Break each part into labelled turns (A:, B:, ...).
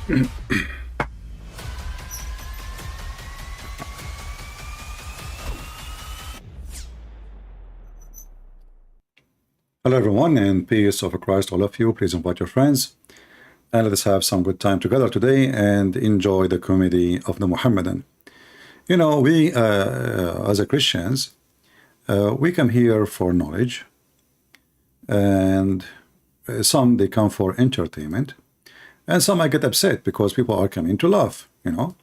A: Hello everyone, and peace of Christ all of you. Please invite your friends and let us have some good time together today and enjoy the comedy of the Muhammadan. You know, we as a Christians, we come here for knowledge, and some they come for entertainment, and some I get upset because people are coming to laugh, you know.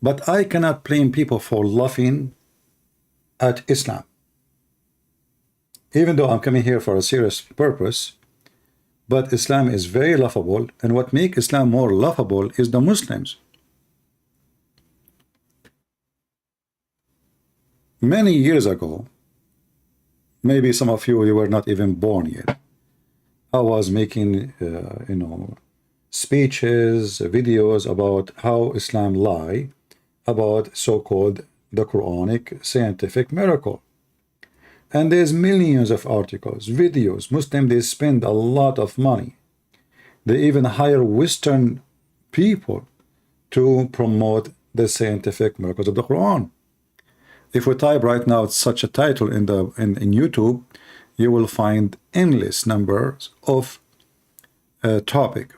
A: But I cannot blame people for laughing at Islam. Even though I'm coming here for a serious purpose, but Islam is very laughable, and what makes Islam more laughable is the Muslims. Many years ago, maybe some of you were not even born yet, I was making, you know, speeches, videos about how Islam lie about so-called the Quranic scientific miracle. And there's millions of articles, videos. Muslims, they spend a lot of money. They even hire Western people to promote the scientific miracles of the Quran. If we type right now such a title in YouTube, you will find endless numbers of topic.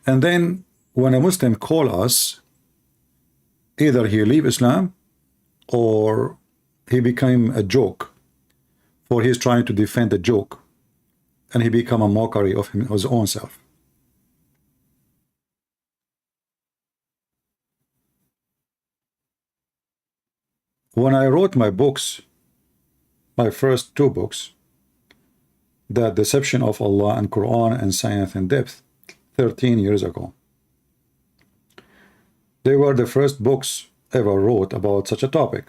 A: And then when a Muslim call us, either he leave Islam or he became a joke, for he's trying to defend a joke, and he become a mockery of his own self. When I wrote my books, my first two books, The Deception of Allah and Quran and Science in Depth, 13 years ago, they were the first books ever wrote about such a topic.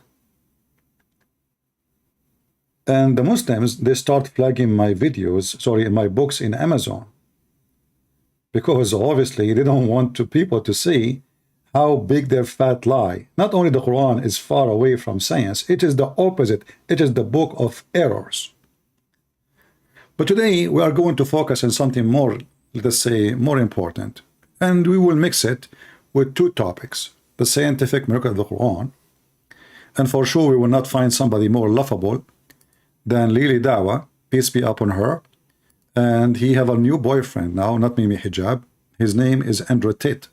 A: And the Muslims, they start flagging my videos, my books in Amazon, because obviously they don't want people to see how big their fat lie. Not only the Quran is far away from science, it is the opposite. It is the book of errors. But today we are going to focus on something more, let's say, more important. And we will mix it with two topics: the scientific miracle of the Quran. And for sure we will not find somebody more laughable than Lily Dawah, peace be upon her. And he have a new boyfriend now, not Mimi Hijab. His name is Andrew Tate.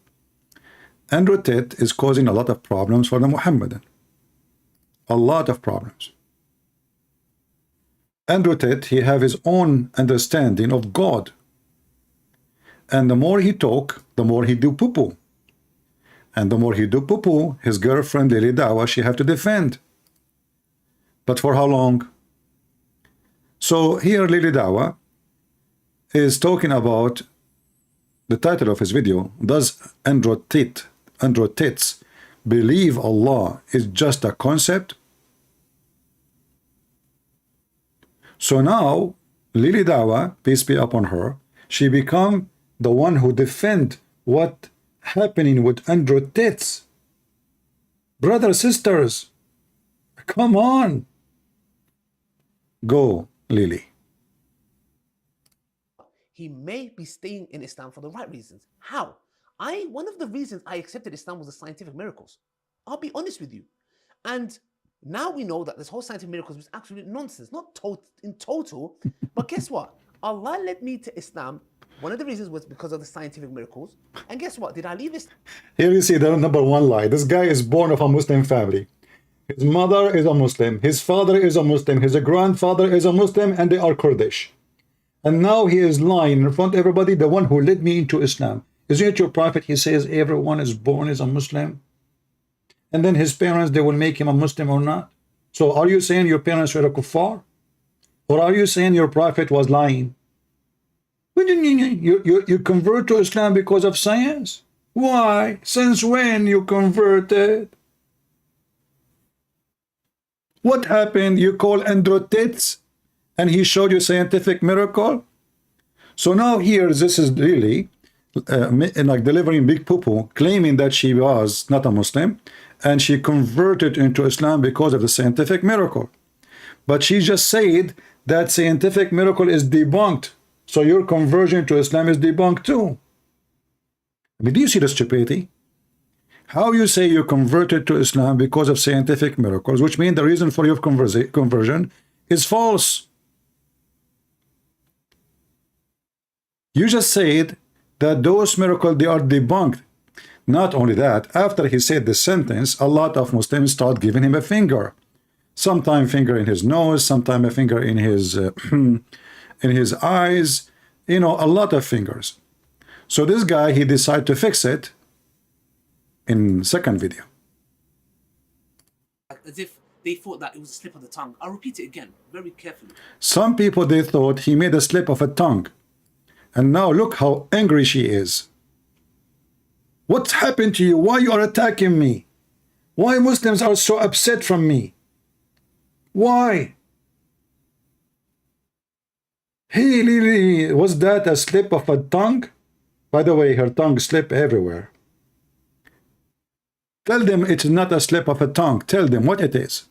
A: Andrew Tate is causing a lot of problems for the Muhammadan. A lot of problems. Andrew Tate, he have his own understanding of God. And the more he talk, the more he do poo-poo. And the more he do poo-poo, his girlfriend Lily Dawah, she have to defend. But for how long? So here Lily Dawah is talking about the title of his video: does Andrew Tate believe Allah is just a concept? So now Lily Dawah, peace be upon her, she become the one who defend what happening with Andrew Tate. Brothers, sisters, come on. Go, Lily.
B: He may be staying in Islam for the right reasons. How? One of the reasons I accepted Islam was the scientific miracles. I'll be honest with you. And now we know that this whole scientific miracles was absolute nonsense, not in total. But guess what? Allah led me to Islam. One of the reasons was because of the scientific miracles. And guess what? Did I leave Islam?
A: Here you see the number one lie. This guy is born of a Muslim family. His mother is a Muslim, his father is a Muslim, his grandfather is a Muslim, and they are Kurdish. And now he is lying in front of everybody, the one who led me into Islam. Isn't it your prophet? He says everyone is born as a Muslim. And then his parents, they will make him a Muslim or not. So are you saying your parents were a kuffar? Or are you saying your prophet was lying? You convert to Islam because of science? Why? Since when you converted? What happened? You call Andrew Tate and he showed you scientific miracle? So now here, this is really like delivering big poo-poo, claiming that she was not a Muslim and she converted into Islam because of the scientific miracle. But she just said that scientific miracle is debunked. So your conversion to Islam is debunked too. I mean, do you see the stupidity? How you say you converted to Islam because of scientific miracles, which means the reason for your conversion is false. You just said that those miracles, they are debunked. Not only that, after he said this sentence, a lot of Muslims start giving him a finger. Sometime finger in his nose, sometime a finger in his in his eyes, you know, a lot of fingers. So this guy, he decided to fix it in second video.
B: As if they thought that it was a slip of the tongue. I'll repeat it again, very carefully.
A: Some people, they thought he made a slip of a tongue. And now look how angry she is. What's happened to you? Why you are attacking me? Why Muslims are so upset from me? Why? Hey, Lily, was that a slip of a tongue? By the way, her tongue slip everywhere. Tell them it's not a slip of a tongue. Tell them what it is.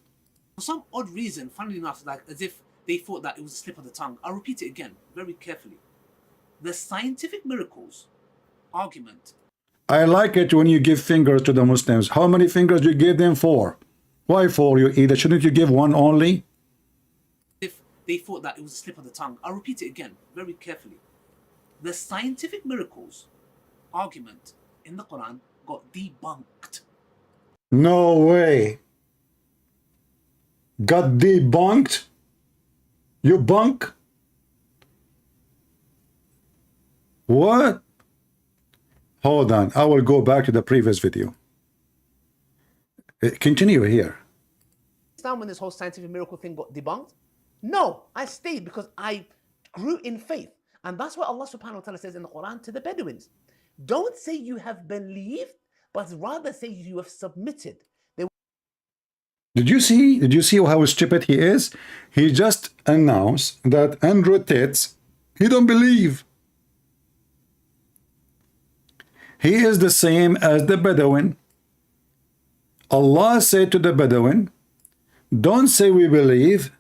B: For some odd reason, funnily enough, like as if they thought that it was a slip of the tongue. I'll repeat it again, very carefully. The scientific miracles argument.
A: I like it when you give fingers to the Muslims. How many fingers do you give them for? Why for, you either? Shouldn't you give one only?
B: If they thought that it was a slip of the tongue. I'll repeat it again, very carefully. The scientific miracles argument in the Quran got debunked.
A: No way. Got debunked? You bunk? What? Hold on. I will go back to the previous video. Continue here.
B: Now when this whole scientific miracle thing got debunked? No, I stayed because I grew in faith. And that's what Allah subhanahu wa ta'ala says in the Quran to the Bedouins. Don't say you have believed, but rather say you have submitted.
A: Did you see how stupid he is? He just announced that Andrew Tate, he don't believe. He is the same as the Bedouin. Allah said to the Bedouin, don't say we believe,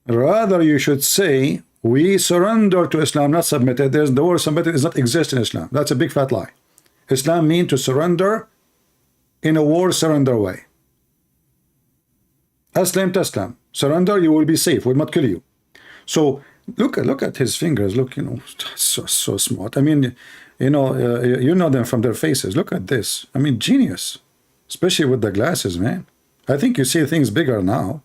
A: rather you should say we surrender to Islam, not submitted. There's the word submitted does not exist in Islam. That's a big fat lie. Islam means to surrender in a war surrender way. Aslam taslam. Surrender, you will be safe, will not kill you. So look at his fingers. Look, you know, so smart. I mean, you know them from their faces. Look at this. I mean, genius, especially with the glasses, man. I think you see things bigger now.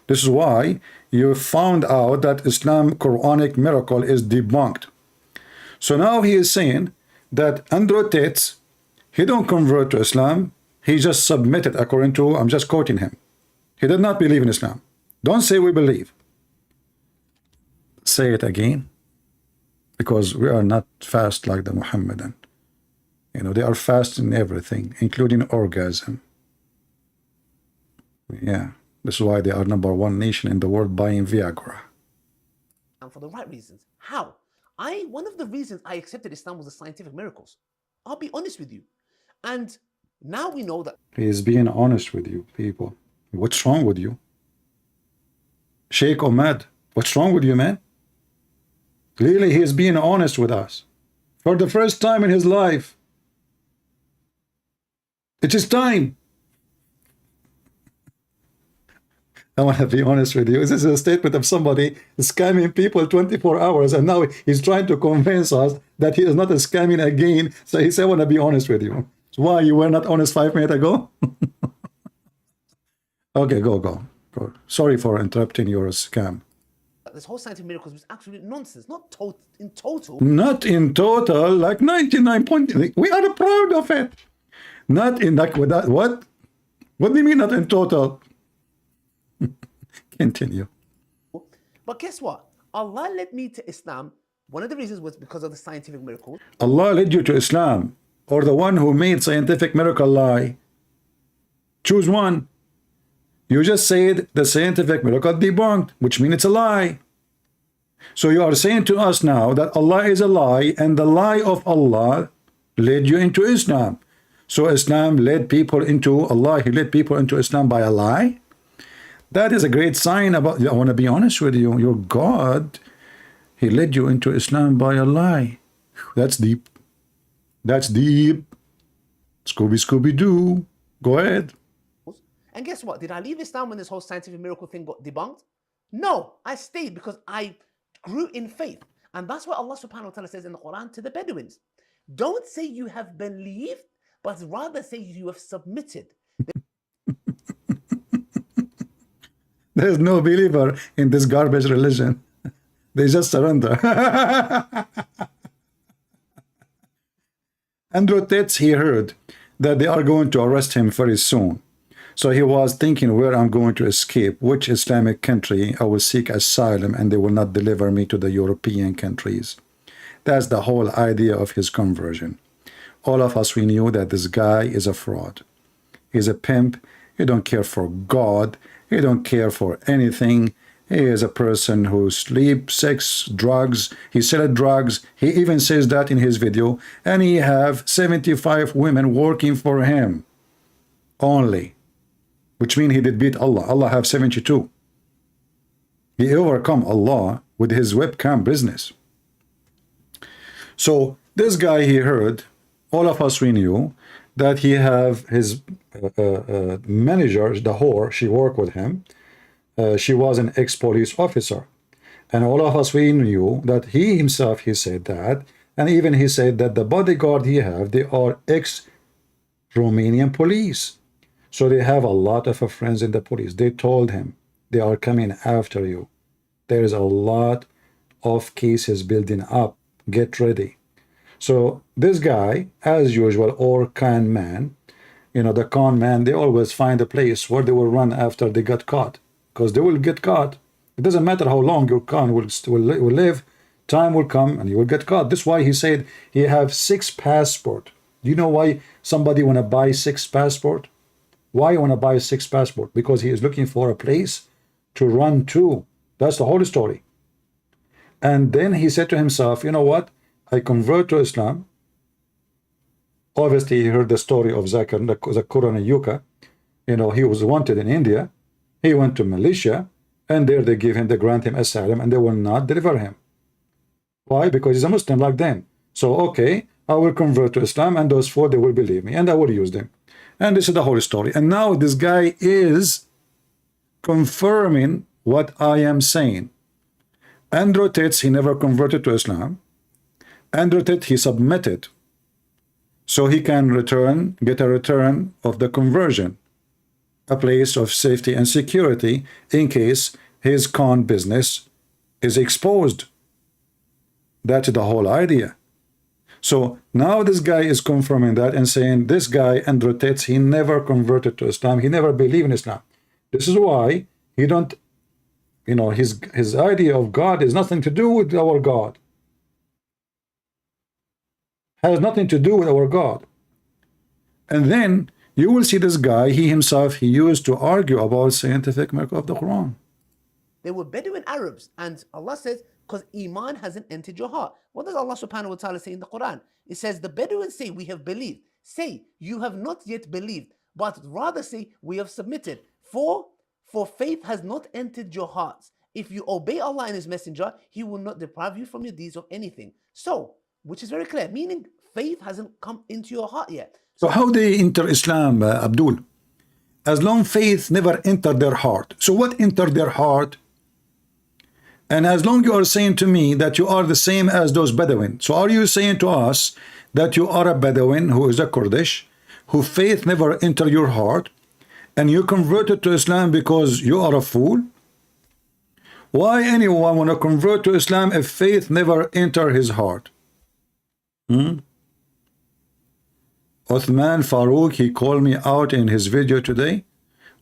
A: This is why you found out that Islam Quranic miracle is debunked. So now he is saying that Andrew Tate, he don't convert to Islam. He just submitted according to, I'm just quoting him. He did not believe in Islam. Don't say we believe. Say it again. Because we are not fast like the Muhammadan. You know, they are fast in everything, including orgasm. Yeah. This is why they are #1 nation in the world buying Viagra.
B: And for the right reasons. How? One of the reasons I accepted Islam was the scientific miracles. I'll be honest with you. And now we know that
A: He is being honest with you, people. What's wrong with you? Sheikh Ahmed, what's wrong with you, man? Clearly, he is being honest with us. For the first time in his life. It is time. I want to be honest with you. This is a statement of somebody scamming people 24 hours, and now he's trying to convince us that he is not scamming again. So he said, I want to be honest with you. Why? You were not honest 5 minutes ago? Okay, go. Sorry for interrupting your scam.
B: this whole scientific miracles was absolute nonsense. Not in total.
A: Not in total, like 99 point. We are proud of it. Not in like with that. What? What do you mean not in total? Continue.
B: But guess what? Allah led me to Islam. One of the reasons was because of the scientific miracle.
A: Allah led you to Islam, or the one who made scientific miracle lie. Choose one. You just said the scientific miracle debunked, which means it's a lie. So you are saying to us now that Allah is a lie, and the lie of Allah led you into Islam. So Islam led people into Allah. He led people into Islam by a lie. That is a great sign about, I want to be honest with you, your God, He led you into Islam by a lie. That's deep. That's deep. Scooby-Doo. Go ahead.
B: And guess what? Did I leave Islam when this whole scientific miracle thing got debunked? No, I stayed because I grew in faith. And that's what Allah subhanahu wa ta'ala says in the Quran to the Bedouins. Don't say you have believed, but rather say you have submitted.
A: There is no believer in this garbage religion. They just surrender. Andrew Tate, he heard that they are going to arrest him very soon. So he was thinking where I'm going to escape, which Islamic country I will seek asylum and they will not deliver me to the European countries. That's the whole idea of his conversion. All of us, we knew that this guy is a fraud. He's a pimp. He don't care for God. He don't care for anything. He is a person who sleeps, sex, drugs. He sells drugs. He even says that in his video. And he have 75 women working for him only. Which means he did beat Allah. Allah have 72. He overcome Allah with his webcam business. So this guy, he heard, all of us we knew, that he have his manager, the whore, she worked with him. She was an ex-police officer. And all of us we knew that he himself, he said that. And even he said that the bodyguard he have, they are ex-Romanian police. So they have a lot of friends in the police. They told him they are coming after you. There is a lot of cases building up. Get ready. So this guy, as usual, or con man, you know, the con man, they always find a place where they will run after they got caught. Because they will get caught. It doesn't matter how long your con will live. Time will come and you will get caught. That's why he said he have 6 passports. Do you know why somebody want to buy 6 passports? Why you want to buy 6 passports? Because he is looking for a place to run to. That's the whole story. And then he said to himself, you know what? I convert to Islam. Obviously, he heard the story of Zakir, the Quran Yuka. You know, he was wanted in India. He went to Malaysia, and there they grant him asylum, and they will not deliver him. Why? Because he's a Muslim like them. So, okay, I will convert to Islam, and those 4, they will believe me, and I will use them. And this is the whole story. And now this guy is confirming what I am saying. Andrew Tate, he never converted to Islam. Andrew Tate, he submitted so he can get a return of the conversion, a place of safety and security in case his con business is exposed. That's the whole idea. So now this guy is confirming that and saying this guy, Andrew Tate, he never converted to Islam. He never believed in Islam. This is why he don't, you know, his idea of God is nothing to do with our God. Has nothing to do with our God. And then you will see this guy, he himself, he used to argue about scientific miracle of the Quran.
B: They were Bedouin Arabs, and Allah says, because Iman hasn't entered your heart. What does Allah subhanahu wa ta'ala say in the Quran? It says, the Bedouins say, we have believed. Say, you have not yet believed, but rather say, we have submitted. For faith has not entered your hearts. If you obey Allah and His Messenger, He will not deprive you from your deeds of anything. So, which is very clear, meaning faith hasn't come into your heart yet.
A: So how they enter Islam, Abdul? As long faith never entered their heart. So what entered their heart? And as long you are saying to me that you are the same as those Bedouin, so are you saying to us that you are a Bedouin who is a Kurdish, who faith never entered your heart, and you converted to Islam because you are a fool? Why anyone want to convert to Islam if faith never entered his heart? Uthman Farouk, he called me out in his video today.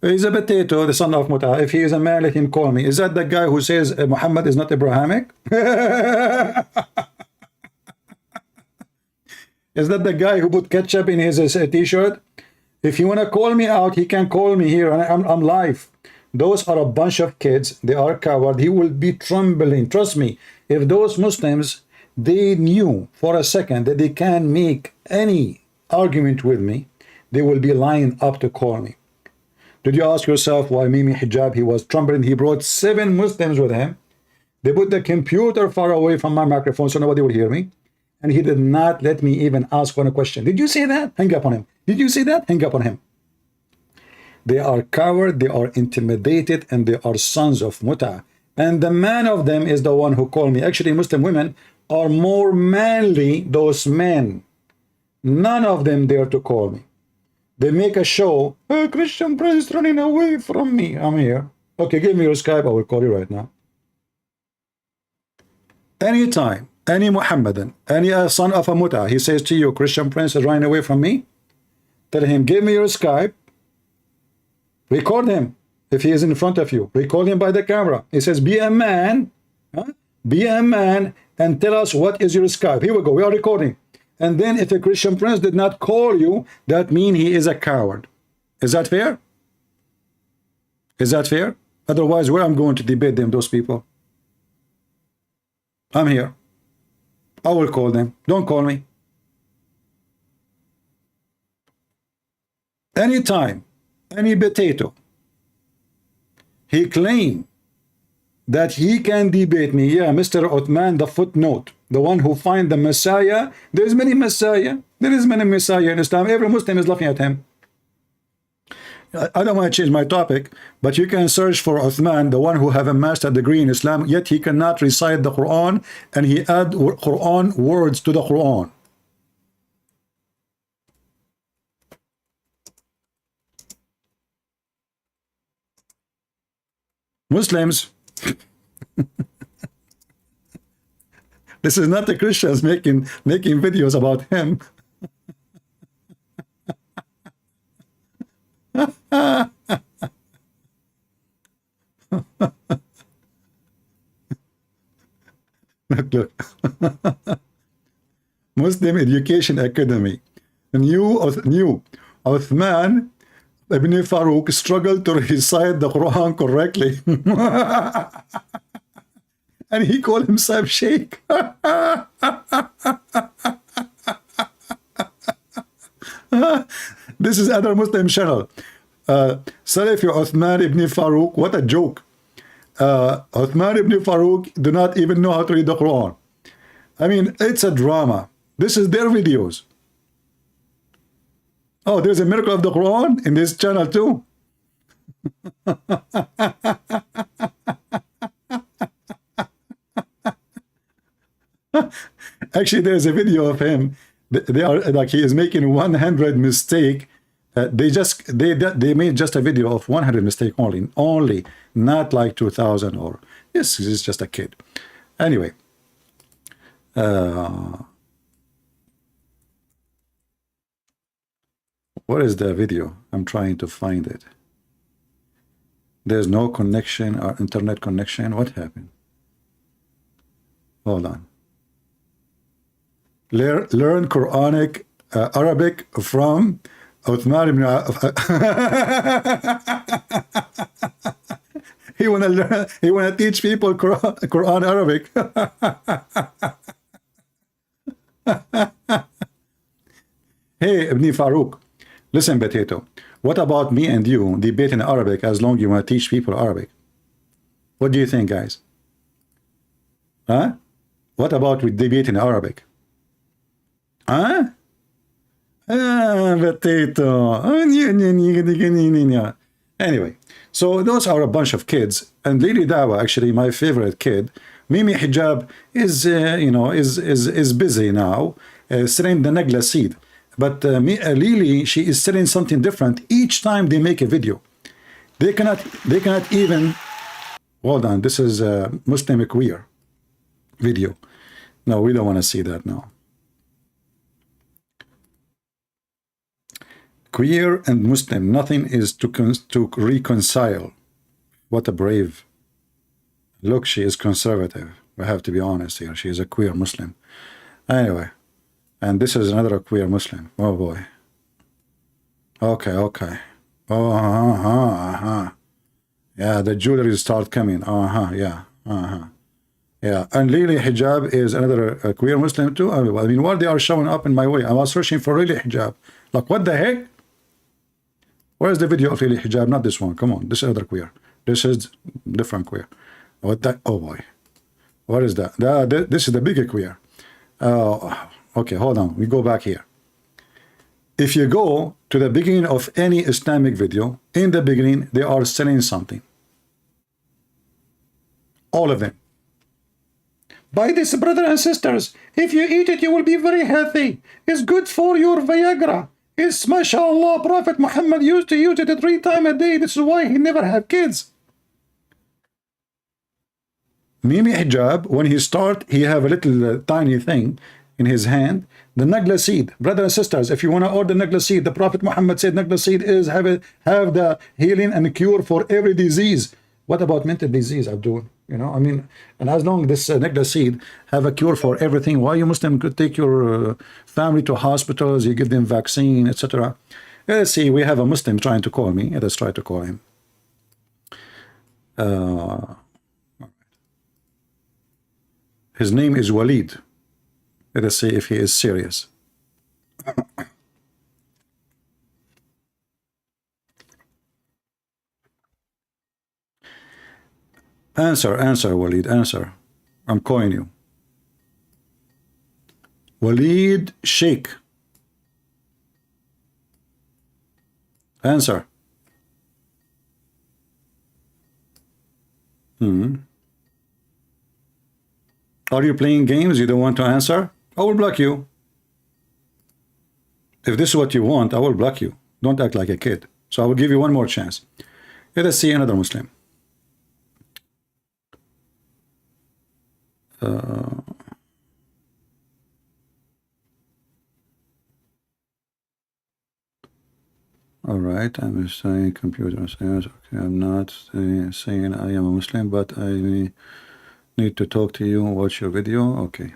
A: He's a potato, the son of Muta. If he is a man, let him call me. Is that the guy who says Muhammad is not Abrahamic? Is that the guy who put ketchup in his t-shirt? If you want to call me out, he can call me here. I'm live. Those are a bunch of kids. They are coward. He will be trembling. Trust me. If those Muslims, they knew for a second that they can make any argument with me, they will be lining up to call me. Did you ask yourself why Mimi Hijab, he was trembling? He brought 7 Muslims with him. They put the computer far away from my microphone so nobody would hear me. And he did not let me even ask one question. Did you say that? Hang up on him. Did you say that? Hang up on him. They are coward, they are intimidated, and they are sons of muta. And the man of them is the one who called me. Actually, Muslim women are more manly, those men. None of them dare to call me. They make a show. Oh, Christian Prince running away from me. I'm here. Okay, give me your Skype. I will call you right now. Anytime, any Muhammadan, any son of a muta, he says to you, Christian Prince is running away from me, tell him, give me your Skype. Record him. If he is in front of you, record him by the camera. He says, be a man. Be a man and tell us what is your Skype. Here we go. We are recording. And then if a Christian Prince did not call you, that means he is a coward. Is that fair? Is that fair? Otherwise, where I'm going to debate them, those people? I'm here. I will call them. Don't call me. Anytime, any potato, he claimed that he can debate me. Yeah, Mr. Uthman, the footnote, the one who find the Messiah. There's many Messiah. There is many Messiah in Islam. Every Muslim is laughing at him. I don't want to change my topic, but you can search for Uthman, the one who have a master degree in Islam, yet he cannot recite the Quran, and he add Quran words to the Quran. Muslims, this is not the Christians making videos about him. Look. Muslim Education Academy. New Uthman Ibn Farouk struggled to recite the Quran correctly. And he called himself Sheikh. This is other Muslim channel. Salafi Uthman Ibn Farouk, what a joke. Uthman Ibn Farouk do not even know how to read the Quran. I mean, it's a drama. This is their videos. Oh, there's a miracle of the Quran in this channel too. Actually, there's a video of him. They are like, he is making 100 mistake. They made just a video of 100 mistake only, not like 2000 or this is just a kid. Anyway, what is the video? I'm trying to find it. There's no connection or internet connection. What happened? Hold on. Learn Quranic Arabic from Uthman ibn He wanna learn. He wanna teach people Quran Arabic. Hey, Ibn Farouk, listen, potato. What about me and you debate in Arabic as long as you want to teach people Arabic? What do you think, guys? Huh? What about we debate in Arabic? Huh? Potato. Anyway, so those are a bunch of kids, and Lily Dawah, actually my favorite kid. Mimi Hijab is is busy now, selling the Negla seed. But Lily, she is selling something different each time they make a video. They cannot even. Hold on, this is a Muslim queer video. No, we don't want to see that now. Queer and Muslim, nothing is to reconcile. What a brave. Look, she is conservative. We have to be honest here. She is a queer Muslim. Anyway, and this is another queer Muslim. Oh boy. Okay. Oh, yeah, the jewelry start coming. Yeah. Yeah, and Lily Hijab is another queer Muslim too. I mean, why they are showing up in my way? I was searching for Lily Hijab. Like, what the heck? Where's the video of Lily Hijab? Not this one. Come on, this is other queer. This is different queer. What that? Oh boy, what is that? This is the bigger queer. Okay, hold on. We go back here. If you go to the beginning of any Islamic video, in the beginning, they are selling something. All of them. Buy this, brothers and sisters. If you eat it, you will be very healthy. It's good for your Viagra. It's, mashallah, Prophet Muhammad used to use it 3 times a day. This is why he never had kids. Mimi hijab, when he start, he have a little tiny thing in his hand. The nagla seed. Brothers and sisters, if you want to order nagla seed, the Prophet Muhammad said nagla seed is have the healing and cure for every disease. What about mental disease, Abdul? You know, I mean, and as long as this nagla seed have a cure for everything, why you Muslim could take your family to hospitals, you give them vaccine, etc. Let's see, we have a Muslim trying to call me. Let's try to call him. His name is Walid. Let us see if he is serious. Answer, Walid, answer. I'm calling you. Walid Sheikh. Answer. Are you playing games? You don't want to answer? I will block you. If this is what you want, I will block you. Don't act like a kid. So I will give you one more chance. Let us see another Muslim. All right, I'm saying computer science. Okay, I'm not saying I am a Muslim, but I need to talk to you, watch your video. Okay.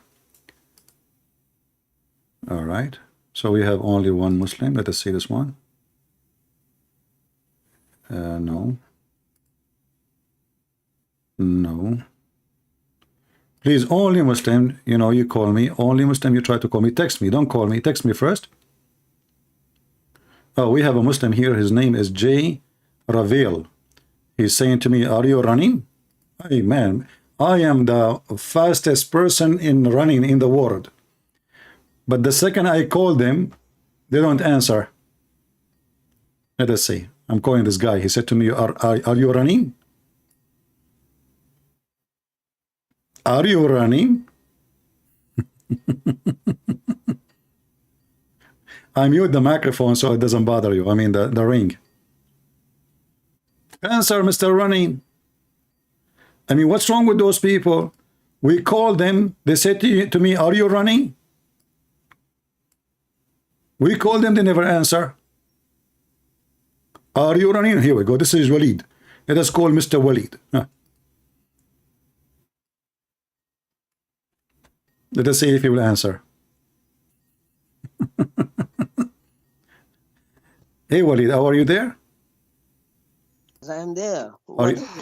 A: All right. So we have only one Muslim. Let us see this one. No. No. Please, only Muslim. You know, you call me. Only Muslim, you try to call me. Text me. Don't call me. Text me first. Oh, we have a Muslim here. His name is J. Ravel. He's saying to me, are you running? Hey, man, I am the fastest person in running in the world. But the second I call them, they don't answer. Let us see. I'm calling this guy. He said to me, are you running? Are you running? I mute the microphone so it doesn't bother you. I mean the ring. Answer, Mr. Running. I mean, what's wrong with those people? We call them. They said to me, are you running? We call them. They never answer. Are you running? Here we go. This is Walid. Let us call Mr. Walid. Let us see if he will answer. Hey, Walid, how are you there?
C: I am there.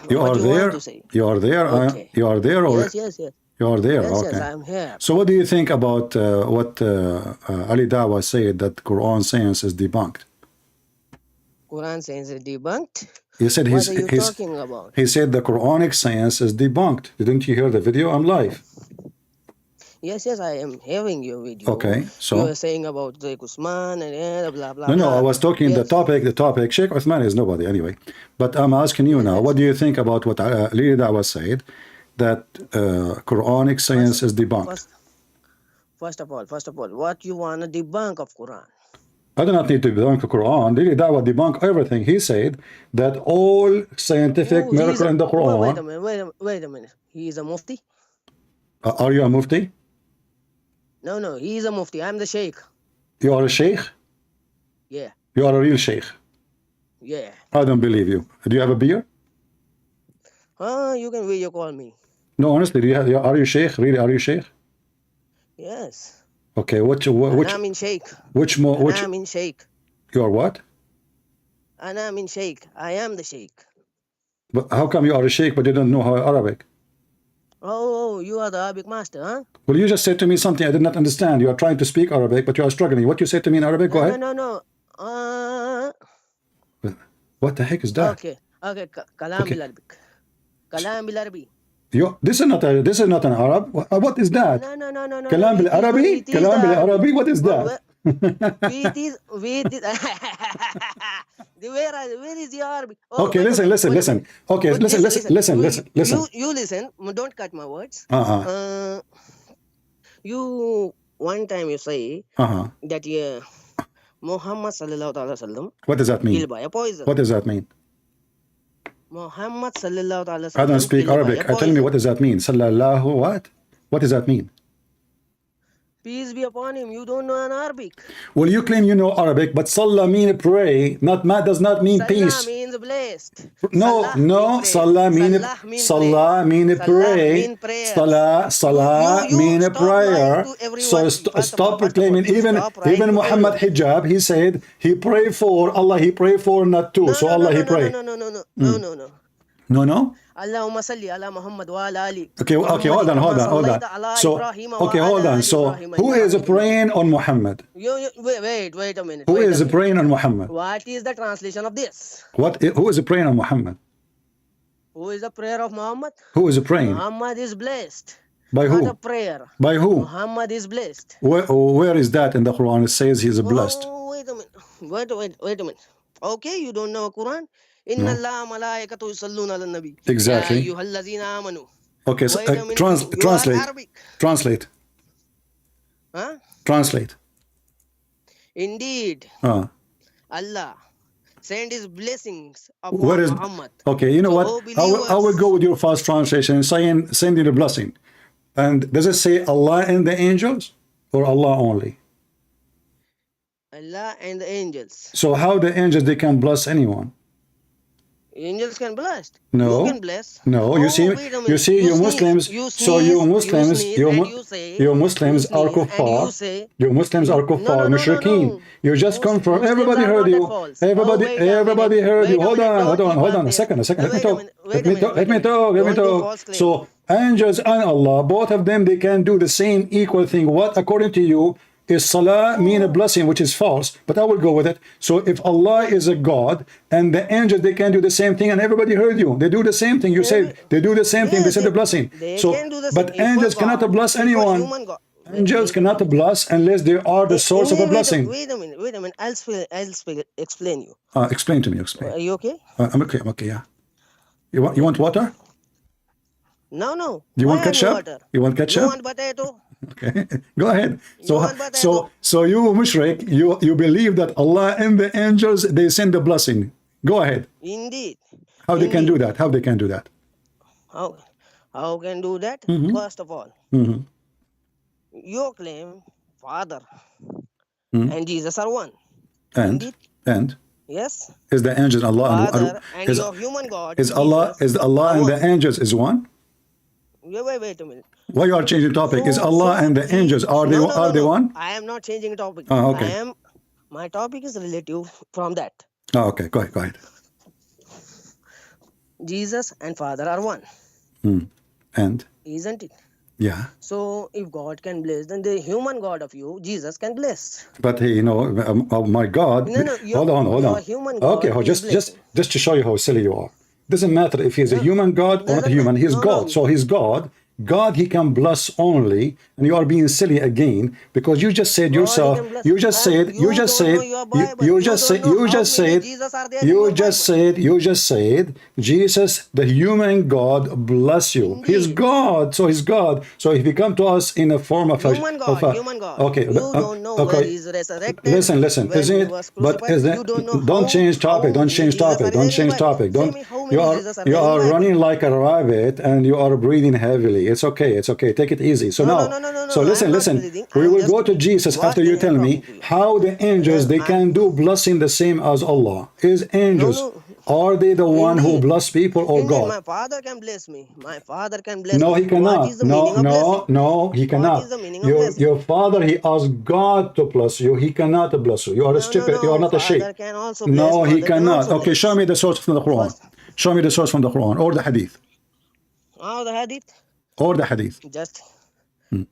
A: You are there? You are there?
C: Okay.
A: You are there? Or
C: Yes.
A: you are there?
C: Yes,
A: okay.
C: yes, I am here.
A: So what do you think about what Ali Dawah said, that Quran science is debunked?
C: Quran science is debunked?
A: He said
C: What are you talking about?
A: He said the Quranic science is debunked. Didn't you hear the video? I'm live.
C: Yes, I am having your video.
A: Okay, so
C: you were saying about Sheikh Usman and blah blah.
A: No,
C: blah.
A: I was talking
C: yes.
A: the topic. Sheikh Uthman is nobody anyway. But I'm asking you now, what do you think about what Ali Dawah said, that Quranic science is debunked?
C: First of all, what you want to debunk of Quran?
A: I do not need to debunk the Quran. Ali Dawah debunked everything. He said that all scientific miracle in the Quran.
C: Wait a minute. He is a mufti?
A: Are you a mufti?
C: No, he is a mufti. I'm the sheikh.
A: You are a sheikh?
C: Yeah.
A: You are a real sheikh?
C: Yeah.
A: I don't believe you. Do you have a beard?
C: You can video call me.
A: No, honestly, are you sheikh? Really, are you sheikh?
C: Yes.
A: Okay, which
C: I'm in sheikh. I'm in sheikh.
A: You are what?
C: I'm in sheikh. I am the sheikh.
A: But how come you are a sheikh but you don't know how Arabic?
C: Oh, you are the Arabic master, huh?
A: Well, you just said to me something I did not understand. You are trying to speak Arabic, but you are struggling. What you said to me in Arabic? Go ahead.
C: No.
A: What the heck is that?
C: Okay. Kalam bil Arabic. Kalam bil Arabi.
A: This is not an Arab. What is that?
C: No.
A: كلام بالعربي.
C: It is
A: كلام
C: the Arabic.
A: بالعربي. What is that?
C: Wait is where is the Arabic? Oh,
A: Okay,
C: wait a minute, wait a
A: listen.
C: minute.
A: Okay,
C: But
A: listen.
C: You listen. Don't cut my words.
A: Uh-huh.
C: You one time you say
A: Uh-huh.
C: that Muhammad sallallahu alaihi wasallam
A: What does that mean?
C: killed by a poison.
A: What does that mean?
C: Muhammad sallallahu alaihi wasallam.
A: I don't speak
C: killed by
A: Arabic.
C: a
A: Tell me,
C: poison.
A: what does that mean? Sallallahu what? What does that mean?
C: Peace be upon him. You don't know an Arabic.
A: Well, you claim you know Arabic, but Salah mean pray, does not mean
C: Salah
A: peace.
C: means blessed.
A: No, Salah mean pray. Salah mean
C: stop
A: prayer.
C: lying to everyone.
A: So
C: First of all,
A: stop proclaiming.
C: please
A: Even
C: stop lying to
A: Muhammad
C: everyone.
A: Hijab, he said he pray for Allah. He pray for not two. So Allah he pray.
C: No.
A: No.
C: Allahumma salli ala Muhammad wa ala Ali.
A: Okay, hold on. So, okay, hold on. So, who is praying on Muhammad?
C: Wait a minute.
A: Who is praying on Muhammad?
C: What is the translation of this?
A: Who is praying on Muhammad?
C: Who is the prayer of Muhammad?
A: Who is praying?
C: Muhammad is blessed.
A: By
C: Not
A: who?
C: a prayer.
A: By who?
C: Muhammad is blessed.
A: Where is that in the Quran? It says he's blessed.
C: Oh, wait a minute. Okay, you don't know Quran? Inna Allah malaikatu yusalluna ala nabi.
A: Exactly.
C: Ya ayyuhallazina amanu.
A: Okay, so
C: Wait a minute.
A: translate.
C: You are Arabic.
A: Translate.
C: Huh?
A: Translate.
C: Indeed,
A: Uh,
C: Allah send his blessings
A: Where
C: upon
A: is?
C: Muhammad.
A: Okay, you know
C: So,
A: what?
C: believers-
A: I will go with your first translation, saying sending a blessing. And does it say Allah and the angels, or Allah only?
C: Allah and the angels.
A: So how the angels they can bless anyone?
C: Angels can bless.
A: No.
C: You can bless.
A: No,
C: Oh,
A: you see,
C: wait a minute.
A: you
C: sneeze,
A: Muslims.
C: you
A: So
C: sneeze,
A: you Muslims,
C: sneeze,
A: you
C: and you say-
A: you Muslims
C: you
A: are
C: sneeze, and
A: kuffar.
C: you say-
A: You Muslims are kuffar,
C: no,
A: mushrikeen.
C: no.
A: You just come from.
C: Muslims
A: Everybody
C: are
A: heard
C: not
A: you.
C: at fault. Oh,
A: Everybody
C: wait a
A: heard
C: minute,
A: you. Hold
C: don't
A: on.
C: keep
A: Hold on.
C: on
A: A second.
C: there.
A: Let me talk.
C: Wait a minute,
A: Let me talk.
C: Don't do false claim.
A: So angels and Allah, both of them, they can do the same equal thing. What, according to you, is salah mean a blessing, which is false, but I will go with it. So if Allah is a God and the angels, they can do the same thing, and everybody heard you. They do the same thing. You say they do the same thing. They said the blessing.
C: They
A: So,
C: can do the
A: but
C: same. If
A: angels
C: a
A: cannot
C: God-
A: bless
C: if a
A: anyone.
C: human God-
A: Angels cannot bless unless they are the source of a blessing.
C: Wait a minute. I'll explain you.
A: Explain to me. Explain.
C: Are you okay?
A: I'm okay. Yeah. You want water?
C: No.
A: You want
C: Why
A: ketchup?
C: water?
A: You want ketchup?
C: You want potato?
A: Okay, go ahead.
C: You want potato?
A: So you mushrik, you believe that Allah and the angels they send the blessing. Go ahead.
C: Indeed.
A: How they can do that? How they can do that?
C: How can do that? First of all, you claim Father and Jesus are one.
A: And
C: Yes.
A: is the angel Allah
C: Father and
A: is
C: your human God.
A: is Allah
C: Jesus,
A: is Allah
C: are
A: and the
C: one.
A: angels is one?
C: Wait a minute.
A: Why you are changing topic? Is Allah and the angels are they
C: No.
A: one?
C: I am not changing topic.
A: Oh, okay.
C: My topic is relative from that.
A: Oh, okay. Go ahead.
C: Jesus and Father are one.
A: And
C: Isn't it?
A: yeah.
C: So if God can bless, then the human God of you, Jesus, can bless.
A: But hey, oh my God.
C: No,
A: hold on.
C: your human God
A: Okay,
C: is
A: just to show you how silly you are. Doesn't matter if he's a human God or not a human. He's God. So he's God. God, he can bless only, and you are being silly again because you just said yourself. You just said. Jesus, the human God, bless you.
C: Indeed.
A: He's God. So he's God. So if he come to us in a form of
C: Human God.
A: Okay.
C: You don't know where he's resurrected.
A: Listen.
C: when
A: Isn't
C: he
A: it?
C: was
A: But
C: crucified.
A: is it?
C: You don't know
A: Don't change topic. Don't change topic. Don't change topic. Don't. You are running like a rabbit and you are breathing heavily. It's okay. Take it easy. So
C: No,
A: now.
C: no, no, no, no,
A: So
C: I'm
A: listen.
C: not breathing.
A: We
C: I'm
A: will
C: just
A: go to Jesus after you tell me
C: talking to you.
A: how the angels they can do blessing the same as Allah. Is angels
C: No.
A: are they the one who
C: Indeed.
A: bless people or
C: Indeed,
A: God?
C: my Father can bless me. My Father can bless
A: No,
C: me.
A: he cannot.
C: What is the meaning of blessing?
A: No, he cannot.
C: What is the meaning of blessing?
A: Your father, he asked God to bless you. He cannot bless you. You are stupid. You are not a sheep.
C: Father can also bless.
A: No, he
C: Mother can
A: cannot.
C: also
A: Okay,
C: bless.
A: show me the source from the Quran.
C: First-
A: Show me the source from the Quran or the Hadith.
C: Oh, the hadith.
A: Or the Hadith.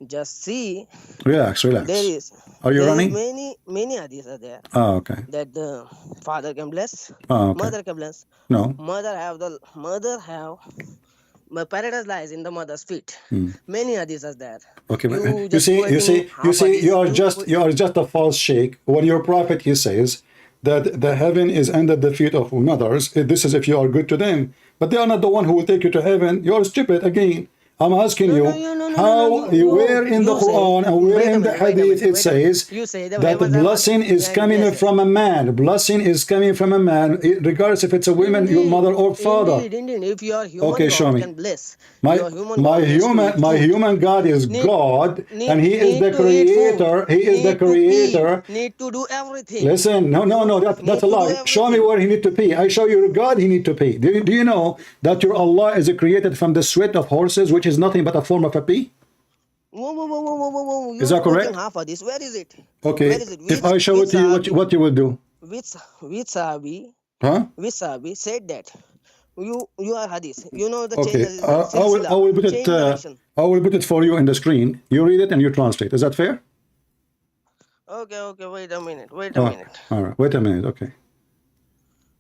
C: Just see.
A: Relax.
C: There is.
A: Are you
C: there is
A: running?
C: Many hadiths are there
A: Oh, okay.
C: that the father can bless,
A: Oh, okay.
C: mother can bless.
A: No.
C: Mother have paradise lies in the mother's feet. Many hadiths are there.
A: Okay, but
C: You
A: you
C: just
A: see,
C: quoting half hadith,
A: you are just a false sheikh. When your prophet he says that the heaven is under the feet of mothers, this is if you are good to them, but they are not the one who will take you to heaven. You are stupid again. I'm asking you, where in the Quran and where in the Hadith it says that blessing is coming from a man. Blessing is coming from a man, regardless if it's a woman, your mother or father.
C: Indeed. If you are human,
A: Okay, show
C: God
A: me.
C: can bless.
A: My human God is God, and He is the creator. He is the creator.
C: Need to do everything.
A: Listen, no, that's a lie. Show me where He need to pee. I show you God He need to pee. Do you know that your Allah is created from the sweat of horses, which is nothing but a form of a pee?
C: Whoa.
A: Is that correct?
C: Half of this. Where is it?
A: Okay.
C: Where is it?
A: If I show it to you, what you will do?
C: Which Sahabi?
A: Huh?
C: Which Sahabi said that? You are hadith. You know the
A: Okay.
C: change.
A: I will put it. I will put it for you in the screen. You read it and you translate. Is that fair?
C: Okay. Wait a minute.
A: All right. Wait a minute. Okay.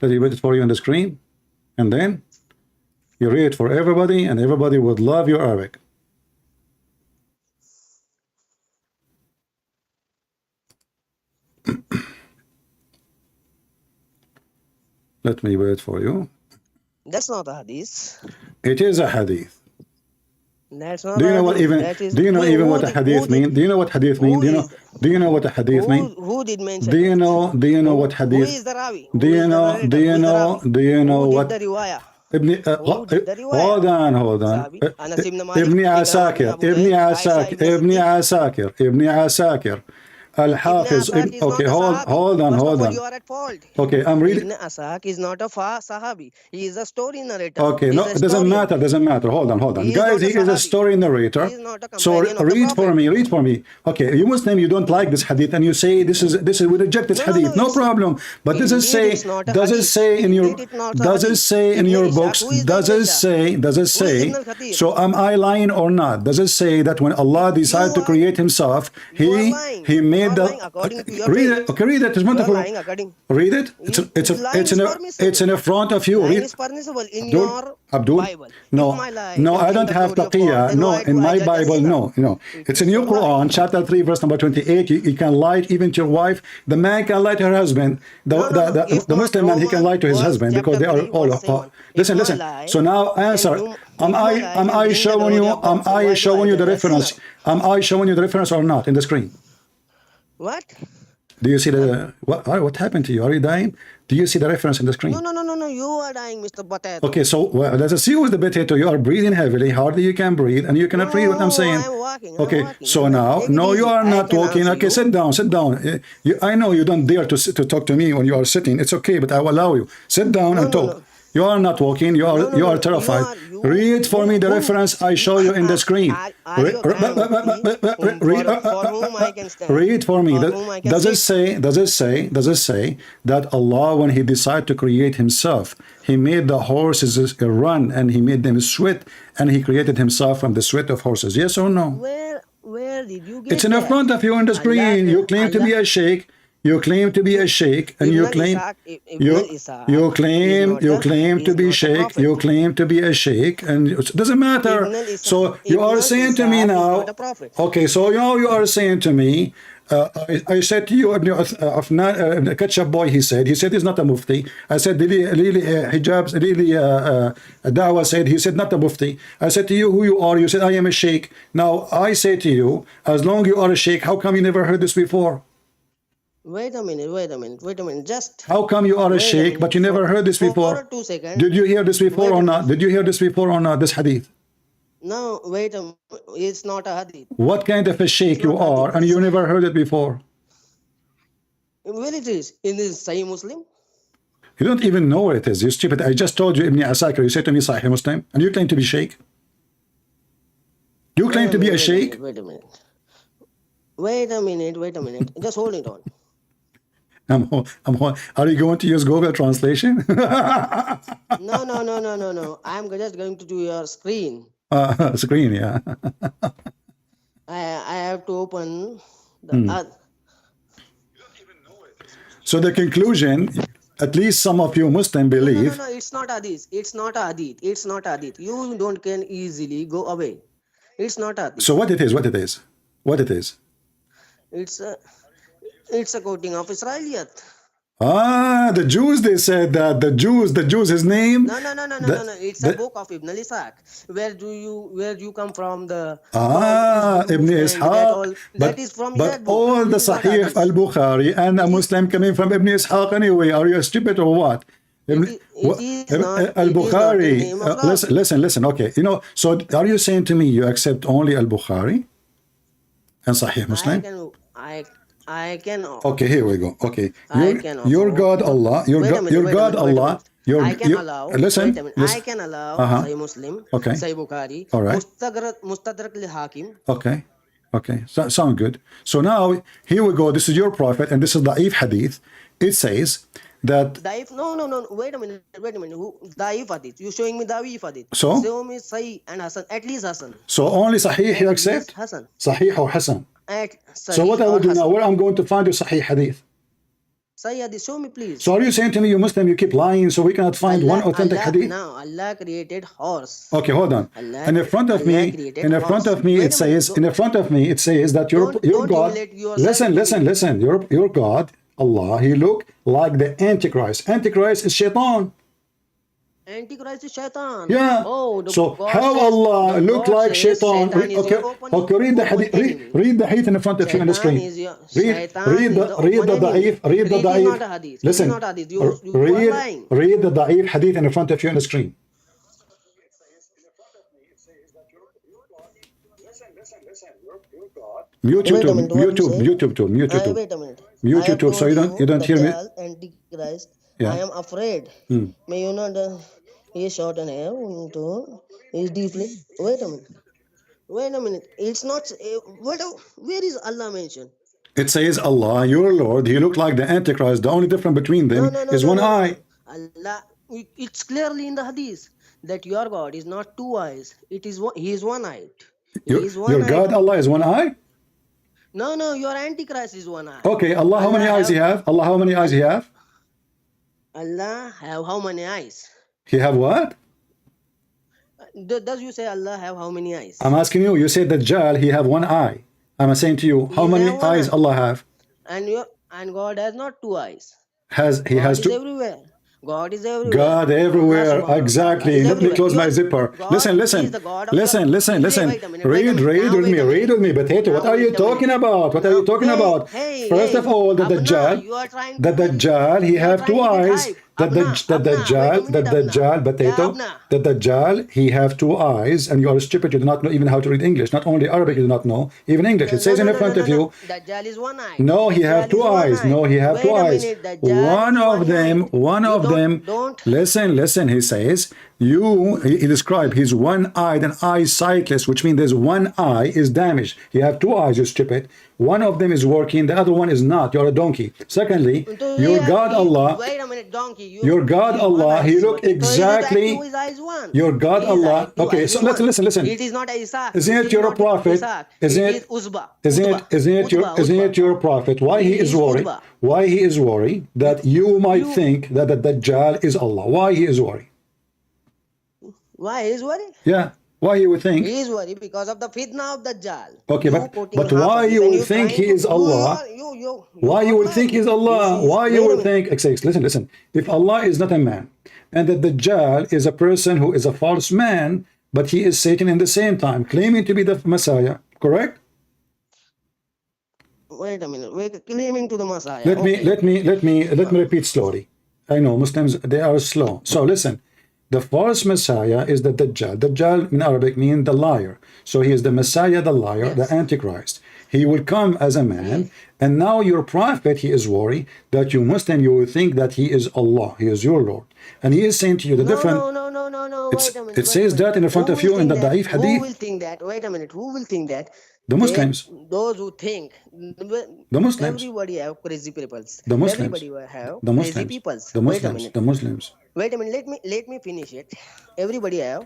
A: Let me put it for you on the screen, and then you read it for everybody, and everybody would love your Arabic. Let me read it for you.
C: That's not a hadith.
A: It is a hadith.
C: That's not.
A: Do you know what even? Do you know even what a hadith mean? Do you know what hadith mean? Do you know what a hadith mean?
C: Who did mention?
A: Do you know? Do you know what hadith?
C: Who is the Ravi?
A: Do you know? Do you know? Do you know what?
C: The riwayah?
A: hold on. ابن عساكر Al-Hafiz. Okay, hold on.
C: You are at fault.
A: Okay, I'm reading.
C: Ibn Asaq is not a Sahabi. He is a story narrator.
A: Okay, no, it doesn't matter. Hold on. Guys, he is a story narrator. So read for me. Okay, you Muslim, you don't like this hadith and you say this is we reject this hadith. No problem. But does it say in your books? Does it say? So am I lying or not? Does it say that when Allah decided to create himself, he made read it. Okay, read it. It's wonderful. Read it. It's in front of you. Read.
C: Is permissible in your
A: Abdul.
C: Bible.
A: No, I don't have taqiyya. No, in my Bible, no. It's in your Quran, chapter 3, verse number 28. You can lie even to your wife. The man can lie to her husband. The Muslim man, he can lie to his husband because they are all. Listen. So now answer. Am I showing you the reference? Am I showing you the reference or not in the screen?
C: What?
A: Do you see what happened to you? Are you dying? Do you see the reference in the screen?
C: No. You are dying, Mr. Potato.
A: Okay, so let's see who's the potato. You are breathing heavily, hardly you can breathe, and you cannot read what I'm saying.
C: I'm walking.
A: Okay, so now, no, you are not walking. Okay, sit down. I know you don't dare to talk to me when you are sitting. It's okay, but I will allow you. Sit down and talk. You are not walking. You are terrified. Read for me the reference I show you in the screen. Read for me. Does it say that Allah, when He decided to create Himself, He made the horses run and He made them sweat, and He created Himself from the sweat of horses? Yes or no?
C: Where did you get
A: It's in front of you on the screen. You claim to be a sheikh. You claim to be a sheikh, and you claim to be sheikh. You claim to be a sheikh, and it doesn't matter. So you are saying to me now. Okay, so now you are saying to me. I said to you, the ketchup boy. He said he's not a mufti. I said really hijabs. Really Dawah said he said not a mufti. I said to you who you are. You said I am a sheikh. Now I say to you, as long you are a sheikh, how come you never heard this before?
C: Wait a minute. Just.
A: How come you are a sheikh, but you never heard this before?
C: For 2 seconds.
A: Did you hear this before or not? This hadith?
C: No, wait a minute. It's not a hadith.
A: What kind of a sheikh you are, and you never heard it before?
C: Where it is? In the Sahih Muslim?
A: You don't even know where it is. You stupid. I just told you Ibn Asakir. You said to me Sahih Muslim, and you claim to be sheikh? You claim to be a sheikh?
C: Wait a minute. Just hold it on.
A: Are you going to use Google Translation?
C: No. I'm just going to do your screen.
A: Screen, yeah.
C: I have to open the.
A: So the conclusion, At least some of you Muslim believe.
C: No, it's not hadith. It's not hadith. It's not hadith. You don't can easily go away. It's not hadith.
A: So what it is? What it is? What it is?
C: It's a quoting of Israeliyat.
A: Ah, the Jews, they said that the Jews, his name.
C: No. It's a book of Ibn al-Ishaq. Where you come from? The
A: Ibn Ishaq.
C: That is from
A: but
C: that book.
A: all the Sahih al-Bukhari and a Muslim coming from Ibn Ishaq anyway. Are you stupid or what? Al-Bukhari. Listen. Okay, so are you saying to me you accept only Al-Bukhari and Sahih Muslim?
C: I can.
A: Okay, here we go. Okay, your God Allah, your God Allah. I can allow. Listen.
C: I can allow Sahih Muslim, Sahih Bukhari,
A: all right.
C: Mustadrak al-Hakim.
A: Okay. Sound good. So now here we go. This is your prophet, and this is Da'if hadith. It says that.
C: Da'if? No. Wait a minute. Da'if hadith. You showing me Da'if hadith.
A: So?
C: Show me Sahih and Hasan. At least Hasan.
A: So only Sahih you accept?
C: Hasan.
A: Sahih or Hasan? So what I will do now, where I'm going to find your Sahih hadith?
C: Sahih hadith, show me please.
A: So are you saying to me, you Muslim, you keep lying, so we cannot find one authentic hadith?
C: No, Allah created horse.
A: Okay, hold on. And in front of me, it says that your God. Listen. Your God, Allah, He look like the Antichrist. Antichrist is Shaitan.
C: Antichrist is Shaitan.
A: Yeah. So how Allah look like Shaitan? Okay. Read the hadith. Read the hadith in front of you on the screen. Read the da'if. Listen. Read the da'if hadith in front of you on the screen. Mute YouTube too.
C: Wait a minute.
A: Mute YouTube so you don't hear me.
C: Antichrist.
A: Yeah.
C: I am afraid. May you not he is short and hair is deeply. Wait a minute. It's not. Where is Allah mentioned?
A: It says Allah, your Lord. He looked like the Antichrist. The only difference between them is one eye.
C: Allah. It's clearly in the hadith that your God is not two eyes. He is one eyed.
A: Your God Allah is one eye?
C: No. Your Antichrist is one eye.
A: Okay. Allah, how many eyes he have? Allah, how many eyes he have?
C: Allah have how many eyes?
A: He have what?
C: Does you say Allah have how many eyes?
A: I'm asking you. You said Dajjal, he have one eye. I'm saying to you, how many eyes Allah have?
C: And God has not two eyes.
A: He has two.
C: Everywhere. God is everywhere.
A: God everywhere. Exactly. Let me close my zipper. Listen. Read with me. But Tate, what are you talking about? First of all, the Dajjal, he have two eyes. The Dajjal, he have two eyes, and you are stupid. You do not know even how to read English. Not only Arabic, you do not know even English. It says in front of you.
C: Dajjal is one eye.
A: No, he have two eyes. One of them. Listen. He says he described he's one-eyed and eye-sightless, which means there's one eye is damaged. You have two eyes, you stupid. One of them is working, the other one is not. You're a donkey. Secondly, your God Allah.
C: Wait a minute, donkey.
A: Your God Allah, he look exactly. Your God Allah. Okay, so listen.
C: It is not Isa.
A: Isn't it your prophet? Isn't it your prophet? Why he is worried? Why he is worried that you might think that the Dajjal is Allah? Why he is worried?
C: Why he is worried?
A: Yeah. Why you would think?
C: He is worried because of the fitna of Dajjal.
A: Okay, but why you would think he is Allah? Why you would think he's Allah? Why you would think? Listen. If Allah is not a man, and that Dajjal is a person who is a false man, but he is Satan in the same time, claiming to be the Messiah, correct?
C: Wait a minute. We're claiming to the Messiah.
A: Let me repeat slowly. I know Muslims, they are slow. So listen. The false Messiah is the Dajjal. Dajjal in Arabic means the liar. So he is the Messiah, the liar, the Antichrist. He will come as a man. And now your prophet, he is worried that you Muslim, you will think that he is Allah. He is your Lord. And he is saying to you the different.
C: No. Wait a minute.
A: It says that in front of you in the Da'if hadith.
C: Who will think that? Wait a minute. Who will think that?
A: The Muslims.
C: Those who think.
A: The Muslims.
C: Everybody have crazy peoples.
A: The Muslims.
C: Everybody have
A: the Muslims.
C: crazy peoples.
A: The Muslims. The Muslims.
C: Wait a minute. Let me finish it. Everybody have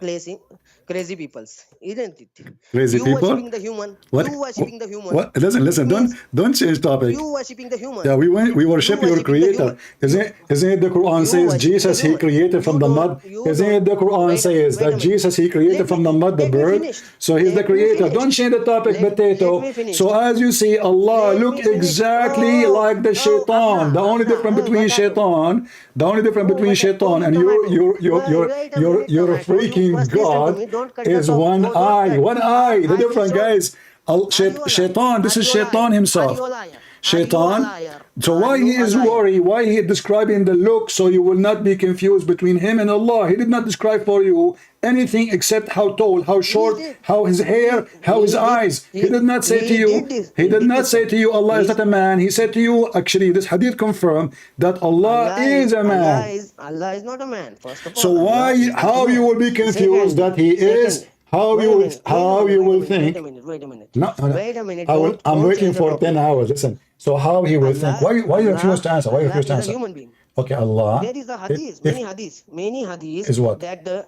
C: crazy peoples, isn't it?
A: Crazy
C: You
A: people?
C: worshipping the human.
A: What?
C: You worshipping the human.
A: What? Listen,
C: It means
A: don't change topic.
C: you worshipping the human.
A: Yeah, we worship
C: You
A: your
C: worshipping the
A: creator.
C: human.
A: Isn't it the Quran
C: You
A: says
C: worship the
A: Jesus he
C: human.
A: created from
C: You
A: the
C: don't-
A: mud?
C: you
A: Isn't it
C: don't-
A: the Quran
C: wait-
A: says
C: wait a
A: that
C: minute.
A: Jesus he created
C: Let
A: from
C: me-
A: the mud the
C: let me
A: bird?
C: finish.
A: So he's the
C: Let me
A: creator.
C: finish.
A: Don't change the topic,
C: Let
A: potato.
C: me finish.
A: So as you see, Allah
C: Let me
A: look
C: finish.
A: exactly
C: Oh,
A: like the
C: oh,
A: shaitan. The only
C: Abna,
A: difference between
C: potato.
A: shaitan, the only difference
C: Oh,
A: between
C: potato.
A: shaitan
C: Oh,
A: and
C: tomato. Wait a
A: your
C: minute, tomato. You
A: freaking
C: first listen to
A: God
C: me. Don't cut the
A: is
C: top.
A: one
C: Don't
A: eye.
C: cut.
A: One eye. The
C: Are you
A: difference,
C: sure?
A: guys.
C: Are you a liar?
A: Shaitan. This
C: Are
A: is
C: you a
A: shaitan
C: liar?
A: himself.
C: Are you a liar?
A: Shaitan.
C: Are you a liar?
A: So
C: Are
A: why
C: you
A: he
C: a
A: is
C: liar?
A: worried? Why he describing the look so you will not be confused between him and Allah? He did not describe for you anything except how tall, how short,
C: did.
A: how his hair, how his eyes. He did not say to you. He did not say to you Allah is not a man. He said to you, actually, this hadith confirmed that Allah is a man.
C: Allah is not a man. First of all,
A: So
C: Allah is
A: why?
C: not a
A: How
C: man.
A: you will be confused that he is? How you will? How you will think?
C: Wait a minute.
A: No,
C: Wait a minute.
A: I'm
C: Don't
A: waiting
C: change the
A: for
C: topic.
A: 10 hours. Listen. So how he will think? Why you refuse to answer? Why you refuse to
C: Allah is
A: answer?
C: a human being.
A: Okay, Allah.
C: There is a hadith, many hadiths
A: Is what?
C: that the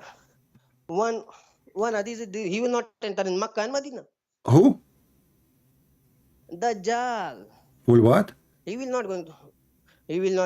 C: one hadith is he will not enter in Makkah and Medina.
A: Who?
C: Dajjal.
A: Will what?
C: He will not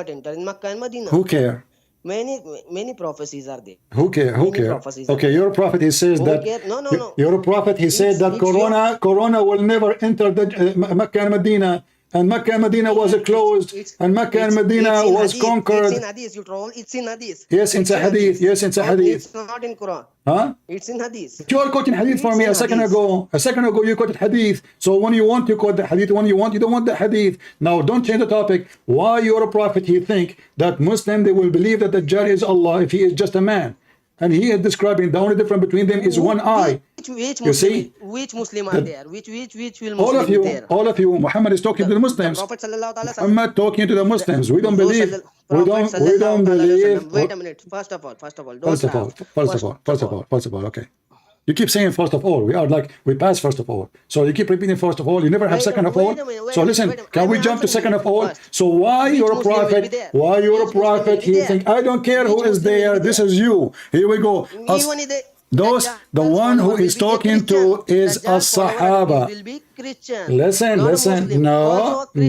C: enter in Makkah and Medina.
A: Who care?
C: Many prophecies are there.
A: Who care? Who
C: Many
A: care?
C: prophecies are
A: Okay,
C: there.
A: your prophet he says
C: Who
A: that.
C: care? No.
A: Your prophet he said that
C: it's
A: Corona will never enter the Mecca and Medina, and Mecca and Medina was closed, and Mecca and Medina was conquered.
C: It's in hadith, you troll. It's in hadith.
A: Yes, it's a hadith. Yes, it's a hadith.
C: It's not in Quran.
A: Huh?
C: It's in hadith.
A: You are quoting hadith for me a
C: It's in
A: second
C: hadith.
A: ago. A second ago you quoted hadith. So when you want, you quote the hadith. When you want, you don't want the hadith. Now don't change the topic. Why your prophet he think that Muslim they will believe that the Dajjal is Allah if he is just a man? And he is describing the only difference between them is one eye.
C: Which
A: You see?
C: which Muslim are there? Which will Muslim
A: All
C: there?
A: of you, Muhammad is talking to the Muslims.
C: Prophet sallallahu alaihi wasallam.
A: Muhammad talking to the Muslims. We don't believe. We
C: Prophet
A: don't
C: sallallahu alaihi
A: believe.
C: wasallam. Wait a minute. First of all, don't
A: First of all, okay. You keep saying first of all. We pass first of all. So you keep repeating first of all. You never have second of all. So listen, can we jump to second of all? So why your prophet? Why your prophet? He think I don't care who is there. This is you. Here we go. The one who is talking to is a Sahaba. Listen. No. We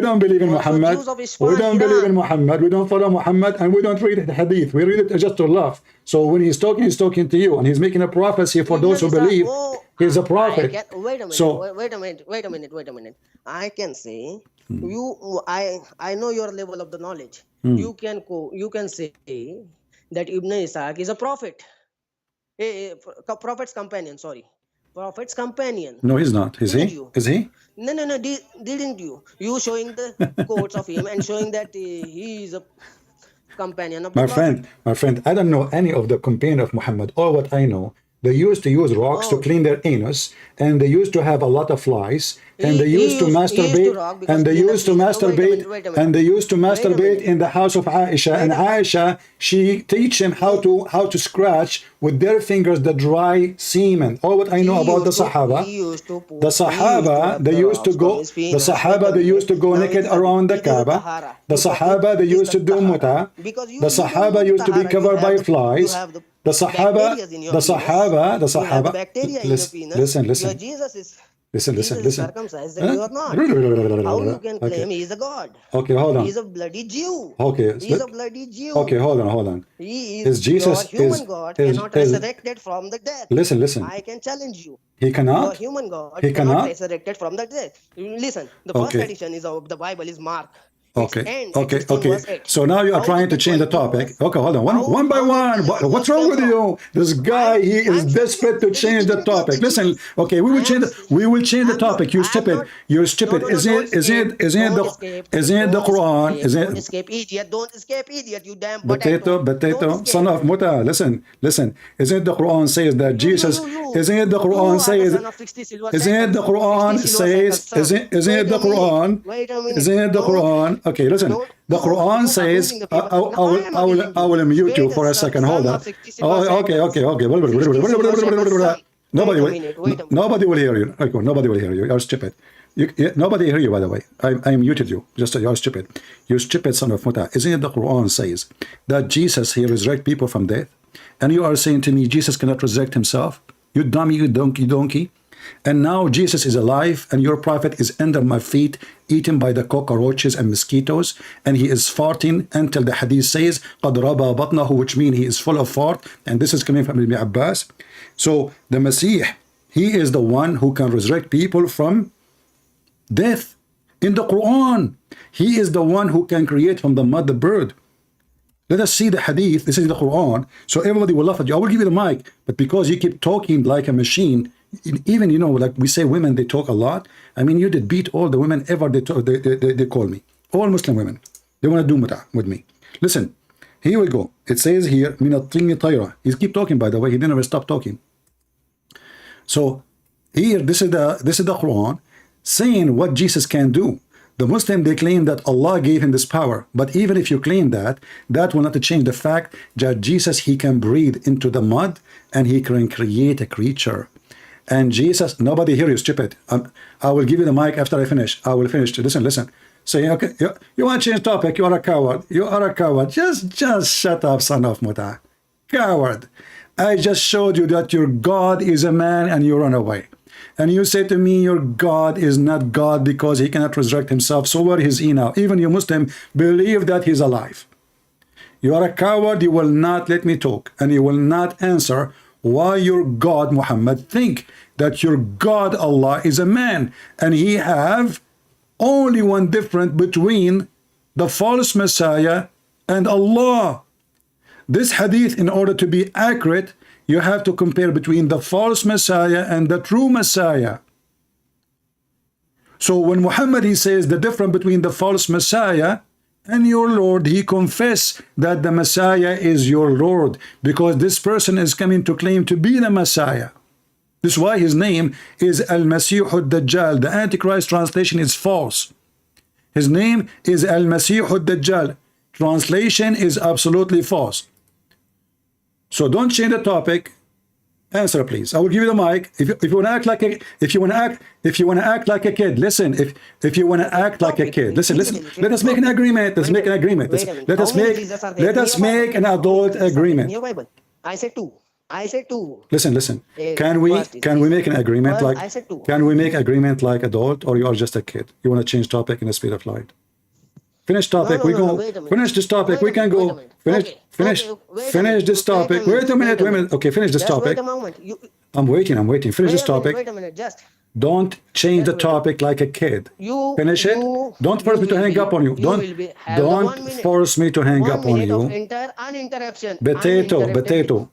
A: don't believe in Muhammad. We don't believe in Muhammad. We don't follow Muhammad, and we don't read the hadith. We read it just to laugh. So when he's talking to you, and he's making a prophecy for those who believe. He's a prophet.
C: Wait a minute.
A: So
C: wait a minute. I can say I know your level of the knowledge. You can say that Ibn Ishaq is a prophet. Prophet's companion, sorry. Prophet's companion.
A: no, he's not. Is he? Is he?
C: No. Didn't you? You showing the quotes of him and showing that he is a companion of the Prophet.
A: My friend, I don't know any of the companion of Muhammad. All what I know, they used to use rocks to clean their anus, and they used to have a lot of flies, and they used to masturbate, and they used to masturbate, and they used to masturbate in the house of Aisha. And Aisha, she teach him how to scratch with their fingers the dry semen. All what I know about the Sahaba, they used to go naked around the Kaaba. The Sahaba, they used to do muta. The Sahaba used to be covered by flies. The Sahaba, listen.
C: Jesus is
A: Listen.
C: circumcised and you are not. How you can claim he is a God?
A: Okay, hold on.
C: He is a bloody Jew.
A: Okay,
C: He is a bloody Jew.
A: okay, hold on.
C: He
A: Is
C: is
A: Jesus-
C: your human
A: is-
C: God
A: is-
C: cannot
A: is-
C: resurrected from the death.
A: Listen.
C: I can challenge you.
A: He
C: Your
A: cannot.
C: human God
A: He
C: cannot
A: cannot?
C: resurrected from the death. Listen, the first
A: Okay.
C: edition of the Bible is Mark.
A: Okay. So now you are trying to change the topic. Okay, hold on. One by one. What's wrong with you? This guy, he is desperate to change the topic. Listen. Okay, we will change the topic. You're stupid. Isn't it the Quran?
C: Don't escape, idiot. You damn potato.
A: Potato, son of Muta. Listen. Isn't it the Quran says that Jesus? Isn't it the Quran says? Isn't it the Quran says? Isn't it the Quran?
C: Wait a minute.
A: Isn't it the Quran? Okay, listen. The Quran says, I will mute you for a second. Hold on. Oh, okay. Nobody will hear you. Okay, nobody will hear you. You're stupid. Nobody hear you, by the way. I muted you. Just you're stupid. You stupid son of Muta. Isn't it the Quran says that Jesus, he resurrect people from death? and you are saying to me Jesus cannot resurrect himself? You dummy, you donkey. And now Jesus is alive, and your prophet is under my feet, eaten by the cockroaches and mosquitoes, and he is farting until the hadith says, قَدْ رَبَى بَطْنَهُ, which means he is full of fart, and this is coming from Ibn Abbas. So the Messiah, he is the one who can resurrect people from death. In the Quran, he is the one who can create from the mud the bird. Let us see the hadith. This is the Quran. So everybody will laugh at you. I will give you the mic, but because you keep talking like a machine, even, you know, like we say women, they talk a lot. I mean, you did beat all the women ever they call me. All Muslim women. They want to do mut'ah with me. Listen, here we go. It says here, min at-tini tayra. He keep talking, by the way. He didn't ever stop talking. So here, this is the Quran saying what Jesus can do. The Muslim, they claim that Allah gave him this power. But even if you claim that, that will not change the fact that Jesus, he can breathe into the mud and he can create a creature. And Jesus, nobody here, you stupid. I will give you the mic after I finish. I will finish. Listen. Say, okay, you want to change topic? You are a coward. You are a coward. Just shut up, son of Muta. Coward. I just showed you that your God is a man and you run away. And you say to me, your God is not God because he cannot resurrect himself. So where is he now? Even you Muslim believe that he's alive. You are a coward. You will not let me talk. And you will not answer why your God, Muhammad, think that your God, Allah, is a man. And he have only one difference between the false Messiah and Allah. This hadith, in order to be accurate, you have to compare between the false Messiah and the true Messiah. So when Muhammad, he says the difference between the false Messiah and your Lord, he confess that the Messiah is your Lord, because this person is coming to claim to be the Messiah. This is why his name is Al-Masih Ad-Dajjal. The Antichrist translation is false. His name is Al-Masih Ad-Dajjal. Translation is absolutely false. So don't change the topic. Answer, please. I will give you the mic. If you want to act like a, if you want to act like a kid, listen. If you want to act like a kid, listen. Let us make an agreement. Let's make an agreement. Let us make an adult agreement.
C: I said two.
A: Listen. Can we make an agreement like? Can we make agreement like adult, or you are just a kid? You want to change topic in the speed of light? Finish topic. We go. Finish this topic. We can go. Finish this topic. Wait a minute. Okay, finish this topic. I'm waiting. Finish this topic.
C: Wait a minute. Just.
A: Don't change the topic like a kid. Finish it. Don't force me to hang up on you. Don't force me to hang up on you. Potato.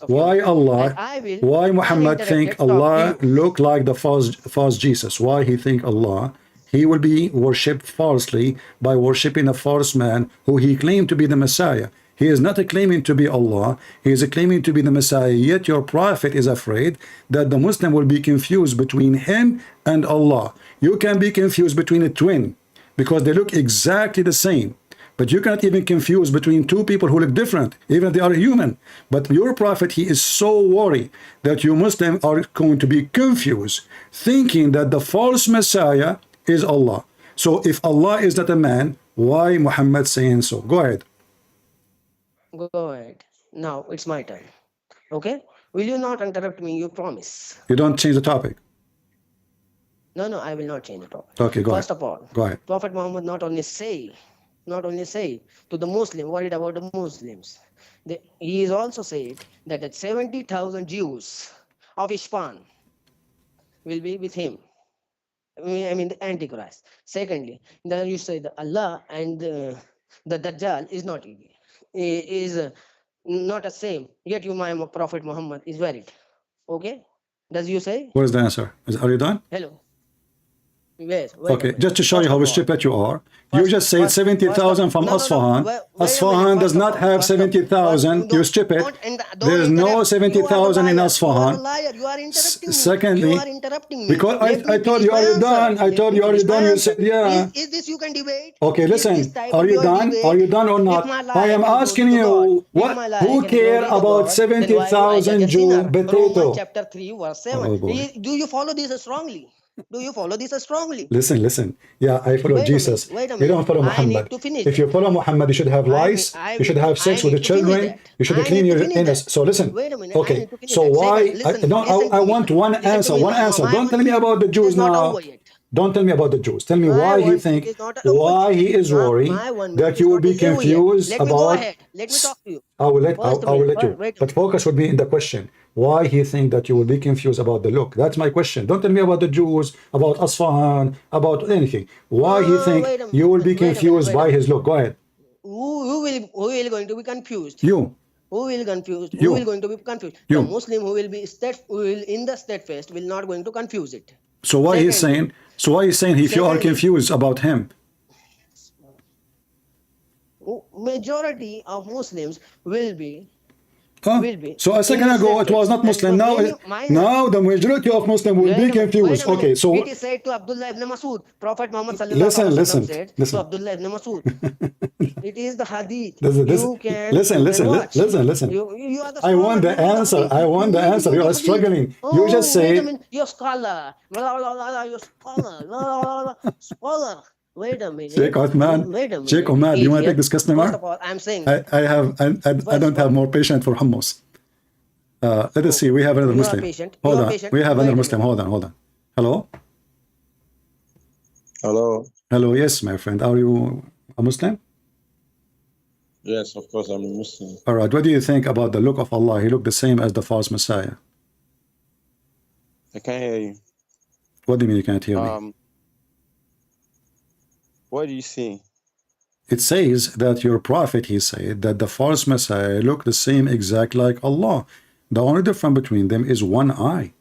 A: Why Allah? Why Muhammad think Allah look like the false Jesus? Why he think Allah? He will be worshipped falsely by worshipping a false man who he claimed to be the Messiah. He is not claiming to be Allah. He is claiming to be the Messiah. Yet your prophet is afraid that the Muslim will be confused between him and Allah. You can be confused between a twin because they look exactly the same. But you cannot even confuse between two people who look different, even if they are human. But your prophet, he is so worried that you Muslims are going to be confused, thinking that the false Messiah is Allah. So if Allah is not a man, why Muhammad saying so? Go ahead.
C: Go ahead. Now it's my turn. Okay? Will you not interrupt me? You promise.
A: You don't change the topic.
C: No, I will not change the topic.
A: Okay, go
C: First
A: ahead.
C: of all,
A: Go ahead.
C: Prophet Muhammad not only say to the Muslim, worried about the Muslims. He is also said that 70,000 Jews of Isfahan will be with him. I mean the Antichrist. Secondly, then you say that Allah and the Dajjal is not not the same. Yet you, my Prophet Muhammad, is worried. Okay? Does you say?
A: What is the answer? Are you done?
C: Hello. Yes.
A: Okay, just to show you how stupid you are. You just said 70,000 from Asfahan. Asfahan does not have 70,000. You're stupid. There is no 70,000 in Asfahan. Secondly, because I told you, are you done? I told you, are you done? You said, yeah.
C: Is this you can debate?
A: Okay, listen. Are you done? Are you done or not? I am asking you, who care about 70,000 Jew potato?
C: Chapter 3, verse 7. Do you follow this strongly? Do you follow this strongly?
A: Listen. Yeah, I follow
C: Wait a minute.
A: Jesus.
C: Wait a
A: You
C: minute.
A: don't follow
C: I need
A: Muhammad.
C: to finish
A: If you
C: that.
A: follow Muhammad, you should have lice. You should have
C: I
A: sex with the
C: need to finish
A: children.
C: that.
A: You should
C: I
A: clean
C: need to
A: your
C: finish
A: anus.
C: that.
A: So listen.
C: Wait a minute. I
A: Okay.
C: need to finish
A: So
C: that.
A: why?
C: Second, listen.
A: No,
C: Listen to
A: I
C: me.
A: want one
C: Listen
A: answer.
C: to me.
A: One answer.
C: My
A: Don't tell
C: one
A: me about the
C: it
A: Jews
C: is not
A: now.
C: over yet.
A: Don't tell me about the Jews. Tell me
C: My
A: why he
C: one it
A: think,
C: is not over
A: why
C: yet.
A: he is worried
C: My 1 minute
A: that
C: is
A: you will
C: not
A: be
C: over yet.
A: confused
C: Let me go
A: about.
C: ahead. Let me talk to you.
A: I will
C: First
A: let you.
C: wait a
A: But
C: minute.
A: focus would be in the question. Why he think that you will be confused about the look? That's my question. Don't tell me about the Jews, about Asfahan, about anything. Why he think
C: Wait a
A: you will
C: minute.
A: be confused
C: Wait a
A: by
C: minute.
A: his look? Go ahead.
C: Who will going to be confused?
A: You,
C: Who will confused? Who will
A: you,
C: going to be confused? The
A: you.
C: Muslim who will be who will in the steadfast will not going to confuse it.
A: So why he's
C: Secondly,
A: saying? So why he's saying if you are
C: secondly,
A: confused about him?
C: majority of Muslims will be
A: Huh? So a
C: in
A: second
C: the
A: ago it was
C: steadfast.
A: not
C: And
A: Muslim. Now,
C: many minor.
A: now the majority of Muslim will be
C: Wait
A: confused.
C: a minute.
A: Okay,
C: It
A: so
C: is said to Abdullah ibn Masud. Prophet Muhammad sallallahu alaihi wasallam said to
A: listen.
C: Abdullah ibn Masud. It is the hadith.
A: Listen,
C: You can watch.
A: listen.
C: You are the
A: I
C: scholar.
A: want
C: You
A: the
C: read the
A: answer.
C: hadith.
A: I
C: You
A: want the
C: need to
A: answer.
C: know
A: You
C: the
A: are
C: hadith.
A: struggling. You just
C: Oh, wait a
A: say,
C: minute. You're scholar. You're scholar. Scholar. Wait a
A: Sheikh
C: minute.
A: Othman,
C: Wait a
A: Sheikh
C: minute.
A: Omar, do you want to take
C: Idiot.
A: this
C: First
A: customer?
C: of all, I'm saying
A: I
C: first
A: don't
C: of
A: have
C: all.
A: more patience for hummus. Let us see.
C: Okay.
A: We have another
C: You are
A: Muslim.
C: patient. You
A: Hold
C: are
A: on.
C: patient.
A: We have another
C: Wait a
A: Muslim.
C: minute.
A: Hold on. Hello?
D: Hello.
A: Hello. Yes, my friend. Are you a Muslim?
D: Yes, of course, I'm a Muslim.
A: All right. What do you think about the look of Allah? He looked the same as the false Messiah.
D: I can't hear you.
A: What do you mean you can't hear me?
D: What do you see?
A: It says that your prophet, he said, that the false Messiah looked the same exact like Allah. The only difference between them is one eye.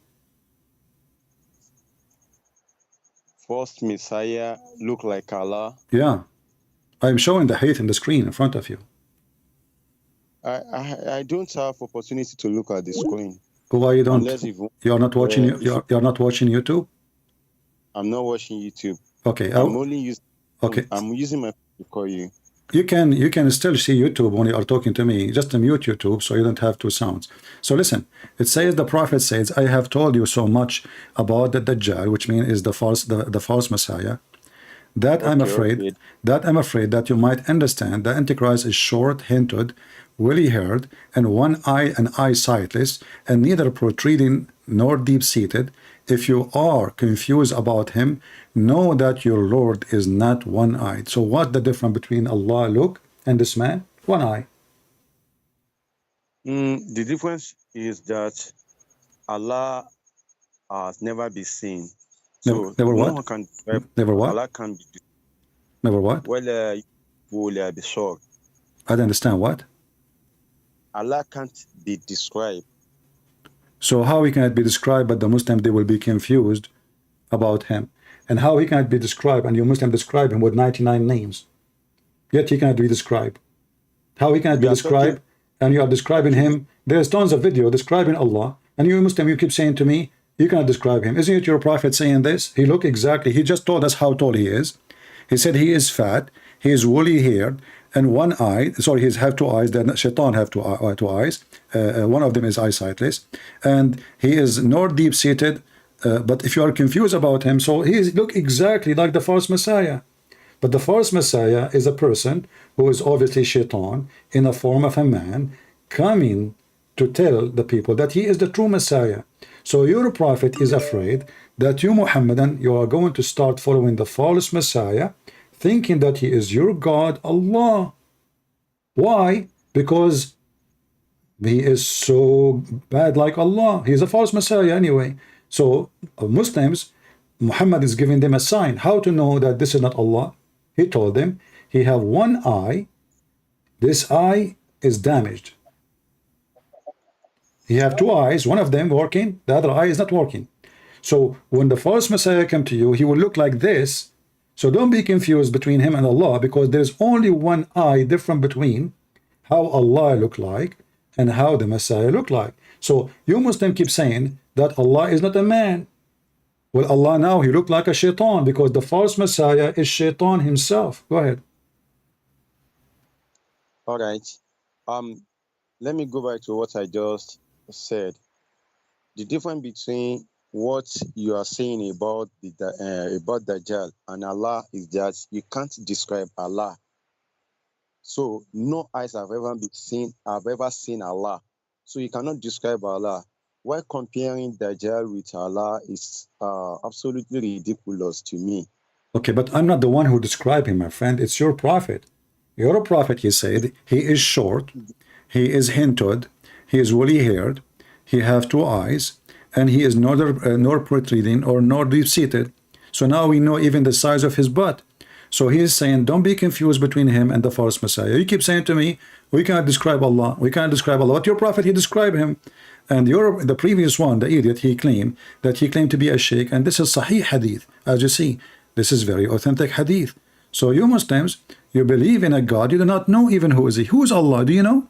D: False Messiah look like Allah.
A: Yeah. I'm showing the hadith in the screen in front of you.
D: I don't have opportunity to look at the screen.
A: Why you don't?
D: Unless
A: You're not watching. You're not watching YouTube.
D: I'm not watching YouTube.
A: Okay.
D: I'm only using.
A: Okay.
D: I'm using my phone to call you.
A: You can still see YouTube when you are talking to me. Just mute YouTube so you don't have two sounds. So listen, it says the prophet says, I have told you so much about the Dajjal, which means is the false Messiah, that
D: Okay,
A: I'm afraid
D: okay.
A: that you might understand the Antichrist is short-hinted, woolly-haired, and one eye sightless, and neither protruding nor deep-seated. If you are confused about him, know that your Lord is not one-eyed. So what's the difference between Allah look and this man? One eye.
D: The difference is that Allah has never been seen. So
A: Never
D: no
A: what?
D: one can.
A: Never what?
D: Allah can be.
A: Never what?
D: Well, you will be shocked.
A: I don't understand what.
D: Allah can't be described.
A: So how he cannot be described, but the Muslim they will be confused about him, and how he cannot be described, and you Muslim describe him with 99 names, yet he cannot be described. How he cannot be described, and you are describing him. There's tons of video describing Allah, and you Muslim you keep saying to me you cannot describe him. Isn't it your prophet saying this? He look exactly. He just told us how tall he is. He said he is fat, he is woolly haired, and one eye. Sorry, he have two eyes. Then Shaitan have two eyes. One of them is eyesightless, and he is not deep seated. But if you are confused about him, so he look exactly like the false Messiah. But the false Messiah is a person who is obviously Shaitan in the form of a man coming to tell the people that he is the true Messiah. So your prophet is afraid that you Muhammadan, you are going to start following the false Messiah, thinking that he is your God, Allah. Why? Because he is so bad like Allah. He is a false Messiah anyway. So Muslims, Muhammad is giving them a sign. How to know that this is not Allah? He told them, he have one eye. This eye is damaged. He have two eyes, one of them working, the other eye is not working. So when the false Messiah come to you, he will look like this. So don't be confused between him and Allah, because there's only one eye different between how Allah look like and how the Messiah look like. So you Muslim keep saying that Allah is not a man. Well, Allah now, he look like a shaitan, because the false Messiah is shaitan himself. Go ahead.
D: All right. Let me go back to what I just said. The difference between what you are saying about about Dajjal and Allah is that you can't describe Allah. So no eyes have ever seen Allah. So you cannot describe Allah. Why comparing Dajjal with Allah is absolutely ridiculous to me.
A: Okay, but I'm not the one who described him, my friend. It's your prophet. Your prophet, he said, he is short, he is hinted, he is woolly haired, he have two eyes, and he is neither nor protruding or nor deep seated. So now we know even the size of his butt. So he is saying, don't be confused between him and the false Messiah. You keep saying to me, we cannot describe Allah. We cannot describe Allah. But your prophet, he described him. And the previous one, the idiot, he claimed to be a sheikh. And this is Sahih Hadith. As you see, this is very authentic Hadith. So you Muslims, you believe in a God. You do not know even who is he. Who is Allah? Do you know?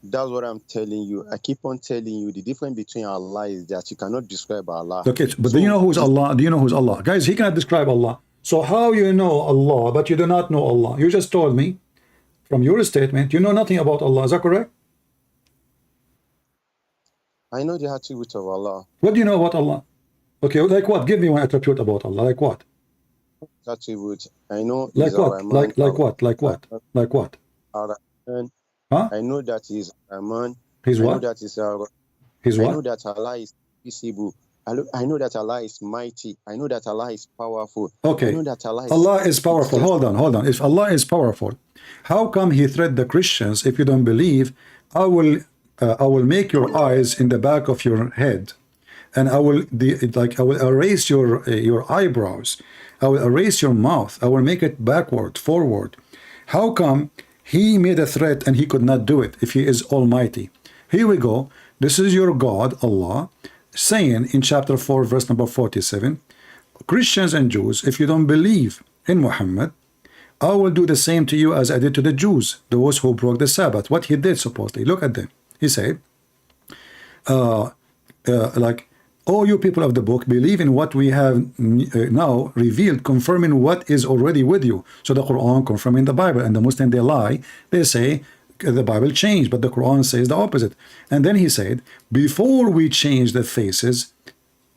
D: That's what I'm telling you. I keep on telling you the difference between Allah is that you cannot describe Allah.
A: Okay, but do you know who's Allah? Do you know who's Allah? Guys, he cannot describe Allah. So how you know Allah, but you do not know Allah? You just told me from your statement, you know nothing about Allah. Is that correct?
D: I know the attributes of Allah.
A: What do you know about Allah? Okay, like what? Give me one attribute about Allah. Like what?
D: Attributes. I know.
A: Like what? Like what? Like what? Like what?
D: Ar-Rahman.
A: Huh?
D: I know that he's Rahman.
A: He's what?
D: I know that he's
A: He's
D: I
A: what?
D: know that Allah is visible. I know that Allah is mighty. I know that Allah is powerful.
A: Okay.
D: I know that
A: Allah is powerful. Hold on. If Allah is powerful, how come he threatened the Christians? If you don't believe, I will make your eyes in the back of your head, and I will erase your eyebrows. I will erase your mouth. I will make it backward, forward. How come he made a threat and he could not do it if he is almighty? Here we go. This is your God, Allah, saying in chapter 4, verse number 47, Christians and Jews, if you don't believe in Muhammad, I will do the same to you as I did to the Jews, those who broke the Sabbath. What he did, supposedly. Look at them. He said, all you people of the book, believe in what we have now revealed, confirming what is already with you. So the Quran confirming the Bible, and the Muslim, they lie. They say the Bible changed, but the Quran says the opposite. And then he said, before we change the faces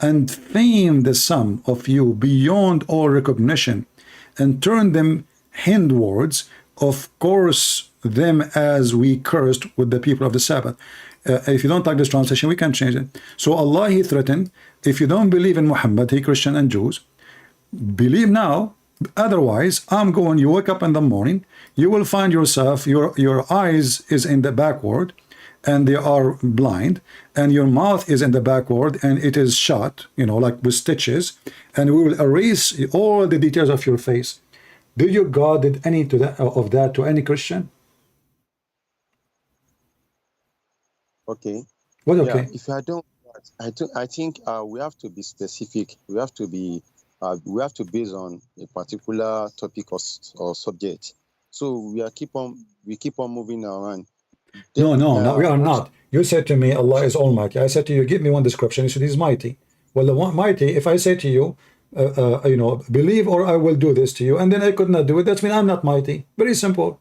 A: and fame the sum of you beyond all recognition and turn them hindwards, of course them as we cursed with the people of the Sabbath. If you don't like this translation, we can change it. So Allah, he threatened, if you don't believe in Muhammad, he Christian and Jews, believe now, otherwise you wake up in the morning, you will find yourself, your eyes is in the backward and they are blind, and your mouth is in the backward and it is shut, like with stitches, and we will erase all the details of your face. Did your God did any of that to any Christian?
D: Okay.
A: What? Okay.
D: Yeah, if I don't, I think we have to be specific. We have to base on a particular topic or subject. So we keep on moving around.
A: No, we are not. You said to me, Allah is almighty. I said to you, give me one description. You said he's mighty. Well, the one mighty, if I say to you, believe or I will do this to you, and then I could not do it, that means I'm not mighty. Very simple.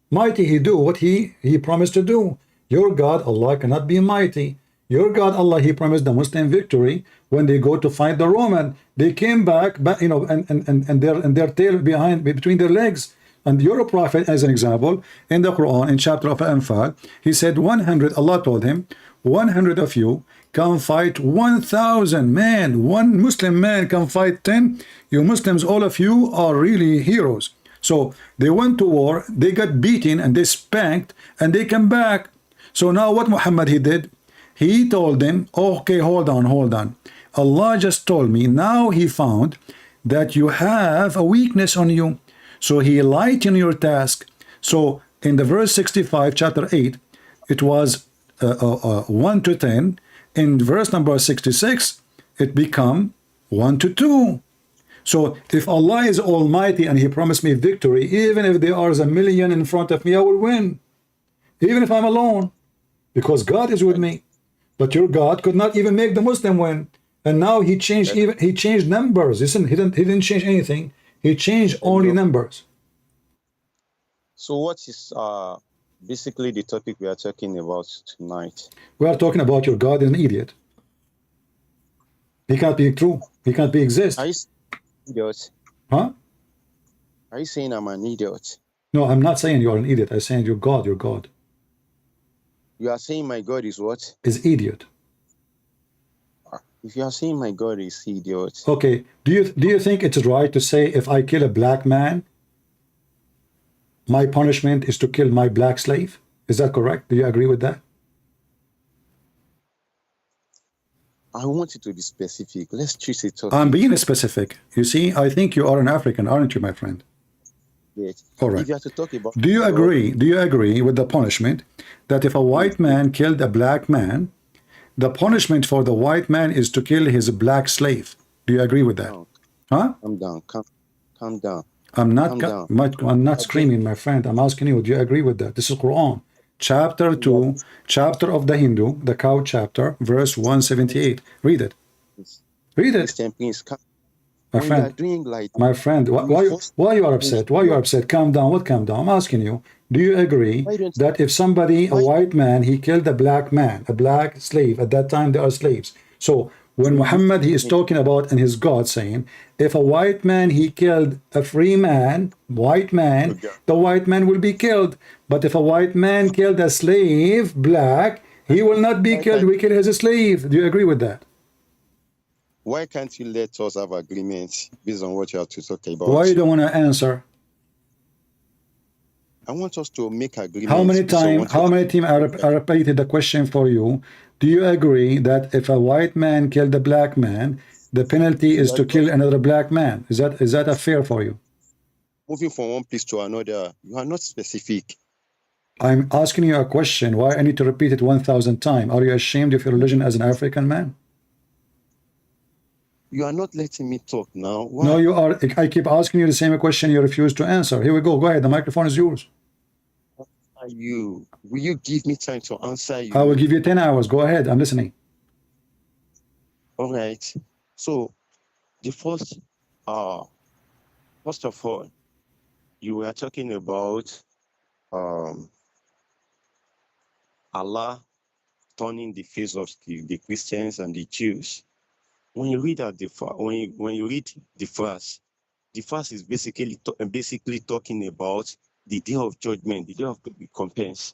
A: Mighty, he do what he promised to do. Your God, Allah, cannot be mighty. Your God, Allah, he promised the Muslim victory when they go to fight the Roman. They came back, and their tail between their legs. And your prophet, as an example, in the Quran, in chapter of Anfal, he said 100, Allah told him, 100 of you can fight 1,000 men. One Muslim man can fight 10. You Muslims, all of you are really heroes. So they went to war, they got beaten and they spanked, and they came back. So now what Muhammad he did? He told them, okay, hold on. Allah just told me, now he found that you have a weakness on you. So he lightened your task. So in the verse 65, chapter 8, it was 1 to 10. In verse number 66, it become 1 to 2. So if Allah is almighty and he promised me victory, even if there are a million in front of me, I will win. Even if I'm alone. Because God is with me. But your God could not even make the Muslim win. And now he changed numbers. Listen, he didn't change anything. He changed only numbers.
D: So what is Basically, the topic we are talking about tonight.
A: We are talking about your God is an idiot. He can't be true. He can't be exist.
D: Are you idiot?
A: Huh?
D: Are you saying I'm an idiot?
A: No, I'm not saying you're an idiot. I'm saying your God
D: You are saying my God is what?
A: is idiot.
D: If you are saying my God is idiot,
A: Okay. Do you think it's right to say if I kill a black man, my punishment is to kill my black slave? Is that correct? Do you agree with that?
D: I want you to be specific. Let's choose a topic.
A: I'm being specific. You see, I think you are an African, aren't you, my friend?
D: Yes.
A: All right.
D: If you have to talk about
A: Do you
D: God,
A: agree? Do you agree with the punishment that if a white man killed a black man, the punishment for the white man is to kill his black slave? Do you agree with that?
D: down,
A: Huh?
D: calm down, calm down,
A: I'm not.
D: calm down.
A: I'm not
D: Again,
A: screaming, my friend. I'm asking you. Do you agree with that? This is Quran, chapter 2, chapter of the Hindu, the cow chapter, verse 178. Read it. Read it,
D: Christian Prince,
A: my
D: when you are
A: friend.
D: doing like
A: My friend,
D: you first
A: why you are upset? Why you are upset? Calm down. What calm down? I'm asking you. Do you agree
D: why don't
A: that if somebody, a
D: why
A: white man, he killed a black man, a black slave? At that time, they are slaves. So when
D: so
A: Muhammad, he is talking about, and his God saying, if a white man he killed a free man, white man,
D: okay.
A: the white man will be killed. But if a white man killed a slave, black, he will not be
D: why
A: killed.
D: can't
A: We kill his slave. Do you agree with that?
D: why can't you let us have agreements based on what you have to talk
A: Why
D: about?
A: you don't want to answer?
D: I want us to make
A: How
D: agreements
A: many
D: based on
A: time?
D: what
A: How many time I repeated the question for you? Do you agree that if a white man killed a black man, the penalty
D: you
A: is
D: are
A: to kill
D: just
A: another black man? Is that a fair for you?
D: moving from one place to another. You are not specific.
A: I'm asking you a question. Why I need to repeat it 1,000 times? Are you ashamed of your religion as an African man?
D: You are not letting me talk now.
A: No,
D: Why?
A: you are. I keep asking you the same question. You refuse to answer. Here we go. Go ahead. The microphone is yours.
D: Are you? Will you give me time to answer
A: I will
D: you?
A: give you 10 hours. Go ahead. I'm listening.
D: All right. So the first of all, you were talking about um Allah turning the face of the Christians and the Jews. When you read out when you read the verse is basically talking about the day of judgment, the day of recompense.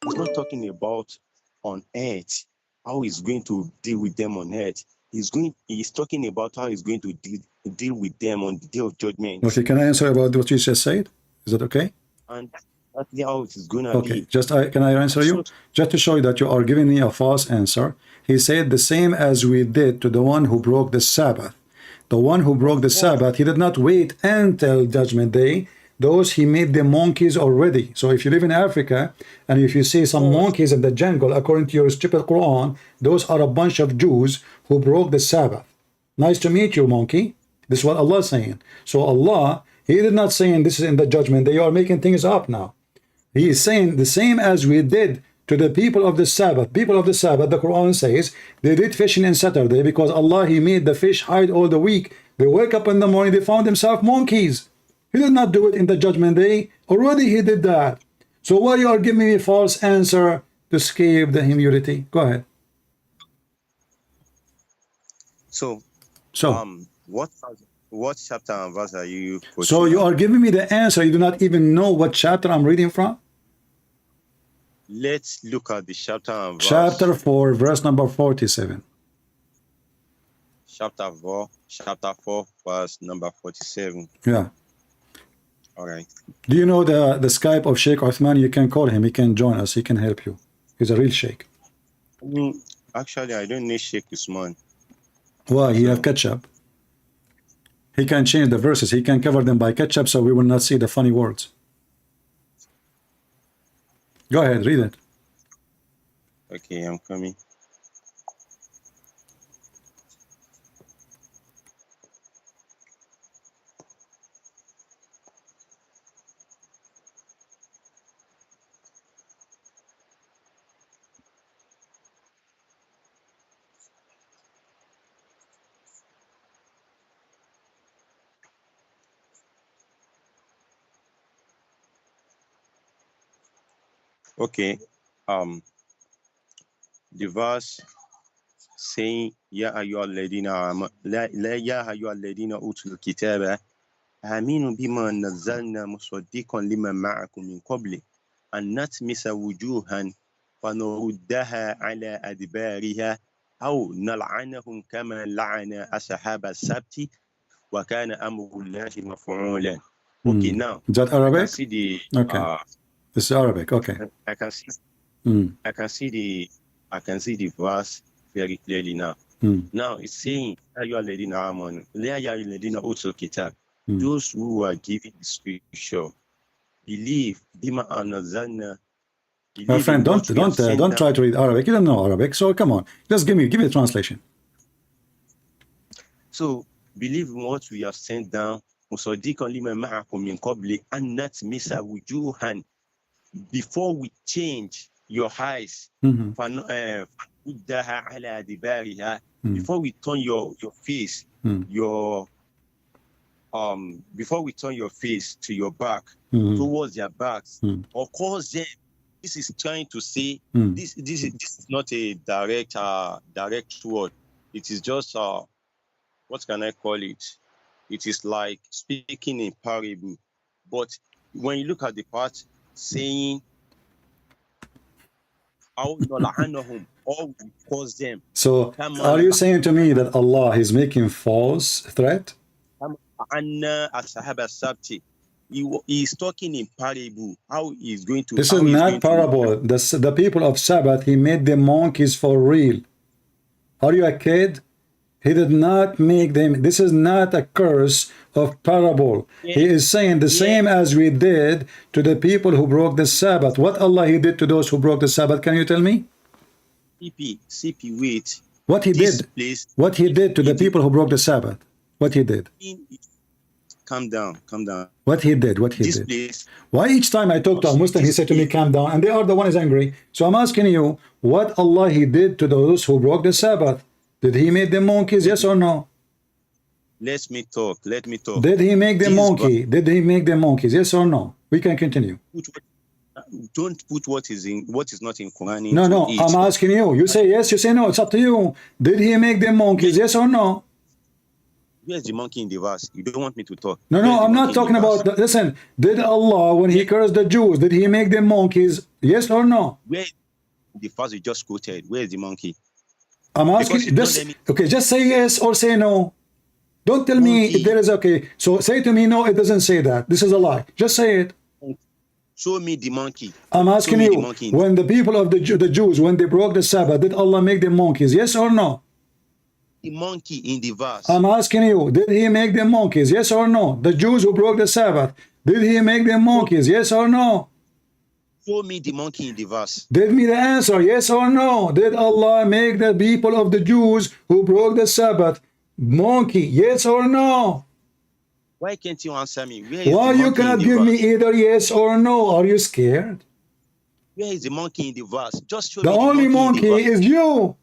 D: It's not talking about on earth how he's going to deal with them on earth. He's talking about how he's going to deal with them on the day of judgment.
A: Okay. Can I answer about what you just said? Is that okay?
D: And that's how it is gonna
A: Okay,
D: be.
A: can I answer
D: So
A: you? Just to show you that you are giving me a false answer. He said the same as we did to the one who broke the Sabbath. The one who broke the Sabbath, he did not wait until Judgment Day. Those he made them monkeys already. So if you live in Africa and if you see some monkeys in the jungle, according to your stupid Quran, those are a bunch of Jews who broke the Sabbath. Nice to meet you, monkey. This is what Allah is saying. So Allah, he did not saying this is in the judgment. They are making things up now. He is saying the same as we did to the people of the Sabbath. People of the Sabbath, the Quran says, they did fishing on Saturday because Allah, He made the fish hide all the week. They wake up in the morning, they found themselves monkeys. He did not do it in the judgment day. Already He did that. So why you are giving me a false answer to escape the humility? Go ahead.
D: so
A: So,
D: what chapter and verse are you
A: so
D: quoting
A: you
D: now?
A: are giving me the answer. You do not even know what chapter I'm reading from?
D: Let's look at the chapter and verse.
A: Chapter 4, verse number 47.
D: Chapter 4, verse number 47.
A: Yeah.
D: All right.
A: Do you know the Skype of Sheikh Othman? You can call him. He can join us. He can help you. He's a real Sheikh.
D: Actually, I don't need Sheikh Usman.
A: Why? He have
D: So,
A: ketchup. He can change the verses. He can cover them by ketchup so we will not see the funny words. Go ahead, read it.
D: okay, I'm coming. Okay. The verse saying, Ya ayyuhalladhina utul kitaba aminu bima nazzalna musaddiqan lima ma'akum min qabli an natmisa wujuhan fanuruddaha ala adbariha aw nal'anahum kama la'ana ashab as-sabti wa kana amru llahi maf'ulan. Okay, now
A: Is that
D: I can
A: Arabic?
D: see the
A: Okay. This is Arabic. Okay.
D: I can see
A: Mm.
D: I can see the verse very clearly now. Now it's saying, "Ayyuhalladhina amanu, la ayyuhalladhina utul kitab." Those who are given the scripture believe bima anzalna.
A: My friend, don't try to read Arabic. You don't know Arabic, so come on. Just give me the translation.
D: So believe in what we have sent down. Musaddiqan lima ma'akum min qabli an natmisa wujuhan. Before we change your eyes, before we turn your face, before we turn your face to your back, towards their backs, or cause them. This is trying to say this is not a direct word. It is just what can I call it? It is like speaking in parable. But when you look at the part saying, or cause them.
A: So are you saying to me that Allah is making false threat?
D: He is talking in parable. How he is going to?
A: This is not parable. The people of Sabbath, he made them monkeys for real. Are you a kid? He did not make them. This is not a curse of parable. He is saying the same as we did to the people who broke the Sabbath. What Allah he did to those who broke the Sabbath? Can you tell me?
D: CP, wait.
A: What he did? What he did to the people who broke the Sabbath? What he did?
D: Calm down.
A: What he did? Why each time I talk to a Muslim, he said to me, calm down, and they are the one is angry. So I'm asking you, what Allah he did to those who broke the Sabbath? Did he make them monkeys? Yes or no?
D: Let me talk.
A: Did he make them monkey? Did he make them monkeys? Yes or no? We can continue.
D: Don't put what is not in Quran.
A: No. I'm asking you. You say yes. You say no. It's up to you. Did he make them monkeys? Yes or no?
D: Where's the monkey in the verse? You don't want me to talk.
A: No. I'm not talking about. Listen. Did Allah, when He cursed the Jews, did He make them monkeys? Yes or no?
D: Where the verse you just quoted? Where is the monkey?
A: I'm asking this. Okay, just say yes or say no. Don't tell me if there is okay. So say to me, no, it doesn't say that. This is a lie. Just say it.
D: Show me the monkey.
A: I'm asking you, when the people of the Jews, when they broke the Sabbath, did Allah make them monkeys? Yes or no?
D: The monkey in the verse.
A: I'm asking you, did He make them monkeys? Yes or no? The Jews who broke the Sabbath, did He make them monkeys? Yes or no?
D: Show me the monkey in the verse.
A: Give me the answer, yes or no? Did Allah make the people of the Jews who broke the Sabbath monkey? Yes or no?
D: Why can't you answer me?
A: Why you cannot give me either yes or no? Are you scared?
D: Where is the monkey in the verse? Just show
A: me. The only monkey is you,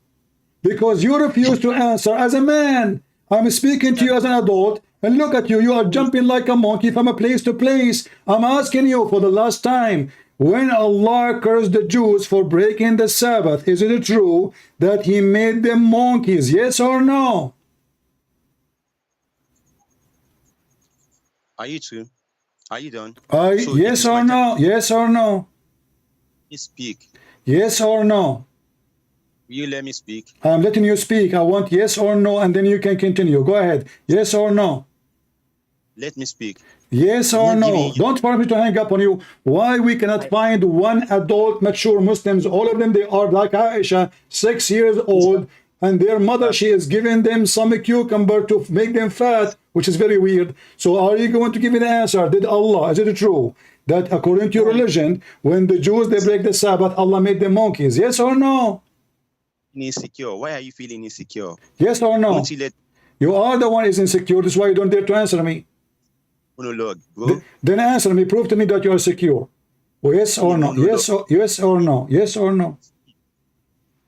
A: because you refuse to answer as a man. I'm speaking to you as an adult, and look at you. You are jumping like a monkey from a place to place. I'm asking you for the last time. When Allah cursed the Jews for breaking the Sabbath, is it true that He made them monkeys? Yes or no?
D: Are you true? Are you done?
A: Yes or no? Yes or no?
D: Speak.
A: Yes or no?
D: Will you let me speak?
A: I'm letting you speak. I want yes or no, and then you can continue. Go ahead. Yes or no?
D: Let me speak.
A: Yes or no? Don't want me to hang up on you. Why we cannot find one adult, mature Muslims? All of them, they are like Aisha, 6 years old, and their mother, she is giving them some cucumber to make them fat, which is very weird. So are you going to give me the answer? Did Allah, is it true that according to your religion, when the Jews, they break the Sabbath, Allah made them monkeys? Yes or no?
D: Insecure. Why are you feeling insecure?
A: Yes or no? You are the one who is insecure. That's why you don't dare to answer me.
D: Monologue, bro.
A: Then answer me. Prove to me that you are secure. Yes or no? Yes or no? Yes or no?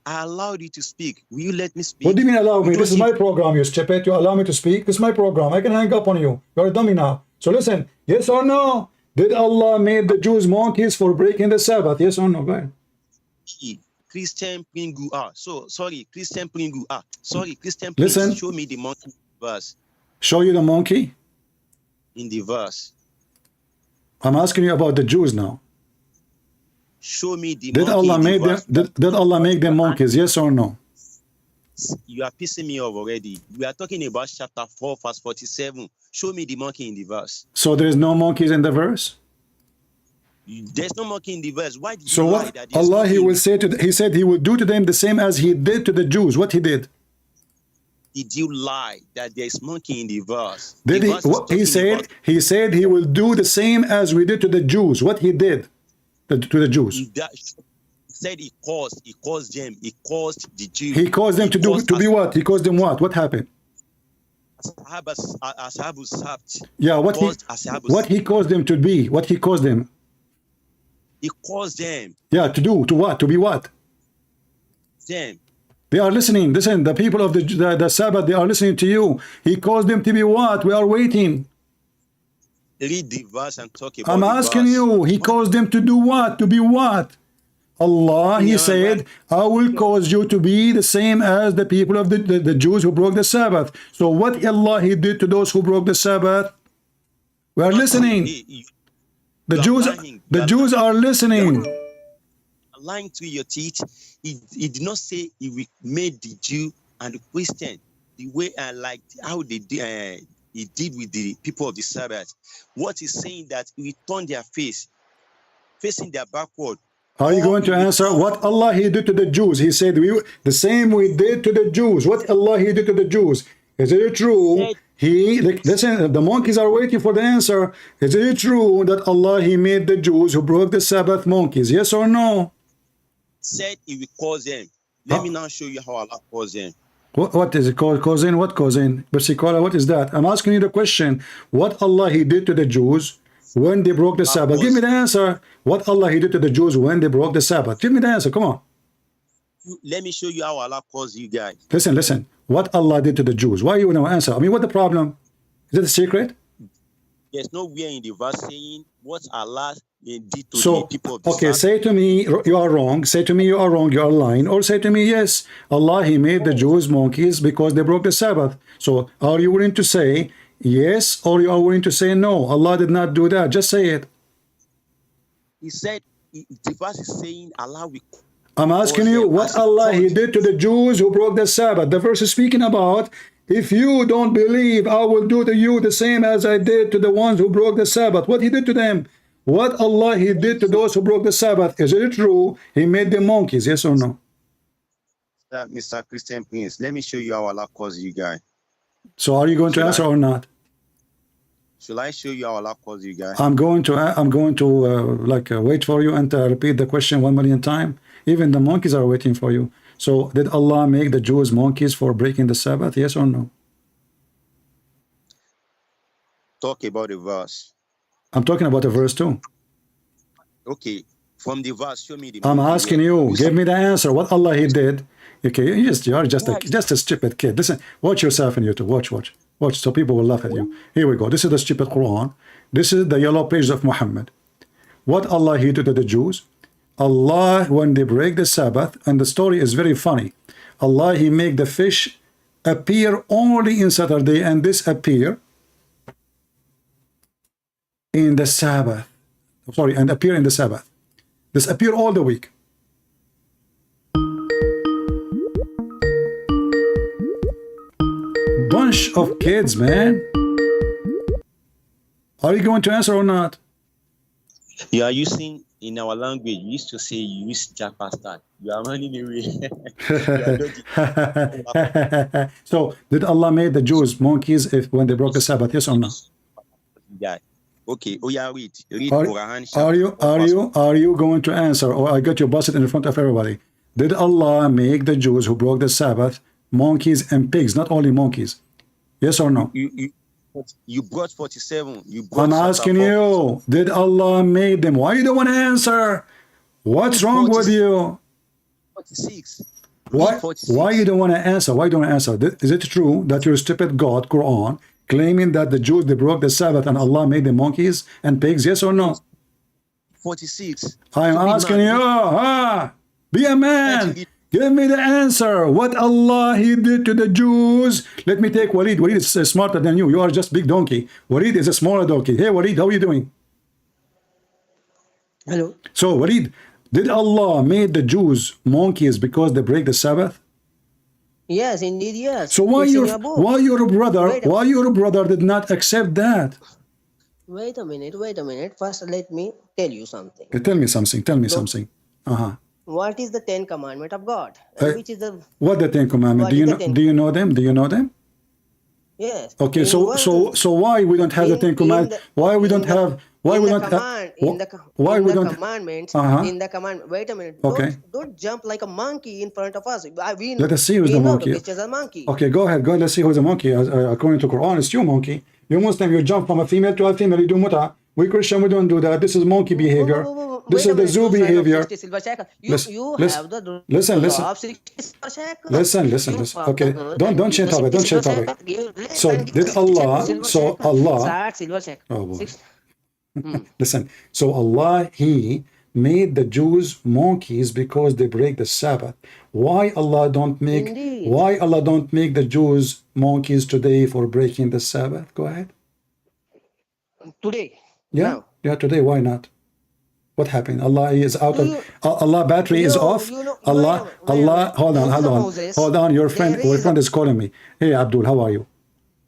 D: I allowed you to speak. Will you let me speak?
A: What do you mean allow me? This is my program, you stupid. You allow me to speak. This is my program. I can hang up on you. You're a dummy now. So listen. Yes or no? Did Allah made the Jews monkeys for breaking the Sabbath? Yes or no? Go ahead.
D: Christian Pringu. Christian Pringu. Christian
A: Listen.
D: Pringu. Show me the monkey verse.
A: Show you the monkey?
D: In the verse.
A: I'm asking you about the Jews now.
D: Show me the
A: did
D: monkey
A: Allah
D: in the
A: make them?
D: verse.
A: Did Allah make them monkeys? Yes or no?
D: You are pissing me off already. We are talking about chapter 4, verse 47. Show me the monkey in the verse.
A: So there is no monkeys in the verse?
D: There's no monkey in the verse. Why did
A: So
D: you lie
A: what
D: that there's
A: Allah
D: monkey
A: he
D: in
A: will
D: the-
A: say to he said he would do to them the same as he did to the Jews. What he did?
D: Did you lie that there's monkey in the verse?
A: Did
D: The
A: he?
D: verse is
A: What he
D: talking
A: said?
D: about-
A: He said he will do the same as we did to the Jews. What he did to the Jews?
D: said he caused them, he caused the Jews.
A: He caused them to be what? He caused them what? What happened? Yeah, what he caused them to be? What he caused them?
D: He caused them.
A: Yeah, to do, to what? To be what?
D: Them.
A: They are listening. Listen, the people of the Sabbath, they are listening to you. He caused them to be what? We are waiting.
D: Read the verse and talk about
A: I'm asking you, he caused them to do what? To be what? Allah, he said, I will cause you to be the same as the people of the Jews who broke the Sabbath. So what Allah he did to those who broke the Sabbath? We are listening. The Jews are listening.
D: Lying through your teeth. He did not say he made the Jew and the Christian the way like how they did. He did with the people of the Sabbath. What he's saying that he turned their face, facing their backward.
A: Are you going to answer what Allah he did to the Jews? He said the same we did to the Jews. What Allah he did to the Jews? Is it true? Listen, the monkeys are waiting for the answer. Is it true that Allah he made the Jews who broke the Sabbath monkeys? Yes or no?
D: Said he will cause them. Let me now show you how Allah caused them.
A: What is it called? Causing? What causing? Versicola, what is that? I'm asking you the question. What Allah he did to the Jews when they broke the Sabbath? Give me the answer. What Allah he did to the Jews when they broke the Sabbath? Give me the answer. Come on.
D: Let me show you how Allah caused you guys.
A: Listen. What Allah did to the Jews? Why you want to answer? I mean, what the problem? Is it a secret?
D: There's nowhere in the verse saying what Allah did to the people of the
A: okay,
D: Sabbath.
A: say to me you are wrong. Say to me you are wrong. You are lying. Or say to me yes. Allah he made the Jews monkeys because they broke the Sabbath. So are you willing to say yes, or you are willing to say no? Allah did not do that. Just say it.
D: He said the verse is saying Allah will.
A: I'm asking you what Allah he did to the Jews who broke the Sabbath. The verse is speaking about, if you don't believe, I will do to you the same as I did to the ones who broke the Sabbath. What he did to them? What Allah he did to those who broke the Sabbath? Is it true? He made them monkeys, yes or no?
D: Mr. Christian Prince, let me show you how Allah caused you guys.
A: So are you going to answer or not?
D: Should I show you how Allah caused you guys?
A: I'm going to wait for you and repeat the question 1 million times. Even the monkeys are waiting for you. So did Allah make the Jews monkeys for breaking the Sabbath? Yes or no?
D: Talk about the verse.
A: I'm talking about the verse too.
D: Okay, from the verse, show me the.
A: I'm asking you. Give me the answer. What Allah he did? Okay, you are just a stupid kid. Listen, watch yourself in YouTube. Watch. So people will laugh at you. Here we go. This is the stupid Quran. This is the yellow page of Muhammad. What Allah he did to the Jews? Allah, when they break the Sabbath, and the story is very funny. Allah he make the fish appear only in Saturday and disappear in the Sabbath. Sorry, and appear in the Sabbath. Disappear all the week. Bunch of kids, man. Are you going to answer or not?
D: You are using, in our language, we used to say you use Jackpastad. You are running away.
A: So, did Allah make the Jews monkeys when they broke the Sabbath? Yes or no?
D: Yeah. Okay. Oh yeah, read.
A: Are you going to answer, or I got you busted in front of everybody? Did Allah make the Jews who broke the Sabbath monkeys and pigs, not only monkeys? Yes or no?
D: You brought 47.
A: I'm asking you, did Allah make them? Why you don't want to answer? What's wrong with you?
D: 46.
A: Why you don't want to answer? Why don't you answer? Is it true that your stupid God, Quran, claiming that the Jews, they broke the Sabbath and Allah made them monkeys and pigs? Yes or no?
D: 46.
A: I'm
D: Stupid
A: asking
D: man.
A: you, be a man.
D: That you
A: Give me the answer. What Allah he did to the Jews? Let me take Walid. Walid is smarter than you. You are just big donkey. Walid is a smaller donkey. Hey Walid, how are you doing?
C: Hello.
A: So Walid, did Allah made the Jews monkeys because they break the Sabbath?
C: Yes, indeed, yes.
A: So
C: It's in your book.
A: why your brother
C: Wait a-
A: why your brother did not accept that?
C: Wait a minute. First, let me tell you something.
A: Tell me something. Tell me
C: No.
A: something. Uh-huh.
C: What is the 10 commandment of God?
A: Hey,
C: Which is the
A: What the Ten Commandments?
C: What
A: Do you
C: is the
A: know?
C: Ten-
A: Do you know them? Do you know them?
C: yes?
A: Okay,
C: in
A: so
C: one-
A: so why we don't have the Ten Commandments? Why we don't have? Why
C: in
A: we
C: the
A: don't
C: command,
A: have?
C: in the co-
A: Why
C: in
A: we
C: the
A: don't?
C: commandments,
A: Uh-huh.
C: in the command. Wait a minute.
A: Okay.
C: Don't jump like a monkey in front of us.
A: Let us see who's the
C: know
A: monkey.
C: which is a monkey.
A: Okay, go ahead. Go. Let's see who's a monkey. According to Quran, it's you monkey. You Muslim, you jump from a female to a female. You do muta. We Christian, we don't do that. This is monkey behavior. This
C: Wait a
A: is the
C: minute,
A: zoo
C: you sign of
A: behavior.
C: 60 silver shekel.
A: Listen,
C: You
A: listen,
C: have the
A: listen,
C: law
A: listen.
C: of 60 silver shekel.
A: Listen.
C: You have
A: Okay,
C: the-
A: don't change topic. Don't change
C: silver
A: topic.
C: shekel. Give less
A: So
C: and give
A: did
C: 60
A: Allah?
C: silver
A: So
C: shekel.
A: Allah.
C: 60 silver shekel.
A: Oh boy.
C: 60
A: Listen, so Allah, He made the Jews monkeys because they break the Sabbath. Why Allah don't make?
C: Indeed.
A: Why Allah don't make the Jews monkeys today for breaking the Sabbath? Go ahead.
C: Today.
A: Yeah,
C: Now.
A: yeah. Today, why not? What happened? Allah is out of.
C: You-
A: Allah battery is off. Allah,
C: wait a
A: Allah.
C: minute.
A: Hold on, hold on,
C: Moses,
A: hold on. Your friend,
C: there is
A: is calling me. Hey, Abdul, how are you?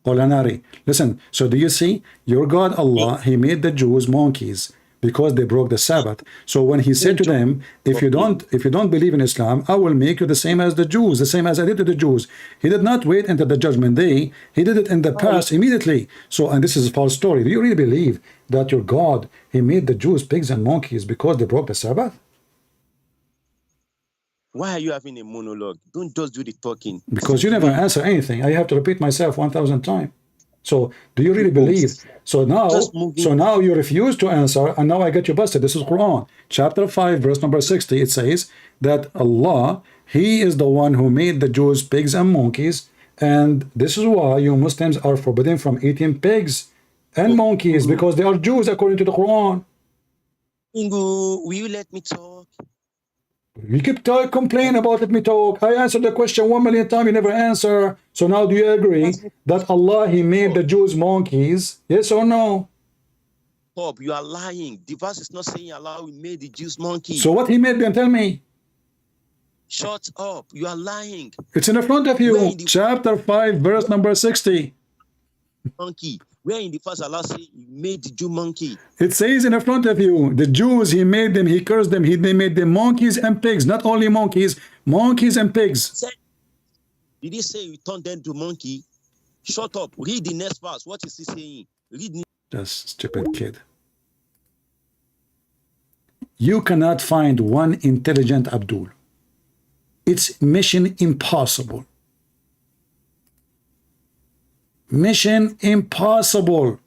A: Olanari. Listen. So do you see? Your God Allah, He made the Jews monkeys because they broke the Sabbath. So when He said to them, if you don't believe in Islam, I will make you the same as the Jews, the same as I did to the Jews. He did not wait until the judgment day. He did it in the past immediately. So, and this is a false story. Do you really believe that your God, He made the Jews pigs and monkeys because they broke the Sabbath?
D: Why are you having a monologue? Don't just do the talking.
A: Because you never answer anything. I have to repeat myself 1,000 times. So do you really believe? So now you refuse to answer, and now I get you busted. This is Quran, chapter 5, verse number 60. It says that Allah, He is the one who made the Jews pigs and monkeys, and this is why you Muslims are forbidden from eating pigs and monkeys, because they are Jews according to the Quran.
D: Ingo, will you let me talk?
A: You keep complaining about let me talk. I answered the question 1,000,000 times, you never answer. So now do you agree that Allah, He made the Jews monkeys? Yes or no?
D: Bob, you are lying. The verse is not saying Allah we made the Jews monkey.
A: So what He made them, tell me.
D: Shut up. You are lying.
A: It's in the front of
D: Where
A: you.
D: in the-
A: Chapter 5, verse number 60.
D: Monkey. Where in the verse Allah say He made the Jew monkey?
A: It says in the front of you, the Jews, He made them, He cursed them, They made them monkeys and pigs. Not only monkeys and pigs.
D: Did He say we turned them to monkey? Shut up. Read the next verse. What is He saying? Read.
A: Just stupid kid. You cannot find one intelligent Abdul. It's mission impossible. Mission impossible.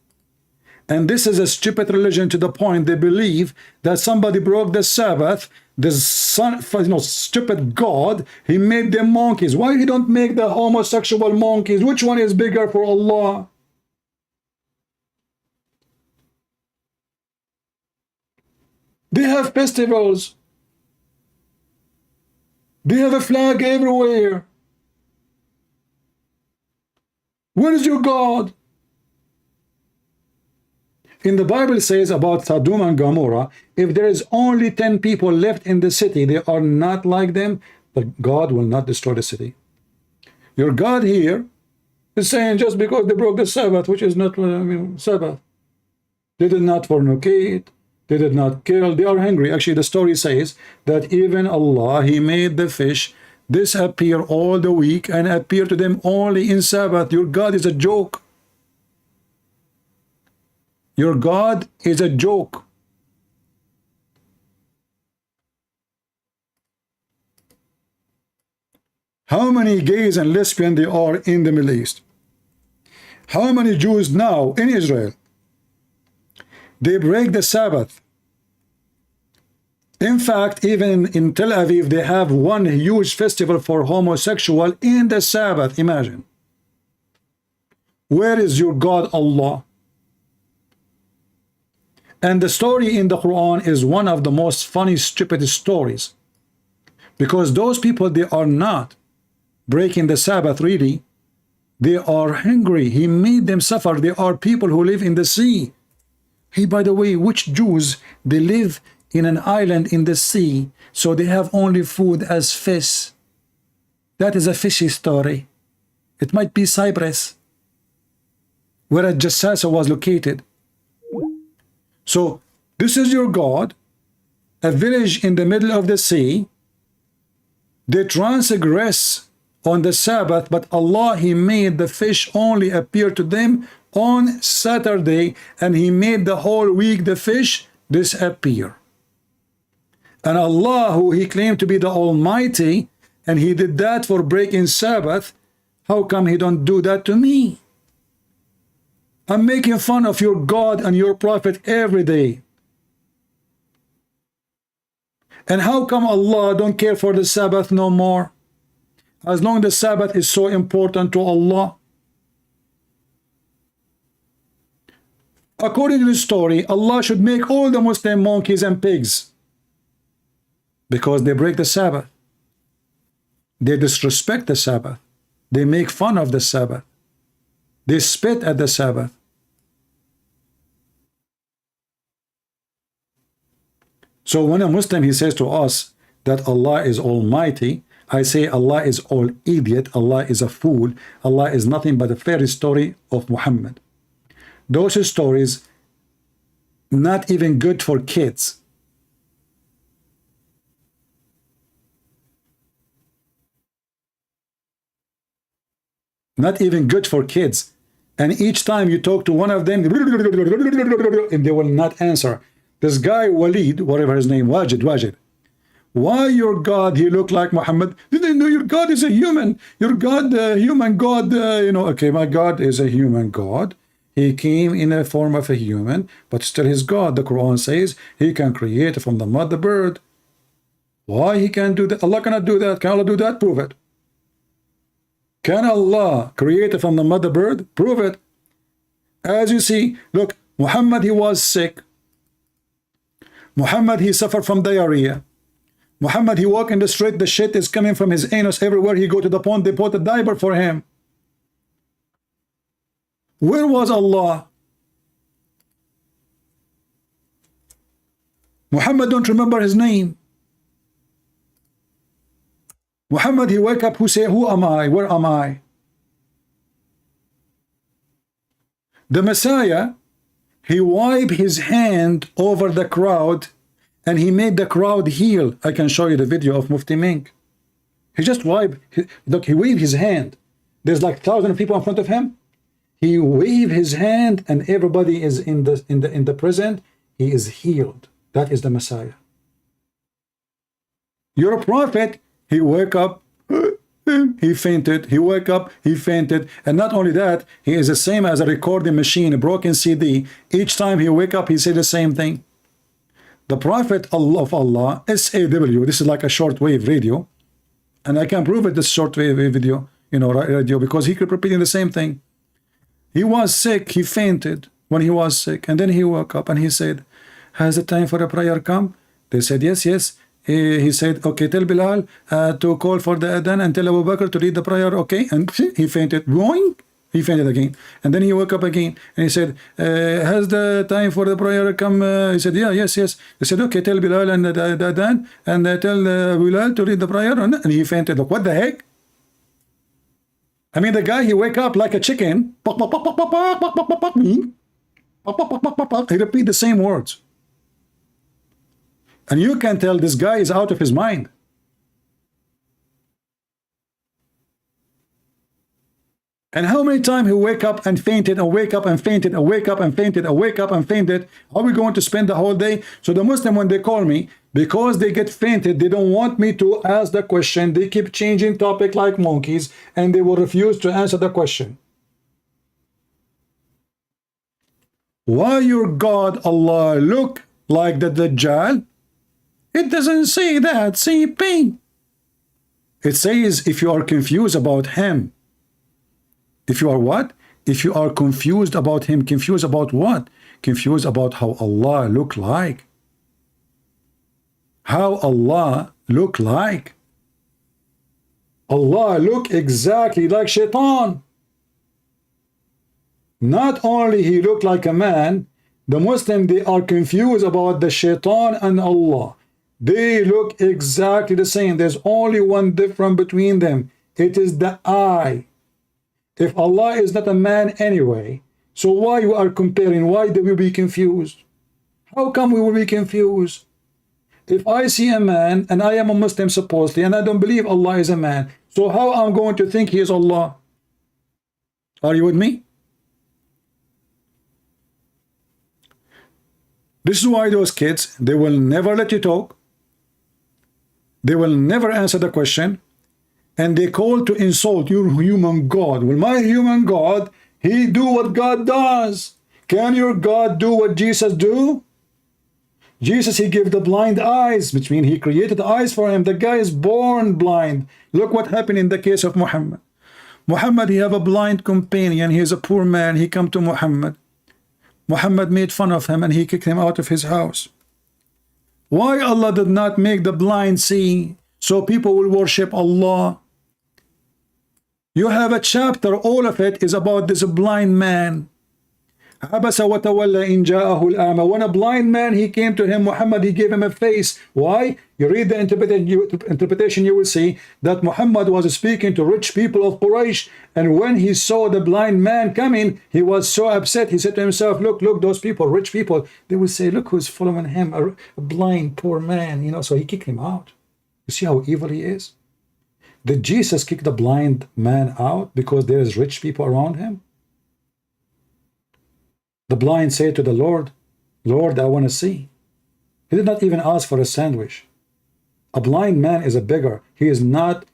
A: And this is a stupid religion to the point they believe that somebody broke the Sabbath. The stupid God, He made them monkeys. Why He don't make the homosexual monkeys? Which one is bigger for Allah? They have festivals. They have a flag everywhere. Where is your God? In the Bible it says about Sodom and Gomorrah, if there is only 10 people left in the city, they are not like them, but God will not destroy the city. Your God here is saying just because they broke the Sabbath, which is not Sabbath, they did not fornicate, they did not kill, they are hungry. Actually, the story says that even Allah, He made the fish disappear all the week and appear to them only in Sabbath. Your God is a joke. Your God is a joke. How many gays and lesbians there are in the Middle East? How many Jews now in Israel? They break the Sabbath. In fact, even in Tel Aviv, they have one huge festival for homosexual in the Sabbath. Imagine. Where is your God Allah? And the story in the Quran is one of the most funny, stupid stories. Because those people, they are not breaking the Sabbath really. They are hungry. He made them suffer. They are people who live in the sea. Hey, by the way, which Jews, they live in an island in the sea, so they have only food as fish. That is a fishy story. It might be Cyprus, where Jassasa was located. So this is your God, a village in the middle of the sea. They transgress on the Sabbath, but Allah, He made the fish only appear to them on Saturday, and He made the whole week the fish disappear. And Allah, who He claimed to be the Almighty, and He did that for breaking Sabbath, how come He don't do that to me? I'm making fun of your God and your Prophet every day. And how come Allah don't care for the Sabbath no more? As long as the Sabbath is so important to Allah. According to the story, Allah should make all the Muslim monkeys and pigs because they break the Sabbath. They disrespect the Sabbath. They make fun of the Sabbath. They spit at the Sabbath. So when a Muslim, he says to us that Allah is Almighty, I say Allah is all idiot, Allah is a fool, Allah is nothing but a fairy story of Muhammad. Those stories, not even good for kids. Not even good for kids. And each time you talk to one of them, and they will not answer. This guy, Walid, whatever his name, Wajid. Why your God, he looked like Muhammad? Didn't know your God is a human. Your God, human God, okay, my God is a human God. He came in a form of a human, but still his God. The Quran says he can create from the mud the bird. Why he can't do that? Allah cannot do that. Can Allah do that? Prove it. Can Allah create from the mud the bird? Prove it. As you see, look, Muhammad, he was sick. Muhammad, he suffered from diarrhea. Muhammad, he walked in the street, the shit is coming from his anus everywhere. He go to the pond, they put a diaper for him. Where was Allah? Muhammad don't remember his name. Muhammad, he wake up, who say, who am I? Where am I? The Messiah, he wiped his hand over the crowd and he made the crowd heal. I can show you the video of Mufti Mink. He just wiped, look, he waved his hand. There's like 1,000 people in front of him. He waved his hand and everybody is in the present. He is healed. That is the Messiah. Your prophet, he wake up, he fainted, he wake up, he fainted, and not only that, he is the same as a recording machine, a broken CD. Each time he wake up, he say the same thing. The Prophet of Allah, SAW, this is like a shortwave radio, and I can prove it, this shortwave video, radio, because he kept repeating the same thing. He was sick, he fainted when he was sick, and then he woke up and he said, has the time for a prayer come? They said, yes, yes. He said, okay, tell Bilal to call for the adhan and tell Abu Bakr to read the prayer, okay? And he fainted. Boing! He fainted again. And then he woke up again and he said, has the time for the prayer come? He said, yeah, yes, yes. He said, okay, tell Bilal and the adhan and tell Bilal to read the prayer. And he fainted. Look, what the heck? I mean, the guy, he wake up like a chicken. He repeat the same words. And you can tell this guy is out of his mind. And how many times he wake up and fainted and wake up and fainted and wake up and fainted and wake up and fainted? Are we going to spend the whole day? So the Muslim, when they call me, because they get fainted, they don't want me to ask the question. They keep changing topic like monkeys and they will refuse to answer the question. Why your God, Allah, look like the Dajjal? It doesn't say that, say pain. It says if you are confused about him, if you are what? If you are confused about him, confused about what? Confused about how Allah look like. How Allah look like. Allah look exactly like Shaitan. Not only he looked like a man, the Muslim, they are confused about the Shaitan and Allah. They look exactly the same. There's only one difference between them. It is the eye. If Allah is not a man anyway, so why you are comparing? Why do we be confused? How come we will be confused? If I see a man and I am a Muslim supposedly and I don't believe Allah is a man, so how I'm going to think he is Allah? Are you with me? This is why those kids, they will never let you talk. They will never answer the question. And they call to insult your human God. Well, my human God, he do what God does. Can your God do what Jesus do? Jesus, he gave the blind eyes, which means he created eyes for him. The guy is born blind. Look what happened in the case of Muhammad. Muhammad, he have a blind companion. He is a poor man. He come to Muhammad. Muhammad made fun of him and he kicked him out of his house. Why Allah did not make the blind see so people will worship Allah? You have a chapter, all of it is about this blind man. Abasa wa tawalla in ja'ahu al-a'ma. When a blind man, he came to him, Muhammad, he gave him a face. Why? You read the interpretation, you will see that Muhammad was speaking to rich people of Quraysh, and when he saw the blind man coming, he was so upset. He said to himself, look, those people, rich people, they will say, look who's following him, a blind, poor man, you know, so he kicked him out. You see how evil he is? Did Jesus kick the blind man out because there is rich people around him? The blind say to the Lord, Lord, I want to see. He did not even ask for a sandwich. A blind man is a beggar. He is not,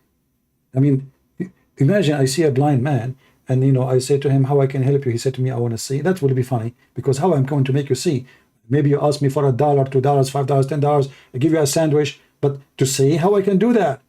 A: I mean, imagine I see a blind man and, you know, I say to him, how I can help you? He said to me, I want to see. That will be funny because how I'm going to make you see? Maybe you ask me for $1, $2, $5, $10. I give you a sandwich, but to see how I can do that?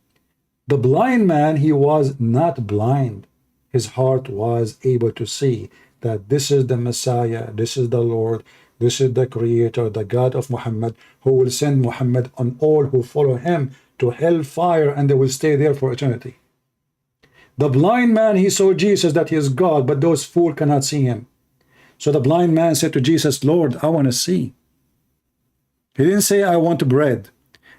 A: The blind man, he was not blind. His heart was able to see that this is the Messiah, this is the Lord, this is the Creator, the God of Muhammad, who will send Muhammad on all who follow him to hellfire, and they will stay there for eternity. The blind man, he saw Jesus, that he is God, but those fools cannot see him. So the blind man said to Jesus, Lord, I want to see. He didn't say, I want bread.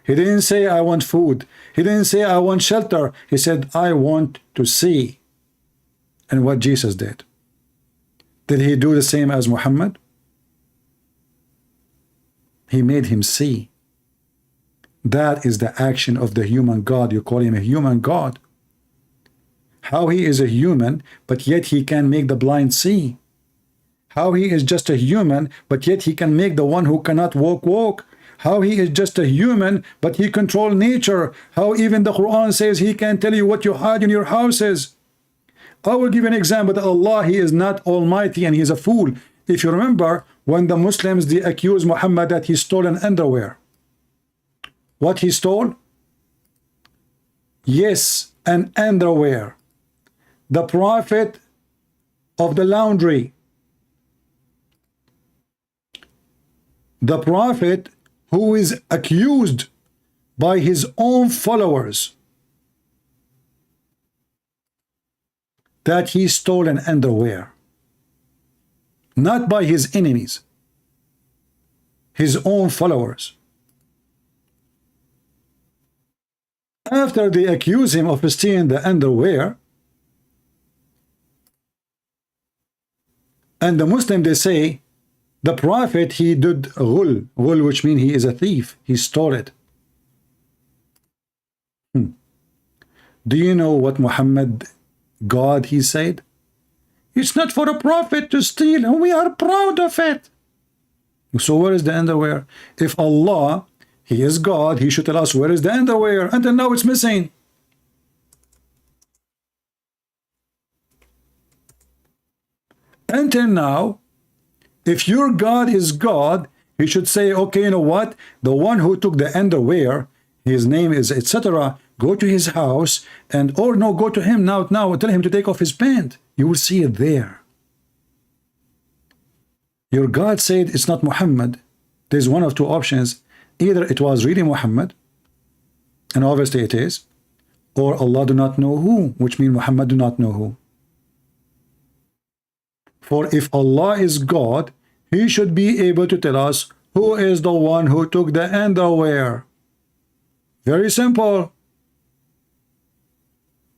A: He didn't say, I want food. He didn't say, I want shelter. He said, I want to see. And what Jesus did? Did he do the same as Muhammad? He made him see. That is the action of the human God. You call him a human God. How he is a human, but yet he can make the blind see. How he is just a human, but yet he can make the one who cannot walk. How he is just a human, but he controls nature. How even the Quran says he can tell you what you hide in your houses. I will give an example that Allah, he is not almighty and he is a fool. If you remember, when the Muslims, they accused Muhammad that he stole an underwear. What he stole? Yes, an underwear. The prophet of the laundry. The prophet who is accused by his own followers that he stole an underwear. Not by his enemies, his own followers. After they accuse him of stealing the underwear, and the Muslim, they say, the prophet, he did ghul, which means he is a thief, he stole it. Do you know what Muhammad God, he said? It's not for a prophet to steal, and we are proud of it. So where is the underwear? If Allah, he is God, he should tell us where is the underwear. Until now it's missing. Until now, if your God is God, he should say, okay, you know what? The one who took the underwear, his name is etc. Go to his house, and or no, go to him now, tell him to take off his pant. You will see it there. Your God said it's not Muhammad. There's one of two options. Either it was really Muhammad, and obviously it is, or Allah do not know who, which means Muhammad do not know who. For if Allah is God, He should be able to tell us who is the one who took the underwear. Very simple.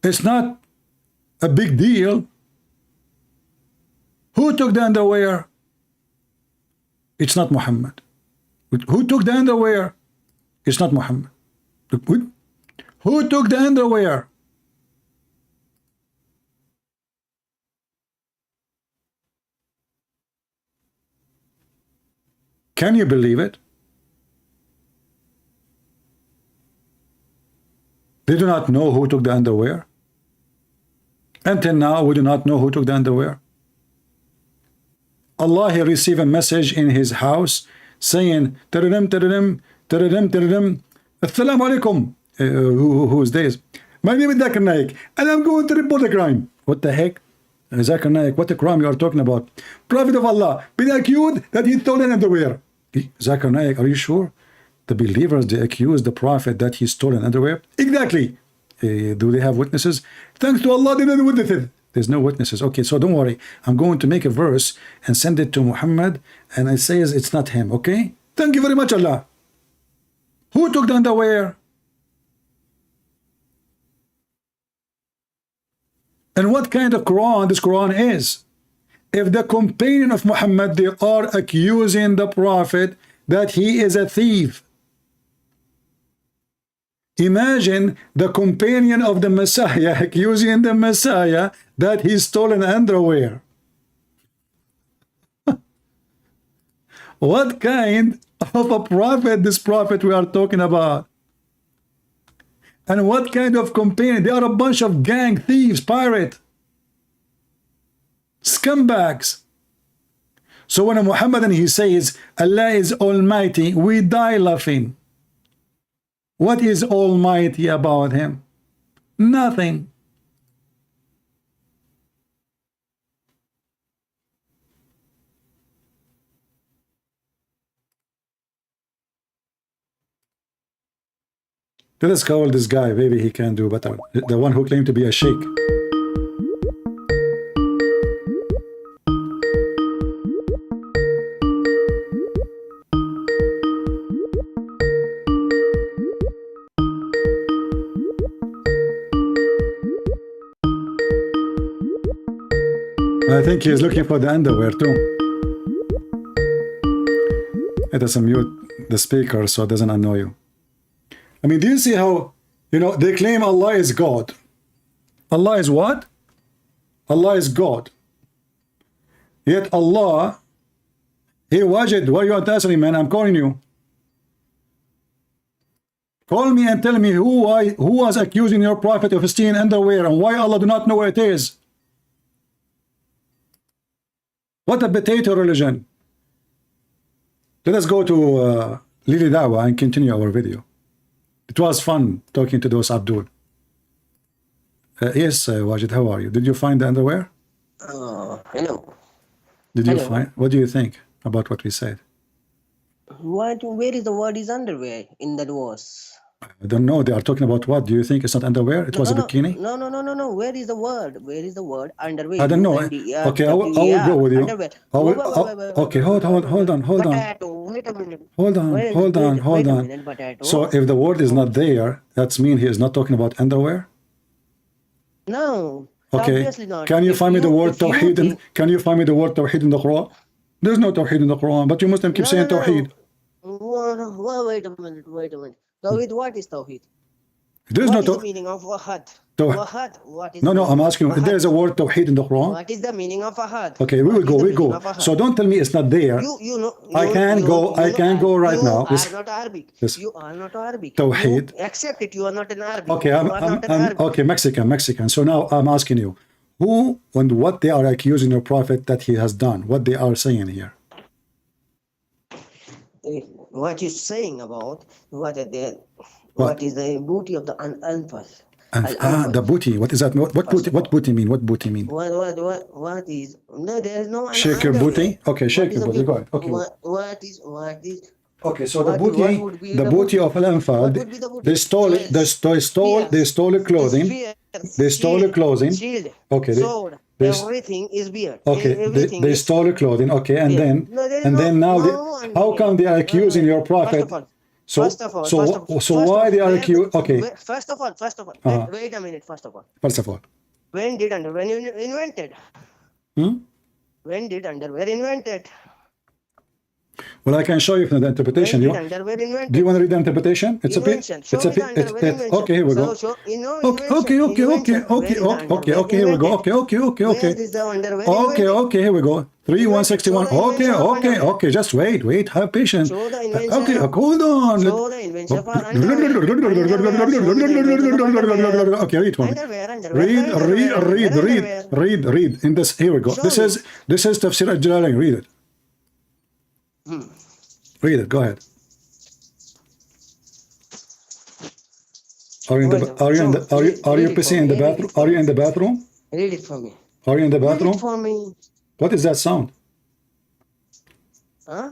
A: It's not a big deal. Who took the underwear? It's not Muhammad. Who took the underwear? It's not Muhammad. Who took the underwear? Can you believe it? They do not know who took the underwear. Until now, we do not know who took the underwear. Allah, He received a message in His house saying, Taradim, taradim, taradim, taradim, Assalamu alaikum. Who's this? My name is Zakir Naik, and I'm going to report a crime. What the heck? Zakir Naik, what a crime you are talking about? Prophet of Allah, been accused that he stole an underwear. Zakir Naik, are you sure? The believers, they accuse the Prophet that he stole an underwear? Exactly. Do they have witnesses? Thanks to Allah, they don't witness it. There's no witnesses. Okay, so don't worry. I'm going to make a verse and send it to Muhammad, and it says it's not him, okay? Thank you very much, Allah. Who took the underwear? And what kind of Quran this Quran is? If the companion of Muhammad, they are accusing the Prophet that he is a thief. Imagine the companion of the Messiah accusing the Messiah that he stole an underwear. What kind of a prophet this prophet we are talking about? And what kind of companion? They are a bunch of gang thieves, pirate, scumbags. So when a Muhammadan he says Allah is almighty, we die laughing. What is almighty about him? Nothing. Let us call this guy, maybe he can do better. The one who claimed to be a sheikh. I think he is looking for the underwear too. Let us mute the speaker so it doesn't annoy you. I mean, do you see how, they claim Allah is God. Allah is what? Allah is God. Yet Allah, hey Wajid, why are you not answering, man? I'm calling you. Call me and tell me who was accusing your prophet of stealing underwear and why Allah do not know where it is. What a potato religion. Let us go to Lily Dawah and continue our video. It was fun talking to those Abdul. Yes, Wajid, how are you? Did you find the underwear?
C: Hello.
A: Did you find? What do you think about what we said?
C: Where is the word is underwear in that verse?
A: I don't know. They are talking about what? Do you think it's not underwear? It was a bikini?
C: No. Where is the word? Where is the word underwear?
A: I don't know. Okay, I will go with you. Okay, hold on.
C: Potato. Wait a minute.
A: Hold on. So if the word is not there, that's mean he is not talking about underwear?
C: No.
A: Okay.
C: Obviously not.
A: Can you find me the word Tawheed? Can you find me the word Tawheed in the Quran? There's no Tawheed in the Quran, but you Muslims keep saying Tawheed.
C: Wait a minute. Tawheed, what is Tawheed?
A: There is
C: What
A: no
C: is the
A: Tawheed.
C: meaning of Ahad? Ahad, what is
A: No, I'm asking you, if there is a word Tawheed in the Quran.
C: What is the meaning of Ahad?
A: Okay, we go. So don't tell me it's not there. I can go right now.
C: You are not Arabic.
A: Yes.
C: You are not Arabic.
A: Tawheed.
C: You accept it. You are not an Arabic.
A: Okay,
C: You are not an Arabic.
A: okay, Mexican. So now I'm asking you, who and what they are accusing your prophet that he has done? What they are saying here?
C: What you're saying about what is the booty of the unful.
A: And the booty. What is that? What booty? What booty mean? What booty mean?
C: What is? No, there is no.
A: Shake your booty. Okay, shake your booty. Go ahead. Okay.
C: What is?
A: Okay, so the
C: What would be
A: the
C: the
A: booty
C: booty?
A: of Al-Anfal,
C: What would be the booty?
A: they stole it. They stole clothing. They stole clothing.
C: Shield.
A: Okay,
C: Sword. Everything is beard.
A: okay,
C: Everything
A: they
C: is
A: stole clothing. Okay, and
C: beard.
A: then
C: No, there is
A: and
C: no-
A: then now
C: no,
A: how come they are accusing your prophet?
C: First of all,
A: So why they are accused? Okay,
C: First of all,
A: Uh-huh.
C: wait a minute. First of all,
A: first of all,
C: when you invented?
A: hmm?
C: When did underwear invented?
A: Well, I can show you from the interpretation.
C: When
A: You,
C: did underwear invented?
A: do you want to read the interpretation? It's a bit.
C: Invention. Show
A: It's a
C: me
A: bit.
C: the underwear invention.
A: Okay, here we go.
C: So,
A: Okay, okay, here we go. 3161. Okay, just wait, have patience.
C: Show the invention.
A: Okay, hold on.
C: Show the invention of underwear.
A: Okay, read for me.
C: Underwear.
A: Read. In this, here we go.
C: Show
A: This
C: me.
A: is Tafsir al-Jalalain. Read it. Read it. Go ahead. Are you in the bathroom? Are you in the bathroom?
C: Read it for me.
A: Are you in the
C: Read
A: bathroom?
C: it for me.
A: What is that sound?
C: Huh?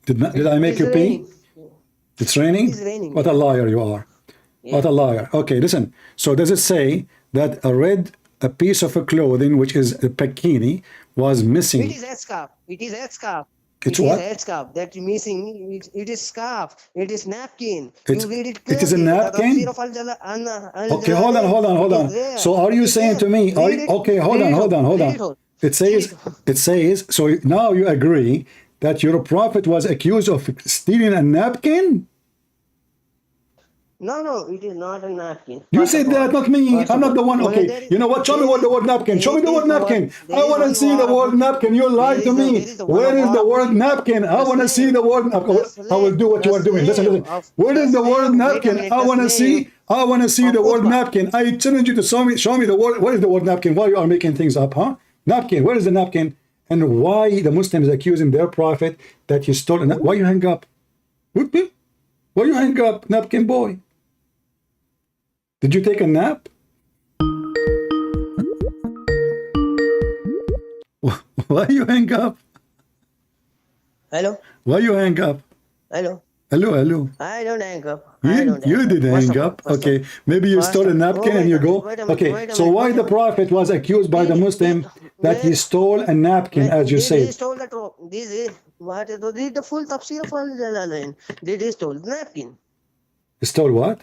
A: Did I make
C: It's
A: you pee?
C: raining.
A: It's raining?
C: It's raining.
A: What a liar you are. What a liar. Okay, listen. So does it say that a piece of a clothing, which is a bikini, was
C: It
A: missing?
C: is headscarf. It is headscarf.
A: It's
C: It is
A: what?
C: headscarf. That missing. It is scarf. It is napkin.
A: It's-
C: You read it
A: it is a
C: clearly. The
A: napkin?
C: tafsir of Al-Jalalain
A: Okay, hold on.
C: is there.
A: So are you
C: It is
A: saying to
C: there.
A: me,
C: Read it.
A: okay, hold
C: Read
A: on.
C: Read it all.
A: It says, so now you agree that your prophet was accused of stealing a napkin?
C: No, it is not a napkin.
A: You
C: First
A: said
C: of all-
A: that, not me.
C: first
A: I'm
C: of
A: not the
C: all,
A: one.
C: well,
A: Okay,
C: there is-
A: you know what? Show me what the word napkin. Show me the word napkin.
C: there
A: I
C: is
A: want to
C: one
A: see the word napkin. You lied to me.
C: there is the
A: Where is the
C: word
A: word napkin? I want to see the word napkin. I will do what you are doing. Listen. Where is the word napkin? I want to see. I want to see the word napkin. I challenge you to show me the word. What is the word napkin? Why you are making things up, huh? Napkin. Where is the napkin? And why the Muslims accusing their prophet that he stole? Why you hang up? Why you hang up, napkin boy? Did you take a nap? Why you hang up?
C: Hello?
A: Why you hang up?
C: Hello?
A: Hello.
C: I don't hang up.
A: You didn't hang up. Okay, maybe you stole a napkin and you go. Okay, so why the prophet was accused by the Muslim that he stole a napkin, as you
C: They
A: said?
C: stole that. This is what is the full tafsir of Al-Jalalain. They stole the napkin.
A: He stole what?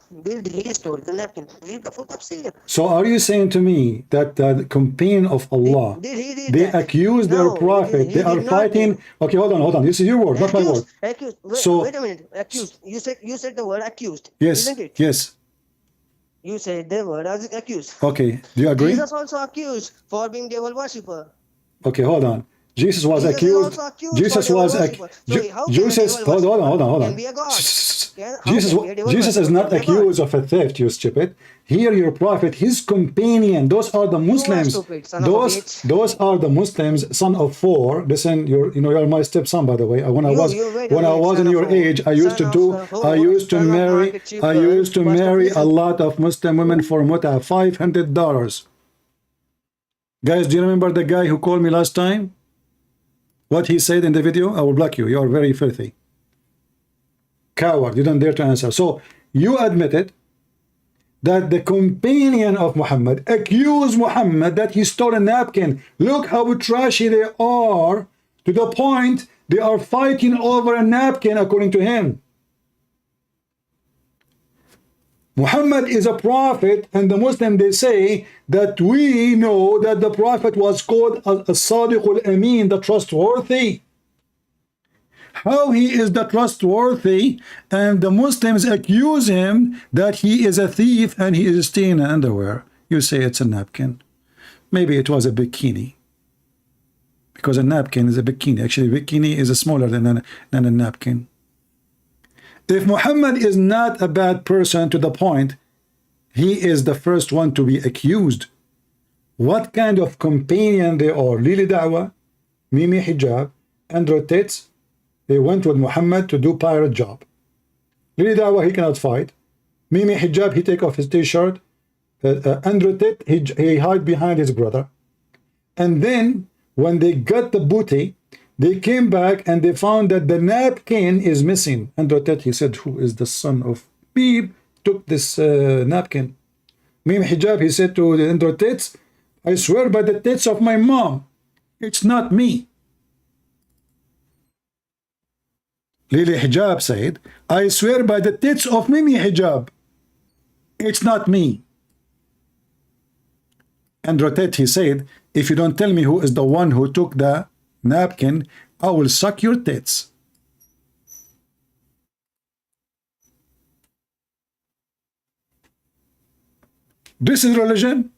C: They stole the napkin. Read the full tafsir.
A: So are you saying to me that the companion of Allah,
C: Did he did
A: they
C: that?
A: accuse their
C: No,
A: prophet,
C: he
A: they are
C: did not.
A: fighting? Okay, hold on. This is your word, not my word.
C: Accused.
A: So-
C: Wait a minute. Accused. You said the word accused.
A: Yes,
C: Isn't it?
A: yes.
C: You said the word as accused.
A: Okay, do you agree?
C: Jesus also accused for being devil worshipper.
A: Okay, hold on. Jesus was
C: Jesus is
A: accused.
C: also accused
A: Jesus
C: for
A: was
C: devil
A: accused.
C: worshipper. So how can a
A: Jesus.
C: devil
A: Hold on.
C: worshipper can be a god? How
A: Jesus.
C: can be a devil
A: Jesus is
C: worshipper
A: not
C: can be a god?
A: accused of a theft. You stupid. Here, your prophet, his companion. Those are the Muslims.
C: stupid, son of a bitch.
A: Those are the Muslims, son of four. Listen, you're my stepson, by the way. When I
C: You-
A: was
C: you wait a
A: when I
C: minute,
A: was
C: son
A: in
C: of
A: your
C: a-
A: age, I used to
C: son
A: do.
C: of a
A: I
C: whore,
A: used to
C: son of
A: marry.
C: market cheaper,
A: I used to
C: but
A: marry a
C: listen.
A: lot of Muslim women for muta, $500. Guys, do you remember the guy who called me last time? What he said in the video? I will block you. You are very filthy. Coward. You don't dare to answer. So you admitted that the companion of Muhammad accused Muhammad that he stole a napkin. Look how trashy they are, to the point they are fighting over a napkin according to him. Muhammad is a prophet, and the Muslim, they say that we know that the prophet was called as-Sadiq al-Amin, the trustworthy. How he is the trustworthy, and the Muslims accuse him that he is a thief and he is stealing underwear. You say it's a napkin. Maybe it was a bikini, because a napkin is a bikini. Actually, a bikini is smaller than a napkin. If Muhammad is not a bad person to the point he is the first one to be accused, what kind of companion they are? Lili Dawah, Mimi Hijab, Andrew Tate, they went with Muhammad to do pirate job. Lili Dawah, he cannot fight. Mimi hijab, he take off his t-shirt. Andrew Tate, he hide behind his brother. And then when they got the booty, they came back and they found that the napkin is missing. Andrew Tate, he said, who is the son of Beep took this napkin? Mimi hijab, he said to the Andrew Tate, I swear by the tits of my mom, it's not me. Lily hijab said, I swear by the tits of Mimi hijab, it's not me. And Tate, he said, if you don't tell me who is the one who took the napkin, I will suck your tits. This is religion.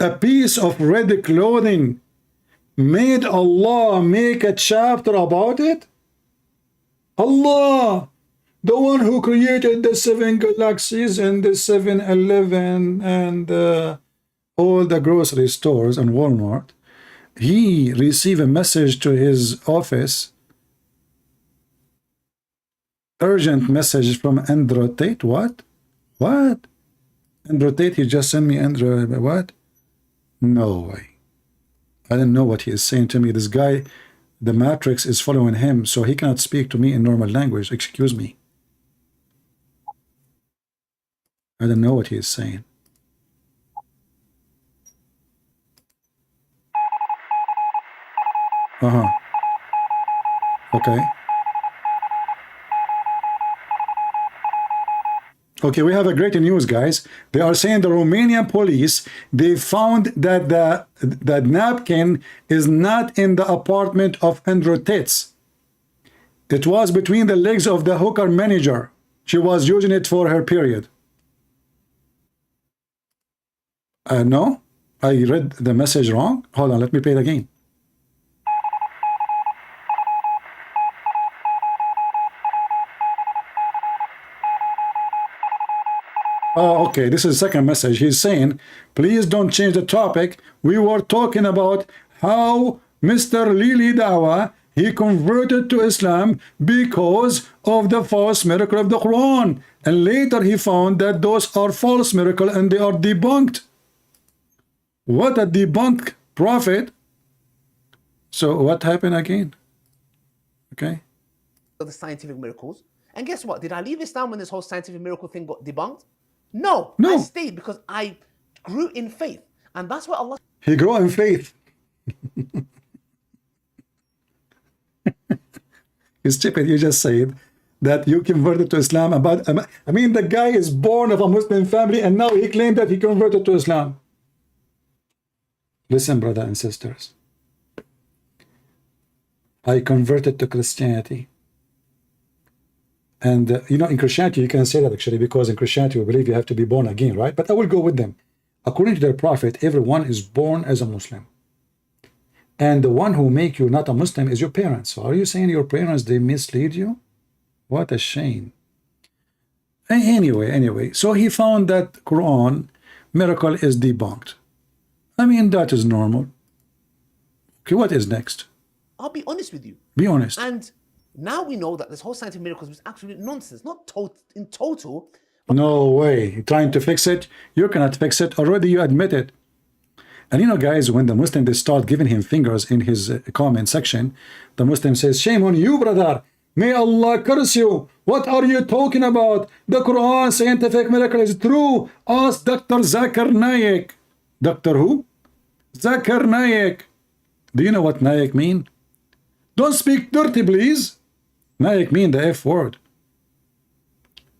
A: A piece of red clothing made Allah make a chapter about it? Allah, the one who created the 7 galaxies and the 7-Eleven and all the grocery stores and Walmart, he received a message to his office, urgent message from Andrew Tate. What? What? Andrew Tate, he just sent me Andrew, what? No way. I didn't know what he is saying to me. This guy, the matrix is following him, so he cannot speak to me in normal language. Excuse me. I don't know what he is saying. Okay. Okay, we have a great news, guys. They are saying the Romanian police, they found that the napkin is not in the apartment of Andrew Tate. It was between the legs of the hooker manager. She was using it for her period. No, I read the message wrong. Hold on, let me play it again. Oh, okay, this is the second message. He's saying, please don't change the topic. We were talking about how Mr. Lili Dawah, he converted to Islam because of the false miracle of the Quran. And later he found that those are false miracles and they are debunked. What a debunked prophet. So what happened again? Okay.
B: The scientific miracles. And guess what? Did I leave Islam when this whole scientific miracle thing got debunked? No. I stayed because I grew in faith. And that's what Allah...
A: He grew in faith. It's stupid. You just said that you converted to Islam. I mean, the guy is born of a Muslim family and now he claimed that he converted to Islam. Listen, brother and sisters. I converted to Christianity. And, you know, in Christianity, you can say that actually, because in Christianity, we believe you have to be born again, right? But I will go with them. According to their prophet, everyone is born as a Muslim. And the one who make you not a Muslim is your parents. So are you saying your parents, they mislead you? What a shame. Anyway, so he found that Quran miracle is debunked. I mean, that is normal. Okay, what is next?
B: I'll be honest with you.
A: Be honest.
B: And now we know that this whole scientific miracles was actually nonsense. Not in total.
A: No way. You're trying to fix it? You cannot fix it. Already you admit it. And you know, guys, when the Muslim, they start giving him fingers in his comment section, the Muslim says, shame on you, brother. May Allah curse you. What are you talking about? The Quran scientific miracle is true. Ask Dr. Zakir Naik. Dr. who? Zakir Naik. Do you know what Naik mean? Don't speak dirty, please. Naik mean the F word.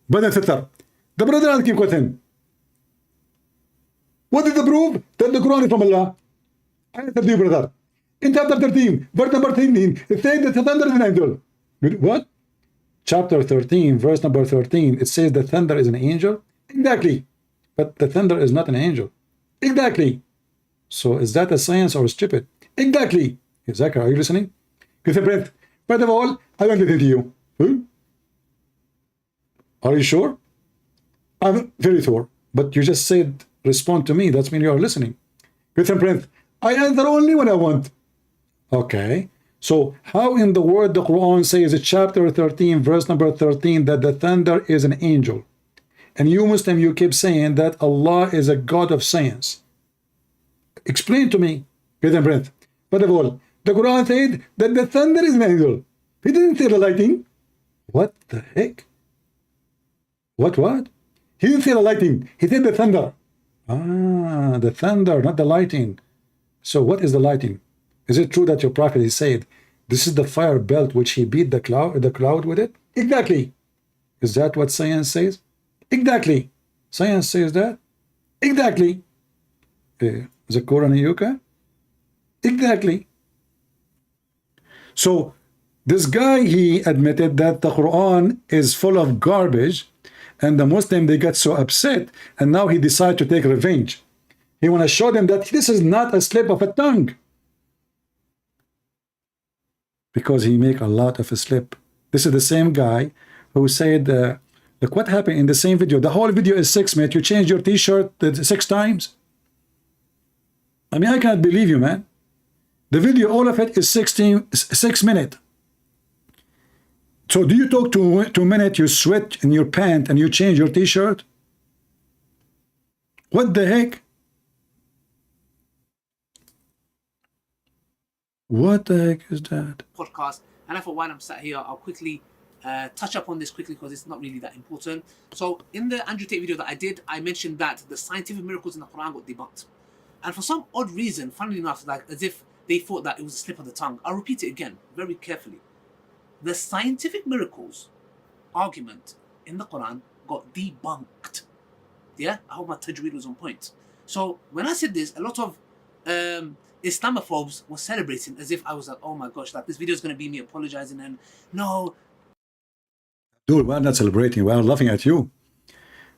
A: Brother Sitter, the brother I'll keep with him. What is the proof? That the Quran is from Allah. I answer to you, brother. In chapter 13, verse number 13, it says that the thunder is an angel. What? Chapter 13, verse number 13, it says the thunder is an angel? Exactly. But the thunder is not an angel. Exactly. So is that a science or stupid? Exactly. Zakir, are you listening? First of all, I don't listen to you. Are you sure? I'm very sure. But you just said, respond to me. That's mean you are listening. I answer only when I want. Okay. So how in the word the Quran says, chapter 13, verse number 13, that the thunder is an angel? And you Muslim, you keep saying that Allah is a God of science. Explain to me. Get a breath. First of all, the Quran said that the thunder is an angel. He didn't say the lightning. What the heck? What? He didn't say the lightning. He said the thunder. Ah, the thunder, not the lightning. So what is the lightning? Is it true that your prophet he said this is the fire belt which he beat the cloud with it? Exactly. Is that what science says? Exactly. Science says that? Exactly. The Quran Yuka? Exactly. So this guy, he admitted that the Quran is full of garbage, and the Muslim, they got so upset, and now he decided to take revenge. He want to show them that this is not a slip of a tongue, because he make a lot of a slip. This is the same guy who said, look what happened in the same video. The whole video is 6 minutes. You changed your t-shirt 6 times. I mean, I can't believe you, man. The video, all of it is 6 minutes. So do you talk 2 minutes, you sweat in your pant and you change your t-shirt? What the heck? What the heck is that?
B: Podcast, and I thought while I'm sat here, I'll quickly touch up on this quickly because it's not really that important. So in the Andrew Tate video that I did, I mentioned that the scientific miracles in the Quran got debunked. And for some odd reason, funnily enough, like as if they thought that it was a slip of the tongue. I'll repeat it again, very carefully. The scientific miracles argument in the Quran got debunked. Yeah, I hope my tajweed was on point. So when I said this, a lot of Islamophobes were celebrating as if I was like, oh my gosh, like this video is going to be me apologizing, and no.
A: Dude, we're not celebrating, we're laughing at you.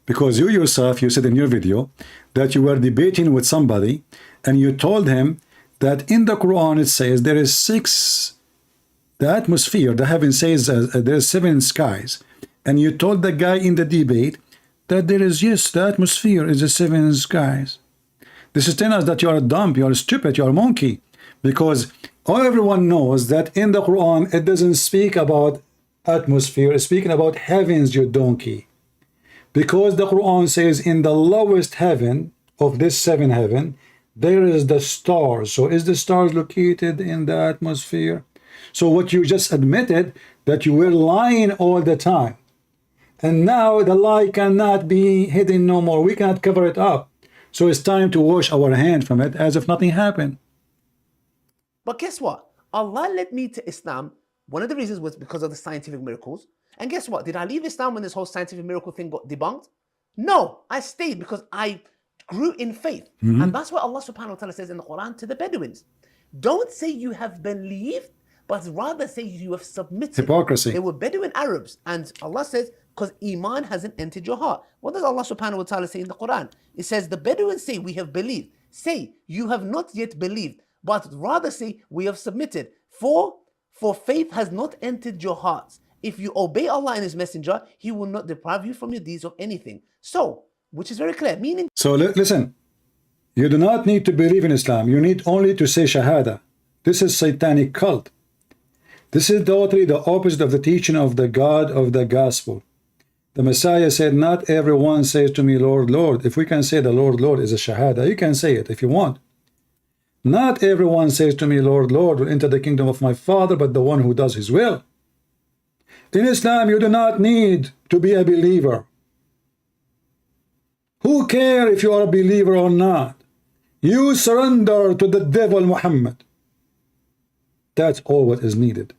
A: Because you yourself, you said in your video that you were debating with somebody and you told him that in the Quran it says there is 6, the atmosphere, the heaven says there's 7 skies. And you told the guy in the debate that there is, yes, the atmosphere is the 7 skies. This is telling us that you are dumb, you are stupid, you are a monkey. Because everyone knows that in the Quran it doesn't speak about atmosphere, it's speaking about heavens, you donkey. Because the Quran says in the lowest heaven of this 7 heaven, there is the stars. So is the stars located in the atmosphere? So what you just admitted that you were lying all the time. And now the lie cannot be hidden no more. We cannot cover it up. So it's time to wash our hand from it as if nothing happened.
B: But guess what? Allah led me to Islam. One of the reasons was because of the scientific miracles. And guess what? Did I leave Islam when this whole scientific miracle thing got debunked? No, I stayed because I grew in faith. And that's what Allah subhanahu wa ta'ala says in the Quran to the Bedouins. Don't say you have believed, but rather say you have submitted.
A: Hypocrisy.
B: They were Bedouin Arabs. And Allah says, because Iman hasn't entered your heart. What does Allah subhanahu wa ta'ala say in the Quran? It says, the Bedouins say, we have believed. Say, you have not yet believed, but rather say, we have submitted. For faith has not entered your hearts. If you obey Allah and His Messenger, He will not deprive you from your deeds of anything. So, which is very clear, meaning...
A: So listen, you do not need to believe in Islam. You need only to say Shahada. This is satanic cult. This is totally the opposite of the teaching of the God of the Gospel. The Messiah said, not everyone says to me, Lord, Lord. If we can say the Lord, Lord is a Shahada, you can say it if you want. Not everyone says to me, Lord, Lord, will enter the kingdom of my Father, but the one who does His will. In Islam, you do not need to be a believer. Who cares if you are a believer or not? You surrender to the devil Muhammad. That's all what is needed.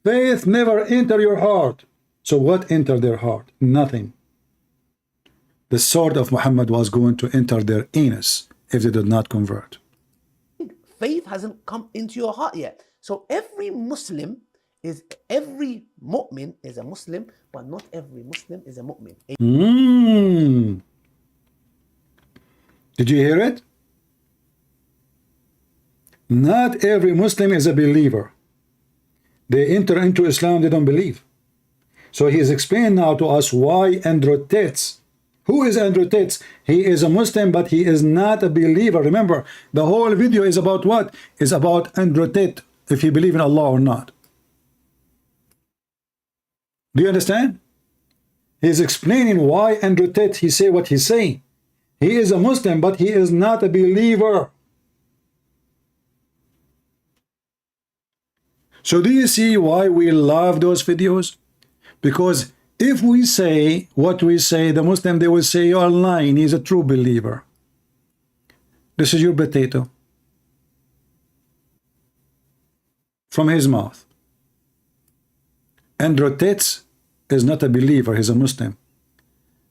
A: Faith never enter your heart. So what entered their heart? Nothing. The sword of Muhammad was going to enter their anus if they did not convert.
B: faith hasn't come into your heart yet. So every mu'min is a Muslim, but not every Muslim is a mu'min.
A: Did you hear it? Not every Muslim is a believer. They enter into Islam, they don't believe. So he is explaining now to us why Andrew Tate. Who is Andrew Tate? He is a Muslim, but he is not a believer. Remember, the whole video is about what? Is about Andrew Tate if he believes in Allah or not. Do you understand? He's explaining why Andrew Tate, he say what he's saying. He is a Muslim, but he is not a believer. So do you see why we love those videos? Because if we say what we say, the Muslim, they will say, you are lying, he's a true believer. This is your potato. From his mouth. Andrew Tate is not a believer, he's a Muslim.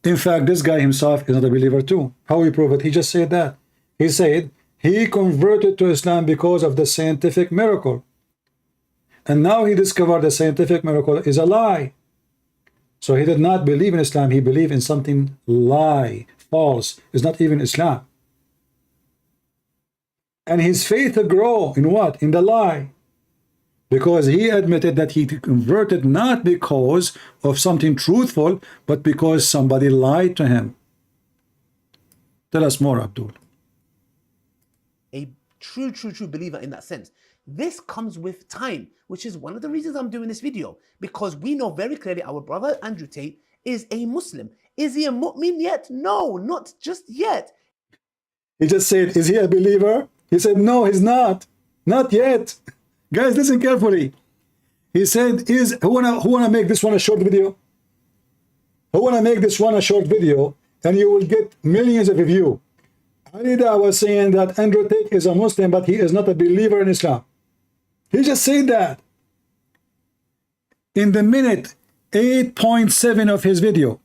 A: In fact, this guy himself is not a believer too. How we prove it? He just said that. He said he converted to Islam because of the scientific miracle. And now he discovered the scientific miracle is a lie. So he did not believe in Islam, he believed in something lie, false. It's not even Islam. And his faith grew in what? In the lie. Because he admitted that he converted not because of something truthful, but because somebody lied to him. Tell us more, Abdul.
B: A true believer in that sense. This comes with time, which is one of the reasons I'm doing this video, because we know very clearly our brother Andrew Tate is a Muslim. Is he a mu'min yet? No, not just yet.
A: He just said, is he a believer? He said, no, he's not. Not yet. Guys, listen carefully. He said, who wanna make this one a short video? Who wanna make this one a short video, and you will get millions of views. Ali Dawah was saying that Andrew Tate is a Muslim, but he is not a believer in Islam. He just said that. In the minute 8.7 of his video,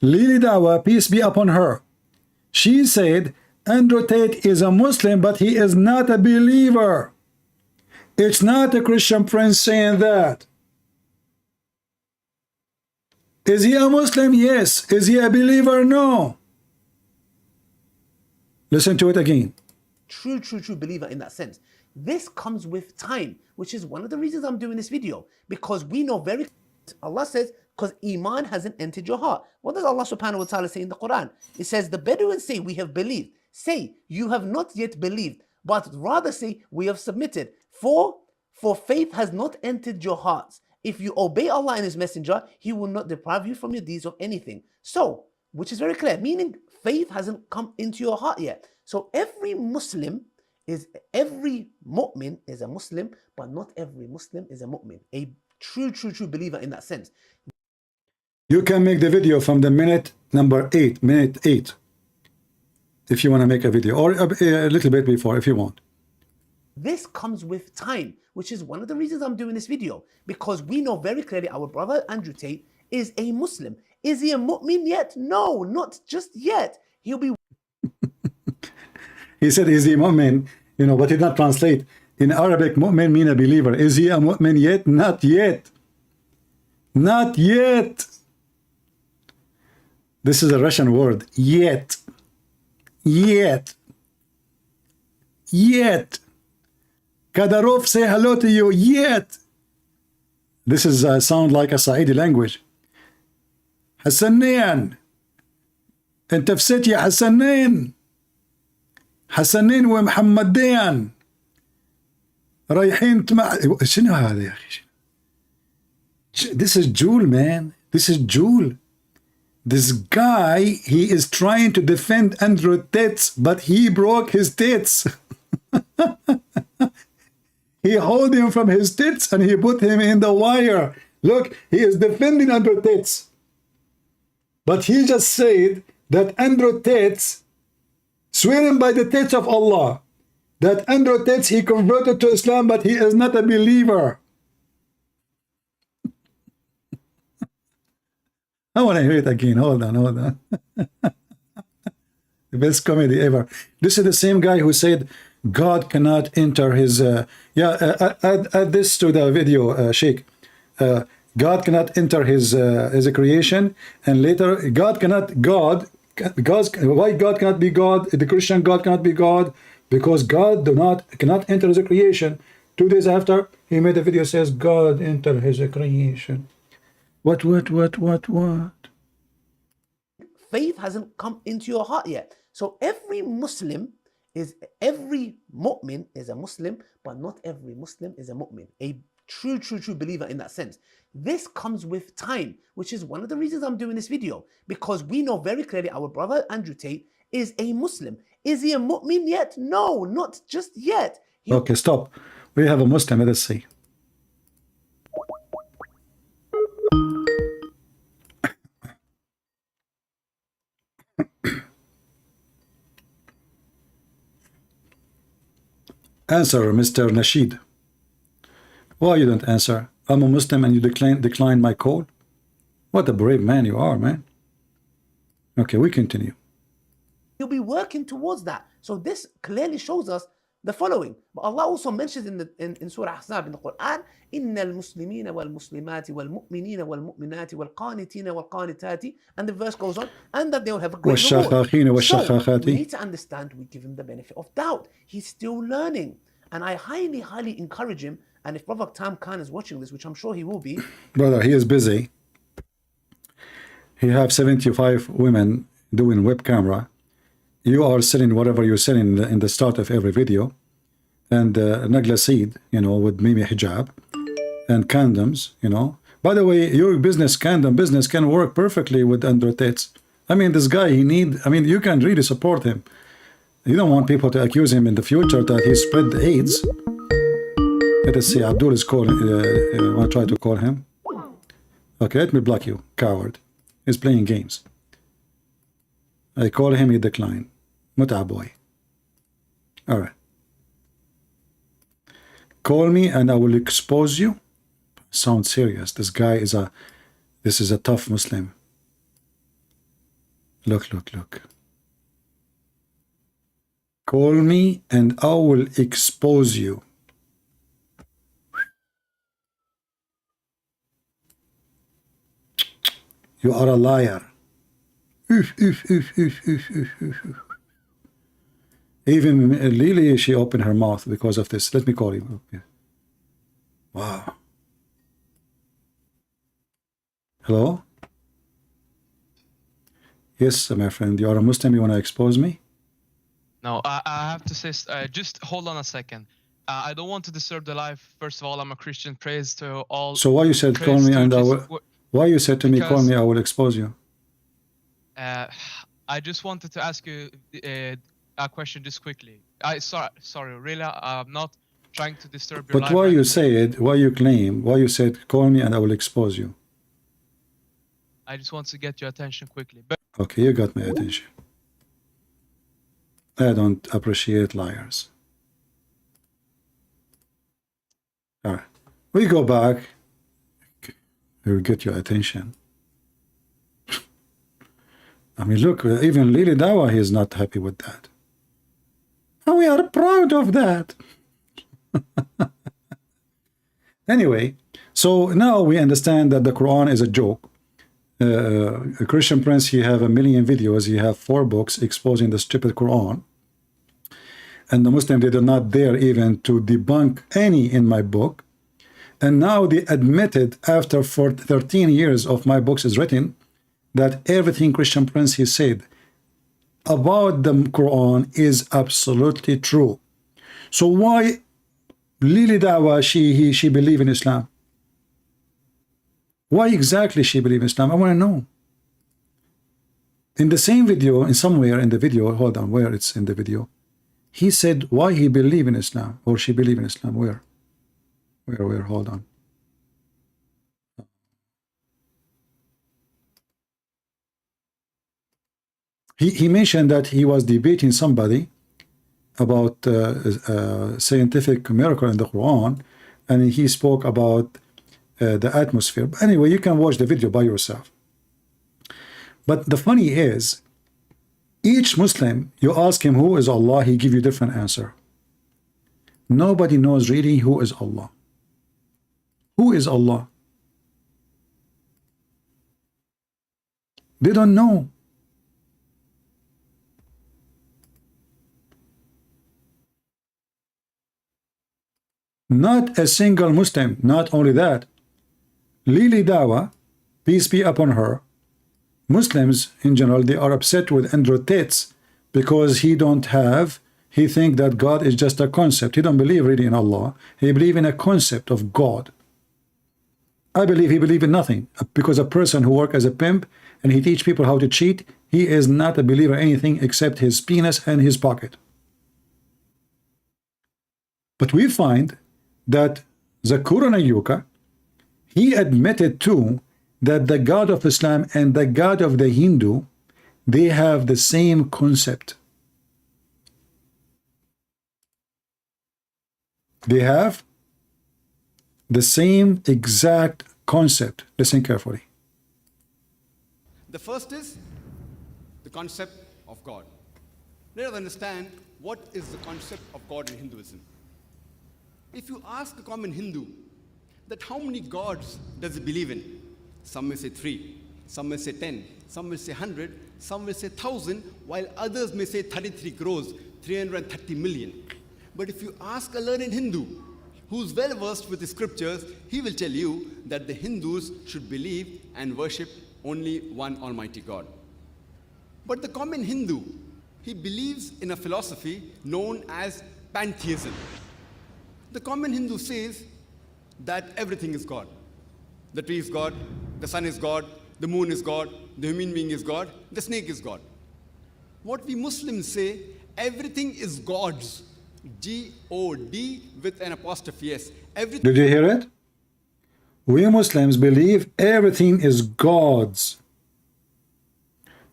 A: Lily Dawah, peace be upon her, she said Andrew Tate is a Muslim, but he is not a believer. It's not a Christian prince saying that. Is he a Muslim? Yes. Is he a believer? No. Listen to it again.
B: True believer in that sense. This comes with time, which is one of the reasons I'm doing this video, because we know very Allah says, because Iman hasn't entered your heart. What does Allah subhanahu wa ta'ala say in the Quran? It says, the Bedouins say, we have believed. Say, you have not yet believed, but rather say, we have submitted. For faith has not entered your hearts. If you obey Allah and His Messenger, He will not deprive you from your deeds of anything. So, which is very clear, meaning faith hasn't come into your heart yet. So every mu'min is a Muslim, but not every Muslim is a mu'min. A true believer in that sense.
A: You can make the video from the minute 8, if you want to make a video, or a little bit before if you want.
B: This comes with time, which is one of the reasons I'm doing this video, because we know very clearly our brother Andrew Tate is a Muslim. Is he a mu'min yet? No, not just yet. He'll be...
A: He said, is he mu'min? You know, but he did not translate. In Arabic, mu'min mean a believer. Is he a mu'min yet? Not yet. Not yet. This is a Russian word. Yet. Yet. Yet. Kadarov, say hello to you. Yet. This is sound like a Saidi language. حسنين انت في ست يا حسنين حسنين ومحمدين رايحين شنو هذا يا اخي؟ This is Jewel, man. This is Jewel. This guy, he is trying to defend Andrew Tate, but he broke his tits. He hold him from his tits and he put him in the wire. Look, he is defending Andrew Tate. But he just said that Andrew Tate, swearing by the tits of Allah, that Andrew Tate, he converted to Islam, but he is not a believer. I want to hear it again. Hold on. The best comedy ever. This is the same guy who said God cannot enter his... add this to the video, Sheikh. God cannot enter his creation, and later why God cannot be God? The Christian God cannot be God because God cannot enter his creation. 2 days after, he made a video says God enter his creation. What?
B: Faith hasn't come into your heart yet. So every Muslim is every mu'min is a Muslim, but not every Muslim is a mu'min. A true believer in that sense. This comes with time, which is one of the reasons I'm doing this video, because we know very clearly our brother Andrew Tate is a Muslim. Is he a mu'min yet? No, not just yet.
A: Okay, stop. We have a Muslim. Let us see. Answer, Mr. Nasheed. Why you don't answer? I'm a Muslim and you decline my call? What a brave man you are, man. Okay, we continue.
B: You'll be working towards that. So this clearly shows us the following. But Allah also mentions in Surah Ahzab in the Quran, إِنَّ الْمُسْلِمِينَ وَالْمُسْلِمَاتِ وَالْمُؤْمِنِينَ وَالْمُؤْمِنَاتِ وَالْقَانِتِينَ وَالْقَانِتَاتِ, and the verse goes on, and that they will have a great reward. So we need to understand, we give him the benefit of doubt. He's still learning. And I highly encourage him, and if Brother Tam Khan is watching this, which I'm sure he will be.
A: Brother, he is busy. He have 75 women doing web camera. You are selling whatever you're selling in the start of every video, and nagla seed, you know, with Mimi hijab, and condoms, you know. By the way, your condom business can work perfectly with Andrew Tate's. I mean, this guy, you can really support him. You don't want people to accuse him in the future that he spread the AIDS. Let us see, Abdul is calling, I want to try to call him. Okay, let me block you, coward. He's playing games. I call him, he declined. Muta boy. All right. Call me and I will expose you. Sounds serious. This is a tough Muslim. Look. Call me and I will expose you. You are a liar. Even Lily, she opened her mouth because of this. Let me call you. Okay. Wow. Hello? Yes, my friend. You are a Muslim. You want to expose me?
E: No, I have to say, just hold on a second. I don't want to disturb the life. First of all, I'm a Christian. Praise to all.
A: So why you said call me and I will? Why you said to me call me? I will expose you.
E: I just wanted to ask you a question just quickly. Sorry, really, I'm not trying to disturb your life.
A: But why you said? Why you claim? Why you said call me and I will expose you?
E: I just want to get your attention quickly.
A: Okay, you got my attention. I don't appreciate liars. All right, we go back. We will get your attention. I mean, look, even Lily Dawah, he is not happy with that. And we are proud of that. Anyway, so now we understand that the Quran is a joke. A Christian Prince, he have 1 million videos. He have 4 books exposing the stupid Quran. And the Muslim, they did not dare even to debunk any in my book. And now they admitted after 13 years of my books is written that everything Christian Prince he said about the Quran is absolutely true. So why Lily Dawah, she believe in Islam? Why exactly she believe in Islam? I want to know. In the same video, in somewhere in the video, hold on, where it's in the video, he said why he believe in Islam, or she believe in Islam. Where, hold on. He mentioned that he was debating somebody about scientific miracle in the Quran, and he spoke about the atmosphere. But anyway, you can watch the video by yourself. But the funny is, each Muslim, you ask him who is Allah, he give you different answer. Nobody knows really who is Allah. Who is Allah? They don't know. Not a single Muslim. Not only that, Lily Dawah, peace be upon her, Muslims in general, they are upset with Andrew Tate because he he think that God is just a concept. He don't believe really in Allah. He believe in a concept of God. I believe he believe in nothing, because a person who work as a pimp and he teach people how to cheat, he is not a believer in anything except his penis and his pocket. But we find that Zakur Nayuka, he admitted too that the God of Islam and the God of the Hindu, they have the same concept. They have the same exact concept. Listen carefully.
F: The first is the concept of God. Let us understand what is the concept of God in Hinduism. If you ask a common Hindu that how many gods does he believe in, some may say 3, some may say 10, some may say 100, some may say 1,000, while others may say 33 crores, 330 million. But if you ask a learned Hindu who's well versed with the scriptures, he will tell you that the Hindus should believe and worship only one Almighty God. But the common Hindu, he believes in a philosophy known as pantheism. The common Hindu says that everything is God. The tree is God, the sun is God, the moon is God, the human being is God, the snake is God. What we Muslims say, everything is God's. G-O-D with an apostrophe S. Everything.
A: Did you hear it? We Muslims believe everything is God's.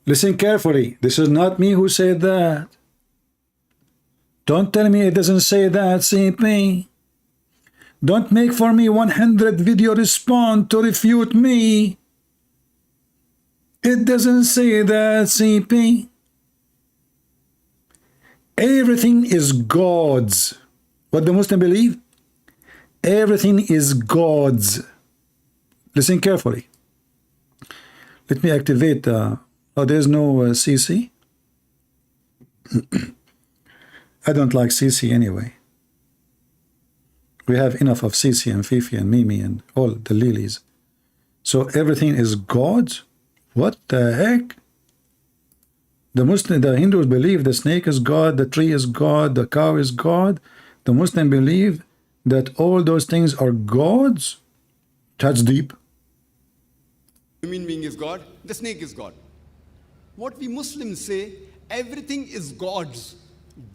A: Listen carefully. This is not me who said that. Don't tell me it doesn't say that, CP. Don't make for me 100 video response to refute me. It doesn't say that, CP. Everything is God's. What the Muslim believe? Everything is God's. Listen carefully. Let me activate. Oh, there's no CC. I don't like CC anyway. We have enough of CC and Fifi and Mimi and all the lilies. So everything is God's? What the heck? The Hindus believe the snake is God, the tree is God, the cow is God. The Muslim believe that all those things are God's. That's deep.
F: The human being is God, the snake is God. What we Muslims say, everything is God's.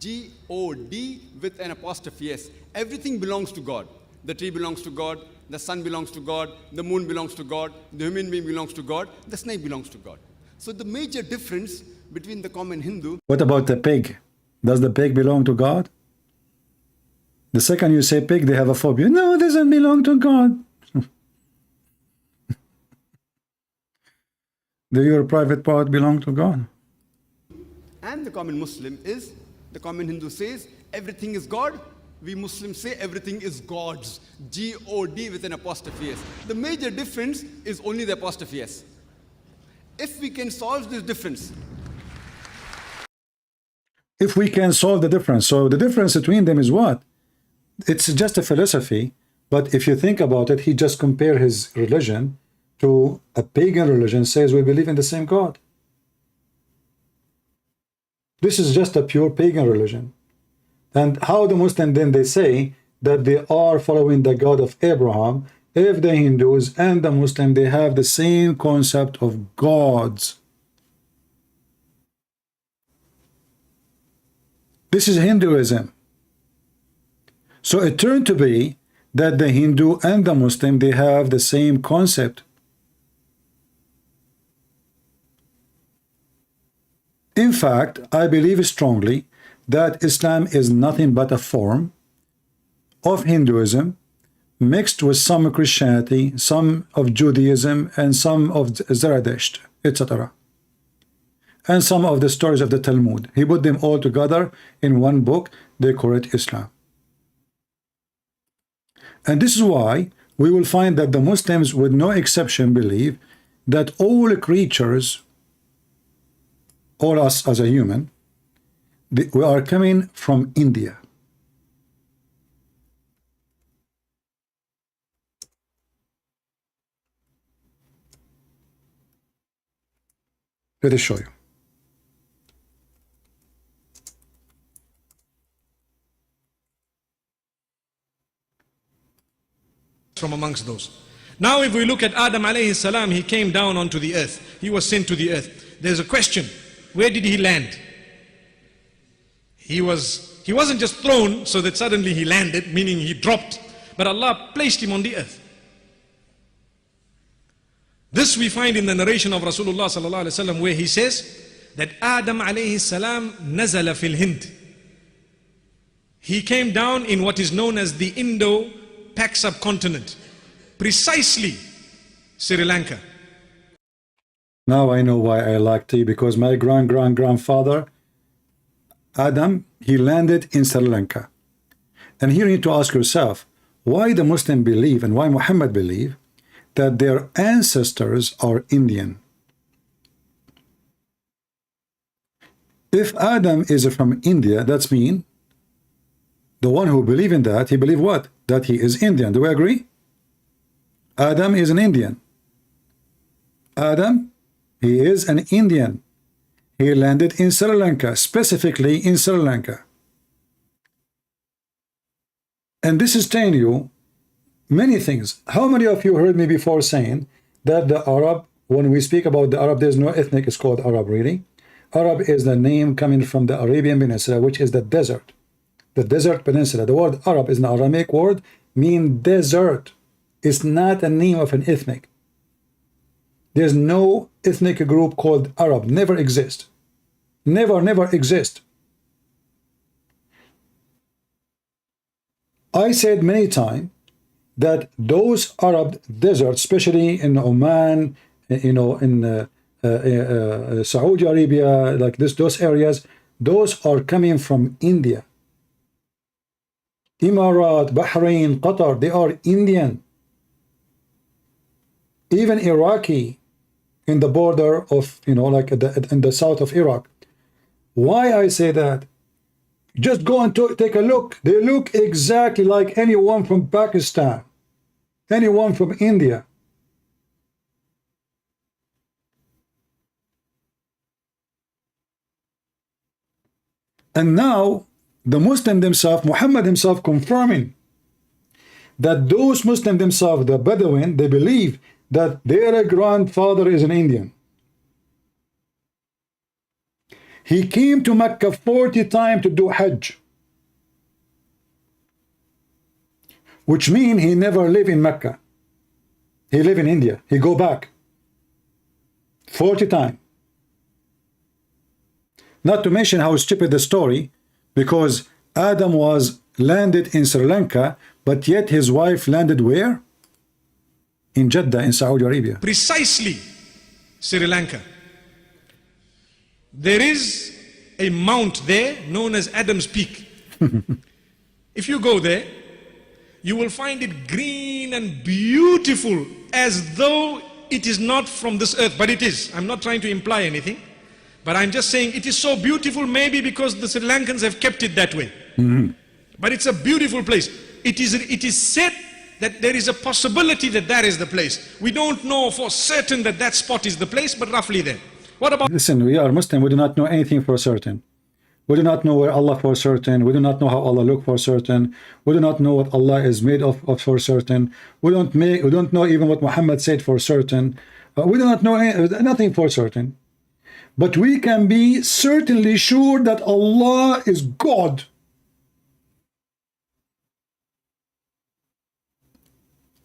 F: G-O-D with an apostrophe S. Everything belongs to God. The tree belongs to God, the sun belongs to God, the moon belongs to God, the human being belongs to God, the snake belongs to God. So the major difference between the common Hindu.
A: What about the pig? Does the pig belong to God? The second you say pig, they have a phobia. No, it doesn't belong to God. Do your private part belong to God?
F: And the common Muslim is, the common Hindu says, everything is God. We Muslims say everything is God's. G-O-D with an apostrophe S. The major difference is only the apostrophe S. If we can solve this difference.
A: If we can solve the difference. So the difference between them is what? It's just a philosophy. But if you think about it, he just compared his religion to a pagan religion, says we believe in the same God. This is just a pure pagan religion. And how the Muslim then they say that they are following the God of Abraham, if the Hindus and the Muslim, they have the same concept of gods. This is Hinduism. So it turned to be that the Hindu and the Muslim, they have the same concept. In fact, I believe strongly that Islam is nothing but a form of Hinduism mixed with some Christianity, some of Judaism, and some of Zoroaster, etc. And some of the stories of the Talmud. He put them all together in one book. They call it Islam. And this is why we will find that the Muslims, with no exception, believe that all creatures, all us as a human, we are coming from India. Let us show you.
G: from amongst those. Now if we look at Adam alayhi salam, he came down onto the earth. He was sent to the earth. There's a question. Where did he land? He wasn't just thrown so that suddenly he landed, meaning he dropped, but Allah placed him on the earth. This we find in the narration of Rasulullah sallallahu alaihi wasallam, where he says that Adam alayhi salam nazala fil Hind. He came down in what is known as the Indo-Pak subcontinent, precisely Sri Lanka.
A: Now I know why I like tea, because my grandfather Adam, he landed in Sri Lanka. And here you need to ask yourself, why the Muslim believe and why Muhammad believe that their ancestors are Indian? If Adam is from India, that's mean the one who believe in that, he believe what? That he is Indian. Do we agree? Adam is an Indian. Adam, he is an Indian. He landed in Sri Lanka, specifically in Sri Lanka. And this is telling you many things. How many of you heard me before saying that the Arab, when we speak about the Arab, there's no ethnic is called Arab, really? Arab is the name coming from the Arabian Peninsula, which is the desert. The desert peninsula. The word Arab is an Aramaic word, mean desert. It's not a name of an ethnic. There's no ethnic group called Arab. Never exist. Never exist. I said many times that those Arab deserts, especially in Oman, you know, in Saudi Arabia, like those areas, those are coming from India. Emirat, Bahrain, Qatar, they are Indian. Even Iraqi in the border of, you know, like in the south of Iraq. Why I say that? Just go and take a look. They look exactly like anyone from Pakistan, anyone from India. And now the Muslim themselves, Muhammad himself confirming that those Muslims themselves, the Bedouin, they believe that their grandfather is an Indian. He came to Mecca 40 times to do Hajj, which means he never lived in Mecca. He lived in India. He go back 40 times. Not to mention how stupid the story, because Adam was landed in Sri Lanka, but yet his wife landed where? In Jeddah, in Saudi Arabia.
G: Precisely Sri Lanka. There is a mount there known as Adam's Peak. If you go there, you will find it green and beautiful, as though it is not from this earth, but it is. I'm not trying to imply anything, but I'm just saying it is so beautiful, maybe because the Sri Lankans have kept it that way. But it's a beautiful place. It is said that there is a possibility that that is the place. We don't know for certain that that spot is the place, but roughly there. What about...
A: Listen, we are Muslim. We do not know anything for certain. We do not know where Allah for certain. We do not know how Allah look for certain. We do not know what Allah is made of for certain. We don't know even what Muhammad said for certain. We do not know nothing for certain. But we can be certainly sure that Allah is God.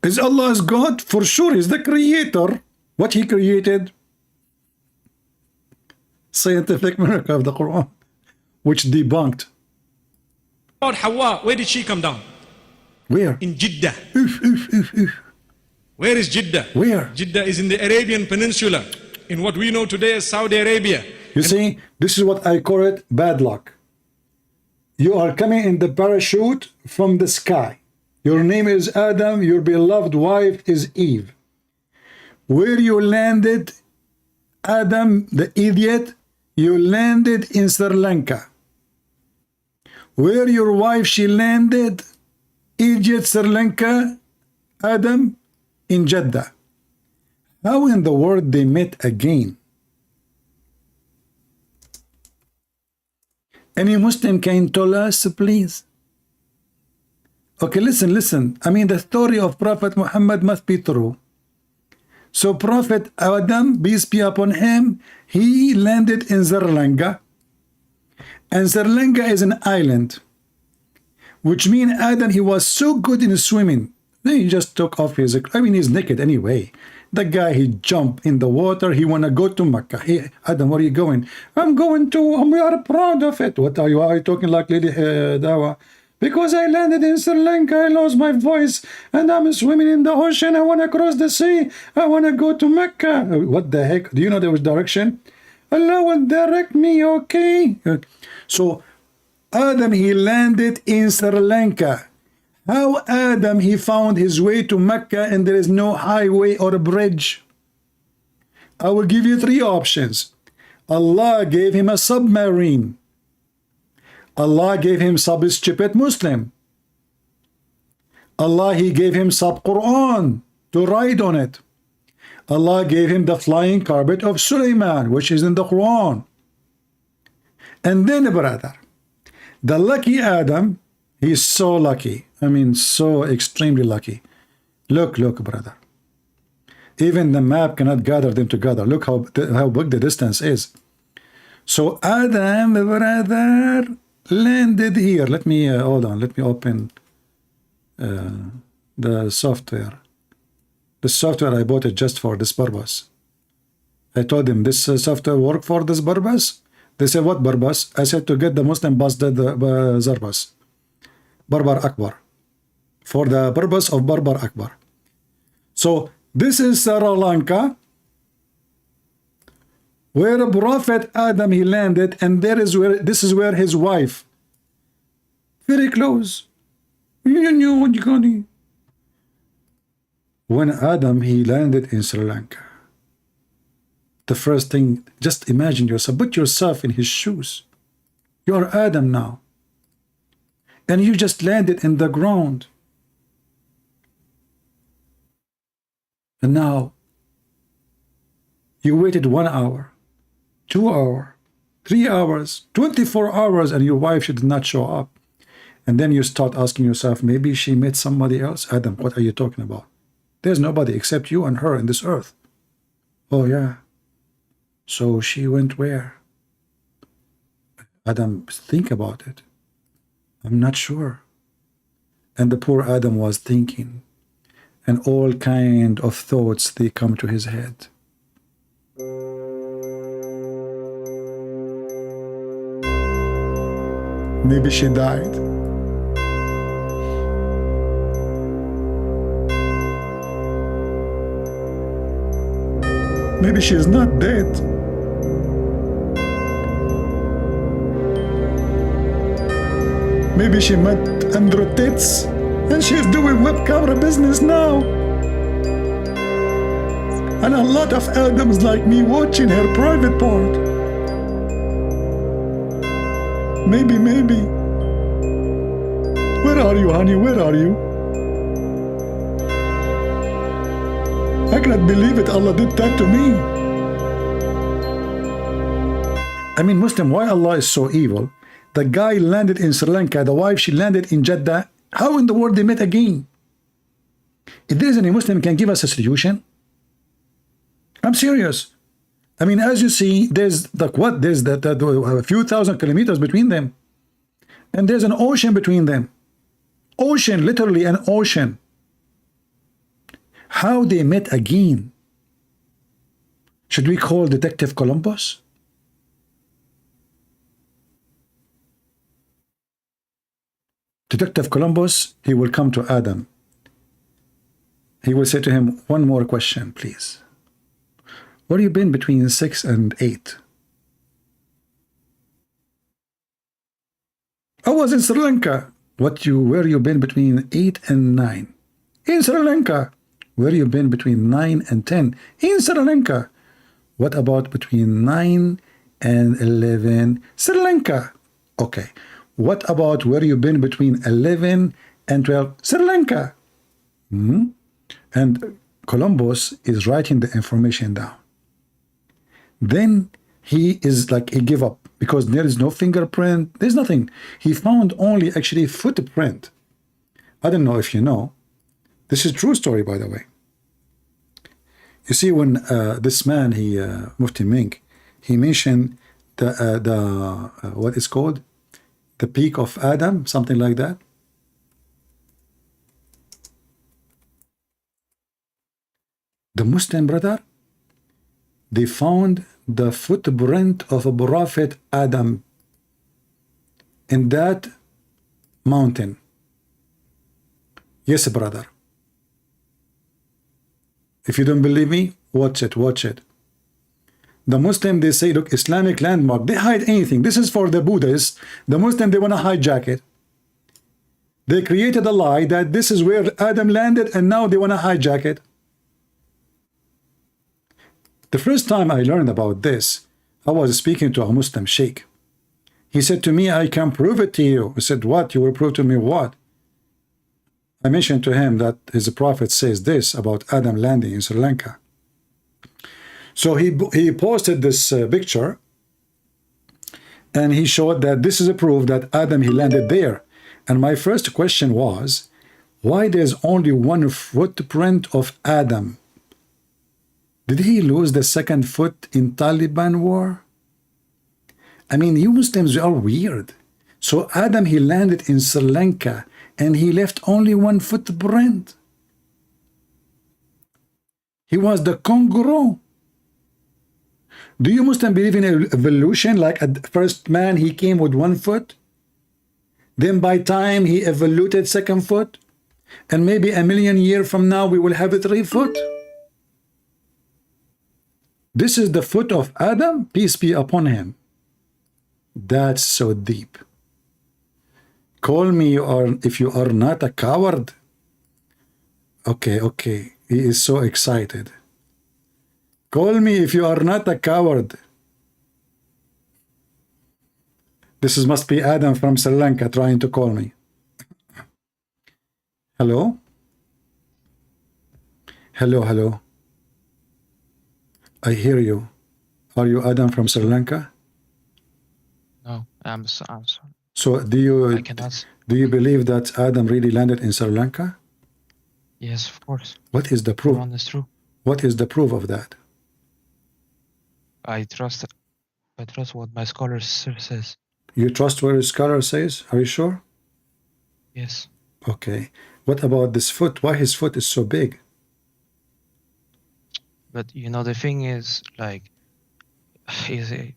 A: Is Allah God? For sure, He's the creator. What He created? Scientific miracle of the Quran, which debunked.
G: About Hawa, where did she come down?
A: Where?
G: In Jeddah. Where is Jeddah?
A: Where?
G: Jeddah is in the Arabian Peninsula, in what we know today as Saudi Arabia.
A: You see, this is what I call it bad luck. You are coming in the parachute from the sky. Your name is Adam, your beloved wife is Eve. Where you landed, Adam, the idiot, you landed in Sri Lanka. Where your wife, she landed, Egypt, Sri Lanka, Adam, in Jeddah. How in the world they met again? Any Muslim can tell us, please? Okay, listen. I mean, the story of Prophet Muhammad must be true. So Prophet Adam, peace be upon him, he landed in Sri Lanka. And Sri Lanka is an island, which means Adam, he was so good in swimming. Then he just took off his, I mean, he's naked anyway. The guy, he jumped in the water. He want to go to Mecca. Hey, Adam, where are you going? I'm going to, we are proud of it. What are you talking like Lady Dawah? Because I landed in Sri Lanka, I lost my voice, and I'm swimming in the ocean. I want to cross the sea. I want to go to Mecca. What the heck? Do you know there was direction? Allah will direct me, okay? So Adam, he landed in Sri Lanka. How Adam, he found his way to Mecca and there is no highway or a bridge? I will give you three options. Allah gave him a submarine. Allah gave him sub-stupid Muslim. Allah, he gave him sub-Quran to ride on it. Allah gave him the flying carpet of Sulaiman, which is in the Quran. And then, brother, the lucky Adam, he's so lucky. I mean, so extremely lucky. Look, brother. Even the map cannot gather them together. Look how big the distance is. So Adam, brother, landed here. Let me, hold on. Let me open the software. The software, I bought it just for this purpose. I told him, this software work for this purpose? They said, what purpose? I said, to get the Muslim busted Zarbas. Barbar Akbar. For the purpose of Barbar Akbar. So, this is Sri Lanka, where Prophet Adam, he landed, and this is where his wife, very close. When Adam, he landed in Sri Lanka, the first thing, just imagine yourself, put yourself in his shoes. You're Adam now. And you just landed in the ground. And now, you waited 1 hour, 2 hours, 3 hours, 24 hours, and your wife did not show up. And then you start asking yourself, maybe she met somebody else? Adam, what are you talking about? There's nobody except you and her in this earth. Oh, yeah. So she went where? Adam, think about it. I'm not sure. And the poor Adam was thinking, and all kind of thoughts, they come to his head. Maybe she died. Maybe she is not dead. Maybe she met Andrew Tate and she's doing web camera business now. And a lot of Adams like me watching her private part. Maybe. Where are you, honey? Where are you? I cannot believe it. Allah did that to me. I mean, Muslim, why Allah is so evil? The guy landed in Sri Lanka, the wife, she landed in Jeddah. How in the world they met again? If there is any Muslim can give us a solution, I'm serious. I mean, as you see, there's there's a few thousand kilometers between them, and there's an ocean between them. Ocean, literally an ocean. How they met again? Should we call Detective Columbus? Detective Columbus, he will come to Adam. He will say to him, one more question, please. Where have you been between 6 and 8? I was in Sri Lanka. Where you been between 8 and 9? In Sri Lanka. Where you been between 9 and 10? In Sri Lanka. What about between 9 and 11? Sri Lanka. Okay. What about where you been between 11 and 12? Sri Lanka. And Columbus is writing the information down. Then he is like, he gave up because there is no fingerprint. There's nothing. He found only actually footprint. I don't know if you know. This is a true story, by the way. You see, when this man, Mufti Mink, he mentioned the what is called the peak of Adam, something like that. The Muslim brother, they found the footprint of a prophet Adam in that mountain. Yes, brother. If you don't believe me, watch it, watch it. The Muslim, they say, look, Islamic landmark, they hide anything. This is for the Buddhists. The Muslim, they want to hijack it. They created a lie that this is where Adam landed, and now they want to hijack it. The first time I learned about this, I was speaking to a Muslim sheikh. He said to me, I can prove it to you. I said, what? You will prove to me what? I mentioned to him that his prophet says this about Adam landing in Sri Lanka. So he posted this picture, and he showed that this is a proof that Adam, he landed there. And my first question was, why there's only one footprint of Adam? Did he lose the second foot in Taliban war? I mean, you Muslims are weird. So Adam, he landed in Sri Lanka, and he left only one footprint. He was the kangaroo. Do you Muslims believe in evolution? Like at first man, he came with one foot. Then by time, he evolved second foot. And maybe a million years from now, we will have a 3 foot. This is the foot of Adam, peace be upon him. That's so deep. Call me if you are not a coward. Okay, okay. He is so excited. Call me if you are not a coward. This must be Adam from Sri Lanka trying to call me. Hello? Hello, hello. I hear you. Are you Adam from Sri Lanka?
E: No, I'm sorry.
A: So do you believe that Adam really landed in Sri Lanka?
E: Yes, of course.
A: What is the proof?
E: Quran is true.
A: What is the proof of that?
E: I trust what my scholar says.
A: You trust what a scholar says? Are you sure?
E: Yes.
A: Okay. What about this foot? Why his foot is so big?
E: But you know, the thing is, like,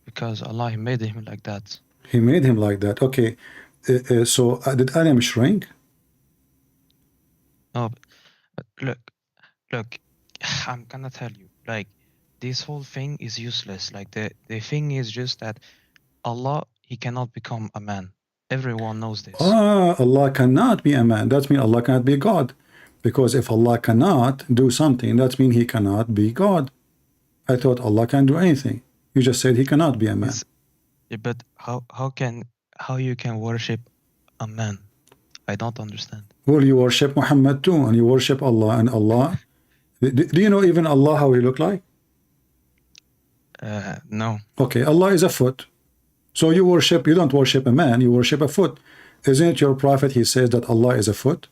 E: because Allah made him like that.
A: He made him like that. Okay. So did Adam shrink?
E: No, but look, I'm gonna tell you, like, this whole thing is useless. Like, the thing is just that Allah, he cannot become a man. Everyone knows this.
A: Allah cannot be a man. That means Allah cannot be God. Because if Allah cannot do something, that means he cannot be God. I thought Allah can do anything. You just said he cannot be a man.
E: But how you can worship a man? I don't understand.
A: Well, you worship Muhammad too, and you worship Allah, and Allah. Do you know even Allah how he look like?
E: No.
A: Okay, Allah is a foot. So you don't worship a man, you worship a foot. Isn't it your prophet, he says that Allah is a foot?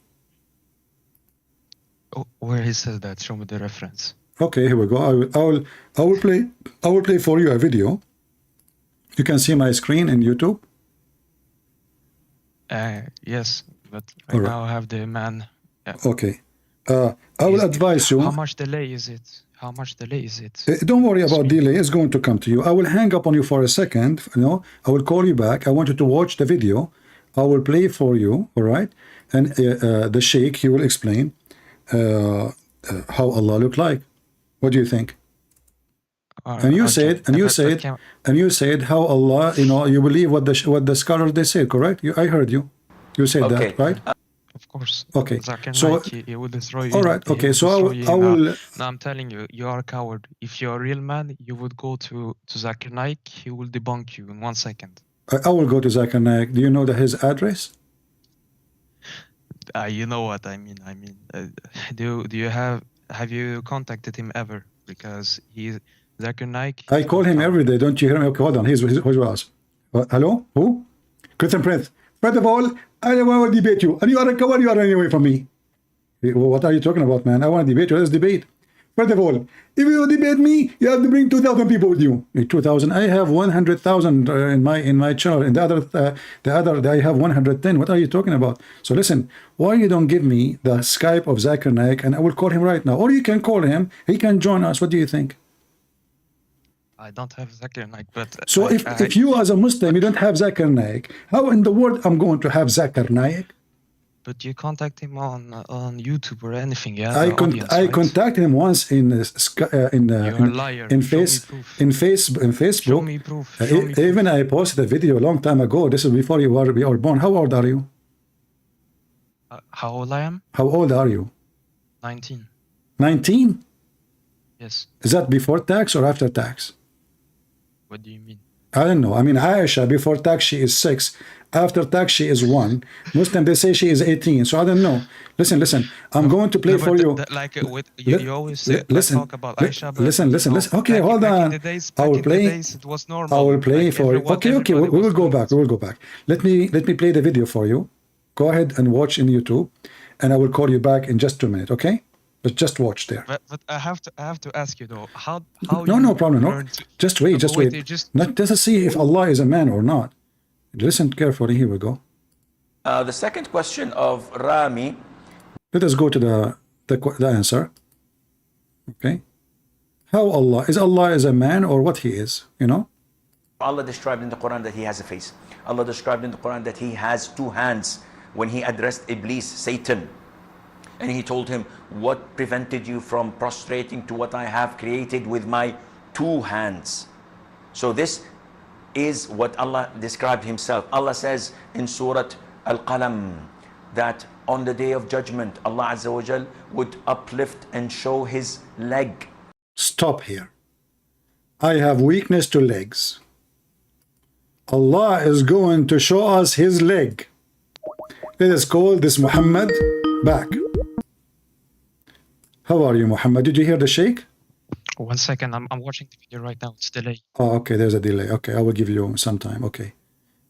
E: Oh, where he says that? Show me the reference.
A: Okay, here we go. I will play for you a video. You can see my screen in YouTube.
E: Yes, but right now I have the man. Yeah.
A: Okay. I will advise you.
E: How much delay is it? How much delay is it?
A: Don't worry about delay. It's going to come to you. I will hang up on you for a second. I will call you back. I want you to watch the video. I will play for you. All right. And the sheikh, he will explain how Allah looked like. What do you think? And you said how Allah, you believe what the scholars they said, correct? I heard you. You said that, right?
E: Of course.
A: Okay.
E: So he will destroy you.
A: All right. Okay. So I will.
E: No, I'm telling you, you are a coward. If you're a real man, you would go to Zakir Naik. He will debunk you in 1 second.
A: I will go to Zakir Naik. Do you know his address?
E: You know what I mean. Do you have you contacted him ever? Because Zakir Naik.
A: I call him every day. Don't you hear me? Okay, hold on. Here's what else. Hello? Who? Christian Prince. First of all, I don't want to debate you. And you are a coward, you are running away from me. What are you talking about, man? I want to debate you. Let's debate. First of all, if you debate me, you have to bring 2,000 people with you. 2,000. I have 100,000 in my channel. And the other, I have 110. What are you talking about? So listen, why you don't give me the Skype of Zakir Naik, and I will call him right now. Or you can call him. He can join us. What do you think?
E: I don't have Zakir Naik, but
A: So if you as a Muslim, you don't have Zakir Naik, how in the world I'm going to have Zakir Naik?
E: but you contact him on YouTube or anything, yeah?
A: I
E: Right?
A: contacted him once in
E: You're a liar. Show me proof.
A: in Facebook.
E: Show me proof. Show me
A: Even I posted a video a long time ago. This is before you were born. How old are you?
E: How old I am?
A: How old are you?
E: 19.
A: 19?
E: Yes.
A: Is that before tax or after tax?
E: What do you mean?
A: I don't know. I mean, Aisha, before tax, she is 6. After tax, she is 1. Muslim, they say she is 18. So I don't know. Listen. I'm going to play for you.
E: You always talk about Aisha.
A: Listen. Okay, hold on. I will play.
E: It was normal.
A: I will play for you. Okay. We will go back. We will go back. Let me play the video for you. Go ahead and watch in YouTube, and I will call you back in just 2 minutes. Okay? But just watch there.
E: But I have to ask you though, how
A: no problem. No, just wait. Not just to see if Allah is a man or not. Listen carefully. Here we go.
H: The second question of Rami.
A: Let us go to the answer. Okay. How Allah is a man or what he is? You know.
H: Allah described in the Quran that he has a face. Allah described in the Quran that he has 2 hands when he addressed Iblis, Satan. And he told him, what prevented you from prostrating to what I have created with my 2 hands? So this is what Allah described himself. Allah says in Surah Al-Qalam that on the day of judgment, Allah Azza wa Jal would uplift and show his leg.
A: Stop here. I have weakness to legs. Allah is going to show us his leg. Let us call this Muhammad back. How are you, Muhammad? Did you hear the shake?
E: 1 second, I'm watching the video right now. It's delayed.
A: Oh, okay, there's a delay. Okay, I will give you some time. Okay.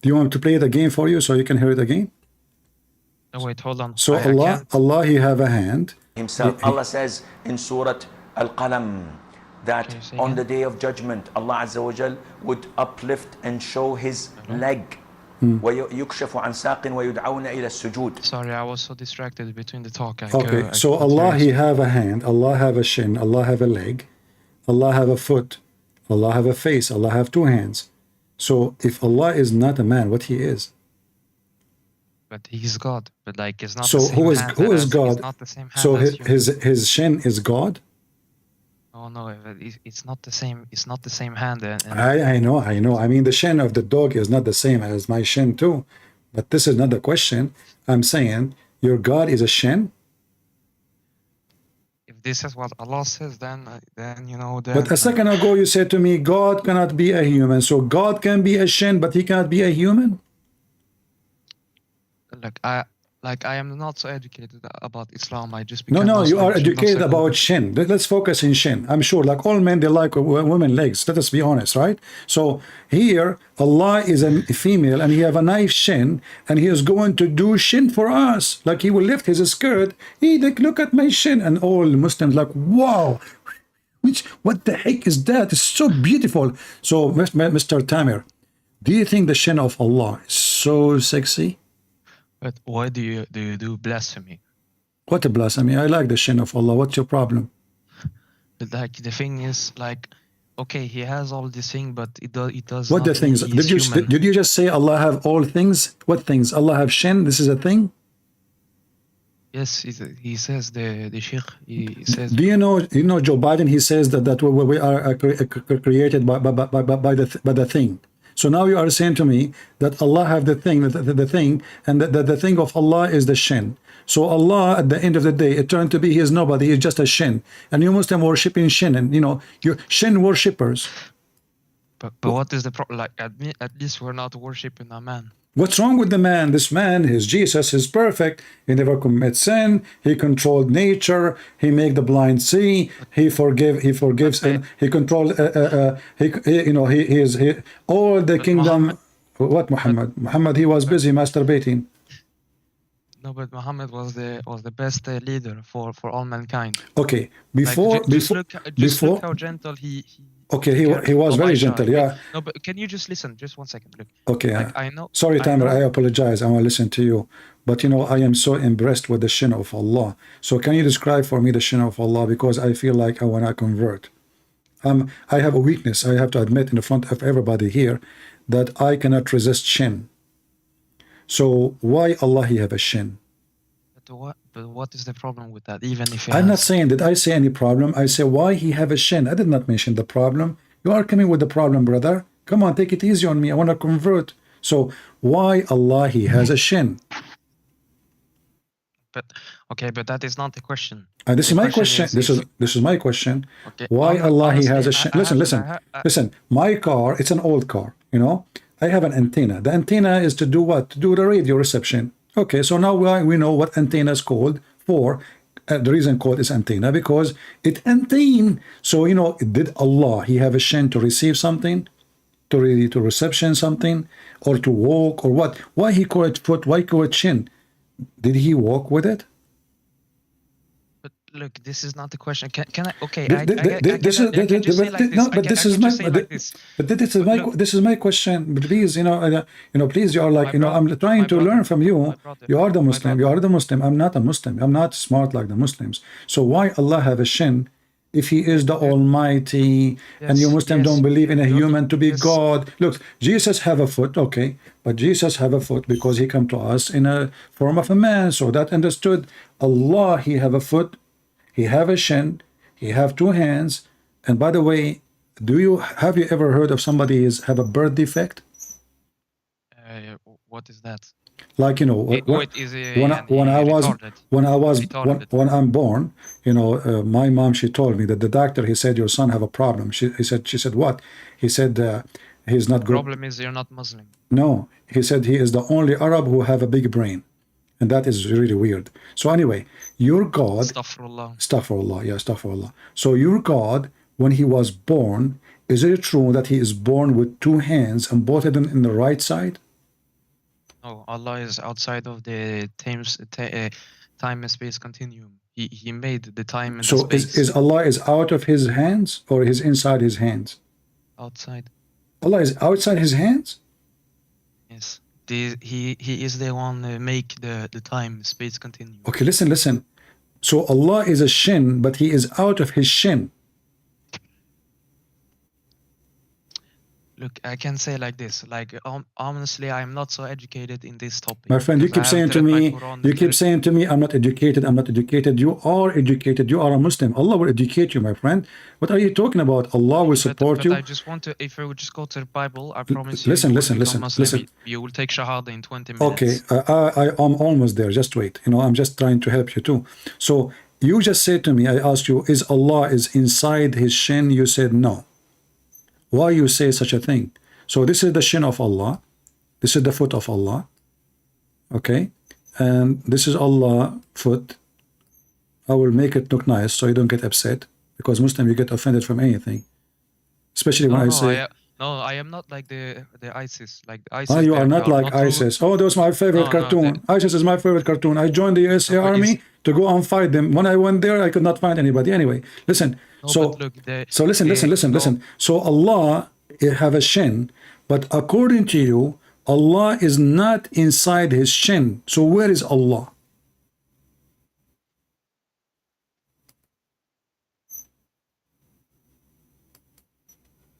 A: Do you want me to play it again for you so you can hear it again?
E: No, wait, hold on.
A: So Allah, he have a hand.
H: Himself. Allah says in Surah Al-Qalam that on the day of judgment, Allah Azza wa Jal would uplift and show his leg. وَيُكْشَفُ عَنْ سَاقٍ وَيُدْعَوْنَ إِلَى السُّجُودِ.
E: Sorry, I was so distracted between the talk.
A: Okay, so Allah, he have a hand, Allah have a shin, Allah have a leg, Allah have a foot, Allah have a face, Allah have 2 hands. So if Allah is not a man, what he is?
E: But he's God. But like, it's not.
A: So
E: the same
A: who is God?
E: It's not the same hand
A: So
E: as
A: his shin is God?
E: Oh no, it's not the same. It's not the same hand.
A: I know. I mean, the shin of the dog is not the same as my shin too. But this is not the question. I'm saying your God is a shin.
E: If this is what Allah says, then you know.
A: But a second ago you said to me, God cannot be a human. So God can be a shin, but he cannot be a human.
E: I am not so educated about Islam. I just
A: no, you are educated about shin. Let's focus in shin. I'm sure, like all men, they like women legs. Let us be honest, right? So here, Allah is a female, and he have a nice shin, and he is going to do shin for us. Like he will lift his skirt. He like, look at my shin, and all Muslims like, wow, what the heck is that? It's so beautiful. So, Mr. Tamir, do you think the shin of Allah is so sexy?
E: But why do you do blasphemy?
A: What a blasphemy! I like the shin of Allah. What's your problem?
E: But like the thing is, like, okay, he has all these things, but it does.
A: What
E: not
A: the things?
E: mean he's
A: Did you just say Allah have all things? What things? Allah have shin. This is a thing.
E: Yes, he says the Sheikh. He says.
A: Do you know Joe Biden? He says that we are created by the thing. So now you are saying to me that Allah have the thing, and that the thing of Allah is the shin. So Allah, at the end of the day, it turned to be he is nobody, he is just a shin. And you Muslim worshiping shin, and you're shin worshippers.
E: But what is the problem? Like, at least we're not worshiping a man.
A: What's wrong with the man? This man, his Jesus, is perfect. He never commits sin. He controlled nature. He make the blind see. He forgives, and he controlled. He is all the kingdom. What Muhammad? Muhammad, he was busy masturbating.
E: No, but Muhammad was the best leader for all mankind.
A: Okay,
E: Just look
A: before.
E: how gentle he
A: Okay,
E: cared
A: he was
E: for
A: very
E: Aisha,
A: gentle.
E: okay?
A: Yeah.
E: No, but can you just listen? Just 1 second. Look.
A: Okay.
E: Like, I know.
A: Sorry,
E: I
A: Tamer.
E: know-
A: I apologize. I want to listen to you. But you know, I am so impressed with the shin of Allah. So can you describe for me the shin of Allah? Because I feel like I want to convert. I have a weakness. I have to admit in the front of everybody here that I cannot resist shin. So why Allah he have a shin?
E: But what is the problem with that? Even if
A: I'm not saying, did I say any problem? I say why he have a shin. I did not mention the problem. You are coming with the problem, brother. Come on, take it easy on me. I want to convert. So why Allah he has a shin?
E: But okay, but that is not the question.
A: This is my question. This is my question.
E: Okay.
A: Why Allah he has a shin? Listen.
E: I
A: Listen. My car, it's an old car. You know, I have an antenna. The antenna is to do what? To do the radio reception. Okay, so now we know what antenna is called for. The reason called is antenna because it antenna. So you know, did Allah he have a shin to receive something, to reception something, or to walk or what? Why he call it foot? Why call it shin? Did he walk with it?
E: But look, this is not the question. Can I? Okay,
A: This is my question. But please, please, you are like, I'm trying to learn from you. You are the Muslim. You are the Muslim. I'm not a Muslim. I'm not smart like the Muslims. So why Allah have a shin? If he is the Almighty, and you Muslims don't believe in a human to be God. Look, Jesus have a foot, okay, but Jesus have a foot because he come to us in a form of a man, so that understood. Allah, he have a foot, he have a shin, he have two hands, and by the way, have you ever heard of somebody have a birth defect?
E: What is that?
A: Like when I'm born, my mom, she told me that the doctor, he said your son have a problem. She said what? He said he's not good.
E: The problem is you're not Muslim.
A: No, he said he is the only Arab who have a big brain, and that is really weird. So anyway, your God, astaghfirullah. So your God, when he was born, is it true that he is born with two hands and both of them in the right side?
E: No, Allah is outside of the time and space continuum. He made the time and the space.
A: So is Allah is out of his hands or is inside his hands?
E: Outside.
A: Allah is outside his hands?
E: Yes. He is the one make the time space continuum.
A: Okay, listen. So Allah is a shin, but he is out of his shin.
E: Look, I can say like this, like honestly, I'm not so educated in this topic.
A: My friend, you keep saying to me, I'm not educated. You are educated. You are a Muslim. Allah will educate you, my friend. What are you talking about? Allah will support you.
E: I just want to, if we would just go to the Bible, I promise you,
A: listen.
E: You will take Shahada in 20 minutes.
A: Okay, I'm almost there. Just wait. I'm just trying to help you too. So you just said to me, I asked you, is Allah is inside his shin? You said no. Why you say such a thing? So this is the shin of Allah. This is the foot of Allah. Okay. And this is Allah foot. I will make it look nice so you don't get upset. Because Muslim, you get offended from anything. Especially when I say...
E: I am not like the ISIS. Like the ISIS.
A: You are not like ISIS. Oh, that was my favorite cartoon. ISIS is my favorite cartoon. I joined the USA Army to go and fight them. When I went there, I could not find anybody. Anyway, listen. Listen. So Allah have a shin, but according to you, Allah is not inside his shin. So where is Allah?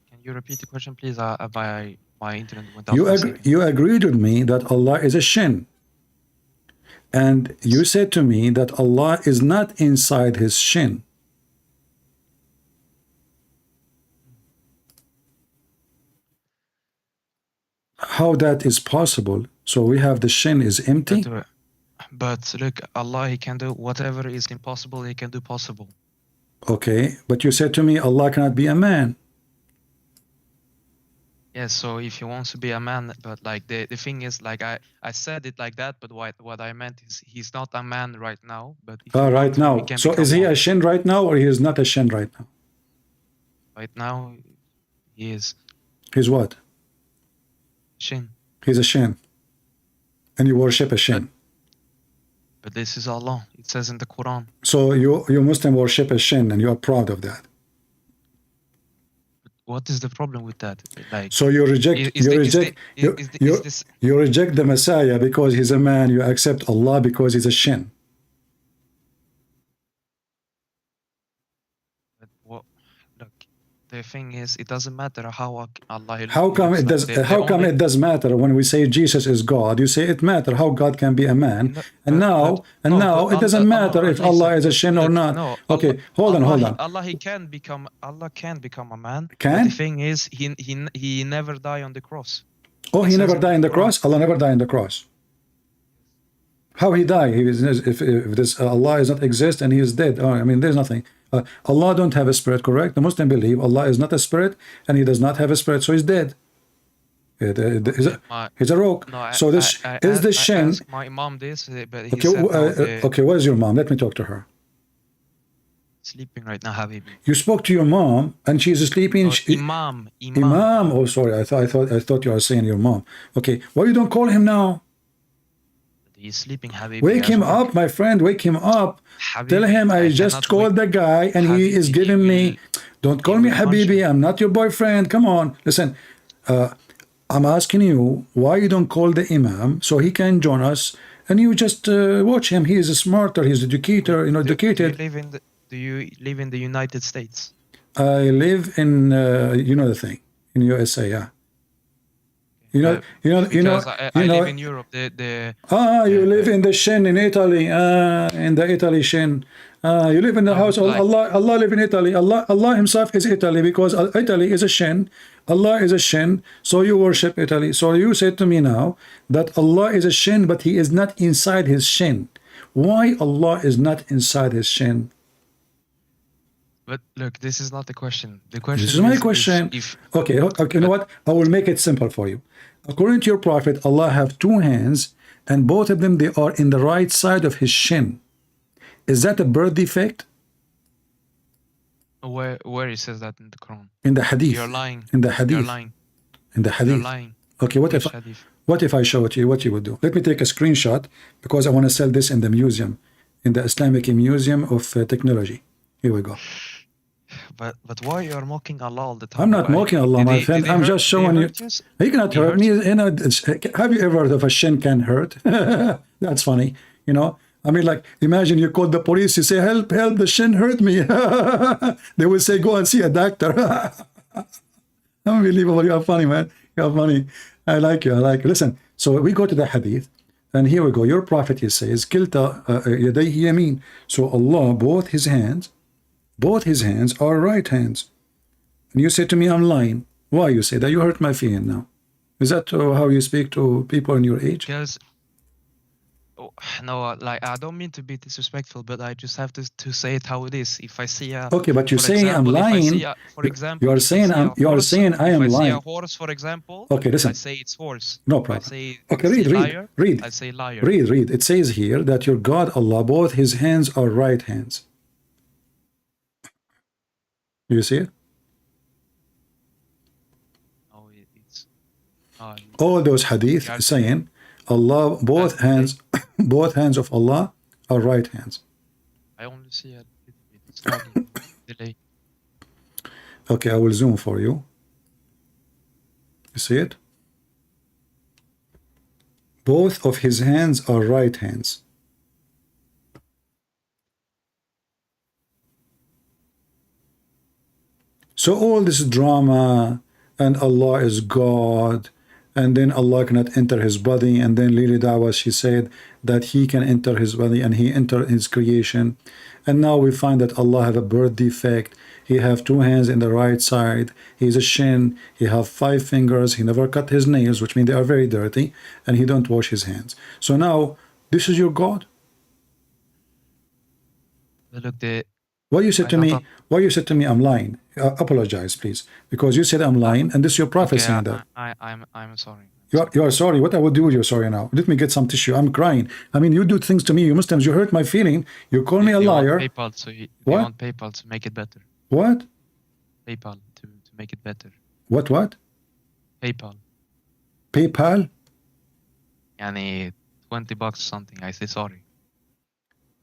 E: Can you repeat the question, please? My internet went
A: out. You agreed with me that Allah is a shin. And you said to me that Allah is not inside his shin. How that is possible? So we have the shin is empty?
E: But look, Allah, he can do whatever is impossible, he can do possible.
A: Okay, but you said to me Allah cannot be a man.
E: Yes, so if he wants to be a man, but like the thing is, like I said it like that, but what I meant is he's not a man right now. But
A: right now. So is he a shin right now or he is not a shin right now?
E: Right now, he is.
A: He's what?
E: Shin.
A: He's a shin. And you worship a shin.
E: But this is Allah. It says in the Quran.
A: So you Muslim worship a shin and you are proud of that.
E: What is the problem with that? Like,
A: so you reject you reject the Messiah because he's a man. You accept Allah because he's a shin.
E: but what? Look, the thing is, it doesn't matter how Allah.
A: How come it does? How come it does matter when we say Jesus is God? You say it matter how God can be a man, and now it doesn't matter if Allah is a shin or not. Okay, hold on.
E: Allah can become a man.
A: Can?
E: But the thing is, he never died on the cross.
A: Oh, he never died on the cross. Allah never died on the cross. How he died? If this Allah does not exist and he is dead. Oh, I mean, there's nothing. Allah don't have a spirit, correct? The Muslim believe Allah is not a spirit and he does not have a spirit, so he's dead. He's a rock.
E: No,
A: so this is the shin.
E: My mom this, but he
A: Okay, okay. Where's your mom? Let me talk to her.
E: Sleeping right now, Habibi.
A: You spoke to your mom and she's sleeping.
E: Imam.
A: Oh, sorry. I thought you were saying your mom. Okay. Why you don't call him now?
E: He's sleeping, Habibi.
A: Wake him up, my friend. Wake him up.
E: Habibi,
A: Tell him I just called the guy and he is giving me. Don't call me Habibi. I'm not your boyfriend. Come on. Listen. I'm asking you why you don't call the Imam so he can join us and you just watch him. He is a smarter. He's educated. Educated.
E: Do you live in the United States?
A: I live in you know the thing in USA. Yeah. You know.
E: I live in Europe.
A: You live in the shin in Italy. In the Italy shin. You live in the house of Allah. Allah live in Italy. Allah himself is Italy because Italy is a shin. Allah is a shin. So you worship Italy. So you said to me now that Allah is a shin, but he is not inside his shin. Why Allah is not inside his shin?
E: But look, this is not the question. The question
A: This is my question. Okay, you know what? I will make it simple for you. According to your prophet, Allah have two hands, and both of them they are in the right side of his shin. Is that a birth defect?
E: Where it says that in the Quran?
A: In the hadith.
E: You're lying.
A: In the hadith.
E: You're lying.
A: In the hadith.
E: You're lying.
A: Okay, what if I show it to you? What you would do? Let me take a screenshot because I want to sell this in the museum, in the Islamic Museum of Technology. Here we go.
E: But why you are mocking Allah all the time?
A: I'm not mocking Allah, my friend. I'm just showing you. He cannot hurt me. Have you ever heard of a shin can hurt? That's funny. I mean, like, imagine you call the police, you say, help, the shin hurt me. They will say, go and see a doctor. Unbelievable. You are funny, man. You are funny. I like you. Listen, so we go to the hadith, and here we go. Your prophet, he says, Kilta yadayhi yamin. So Allah, both his hands are right hands. And you say to me, I'm lying. Why you say that? You hurt my feeling now. Is that how you speak to people in your age?
E: Because, no, like, I don't mean to be disrespectful, but I just have to say it how it is. If I see a...
A: Okay, but you're saying I'm lying.
E: For example,
A: you are saying I am lying.
E: If I see a horse, for example,
A: okay, listen.
E: I say it's horse.
A: No problem. Read.
E: I say liar.
A: Read. It says here that your God, Allah, both his hands are right hands. You see it?
E: No, it's...
A: all those hadith saying Allah, both hands of Allah are right hands.
E: I only see a little bit. It's lagging. Delay.
A: Okay, I will zoom for you. You see it? Both of his hands are right hands. So all this drama and Allah is God, and then Allah cannot enter his body, and then Lily Dawah, she said that he can enter his body and he enter his creation. And now we find that Allah have a birth defect. He have two hands in the right side. He is a shin. He have 5 fingers. He never cut his nails, which means they are very dirty, and he don't wash his hands. So now this is your God.
E: Look,
A: Why you said to me I'm lying? Apologize, please, because you said I'm lying, and this is your prophet saying that.
E: I'm sorry.
A: You are sorry. What I will do with your sorry now? Let me get some tissue. I'm crying. I mean, you do things to me. You Muslims, you hurt my feeling. You call me a liar.
E: You want PayPal to make it better.
A: What?
E: PayPal to make it better.
A: What?
E: PayPal.
A: PayPal?
E: يعني $20 or something. I say sorry.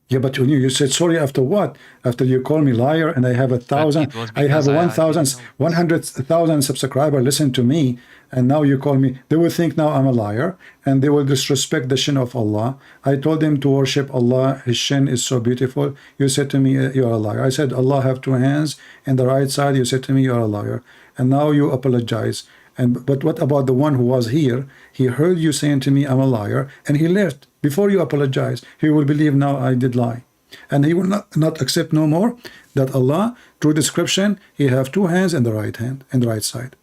A: Yeah, but you said sorry after what? After you call me liar and I have
E: But
A: 1,000,
E: it was
A: I have
E: because I didn't
A: 1,000,
E: know this.
A: 100,000 subscriber listen to me, and now you call me. They will think now I'm a liar, and they will disrespect the shin of Allah. I told them to worship Allah. His shin is so beautiful. You said to me, you are a liar. I said Allah have two hands and the right side. You said to me, you are a liar, and now you apologize. But what about the one who was here? He heard you saying to me, I'm a liar, and he left. Before you apologize, he will believe now I did lie. And he will not accept no more that Allah, through description, he have two hands and the right hand and the right side.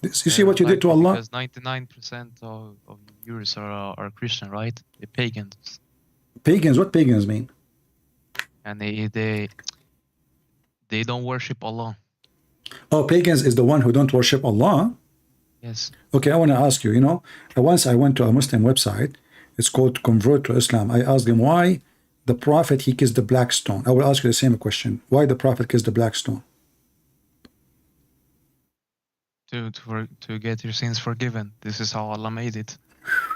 A: You see what you did to Allah?
E: Because 99% of viewers are Christian, right? They're pagans.
A: Pagans, what pagans mean?
E: And they don't worship Allah.
A: Oh, pagans is the one who don't worship Allah?
E: Yes.
A: Okay, I want to ask you, once I went to a Muslim website, it's called Convert to Islam. I asked him why the Prophet, he kissed the black stone. I will ask you the same question. Why the Prophet kissed the black stone?
E: To get your sins forgiven. This is how Allah made it.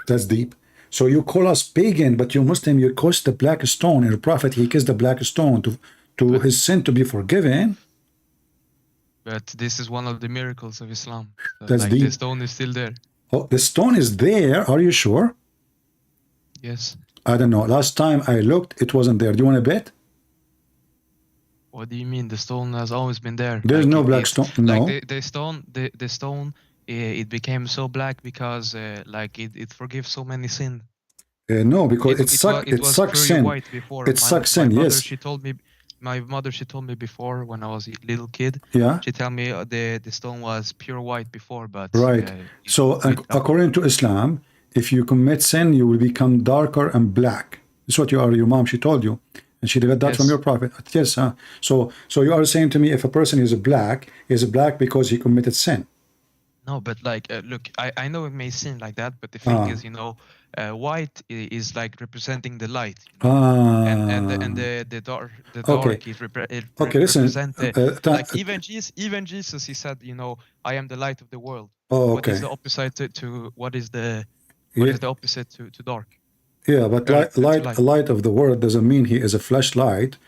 A: That's deep. So you call us pagan, but you Muslim, you kissed the black stone, and the Prophet, he kissed the black stone to his sin to be forgiven.
E: But this is one of the miracles of Islam.
A: That's deep.
E: The stone is still there.
A: Oh, the stone is there. Are you sure?
E: Yes.
A: I don't know. Last time I looked, it wasn't there. Do you want to bet?
E: What do you mean? The stone has always been there.
A: There's no black stone. No.
E: Like the stone, it became so black because it forgives so many sins.
A: No, because it sucks sin. It sucks sin. Yes.
E: My mother, she told me before when I was a little kid.
A: Yeah.
E: She told me the stone was pure white before, but
A: right. So according to Islam, if you commit sin, you will become darker and black. That's what you are. Your mom, she told you, and she got that from your Prophet. Yes. So you are saying to me, if a person is black because he committed sin.
E: No, but look, I know it may seem like that, but the thing is, white is like representing the light, and the dark is represent like even Jesus, he said, I am the light of the world.
A: Oh, okay.
E: What is the opposite to what is the opposite to dark?
A: Yeah, but light of the world doesn't mean he is a flashlight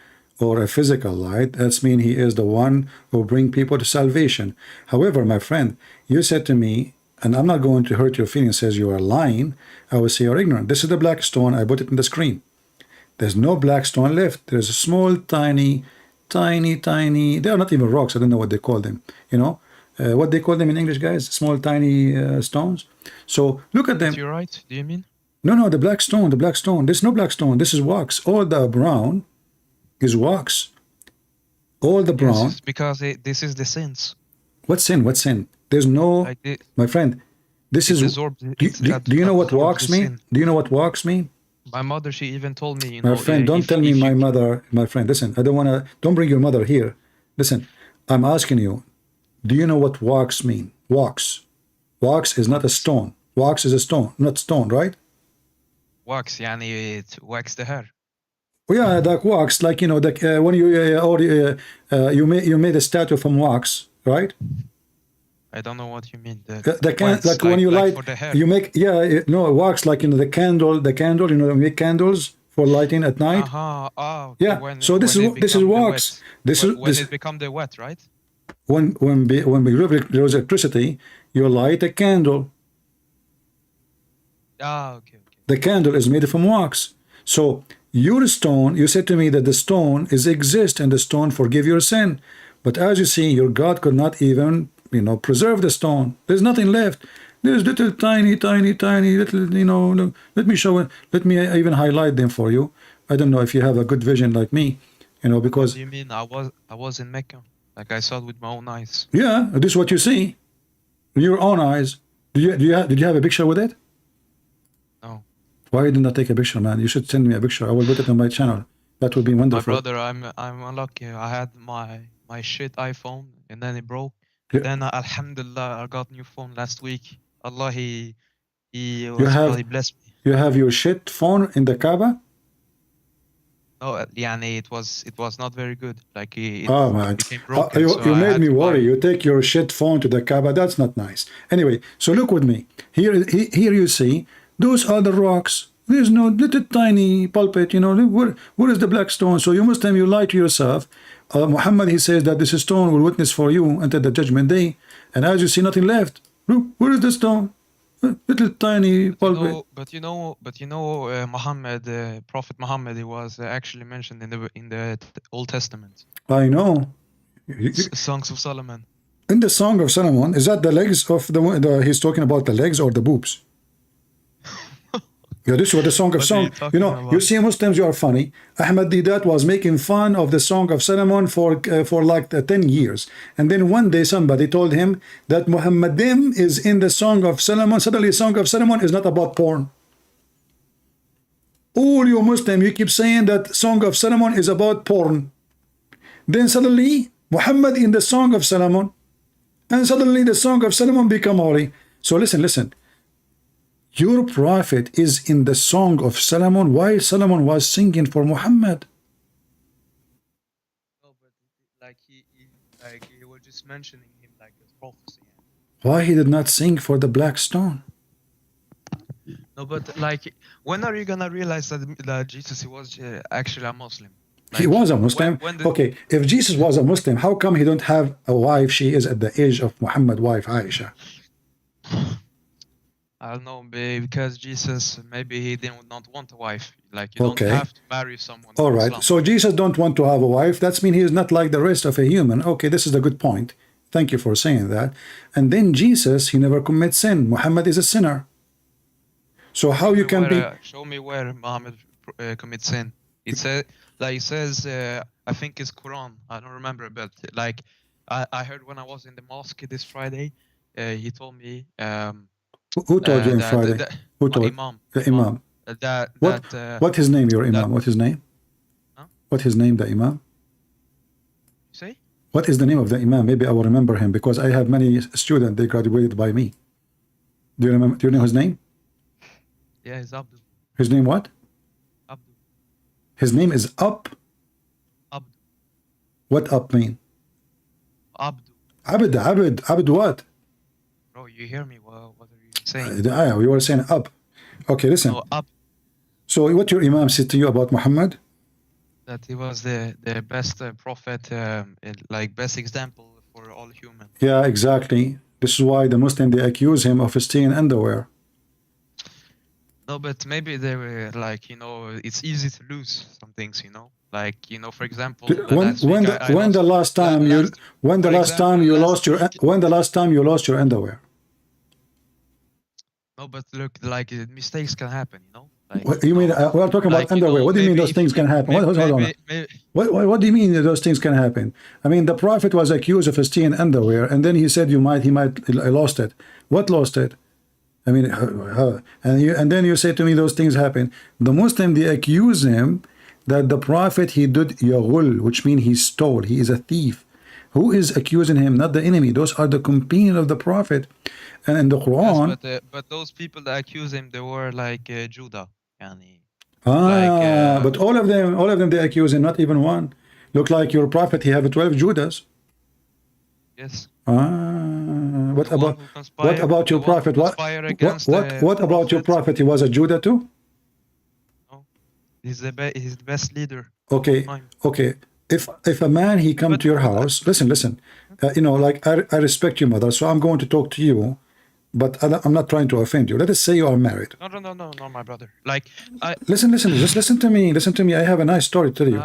A: or a physical light. That's mean he is the one who bring people to salvation. However, my friend, you said to me, and I'm not going to hurt your feelings, says you are lying. I will say you're ignorant. This is the black stone. I put it in the screen. There's no black stone left. There's a small, tiny. They are not even rocks. I don't know what they call them. What they call them in English, guys? Small, tiny stones. So look at them.
E: You're right. Do you mean?
A: No, the black stone. There's no black stone. This is wax. All the brown is wax. All the brown.
E: Yes, because this is the sins.
A: What sin? There's no, my friend. This is. Do you know what wax mean? Do you know what wax mean?
E: My mother, she even told me.
A: My friend, don't tell me my mother. My friend, listen. I don't want to. Don't bring your mother here. Listen, I'm asking you. Do you know what wax mean? Wax. Wax is not a stone. Wax is a stone, not stone, right?
E: Wax, يعني it wax the hair.
A: Yeah, that wax, like when you made a statue from wax, right?
E: I don't know what you mean.
A: Like when you light, you make wax like the candle. You make candles for lighting at night.
E: Okay.
A: Yeah. So this is wax.
E: When it become the wet, right?
A: When there is electricity, you light a candle.
E: Okay.
A: The candle is made from wax. So your stone, you said to me that the stone exist and the stone forgive your sin. But as you see, your God could not even, preserve the stone. There's nothing left. There's little tiny little, let me show it. Let me even highlight them for you. I don't know if you have a good vision like me, because.
E: What do you mean? I was in Mecca. Like I saw it with my own eyes.
A: Yeah, this is what you see. Your own eyes. Did you have a picture with it?
E: No.
A: Why did not take a picture, man? You should send me a picture. I will put it on my channel. That would be wonderful.
E: My brother, I'm unlucky. I had my shit iPhone and then it broke.
A: Yeah.
E: Then Alhamdulillah, I got new phone last week. Allah, he blessed me.
A: You have your shit phone in the Kaaba?
E: No, it was not very good. Like it
A: man,
E: became broken.
A: You made me worry. You take your shit phone to the Kaaba. That's not nice. Anyway, so look with me. Here you see those are the rocks. There's no little tiny pulpit, you know. Where is the black stone? So you Muslim, you lie to yourself. Muhammad, he says that this stone will witness for you until the judgment day. And as you see nothing left, look, where is the stone? Little tiny pulpit.
E: Muhammad, Prophet Muhammad, he was actually mentioned in the Old Testament.
A: I know.
E: Songs of Solomon.
A: In the Song of Solomon, is that the legs of he's talking about the legs or the boobs? Yeah, this is what the Song of Solomon. You know, about? You see, Muslims, you are funny. Ahmad Didat was making fun of the Song of Solomon for like 10 years. And then one day somebody told him that Muhammadim is in the Song of Solomon. Suddenly, the Song of Solomon is not about porn. All you Muslim, you keep saying that Song of Solomon is about porn. Then suddenly, Muhammad in the Song of Solomon. And suddenly, the Song of Solomon become holy. So listen. Your prophet is in the Song of Solomon while Solomon was singing for Muhammad.
E: No, but like he was just mentioning him like as prophecy.
A: Why he did not sing for the black stone?
E: No, but like, when are you gonna realize that Jesus, he was actually a Muslim? Like,
A: he was a Muslim. Okay, if Jesus was a Muslim, how come he don't have a wife? She is at the age of Muhammad's wife, Aisha.
E: I don't know, because Jesus, maybe he did not want a wife. Like, you don't have to marry someone.
A: All right. So Jesus don't want to have a wife. That means he is not like the rest of a human. Okay, this is a good point. Thank you for saying that. And then Jesus, he never commits sin. Muhammad is a sinner. So how you can be?
E: Show me where Muhammad commits sin. It says, like it says, I think it's Quran. I don't remember, but like I heard when I was in the mosque this Friday, he told me.
A: Who told you on Friday? Who told?
E: Imam.
A: The Imam. What his name, your Imam? What his name?
E: Huh?
A: What his name, the Imam?
E: Say?
A: What is the name of the Imam? Maybe I will remember him because I have many students, they graduated by me. Do you remember? Do you know his name?
E: Yeah, it's Abdul.
A: His name what?
E: Abdul.
A: His name is Up?
E: Abdul.
A: What Up mean?
E: Abdul.
A: Abd what?
E: Bro, you hear me? What are you saying?
A: You were saying Up. Okay, listen.
E: No, Up.
A: So what your Imam said to you about Muhammad?
E: That he was the best prophet, like best example for all humans.
A: Yeah, exactly. This is why the Muslim, they accuse him of stealing underwear.
E: No, but maybe they were like, you know, it's easy to lose some things, you know. Like, you know, for example, when
A: the last time you lost your underwear?
E: No, but look, like mistakes can happen, you know. Like,
A: what you mean? We are talking about underwear. What do you mean those things can happen? Hold on. What do you mean those things can happen? I mean, the Prophet was accused of stealing underwear, and then he said he might lost it. What lost it? I mean, and then you say to me those things happen. The Muslim, they accuse him that the Prophet, he did yaghul, which means he stole. He is a thief. Who is accusing him? Not the enemy. Those are the companions of the Prophet. And in the Quran.
E: Yes, but those people that accuse him, they were like Judah.
A: But all of them, they accuse him. Not even one. Look like your Prophet. He have 12 Judas.
E: Yes.
A: What about your Prophet? What about your Prophet? He was a Judah too?
E: No, he's the best leader.
A: Okay. If a man he come to your house, listen. You know, like I respect your mother, so I'm going to talk to you, but I'm not trying to offend you. Let us say you are married.
E: No, my brother. Like,
A: listen. Just listen to me. Listen to me. I have a nice story to tell you.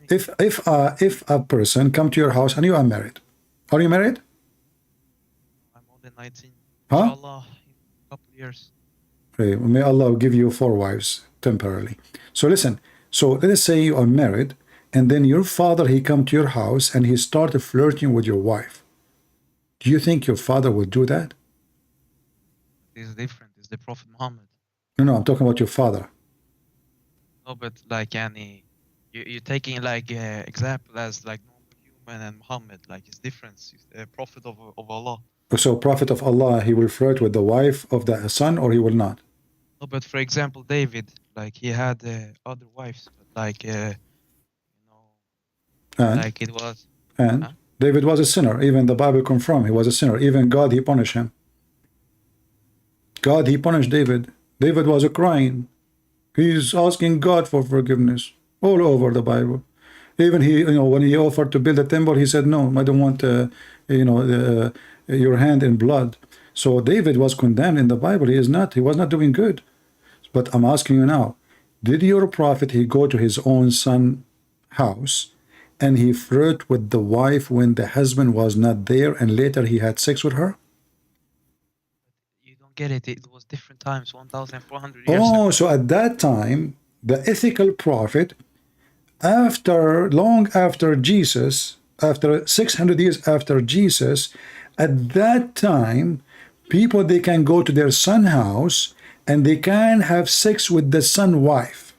A: If a person come to your house and you are married, are you married?
E: I'm more than 19.
A: Huh?
E: Inshallah, in a couple of years.
A: Okay, may Allah give you 4 wives temporarily. So listen. So let us say you are married, and then your father, he come to your house and he started flirting with your wife. Do you think your father would do that?
E: It's different. It's the Prophet Muhammad.
A: No, I'm talking about your father.
E: No, but like you're taking like example as like human and Muhammad. Like it's different. He's the Prophet of Allah.
A: So Prophet of Allah, he will flirt with the wife of the son, or he will not?
E: No, but for example, David, like he had other wives, but like like it was.
A: And David was a sinner. Even the Bible confirms he was a sinner. Even God, he punished him. God, he punished David David was crying. He's asking God for forgiveness all over the Bible. Even he, when he offered to build a temple, he said, "No, I don't want, your hand in blood." So David was condemned in the Bible. He was not doing good. But I'm asking you now, did your prophet, he go to his own son house and he flirt with the wife when the husband was not there, and later he had sex with her?
E: You don't get it. It was different times, 1,400 years ago.
A: Oh, so at that time, the ethical prophet, long after Jesus, after 600 years after Jesus, at that time, people, they can go to their son house and they can have sex with the son wife.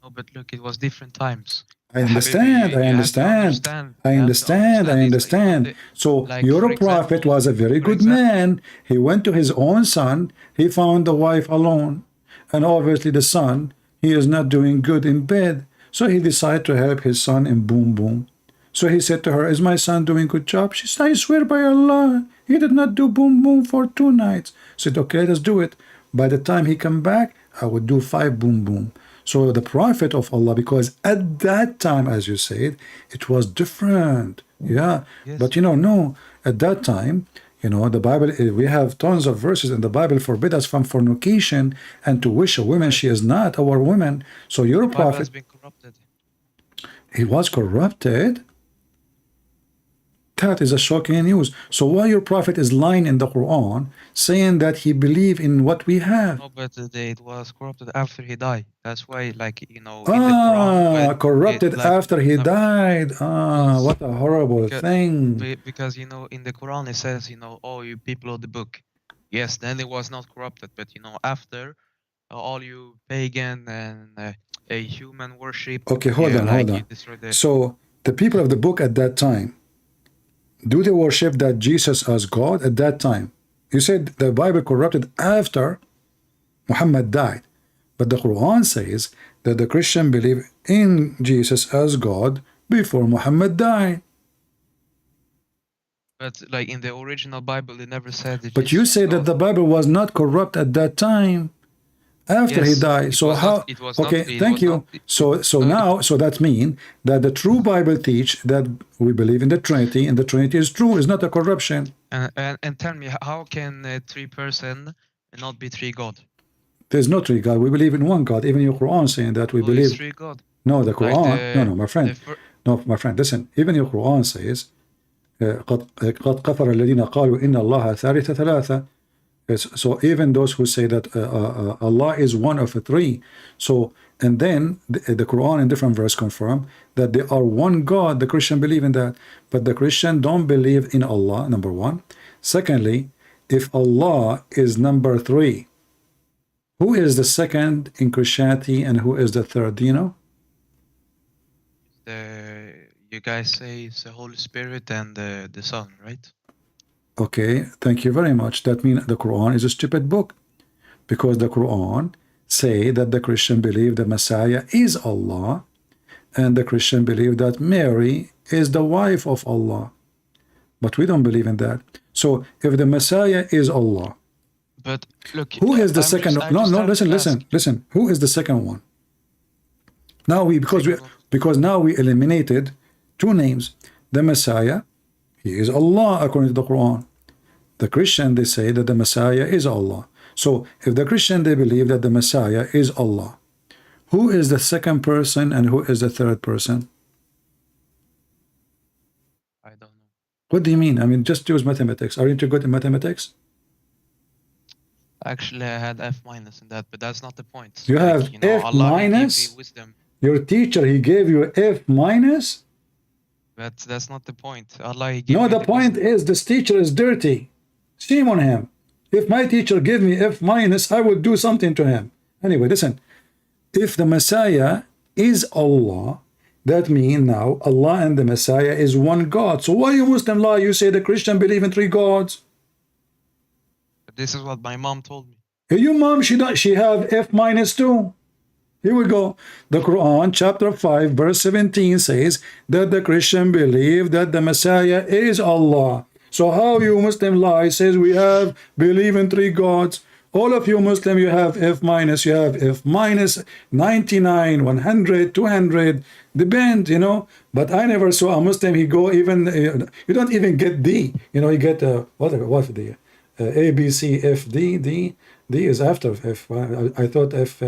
E: No, but look, it was different times.
A: I understand,
E: Habibi,
A: I
E: you have to
A: understand, I
E: you have to
A: understand, I
E: this, like,
A: understand. So
E: like,
A: your
E: for
A: prophet
E: example-
A: was a very
E: for
A: good
E: example-
A: man. He went to his own son, he found the wife alone, and obviously the son, he is not doing good in bed. So he decided to help his son in boom boom. So he said to her, "Is my son doing good job?" She said, "I swear by Allah, he did not do boom boom for 2 nights." Said, "Okay, let's do it. By the time he come back, I would do 5 boom boom." So the prophet of Allah, because at that time, as you said, it was different. Yeah.
E: Yes.
A: But no, at that time, the Bible, we have tons of verses in the Bible forbid us from fornication and to wish a woman she is not our woman. So your
E: The Bible has
A: prophet,
E: been corrupted.
A: he was corrupted. That is a shocking news. So why your prophet is lying in the Quran, saying that he believe in what we have?
E: No, but it was corrupted after he died. That's why, like, in the Quran, when
A: Corrupted
E: it, like,
A: after he
E: no,
A: died.
E: Yes.
A: What a horrible
E: Because-
A: thing.
E: because in the Quran it says, oh, you people of the book. Yes, then it was not corrupted, but after all you pagan and a human worship.
A: Okay, hold on.
E: You destroyed the.
A: So the people of the book at that time, do they worship that Jesus as God at that time? You said the Bible corrupted after Muhammad died, but the Quran says that the Christian believe in Jesus as God before Muhammad died.
E: But like in the original Bible, it never said that.
A: But you
E: Jesus
A: say
E: was
A: that
E: God.
A: the Bible was not corrupt at that time, after he
E: Yes,
A: died.
E: it
A: So
E: was
A: how?
E: not- it was not-
A: Okay,
E: it
A: thank
E: was
A: you.
E: not-
A: So that means that the true Bible teach that we believe in the Trinity, and the Trinity is true. It's not a corruption.
E: And tell me, how can 3 person not be 3 God?
A: There's no three God. We believe in one God. Even your Quran saying that we
E: Well,
A: believe.
E: it's 3 God.
A: No, the Quran. No, my friend.
E: the fir-
A: No, my friend. Listen. Even your Quran says, قد كفر الذين قالوا إن الله ثالث ثلاثة. So even those who say that Allah is one of the 3. So, and then the Quran in different verse confirm that they are one God. The Christian believe in that, but the Christian don't believe in Allah, number 1. Secondly, if Allah is number 3, who is the second in Christianity and who is the third? Do you know?
E: You guys say it's the Holy Spirit and the Son, right?
A: Okay, thank you very much. That means the Quran is a stupid book, because the Quran say that the Christian believe the Messiah is Allah, and the Christian believe that Mary is the wife of Allah. But we don't believe in that. So if the Messiah is Allah,
E: But look,
A: who is the
E: I'm
A: second?
E: just- I
A: No,
E: just
A: no,
E: have to
A: listen.
E: ask.
A: Who is the second one? Now because now we eliminated 2 names. The Messiah, he is Allah according to the Quran. The Christian, they say that the Messiah is Allah. So if the Christian, they believe that the Messiah is Allah, who is the second person and who is the third person?
E: I don't know.
A: What do you mean? I mean, just use mathematics. Are you too good in mathematics?
E: Actually, I had F- in that, but that's not the point.
A: You have F
E: Allah, he gave
A: minus?
E: me wisdom,
A: Your teacher, he gave you F minus?
E: but that's not the point. Allah, he gave
A: No,
E: me
A: the point
E: wisdom.
A: is this teacher is dirty. Shame on him. If my teacher gave me F minus, I would do something to him. Anyway, listen. If the Messiah is Allah, that means now Allah and the Messiah is one God. So why you Muslim lie? You say the Christian believe in 3 gods.
E: But this is what my mom told me.
A: Hey, your mom, she have F minus too. Here we go. The Quran, chapter 5, verse 17 says that the Christian believe that the Messiah is Allah. So how you Muslim lie says we have believe in 3 gods? All of you Muslim, you have F minus, you have F minus 99, 100, 200, depend, you know. But I never saw a Muslim, he go even, you don't even get D. You know, you get, what the, A, B, C, F, D, D. D is after F. I thought F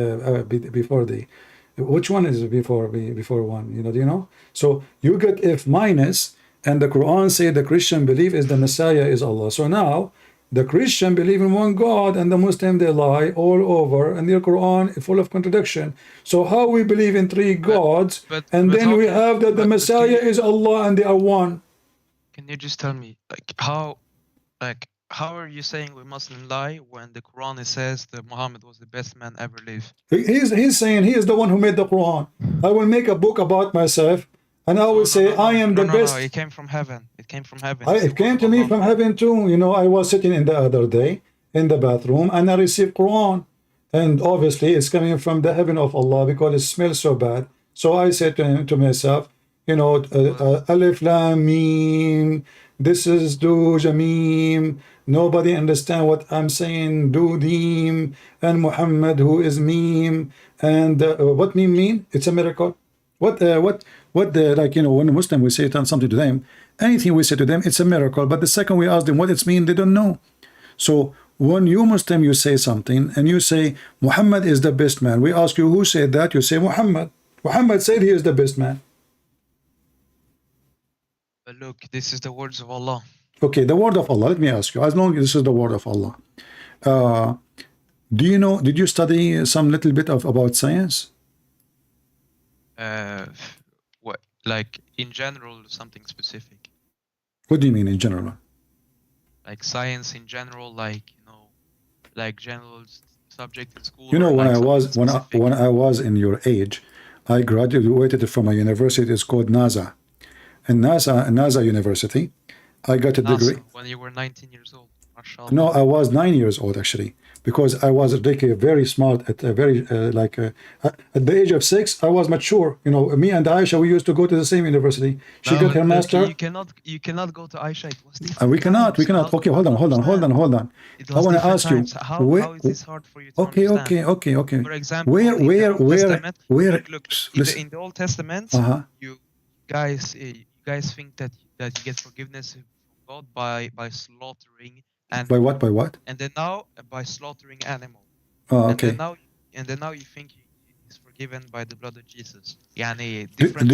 A: before D. Which one is before one? You know, do you know? So you get F minus, and the Quran say the Christian belief is the Messiah is Allah. So now the Christian believe in one God, and the Muslim they lie all over, and the Quran is full of contradiction. So how we believe in three gods, and then we have that the Messiah is Allah and they are one.
E: Can you just tell me, how are you saying we mustn't lie when the Quran says that Muhammad was the best man ever lived?
A: He's saying he is the one who made the Quran. I will make a book about myself, and I will say I am the best.
E: No, it came from heaven. It came from heaven.
A: It came to me from heaven too. You know, I was sitting in the other day in the bathroom, and I received Quran, and obviously it's coming from the heaven of Allah because it smells so bad. So I said to myself, you know, Alif Lam Mim. This is Du Jamim. Nobody understand what I'm saying. Du Dim, and Muhammad who is Mim, and what Mim mean? It's a miracle. What like, you know, when a Muslim we say something to them, anything we say to them, it's a miracle. But the second we ask them what it's mean, they don't know. So when you Muslim you say something and you say Muhammad is the best man, we ask you who said that, you say Muhammad. Muhammad said he is the best man.
E: But look, this is the words of Allah.
A: Okay, the word of Allah. Let me ask you, as long as this is the word of Allah, do you know, did you study some little bit about science?
E: What, like in general, something specific?
A: What do you mean in general?
E: Like science in general, like, you know, like general subject in school.
A: You know, when
E: like
A: I was in your age, I graduated from a university. It's called NASA, and NASA University. I got a degree.
E: When you were 19 years old. Mashallah.
A: No, I was 9 years old actually, because I was really very smart at a very at the age of 6. I was mature. You know, me and Aisha, we used to go to the same university. She got her master.
E: You cannot go to Aisha. It was different.
A: We cannot. Okay, hold on. I want to ask you.
E: How is this hard for you to understand?
A: Okay.
E: For example,
A: where?
E: Look, in the Old Testament, you guys think that you get forgiveness from God by slaughtering animals.
A: By what?
E: And then now by slaughtering animal.
A: Oh, okay.
E: And then now you think he's forgiven by the blood of Jesus. Yani different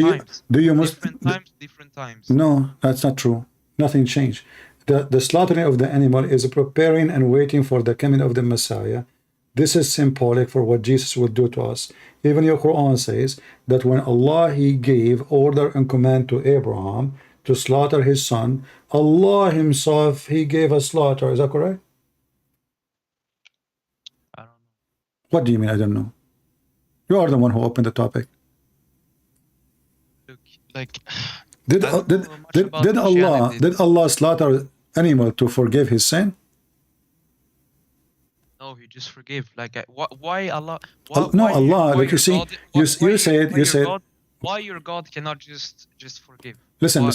E: times.
A: No, that's not true. Nothing changed. The slaughtering of the animal is preparing and waiting for the coming of the Messiah. This is symbolic for what Jesus will do to us. Even your Quran says that when Allah he gave order and command to Abraham to slaughter his son, Allah himself he gave a slaughter. Is that correct?
E: I don't know.
A: What do you mean I don't know? You are the one who opened the topic.
E: Look, like
A: did Allah slaughter animal to forgive his sin?
E: No, he just forgive. Like why Allah?
A: Allah. Like you see, you said.
E: Why your God cannot just forgive?
A: Listen.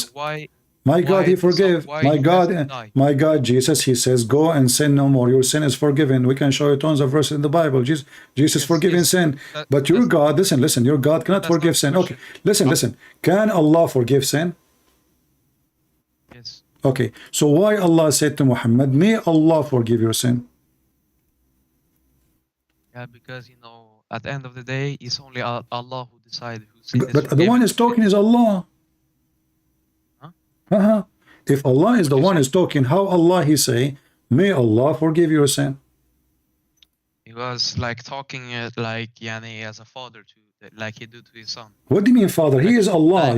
A: My God, he forgave. My God, Jesus, he says, go and sin no more. Your sin is forgiven. We can show you tons of verses in the Bible. Jesus forgiving sin. But your God, listen, your God cannot forgive sin. Okay, listen. Can Allah forgive sin?
E: Yes.
A: Okay, so why Allah said to Muhammad, may Allah forgive your sin?
E: Yeah, because, you know, at the end of the day, it's only Allah who decides who sin is
A: But the one is talking is Allah. If Allah is the one is talking, how Allah he say, may Allah forgive your sin?
E: He was like talking like Yani as a father to, like he do to his son.
A: What do you mean father? He is Allah.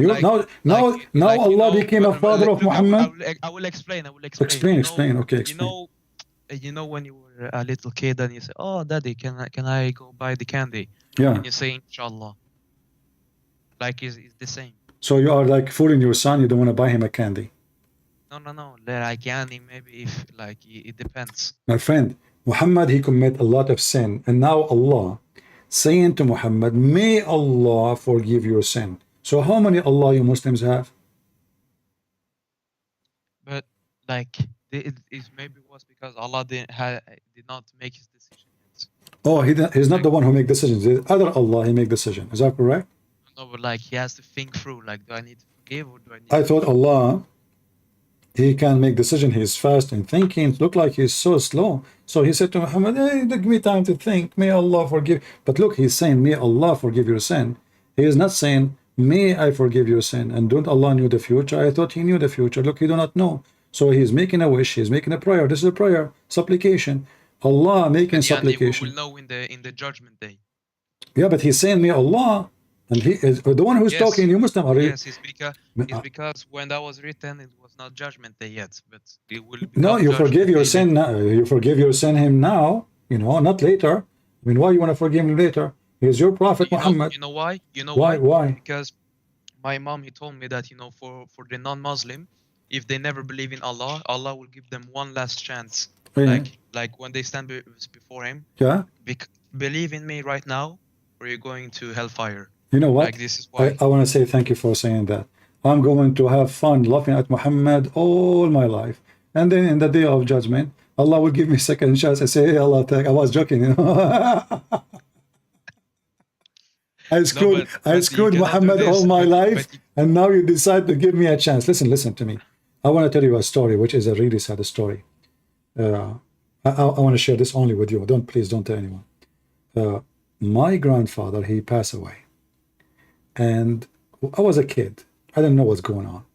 A: Now Allah became a father of Muhammad.
E: I will explain.
A: Explain. Okay, explain.
E: You know when you were a little kid and you say, oh daddy, can I go buy the candy?
A: Yeah.
E: And you say inshallah. Like it's the same.
A: So you are like fooling your son, you don't want to buy him a candy.
E: No. Like Yani, maybe if like it depends.
A: My friend, Muhammad, he commit a lot of sin. And now Allah saying to Muhammad, may Allah forgive your sin. So how many Allah you Muslims have?
E: But like it maybe was because Allah did not make his decision yet.
A: Oh, he's not the one who make decisions. The other Allah, he make decision. Is that correct?
E: No, but like he has to think through. Like, do I need to forgive or do I need?
A: I thought Allah, he can make decision. He's fast in thinking. It look like he's so slow. So he said to Muhammad, hey, give me time to think. May Allah forgive. But look, he's saying, may Allah forgive your sin. He is not saying, may I forgive your sin. And don't Allah knew the future? I thought he knew the future. Look, he do not know. So he's making a wish. He's making a prayer. This is a prayer, supplication. Allah making supplication.
E: We will know in the judgment day.
A: Yeah, but he's saying, may Allah. And he is the one who's talking. You Muslim are.
E: Yes, it's because when that was written, it was not judgment day yet, but it will.
A: No, you forgive your sin now. You forgive your sin him now. You know, not later. I mean, why you want to forgive him later? He's your prophet Muhammad.
E: You know why? You know
A: why? Why?
E: Because my mom, he told me that for the non-Muslim, if they never believe in Allah, Allah will give them one last chance.
A: Yeah.
E: Like when they stand before Him.
A: Yeah.
E: Believe in me right now, or you're going to hellfire.
A: You know what?
E: Like, this is why.
A: I want to say thank you for saying that. I'm going to have fun laughing at Muhammad all my life. And then in the day of judgment, Allah will give me second chance. I say, hey, Allah, I was joking. You know? I screwed Muhammad all my life. And now you decide to give me a chance. Listen to me. I want to tell you a story, which is a really sad story. I want to share this only with you. Please don't tell anyone. My grandfather, he passed away. And I was a kid. I didn't know what's going on.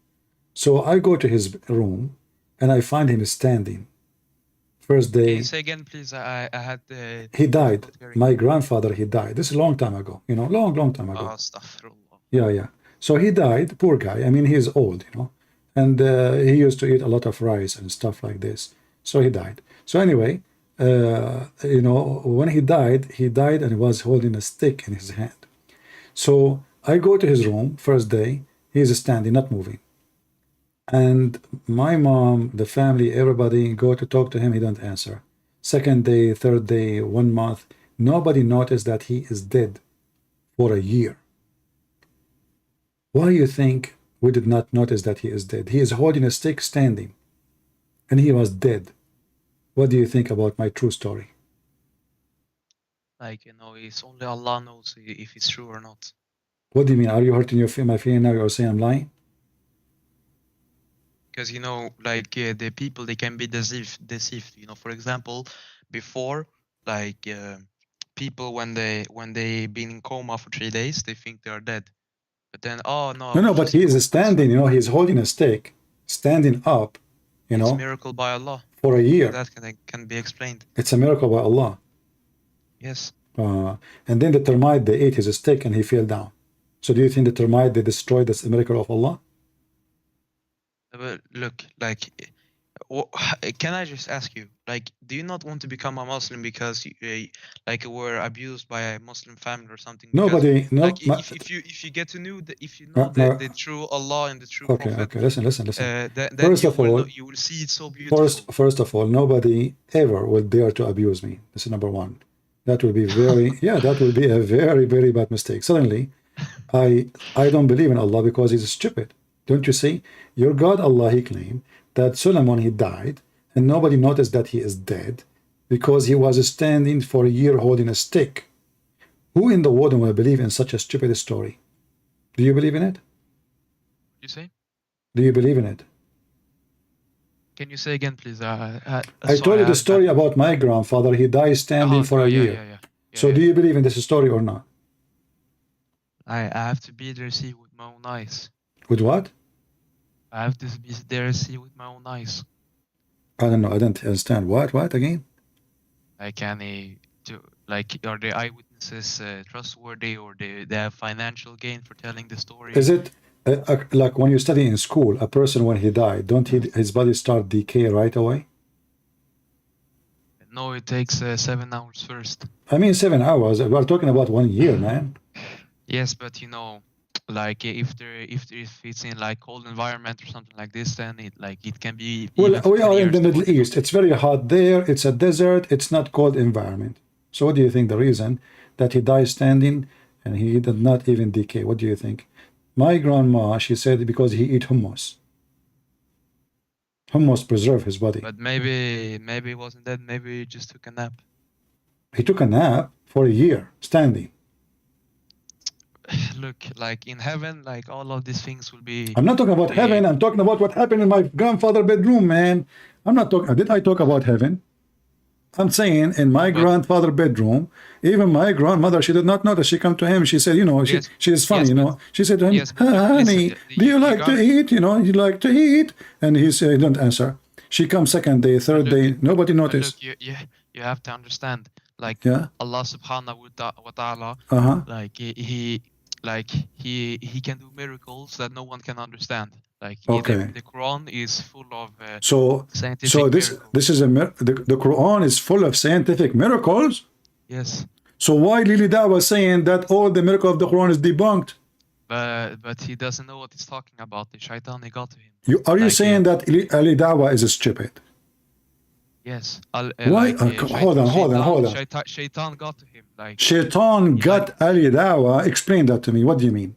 A: So I go to his room and I find him standing. First day.
E: Can you say again, please? I had the.
A: He died. My grandfather, he died. This is a long time ago. You know, long time ago.
E: Astaghfirullah.
A: Yeah. So he died. Poor guy. I mean, he's old, you know. And he used to eat a lot of rice and stuff like this. So he died. So anyway, you know, when he died and he was holding a stick in his hand. So I go to his room, first day, he's standing, not moving. And my mom, the family, everybody go to talk to him, he don't answer. Second day, third day, 1 month, nobody noticed that he is dead for a year. Why you think we did not notice that he is dead? He is holding a stick standing, and he was dead. What do you think about my true story?
E: Like, you know, it's only Allah knows if it's true or not.
A: What do you mean? Are you hurting my feeling now? You're saying I'm lying?
E: Because, you know, like the people, they can be deceived. You know, for example, before, like people when they been in coma for 3 days, they think they are dead. But then, oh no.
A: No, but he is standing. You know, he's holding a stick, standing up. You know,
E: it's a miracle by Allah.
A: For a year.
E: That can be explained.
A: It's a miracle by Allah.
E: Yes.
A: And then the termite, they ate his stick and he fell down. So do you think the termite, they destroyed this miracle of Allah?
E: But look, like, can I just ask you, like, do you not want to become a Muslim because you, like, were abused by a Muslim family or something?
A: Nobody, no.
E: Like, if you get to know if you know the true Allah and the true Prophet.
A: Okay, listen.
E: Then
A: first of all,
E: you will see it so beautiful.
A: First of all, nobody ever will dare to abuse me. This is number one. That will be that will be a very, very bad mistake. Suddenly, I don't believe in Allah because he's stupid. Don't you see? Your God Allah, he claimed that Solomon, he died, and nobody noticed that he is dead because he was standing for a year holding a stick. Who in the world will believe in such a stupid story? Do you believe in it?
E: You say?
A: Do you believe in it?
E: Can you say again, please?
A: I told you the story about my grandfather. He died standing for a year.
E: Yeah,
A: so do you believe in this story or not?
E: I have to be there, see with my own eyes.
A: With what?
E: I have to be there, see with my own eyes.
A: I don't know. I don't understand. What again?
E: Like, are the eyewitnesses trustworthy, or they have financial gain for telling the story?
A: Is it like when you study in school, a person when he died, don't his body start decay right away?
E: No, it takes 7 hours first.
A: I mean 7 hours. We're talking about 1 year, man.
E: Yes, but you know, like if it's in like cold environment or something like this, then it can be.
A: Well, we are in the Middle East. It's very hot there. It's a desert. It's not cold environment. So what do you think the reason that he died standing and he did not even decay? What do you think? My grandma, she said because he eat hummus. Hummus preserve his body.
E: But maybe he wasn't dead. Maybe he just took a nap.
A: He took a nap for a year, standing.
E: Look, like in heaven, like all of these things will be.
A: I'm not talking about heaven. I'm talking about what happened in my grandfather's bedroom, man. I'm not talking. Did I talk about heaven? I'm saying in my grandfather's bedroom, even my grandmother, she did not know that. She come to him. She said, you know,
E: Yes,
A: she is funny,
E: yes,
A: you
E: but
A: know. She said to him,
E: yes, but look,
A: honey,
E: listen,
A: do you
E: you
A: like to
E: got
A: eat? You know, you like to eat? And he said, don't answer. She comes second day, third
E: look,
A: day, nobody
E: but
A: noticed.
E: look, you have to understand, like
A: Yeah.
E: Allah subhanahu wa ta'ala,
A: Uh-huh.
E: like he can do miracles that no one can understand. Like
A: Okay.
E: the Quran is full of
A: So
E: scientific
A: this
E: miracles.
A: is the Quran is full of scientific miracles.
E: Yes,
A: So why Lily Da was saying that all the miracle of the Quran is debunked?
E: but he doesn't know what he's talking about. The shaitan he got to him.
A: Are you
E: Like
A: saying that Ali Dawah is stupid?
E: yes,
A: Why?
E: like
A: Hold on.
E: shaitan got to him. Like
A: Shaitan
E: he
A: got
E: like
A: Ali Dawah. Explain that to me. What do you mean?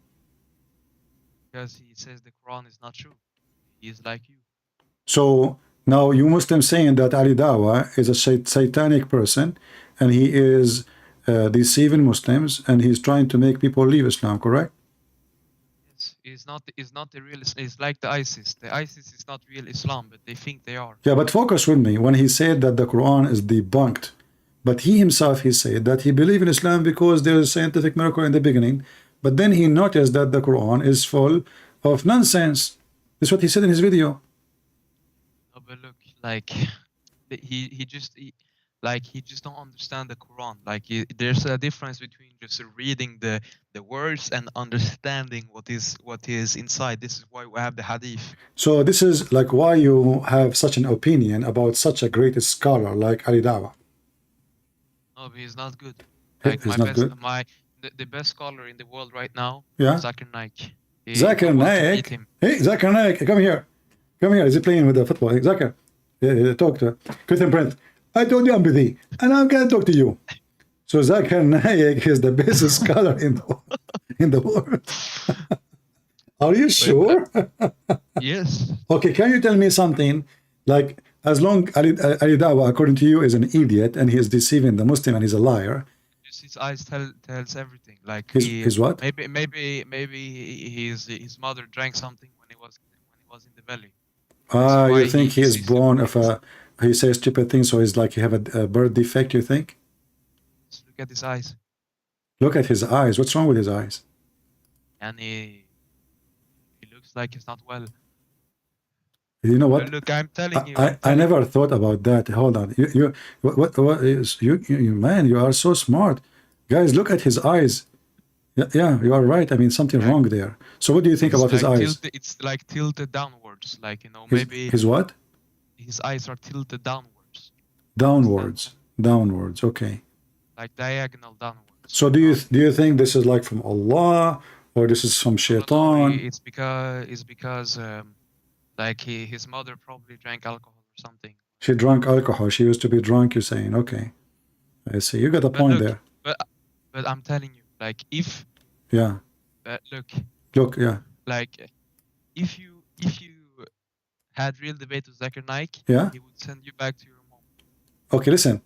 E: because he says the Quran is not true. He is like you.
A: So now you Muslims saying that Ali Dawah is a satanic person and he is deceiving Muslims and he's trying to make people leave Islam, correct?
E: It's not the real. It's like the ISIS. The ISIS is not real Islam, but they think they are.
A: Yeah, but focus with me when he said that the Quran is debunked. But he himself, he said that he believed in Islam because there is scientific miracle in the beginning. But then he noticed that the Quran is full of nonsense. That's what he said in his video.
E: No, but look, like he just don't understand the Quran. Like there's a difference between just reading the words and understanding what is inside. This is why we have the Hadith.
A: So this is like why you have such an opinion about such a great scholar like Ali Dawah.
E: No, but he's not good.
A: He-
E: Like
A: he's not good?
E: the best scholar in the world right now,
A: Yeah.
E: Zakir Naik.
A: Zakir
E: I want to meet
A: Naik.
E: him.
A: Hey, Zakir Naik, come here. Come here. Is he playing with the football? Hey, Zakir, talk to Christian Prince. I told you I'm busy, and I'm going to talk to you. So Zakir Naik is the best scholar in the world. Are you sure?
E: Yes.
A: Okay, can you tell me something? Like, as long Ali Dawah, according to you, is an idiot and he is deceiving the Muslim and he's a liar.
E: Just his eyes tells everything. Like
A: His what?
E: Maybe his mother drank something when he was in the belly.
A: You think he is born of a? He says stupid things, so he's like he have a birth defect. You think?
E: Just look at his eyes,
A: Look at his eyes. What's wrong with his eyes?
E: and he looks like he's not well.
A: You know what?
E: Look, I'm telling you.
A: I never thought about that. Hold on. What is you man? You are so smart, guys. Look at his eyes. Yeah, you are right. I mean, something wrong there. So, what do you think about his eyes?
E: It's like tilted downwards. Like
A: His, his what?
E: his eyes are tilted downwards.
A: Downwards. Okay.
E: Like diagonal downwards.
A: So, do you think this is like from Allah or this is from Shaitan?
E: It's because like his mother probably drank alcohol or something.
A: She drank alcohol. She used to be drunk. You're saying, okay. I see. You got a point there.
E: But I'm telling you, like if
A: Yeah. Look. Yeah.
E: Like if you had real debate with Zakir Naik,
A: Yeah.
E: he would send you back to your mom.
A: Okay. Listen.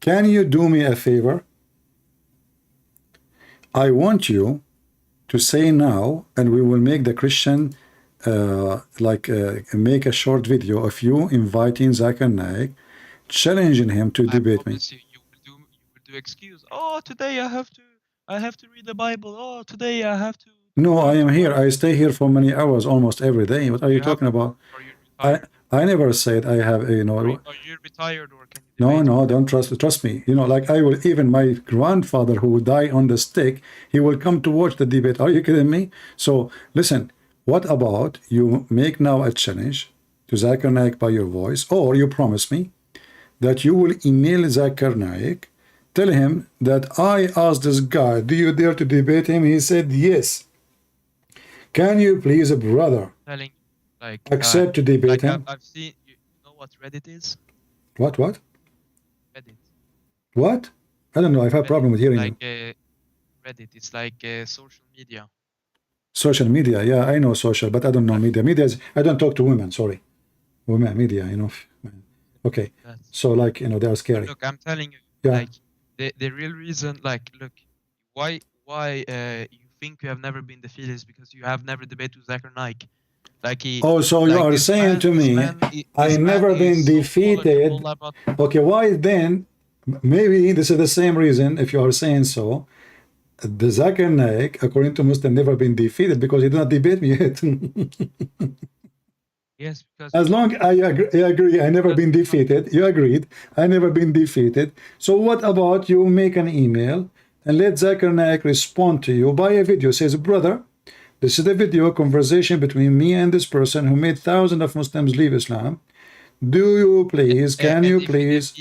A: Can you do me a favor? I want you to say now, and we will make the Christian make a short video of you inviting Zakir Naik, challenging him to debate me.
E: You will do excuse. Oh, today I have to read the Bible. Oh, today I have to.
A: No, I am here. I stay here for many hours, almost every day. What are you talking about? I never said I have.
E: Are you retired or can you?
A: No, don't trust me. Like I will. Even my grandfather who died on the stake, he will come to watch the debate. Are you kidding me? So listen. What about you make now a challenge to Zakir Naik by your voice, or you promise me that you will email Zakir Naik, tell him that I asked this guy, do you dare to debate him? He said yes. Can you please, brother, accept to debate him?
E: I've seen. You know what Reddit is?
A: What?
E: Reddit.
A: What? I don't know. I've had a problem with hearing you.
E: Reddit. It's like social media.
A: Social media, yeah, I know social, but I don't know media. I don't talk to women, sorry. women media, you know. Okay,
E: That's,
A: so like, you know, they are scary.
E: look, I'm telling you,
A: Yeah.
E: like the real reason, like, look, why you think you have never been defeated is because you have never debated with Zakir Naik. Like
A: Oh, so you
E: like
A: are saying to me, I never been
E: is so
A: defeated.
E: knowledgeable about.
A: Okay, why then? Maybe this is the same reason. If you are saying so, the Zakir Naik, according to Muslim, never been defeated because he did not debate me yet.
E: Yes, because
A: As long I agree, I never been defeated. You agreed, I never been defeated. So what about you make an email and let Zakir Naik respond to you by a video? Says, brother, this is the video conversation between me and this person who made thousands of Muslims leave Islam. Do you please, can you please?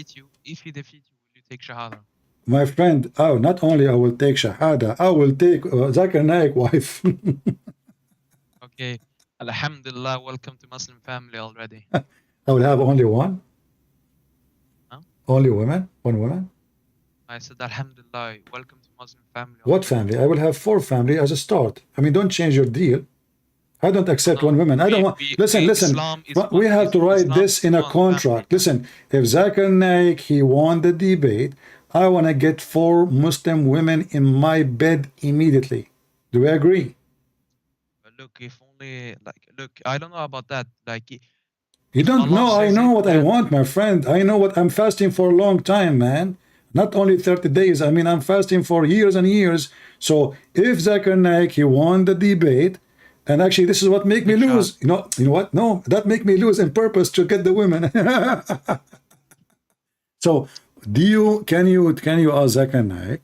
E: If he defeats you, will you take Shahada?
A: My friend, oh, not only I will take Shahada, I will take Zakir Naik wife.
E: Okay. Alhamdulillah, welcome to Muslim family already.
A: I will have only one?
E: Huh?
A: Only women? One woman?
E: I said, Alhamdulillah, welcome to Muslim family.
A: What family? I will have 4 family as a start. I mean, don't change your deal. I don't accept one woman. I don't want. Listen. We have to write this in a contract. Listen, if Zakir Naik he won the debate, I want to get 4 Muslim women in my bed immediately. Do we agree?
E: Look, if only look, I don't know about that. Like,
A: you don't know. I know what I want, my friend. I know what I'm fasting for a long time, man. Not only 30 days. I mean, I'm fasting for years and years. So if Zakir Naik he won the debate. And actually, this is what make me lose. You know what? No, that make me lose on purpose to get the women. So, can you ask Zakir Naik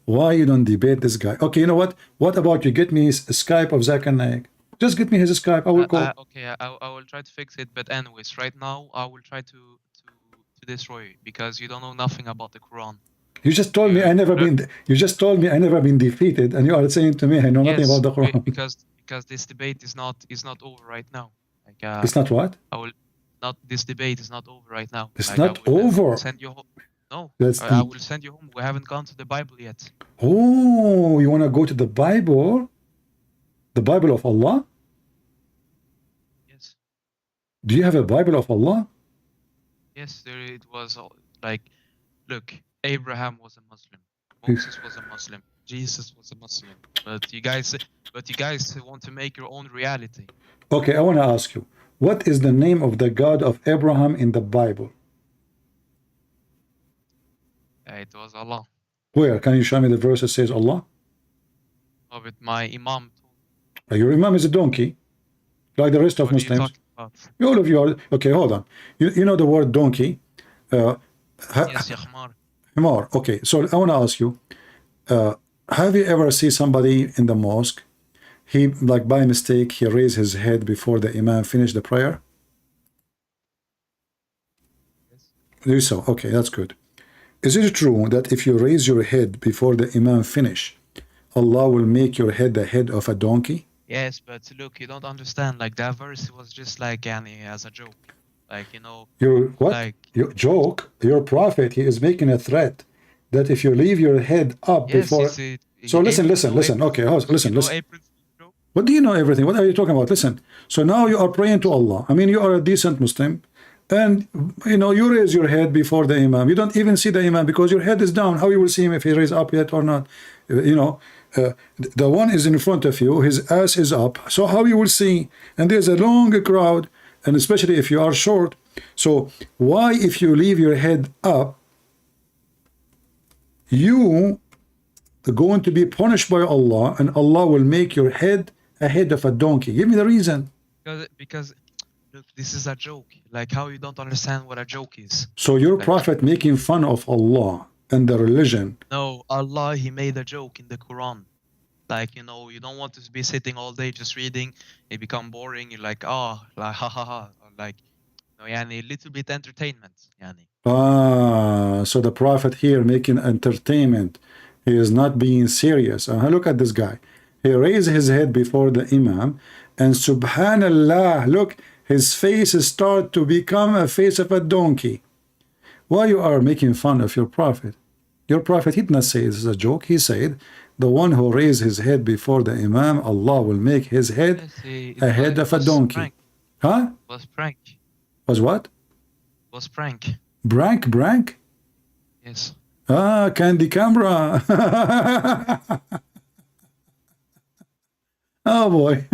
A: why you don't debate this guy? Okay, you know what? What about you get me a Skype of Zakir Naik? Just get me his Skype. I will call.
E: Okay, I will try to fix it. But anyways, right now I will try to destroy you because you don't know nothing about the Quran.
A: You just told me I never been. You just told me I never been defeated, and you are saying to me I know nothing about the Quran.
E: Because this debate is not over right now. Like,
A: it's not what?
E: This debate is not over right now.
A: It's not over.
E: Send you home. No, I will send you home. We haven't gone to the Bible yet.
A: Oh, you want to go to the Bible? The Bible of Allah?
E: Yes.
A: Do you have a Bible of Allah?
E: Yes, it was like, look, Abraham was a Muslim. Moses was a Muslim. Jesus was a Muslim. But you guys want to make your own reality.
A: Okay, I want to ask you, what is the name of the God of Abraham in the Bible?
E: It was Allah.
A: Where? Can you show me the verse that says Allah?
E: Oh, but my Imam told me.
A: Your Imam is a donkey, like the rest of Muslims.
E: What are you talking about?
A: All of you are. Okay, hold on. You know the word donkey?
E: Yes, Yahmar.
A: Himar. Okay, so I want to ask you, have you ever seen somebody in the mosque, he, like by mistake, he raised his head before the Imam finished the prayer?
E: Yes.
A: You saw. Okay, that's good. Is it true that if you raise your head before the Imam finish, Allah will make your head the head of a donkey?
E: Yes, but look, you don't understand. Like, that verse was just like as a joke. Like, you know.
A: Your what?
E: Like,
A: your joke? Your prophet, he is making a threat that if you leave your head up before. So listen. Okay, listen. What do you know everything? What are you talking about? Listen. So now you are praying to Allah. I mean, you are a decent Muslim. And, you know, you raise your head before the Imam. You don't even see the Imam because your head is down. How you will see him if he raise up yet or not? You know, the one is in front of you. His ass is up. So how you will see? And there's a long crowd. And especially if you are short. So why, if you leave your head up, you are going to be punished by Allah, and Allah will make your head a head of a donkey? Give me the reason.
E: Because look, this is a joke. Like, how you don't understand what a joke is.
A: So your prophet making fun of Allah and the religion.
E: No, Allah, he made a joke in the Quran. Like, you know, you don't want to be sitting all day just reading. It become boring. You're like, oh, like, ha ha ha. Like, no, yani, a little bit entertainment. Yani.
A: So the prophet here making entertainment. He is not being serious. Look at this guy. He raised his head before the Imam, and subhanallah, look, his face start to become a face of a donkey. Why you are making fun of your prophet? Your prophet, he did not say this is a joke. He said, the one who raised his head before the Imam, Allah will make his head a head of a donkey.
E: Prank.
A: Huh?
E: It was prank.
A: Was what?
E: Was prank.
A: Brank?
E: Yes.
A: Ah, candy camera. Oh boy.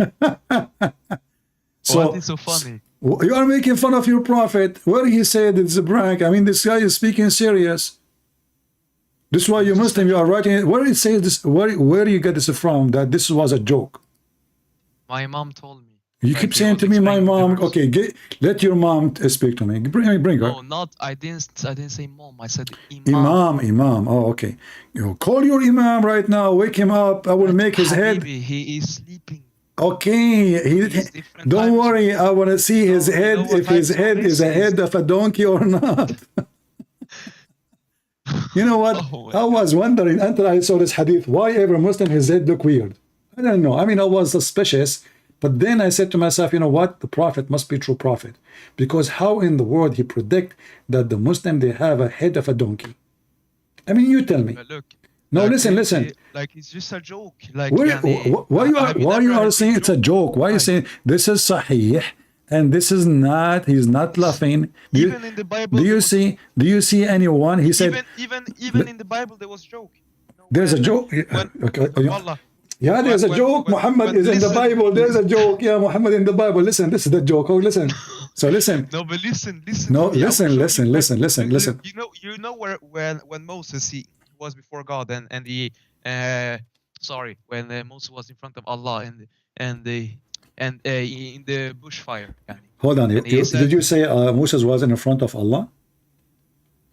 A: So
E: What is so funny?
A: you are making fun of your prophet. Where he said it's a prank. I mean, this guy is speaking serious. This is why you Muslim, you are writing it. Where it says this, where you get this from, that this was a joke?
E: My mom told me.
A: You
E: Like,
A: keep
E: he
A: saying
E: was
A: to me, my
E: explaining the
A: mom.
E: verse.
A: Okay, let your mom speak to me. Bring her.
E: No, not. I didn't say mom. I said imam.
A: Imam. Oh, okay. You call your imam right now. Wake him up. I will
E: But
A: make his head.
E: Habibi, he is sleeping.
A: Okay.
E: He's different
A: Don't
E: time
A: worry. I want to see his
E: No, you
A: head.
E: know what
A: If his
E: time
A: head
E: zone
A: is a
E: this
A: head of a donkey or not. You know what?
E: Oh,
A: I was wondering until I saw this hadith. Why every Muslim his head look weird? I don't know. I mean, I was suspicious. But then I said to myself, you know what? The prophet must be true prophet. Because how in the world he predict that the Muslim, they have a head of a donkey? I mean, you tell me.
E: But look.
A: No,
E: like,
A: listen.
E: Like it's just a joke. Like
A: Why you are saying it's a joke? Why are you saying this is sahih and this is not? He's not laughing.
E: Even in the Bible.
A: Do you see anyone? He said
E: Even in the Bible there was joke.
A: there's a joke.
E: Allah.
A: Yeah, there's a joke. Muhammad is in the Bible. There's a joke. Yeah, Muhammad in the Bible. Listen, this is the joke. Oh, listen. So listen.
E: No, but listen.
A: No,
E: to me.
A: listen.
E: You know where when Moses he was before God and when Moses was in front of Allah in the bushfire.
A: Hold on. Did you say Moses was in front of Allah?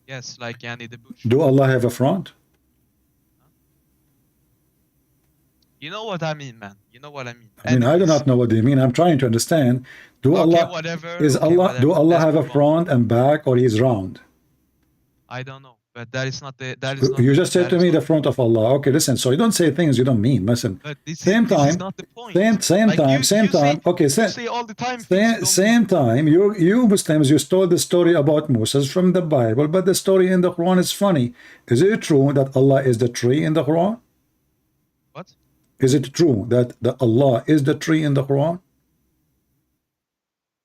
E: Yes, like the bush.
A: Do Allah have a front?
E: You know what I mean, man. You know what I mean.
A: I mean, I do not know what you mean. I'm trying to understand. Do Allah have a front and back, or he's round?
E: I don't know, but that is not the.
A: You just said to me the front of Allah. Okay, listen. So you don't say things you don't mean. Listen. This is not the point. Same time. Okay,
E: say all the time.
A: Same time. You Muslims, you stole the story about Moses from the Bible, but the story in the Quran is funny. Is it true that Allah is the tree in the Quran?
E: What?
A: Is it true that Allah is the tree in the Quran?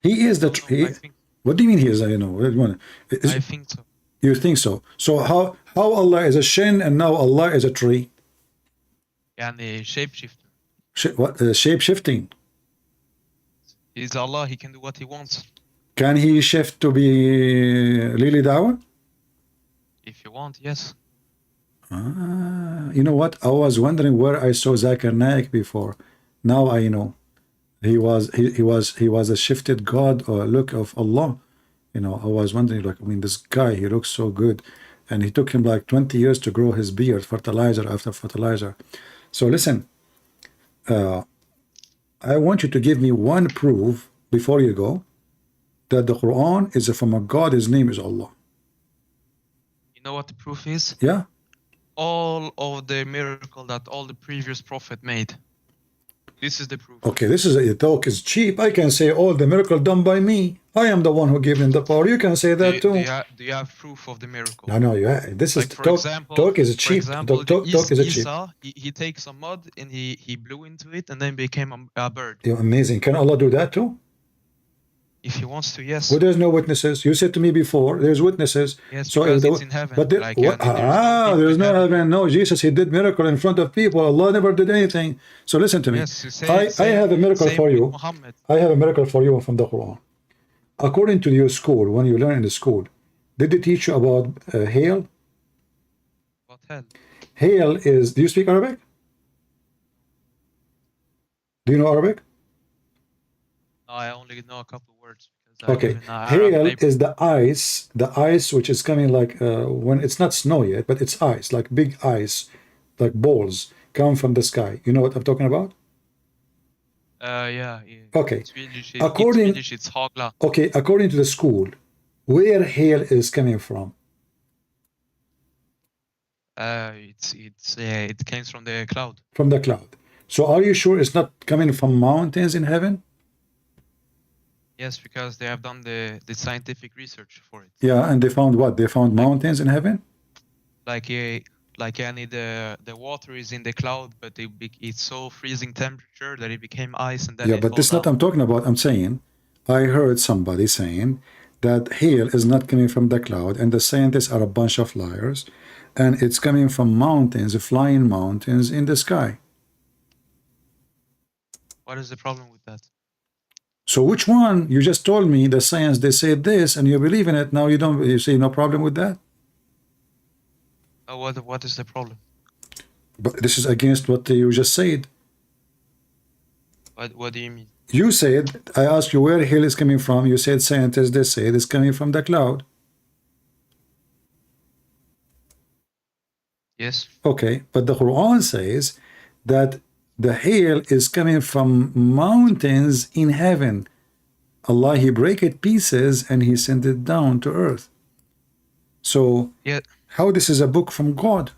A: He is the tree. What do you mean he is?
E: I think so.
A: You think so? So how Allah is a shin and now Allah is a tree?
E: The shapeshifter.
A: Shape shifting.
E: He's Allah. He can do what he wants.
A: Can he shift to be Lily Dawah?
E: If you want, yes.
A: You know what? I was wondering where I saw Zakir Naik before. Now I know. He was a shifted God or look of Allah. I was wondering, like, this guy, he looks so good, and it took him like 20 years to grow his beard, fertilizer after fertilizer. So listen, I want you to give me one proof before you go that the Quran is from a God. His name is Allah.
E: You know what the proof is?
A: Yeah.
E: All of the miracle that all the previous prophet made. This is the proof.
A: Okay, the talk is cheap. I can say all the miracle done by me. I am the one who gave him the power. You can say that too.
E: Do you have proof of the miracle?
A: No, this is talk. Talk is cheap. Talk is cheap.
E: He takes some mud and he blew into it and then became a bird.
A: You're amazing. Can Allah do that too?
E: If he wants to, yes.
A: Well, there's no witnesses. You said to me before, there's witnesses.
E: Yes, so because it's in heaven.
A: But there's no heaven. No, Jesus, he did miracle in front of people. Allah never did anything. So listen to me.
E: Yes,
A: I have a miracle for you.
E: Muhammad.
A: I have a miracle for you from the Quran. According to your school, when you learn in the school, did they teach you about hail?
E: What hell?
A: Hail is, do you speak Arabic? Do you know Arabic?
E: No, I only know a couple words.
A: Okay, hail is the ice which is coming like when it's not snow yet, but it's ice, like big ice, like balls come from the sky. You know what I'm talking about?
E: Yeah.
A: Okay.
E: According
A: to the school, where hail is coming from?
E: It came from the cloud.
A: From the cloud. So are you sure it's not coming from mountains in heaven?
E: Yes, because they have done the scientific research for it.
A: Yeah, and they found what? They found mountains in heaven?
E: The water is in the cloud, but it's so freezing temperature that it became ice and then
A: but this is not I'm talking about. I'm saying, I heard somebody saying that hail is not coming from the cloud, and the scientists are a bunch of liars, and it's coming from mountains, flying mountains in the sky.
E: What is the problem with that?
A: So which one? You just told me the science, they said this, and you believe in it. Now you say no problem with that?
E: What is the problem?
A: But this is against what you just said.
E: What do you mean?
A: You said, I asked you where hail is coming from. You said scientists, they say it's coming from the cloud.
E: Yes.
A: Okay, but the Quran says that the hail is coming from mountains in heaven. Allah, He break it pieces and He sent it down to earth. So,
E: Yeah.
A: how this is a book from God?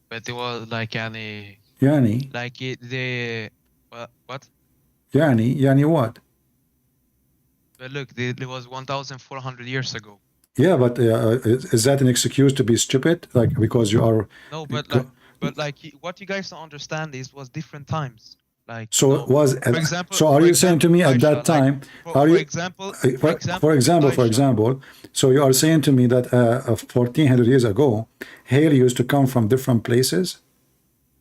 E: But it was like any
A: Yani,
E: like it, the what?
A: yani what?
E: But look, it was 1,400 years ago.
A: Yeah, but is that an excuse to be stupid? Like, because you are...
E: No, but like what you guys don't understand is was different times. Like
A: So
E: you know,
A: was
E: for example,
A: so are
E: for
A: you saying to me at
E: Aisha,
A: that
E: like,
A: time?
E: for,
A: Are
E: for
A: you
E: example,
A: for example,
E: Aisha,
A: so you are saying to me that 1400 years ago, hail used to come from different places?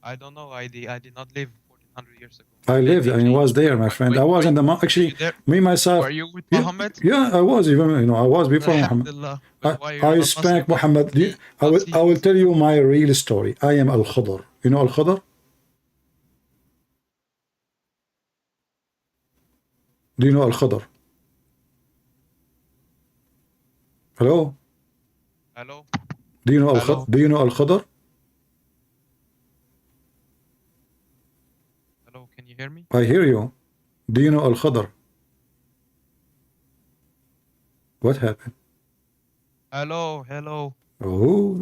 E: I don't know. I did not live 1400 years ago.
A: I lived. I was there, my friend. I was in the actually. Me myself.
E: Were you with Muhammad?
A: Yeah, I was. Even I was before Muhammad.
E: Alhamdulillah. But why you're
A: I
E: not
A: spank
E: Muslim?
A: Muhammad. I will tell you my real story. I am Al Khadr. You know Al Khadr? Do you know Al Khadr? Hello?
E: Hello?
A: Do you know Al
E: Hello?
A: Do you know Al Khadr?
E: Hello, can you hear me?
A: I hear you. Do you know Al Khadr? What happened?
E: Hello, hello.
A: Oh,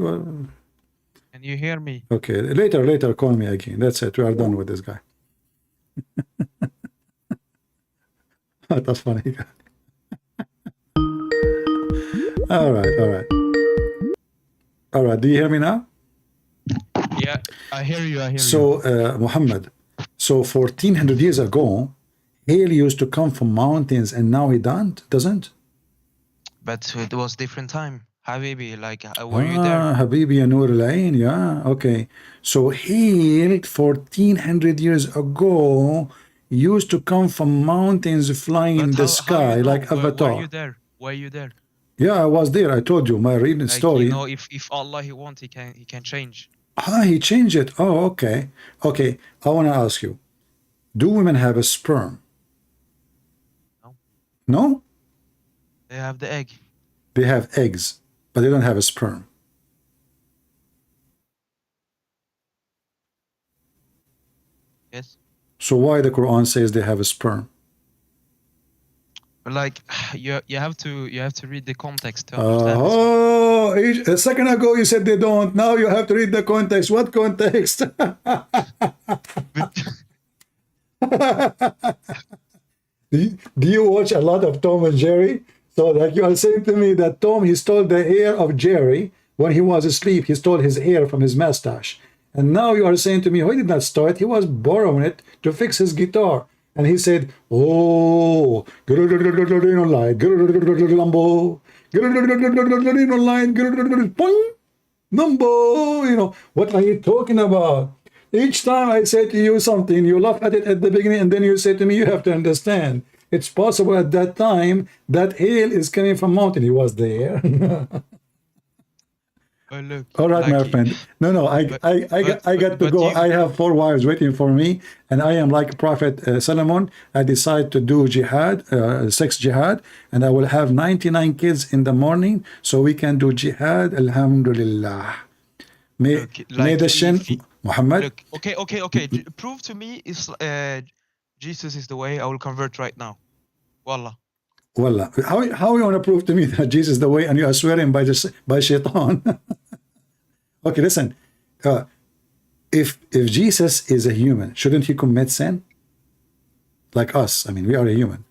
E: Can you hear me?
A: okay. Later, call me again. That's it. We are done with this guy. That's funny. All right. Do you hear me now?
E: Yeah, I hear you. I hear you.
A: So, Muhammad, so 1400 years ago, hail used to come from mountains, and now it doesn't?
E: But it was different time. Habibi, like, were you there?
A: Habibi ya Noor al-Ain, yeah, okay. So hail 1400 years ago used to come from mountains flying in the sky,
E: you know?
A: like Avatar.
E: Were you there? Were you there?
A: Yeah, I was there. I told you my reading
E: Like,
A: story.
E: you know, if Allah He wants, He can change.
A: He changed it. Oh, okay. Okay, I want to ask you, do women have a sperm?
E: No.
A: No?
E: They have the egg.
A: They have eggs, but they don't have a sperm.
E: Yes.
A: So why the Quran says they have a sperm?
E: But like, you have to read the context to understand this.
A: Oh, a second ago you said they don't. Now you have to read the context. What context? Do you watch a lot of Tom and Jerry? So like you are saying to me that Tom, he stole the hair of Jerry when he was asleep. He stole his hair from his mustache. And now you are saying to me, oh, he did not steal it. He was borrowing it to fix his guitar. And he said, oh, line, number, what are you talking about? Each time I say to you something, you laugh at it at the beginning, and then you say to me, you have to understand. It's possible at that time that hail is coming from mountain. He was there.
E: Oh, look,
A: All right,
E: like
A: my friend. No, I got to go. I have 4 wives waiting for me, and I am like Prophet Solomon. I decide to do jihad, sex jihad, and I will have 99 kids in the morning, so we can do jihad. Alhamdulillah. May the Shin Muhammad.
E: Look, okay. Prove to me is Jesus is the way. I will convert right now. Wallah.
A: Wallah. How you want to prove to me that Jesus is the way, and you are swearing by shaitan? Okay, listen. If Jesus is a human, shouldn't he commit sin? Like us. I mean, we are a human.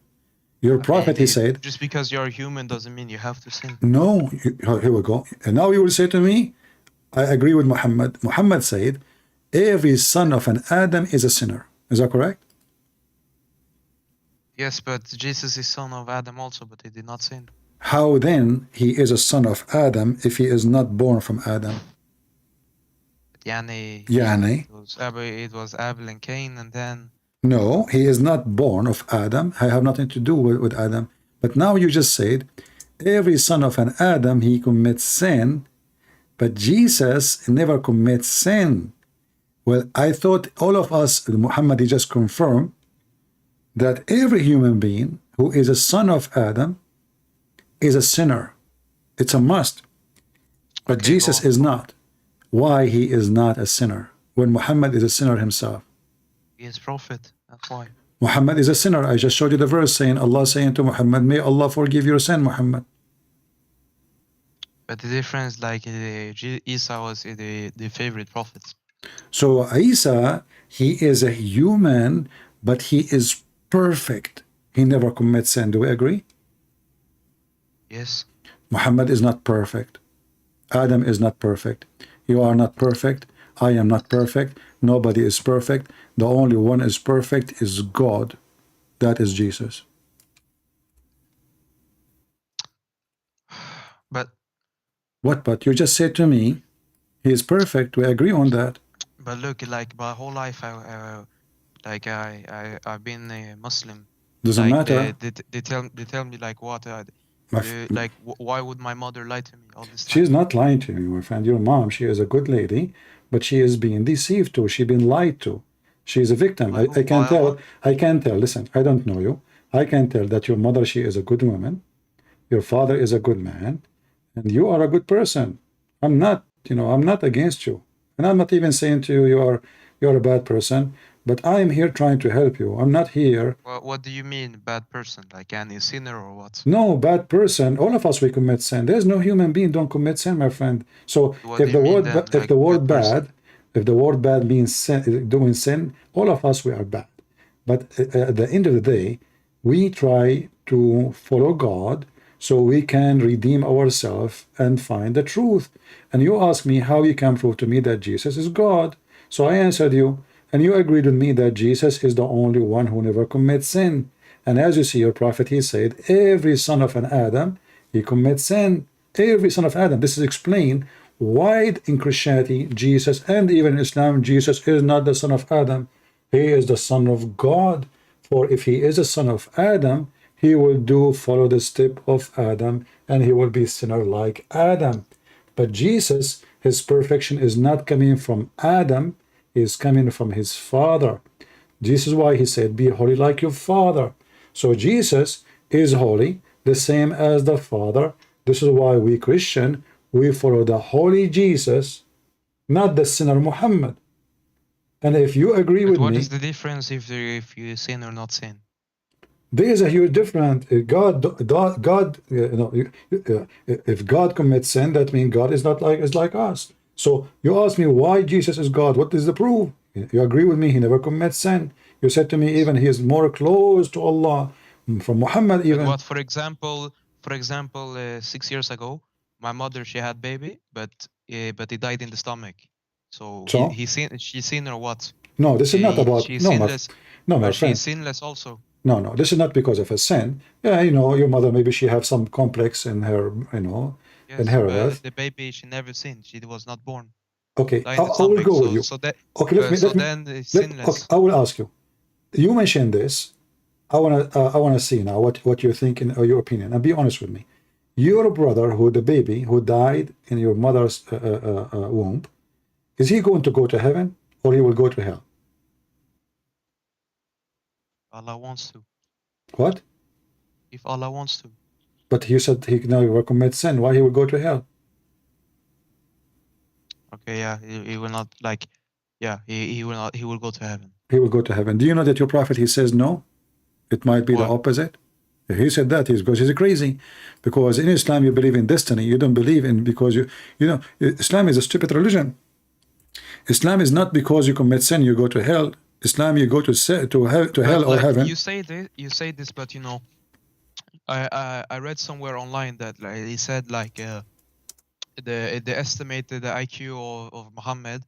A: Your prophet, he said.
E: Just because you're a human doesn't mean you have to sin.
A: No. Here we go. And now you will say to me, I agree with Muhammad. Muhammad said, every son of an Adam is a sinner. Is that correct?
E: Yes, but Jesus is son of Adam also, but he did not sin.
A: How then he is a son of Adam if he is not born from Adam?
E: Yani,
A: Yani,
E: it was Abel and Cain, and then
A: no, he is not born of Adam. I have nothing to do with Adam. But now you just said, every son of an Adam, he commits sin, but Jesus never commits sin. Well, I thought all of us, Muhammad, he just confirmed that every human being who is a son of Adam is a sinner. It's a must. But
E: Okay,
A: Jesus is not. Why he is not a sinner when Muhammad is a sinner himself?
E: he is prophet. That's why.
A: Muhammad is a sinner. I just showed you the verse saying, Allah saying to Muhammad, may Allah forgive your sin, Muhammad.
E: But the difference, like Isa was the favorite prophet.
A: So Isa, he is a human, but he is perfect. He never commits sin. Do we agree?
E: Yes.
A: Muhammad is not perfect. Adam is not perfect. You are not perfect. I am not perfect. Nobody is perfect. The only one is perfect is God. That is Jesus.
E: But
A: What? But you just said to me, he is perfect. We agree on that.
E: look, like my whole life, I've been a Muslim.
A: Doesn't
E: Like
A: matter.
E: they tell me like what why would my mother lie to me all this time?
A: She's not lying to you, my friend. Your mom, she is a good lady, but she is being deceived to. She's been lied to. She is a victim.
E: By
A: I can
E: who?
A: tell. I can tell. Listen, I don't know you. I can tell that your mother, she is a good woman. Your father is a good man, and you are a good person. I'm not, I'm not against you, and I'm not even saying to you you're a bad person. But I am here trying to help you. I'm not here.
E: What do you mean, bad person? Like any sinner or what?
A: No, bad person. All of us, we commit sin. There's no human being don't commit sin, my friend. So
E: What
A: if
E: do
A: the
E: you mean
A: word
E: then?
A: if
E: Like
A: the word
E: good person?
A: bad, if the word bad means sin, doing sin, all of us we are bad. But at the end of the day, we try to follow God so we can redeem ourselves and find the truth. And you ask me how you can prove to me that Jesus is God. So I answered you, and you agreed with me that Jesus is the only one who never commits sin. And as you see, your prophet, he said, every son of an Adam, he commits sin. Every son of Adam. This is explained why in Christianity, Jesus, and even in Islam, Jesus is not the son of Adam. He is the son of God. For if he is a son of Adam, he will follow the step of Adam, and he will be sinner like Adam. But Jesus, his perfection is not coming from Adam, is coming from his Father. This is why he said, be holy like your Father. So Jesus is holy, the same as the Father. This is why we Christian, we follow the holy Jesus, not the sinner Muhammad. And if you agree
E: But
A: with
E: what
A: me,
E: is the difference if you sin or not sin?
A: there is a huge difference. If God commits sin, that means God is not like us. So you ask me why Jesus is God. What is the proof? You agree with me? He never commits sin. You said to me even he is more close to Allah from Muhammad
E: But
A: even.
E: what, for example, 6 years ago, my mother, she had baby, but he died in the stomach. So
A: So
E: she sinned or what?
A: no, this is not about
E: She's sinless,
A: my
E: but she's
A: friend.
E: sinless also.
A: No, this is not because of a sin. Yeah, your mother, maybe she have some complex in her, in
E: Yes,
A: her
E: but
A: earth.
E: the baby, she never sinned. She was not born.
A: Okay,
E: Died in the
A: I will
E: stomach.
A: go with you. Okay,
E: Then it's
A: okay,
E: sinless.
A: I will ask you. You mentioned this. I wanna see now what you think in your opinion, and be honest with me. Your brother, the baby who died in your mother's womb, is he going to go to heaven or he will go to hell?
E: Allah wants to.
A: What?
E: If Allah wants to.
A: But you said he never commit sin. Why he will go to hell?
E: Okay, yeah, he will not like. Yeah, he will not. He will go to heaven.
A: He will go to heaven. Do you know that your prophet, he says no? It might be the
E: Why?
A: opposite. He said that because he's crazy. Because in Islam you believe in destiny. You don't believe in because Islam is a stupid religion. Islam is not because you commit sin you go to hell. Islam you go to hell or
E: Like
A: heaven.
E: you say this, but I read somewhere online that like he said like the estimated IQ of Muhammad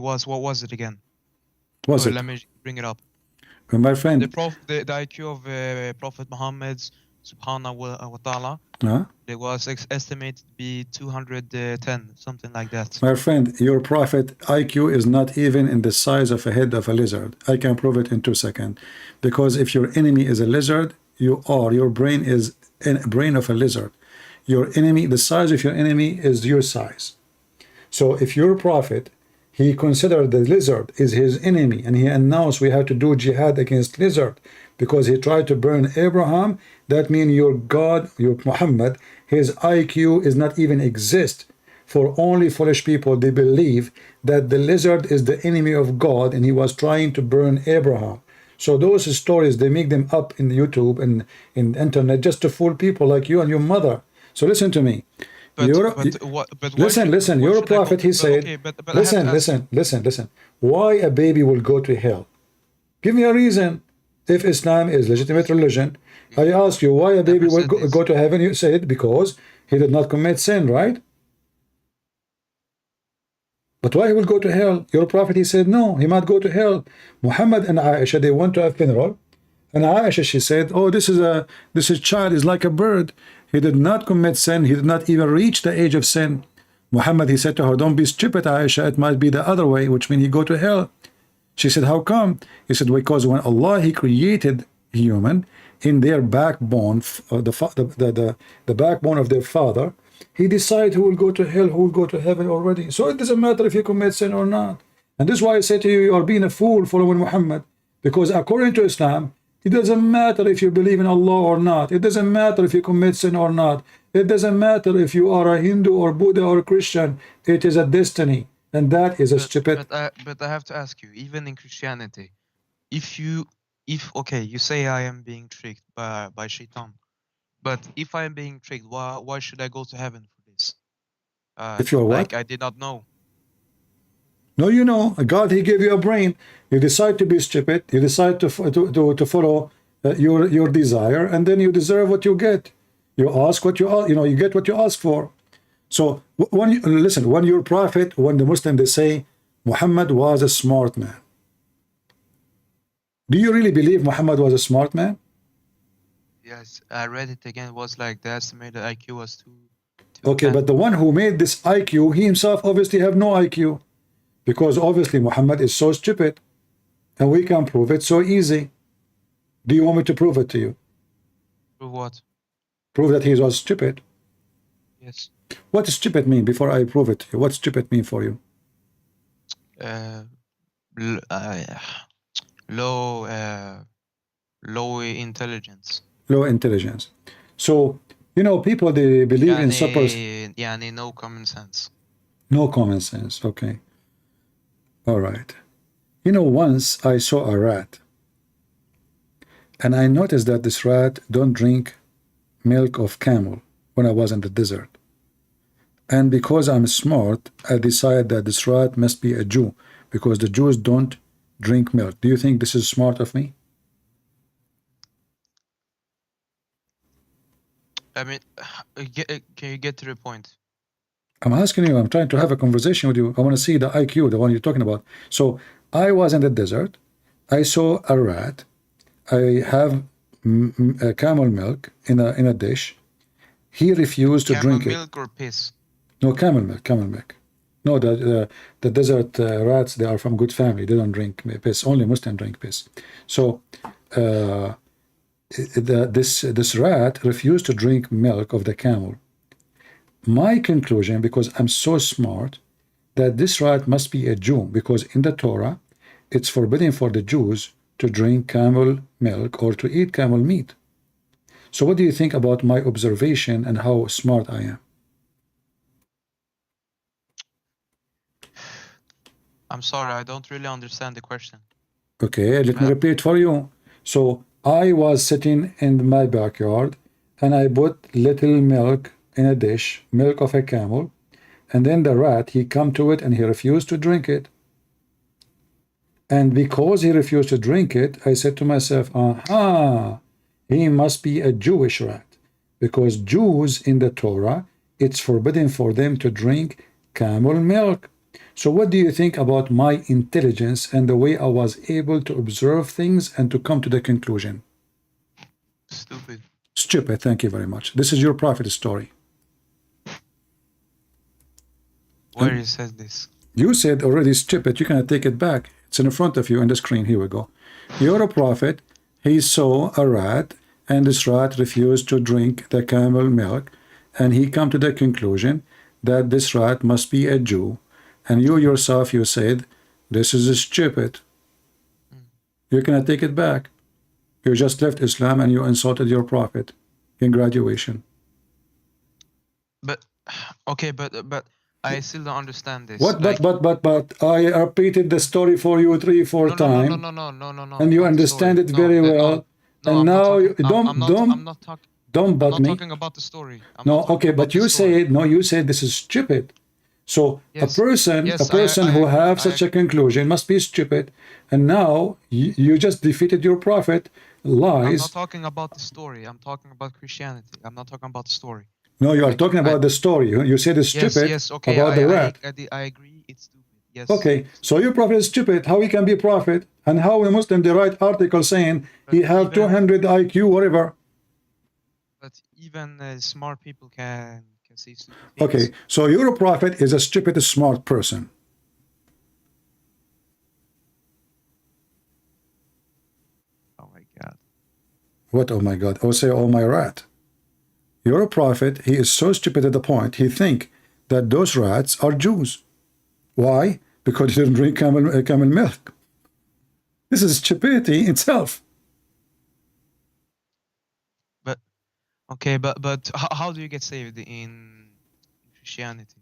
E: was what was it again?
A: Was it?
E: Let me bring it up.
A: My friend,
E: the IQ of Prophet Muhammad's subhanahu wa ta'ala,
A: huh?
E: it was estimated to be 210, something like that.
A: My friend, your prophet IQ is not even in the size of a head of a lizard. I can prove it in 2 seconds. Because if your enemy is a lizard, your brain is a brain of a lizard. Your enemy, the size of your enemy is your size. So if your prophet, he considered the lizard is his enemy, and he announced we have to do jihad against lizard because he tried to burn Abraham, that means your God, your Muhammad, his IQ is not even exist. For only foolish people, they believe that the lizard is the enemy of God and he was trying to burn Abraham. So those stories, they make them up in YouTube and in the internet just to fool people like you and your mother. So listen to me. Listen, your prophet, he said, listen. Why a baby will go to hell? Give me a reason. If Islam is legitimate religion, I ask you why a baby will go to heaven. You said because he did not commit sin, right? But why he will go to hell? Your prophet, he said no, he might go to hell. Muhammad and Aisha, they went to a funeral, and Aisha, she said, oh, this child is like a bird. He did not commit sin. He did not even reach the age of sin. Muhammad, he said to her, don't be stupid, Aisha. It might be the other way, which means he go to hell. She said, how come? He said, because when Allah, he created human in their backbone, the backbone of their father, he decided who will go to hell, who will go to heaven already. So it doesn't matter if you commit sin or not. And this is why I say to you, you are being a fool following Muhammad. Because according to Islam, it doesn't matter if you believe in Allah or not. It doesn't matter if you commit sin or not. It doesn't matter if you are a Hindu or Buddha or Christian. It is a destiny. And that is a stupid...
E: But I have to ask you, even in Christianity, okay, you say I am being tricked by shaitan. But if I am being tricked, why should I go to heaven for this?
A: If you're what?
E: Like, I did not know.
A: No, you know, God, he gave you a brain. You decide to be stupid. You decide to follow your desire, and then you deserve what you get. You ask what you get what you ask for. So when your prophet, when the Muslim, they say Muhammad was a smart man. Do you really believe Muhammad was a smart man?
E: Yes, I read it again. It was like the estimated IQ was 2.
A: Okay, but the one who made this IQ, he himself obviously have no IQ. Because obviously Muhammad is so stupid. And we can prove it so easy. Do you want me to prove it to you?
E: Prove what?
A: Prove that he was stupid.
E: Yes.
A: What does stupid mean before I prove it to you? What does stupid mean for you?
E: Low intelligence.
A: Low intelligence. So, people, they believe in suppers.
E: No common sense.
A: No common sense, okay. All right. Once I saw a rat. And I noticed that this rat don't drink milk of camel when I was in the desert. And because I'm smart, I decided that this rat must be a Jew, because the Jews don't drink milk. Do you think this is smart of me?
E: I mean, can you get to the point?
A: I'm asking you, I'm trying to have a conversation with you. I want to see the IQ, the one you're talking about. So I was in the desert. I saw a rat. I have camel milk in a dish. He refused to drink it.
E: Camel milk or piss?
A: No, camel milk. No, the desert rats, they are from good family. They don't drink piss. Only Muslims drink piss. So this rat refused to drink milk of the camel. My conclusion, because I'm so smart, that this rat must be a Jew, because in the Torah, it's forbidden for the Jews to drink camel milk or to eat camel meat. So what do you think about my observation and how smart I am?
E: I'm sorry, I don't really understand the question.
A: Okay, let me repeat for you. So I was sitting in my backyard and I put little milk in a dish, milk of a camel, and then the rat, he come to it and he refused to drink it. And because he refused to drink it, I said to myself, aha, he must be a Jewish rat, because Jews in the Torah, it's forbidden for them to drink camel milk. So what do you think about my intelligence and the way I was able to observe things and to come to the conclusion?
E: Stupid.
A: Stupid, thank you very much. This is your prophet story.
E: Where he says this?
A: You said already stupid, you cannot take it back. It's in front of you on the screen. Here we go. You're a prophet. He saw a rat, and this rat refused to drink the camel milk, and he come to the conclusion that this rat must be a Jew. And you yourself, you said, this is stupid. You cannot take it back. You just left Islam and you insulted your prophet in graduation.
E: But okay, but I still don't understand this.
A: What?
E: Like,
A: But I repeated the story for you 3-4 times.
E: No.
A: And you
E: not the
A: understand
E: story.
A: it very
E: No,
A: well.
E: no,
A: And
E: I'm
A: now
E: not
A: you
E: talking, I'm not
A: don't
E: I'm
A: butt
E: not
A: me.
E: talking about the story. I'm
A: No,
E: not talking
A: okay,
E: about
A: but
E: the
A: you
E: story.
A: said no. You said this is stupid. So
E: Yes,
A: a person
E: yes, I
A: who
E: agree,
A: have such a conclusion must be stupid. And now you just defeated your prophet.
E: I'm not
A: Lies.
E: talking about the story. I'm talking about Christianity. I'm not talking about the story.
A: No, you are
E: Like,
A: talking about the story. You said it's
E: yes,
A: stupid
E: yes, okay,
A: about the rat.
E: I agree. It's stupid. Yes.
A: Okay, so your prophet is stupid. How he can be prophet? And how a Muslim they write article saying he
E: But
A: have
E: even
A: 200 IQ, whatever.
E: but even smart people can say stupid things.
A: Okay, so your prophet is a stupid, smart person.
E: Oh my God.
A: What? Oh my God! Or say, oh my rat. Your prophet, he is so stupid at the point he think that those rats are Jews. Why? Because he didn't drink camel milk. This is stupidity itself.
E: But okay, but how do you get saved in Christianity?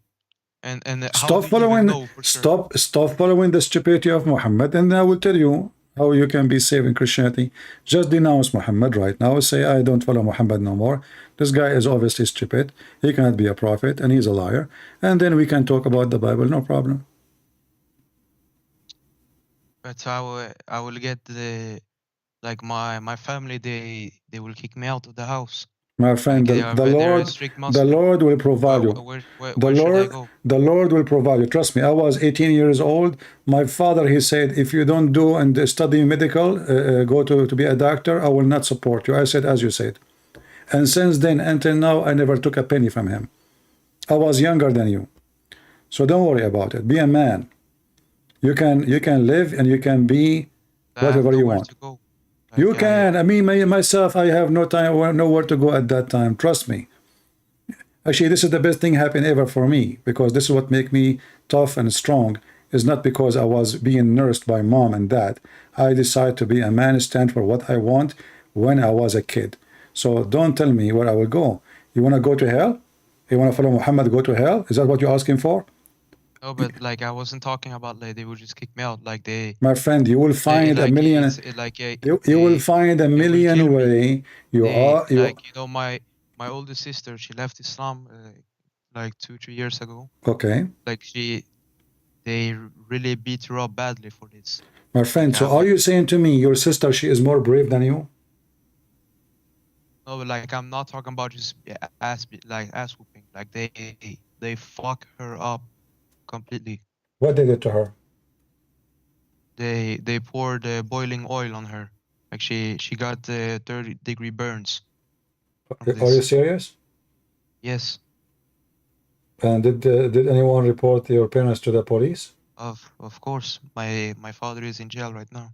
E: And how
A: Stop
E: do you even
A: following.
E: know for sure?
A: Stop following the stupidity of Muhammad, and I will tell you how you can be saved in Christianity. Just denounce Muhammad right now. Say, I don't follow Muhammad no more. This guy is obviously stupid. He cannot be a prophet, and he's a liar. And then we can talk about the Bible, no problem.
E: But I will get the like my family they will kick me out of the house.
A: My friend,
E: Like they're a strict
A: the
E: Muslim.
A: Lord will provide you.
E: Where should I go?
A: The Lord will provide you. Trust me. I was 18 years old. My father, he said, if you don't do and study medical, go to be a doctor, I will not support you. I said, as you said. And since then until now, I never took a penny from him. I was younger than you, so don't worry about it. Be a man. You can live and you can be whatever you want.
E: To go.
A: You can. I mean, myself, I have no time, nowhere to go at that time. Trust me. Actually, this is the best thing happened ever for me, because this is what make me tough and strong. Is not because I was being nursed by mom and dad. I decided to be a man, stand for what I want when I was a kid. So don't tell me where I will go. You want to go to hell? You want to follow Muhammad, go to hell? Is that what you're asking for?
E: No, but like I wasn't talking about like they would just kick me out. Like they.
A: My friend, you will find a million. You will find a million way.
E: Like you know my older sister, she left Islam like 2-3 years ago.
A: Okay.
E: Like they really beat her up badly for this.
A: My friend,
E: like,
A: so are you saying to me your sister, she is more brave than you?
E: No, but like I'm not talking about just ass whooping. Like they fuck her up completely.
A: What they did to her?
E: They poured boiling oil on her. Like she got 30-degree burns.
A: Are you serious?
E: Yes.
A: And did anyone report your parents to the police?
E: Of course. My father is in jail right now.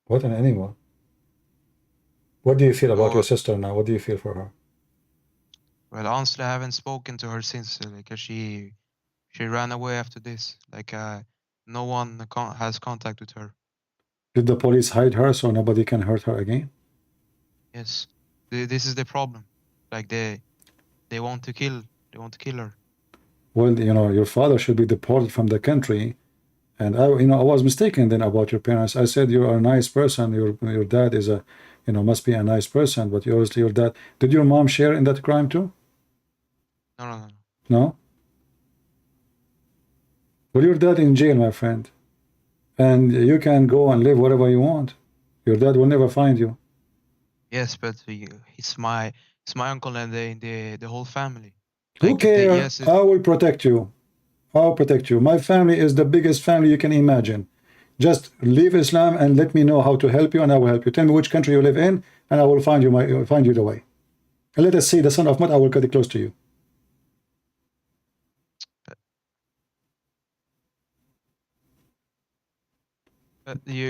A: What an animal. What do you feel about your sister now? What do you feel for her?
E: Well, honestly, I haven't spoken to her since. Like she ran away after this. Like no one has contact with her.
A: Did the police hide her so nobody can hurt her again?
E: Yes. This is the problem. Like they want to kill. They want to kill her.
A: Well, you know, your father should be deported from the country. And I was mistaken then about your parents. I said you're a nice person. Your dad is a, must be a nice person. But obviously your dad. Did your mom share in that crime too?
E: No.
A: No? Well, your dad in jail, my friend. And you can go and live wherever you want. Your dad will never find you.
E: Yes, but it's my uncle and the whole family.
A: Who cares? I will protect you. I'll protect you. My family is the biggest family you can imagine. Just leave Islam and let me know how to help you, and I will help you. Tell me which country you live in, and I will find you the way. And let us see the son of Mud. I will cut it close to you.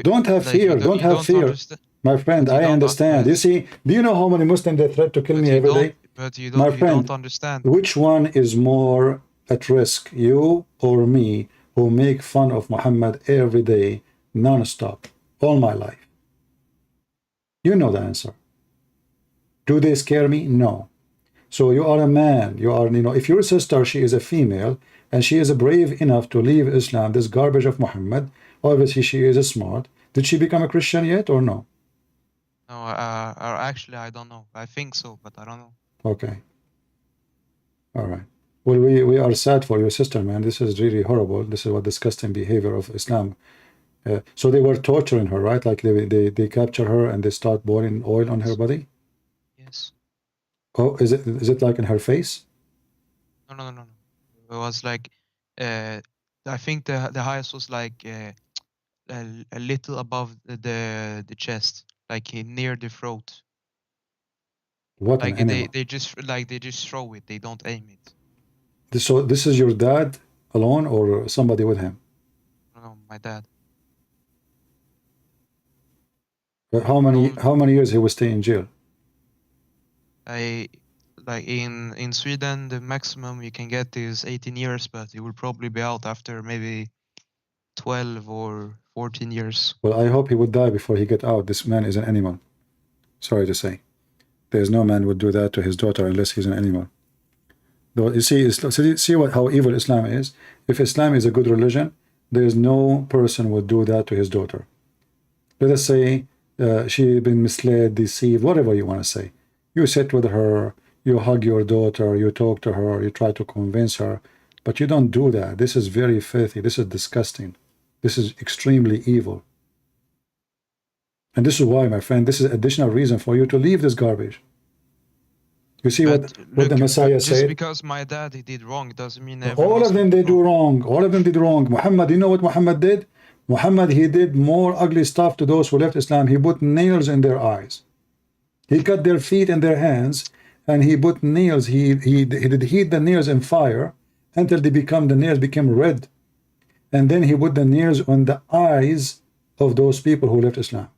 A: Don't have fear. Don't have fear, my friend. I understand. You see, do you know how many Muslims they threat to kill me every day? My friend,
E: don't understand.
A: Which one is more at risk, you or me, who make fun of Muhammad every day, non-stop, all my life? You know the answer. Do they scare me? No. So you are a man. You are, if your sister, she is a female, and she is brave enough to leave Islam, this garbage of Muhammad, obviously she is smart. Did she become a Christian yet or no?
E: No, actually, I don't know. I think so, but I don't know.
A: Okay. All right. Well, we are sad for your sister, man. This is really horrible. This is what disgusting behavior of Islam. So they were torturing her, right? Like they capture her and they start pouring oil on her body?
E: Yes.
A: Oh, is it like in her face?
E: No. It was like, I think the highest was like a little above the chest, like near the throat.
A: What
E: Like
A: an animal.
E: they just throw it. They don't aim it.
A: So this is your dad alone or somebody with him?
E: No, my dad.
A: But how many years he will stay in jail?
E: Like in Sweden, the maximum you can get is 18 years, but he will probably be out after maybe 12 or 14 years.
A: Well, I hope he would die before he get out. This man is an animal. Sorry to say. There's no man would do that to his daughter unless he's an animal. Though you see, how evil Islam is. If Islam is a good religion, there is no person would do that to his daughter. Let us say she been misled, deceived, whatever you want to say. You sit with her, you hug your daughter, you talk to her, you try to convince her, but you don't do that. This is very filthy. This is disgusting. This is extremely evil. And this is why, my friend, this is additional reason for you to leave this garbage. You see what the Messiah said?
E: Just because my dad he did wrong, it doesn't mean
A: all of them they do wrong. All of them did wrong. Muhammad, you know what Muhammad did? Muhammad, he did more ugly stuff to those who left Islam. He put nails in their eyes. He cut their feet and their hands, and he put nails. He did heat the nails in fire until the nails became red. And then he put the nails on the eyes of those people who left Islam.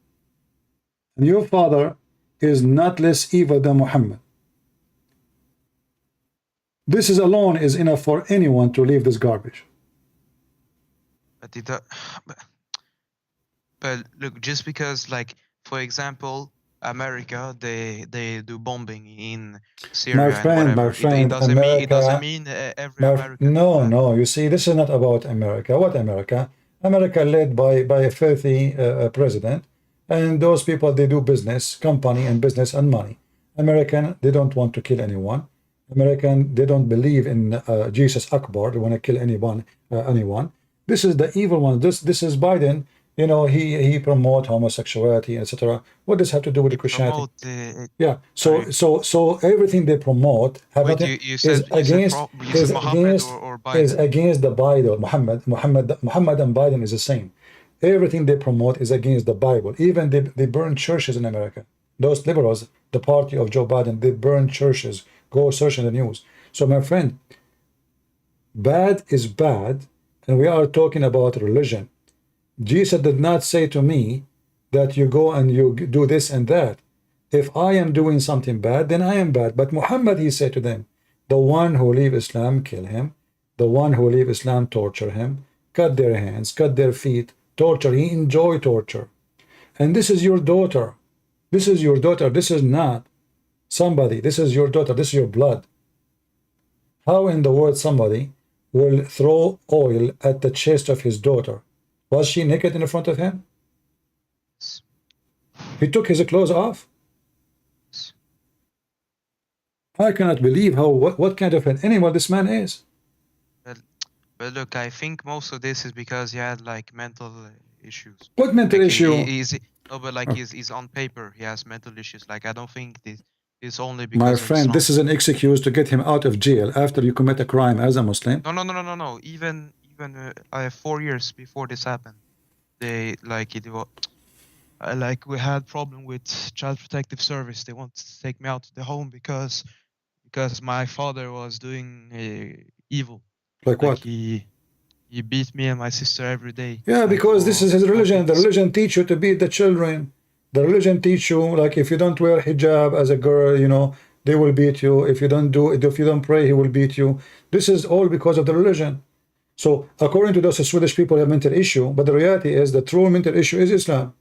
A: And your father is not less evil than Muhammad. This is alone is enough for anyone to leave this garbage.
E: But look, just because, like, for example, America, they do bombing in Syria
A: my friend,
E: and whatever.
A: My friend,
E: it doesn't mean every American.
A: No. You see, this is not about America. What America? America led by a filthy president, and those people, they do business, company and business and money. American, they don't want to kill anyone. American, they don't believe in Jesus Akbar. They want to kill anyone. This is the evil one. This is Biden. You know, he promote homosexuality, etc. What does have to do with the Christianity? Yeah. So everything they promote is against the Bible. Muhammad and Biden is the same. Everything they promote is against the Bible. Even they burn churches in America. Those liberals, the party of Joe Biden, they burn churches. Go search in the news. So my friend, bad is bad, and we are talking about religion. Jesus did not say to me that you go and you do this and that. If I am doing something bad, then I am bad. But Muhammad, he said to them, the one who leave Islam, kill him. The one who leave Islam, torture him. Cut their hands, cut their feet, torture. He enjoyed torture. And this is your daughter. This is your daughter. This is not somebody. This is your daughter. This is your blood. How in the world somebody will throw oil at the chest of his daughter? Was she naked in front of him? He took his clothes off. I cannot believe what kind of an animal this man is.
E: But look, I think most of this is because he had like mental issues.
A: What mental issue?
E: But like he's on paper, he has mental issues. Like I don't think is only
A: My
E: because of
A: friend,
E: Islam.
A: this is an excuse to get him out of jail after you commit a crime as a Muslim.
E: No. Even 4 years before this happened, they like it was like we had problem with Child Protective Service. They wanted to take me out to the home because my father was doing evil.
A: Like
E: Like
A: what?
E: he beat me and my sister every day.
A: Yeah,
E: Like
A: because this
E: for
A: is his
E: small
A: religion. The
E: things.
A: religion teach you to beat the children. The religion teach you, like, if you don't wear hijab as a girl, you know, they will beat you. If you don't pray, he will beat you. This is all because of the religion. So according to those Swedish people, have mental issue, but the reality is the true mental issue is Islam.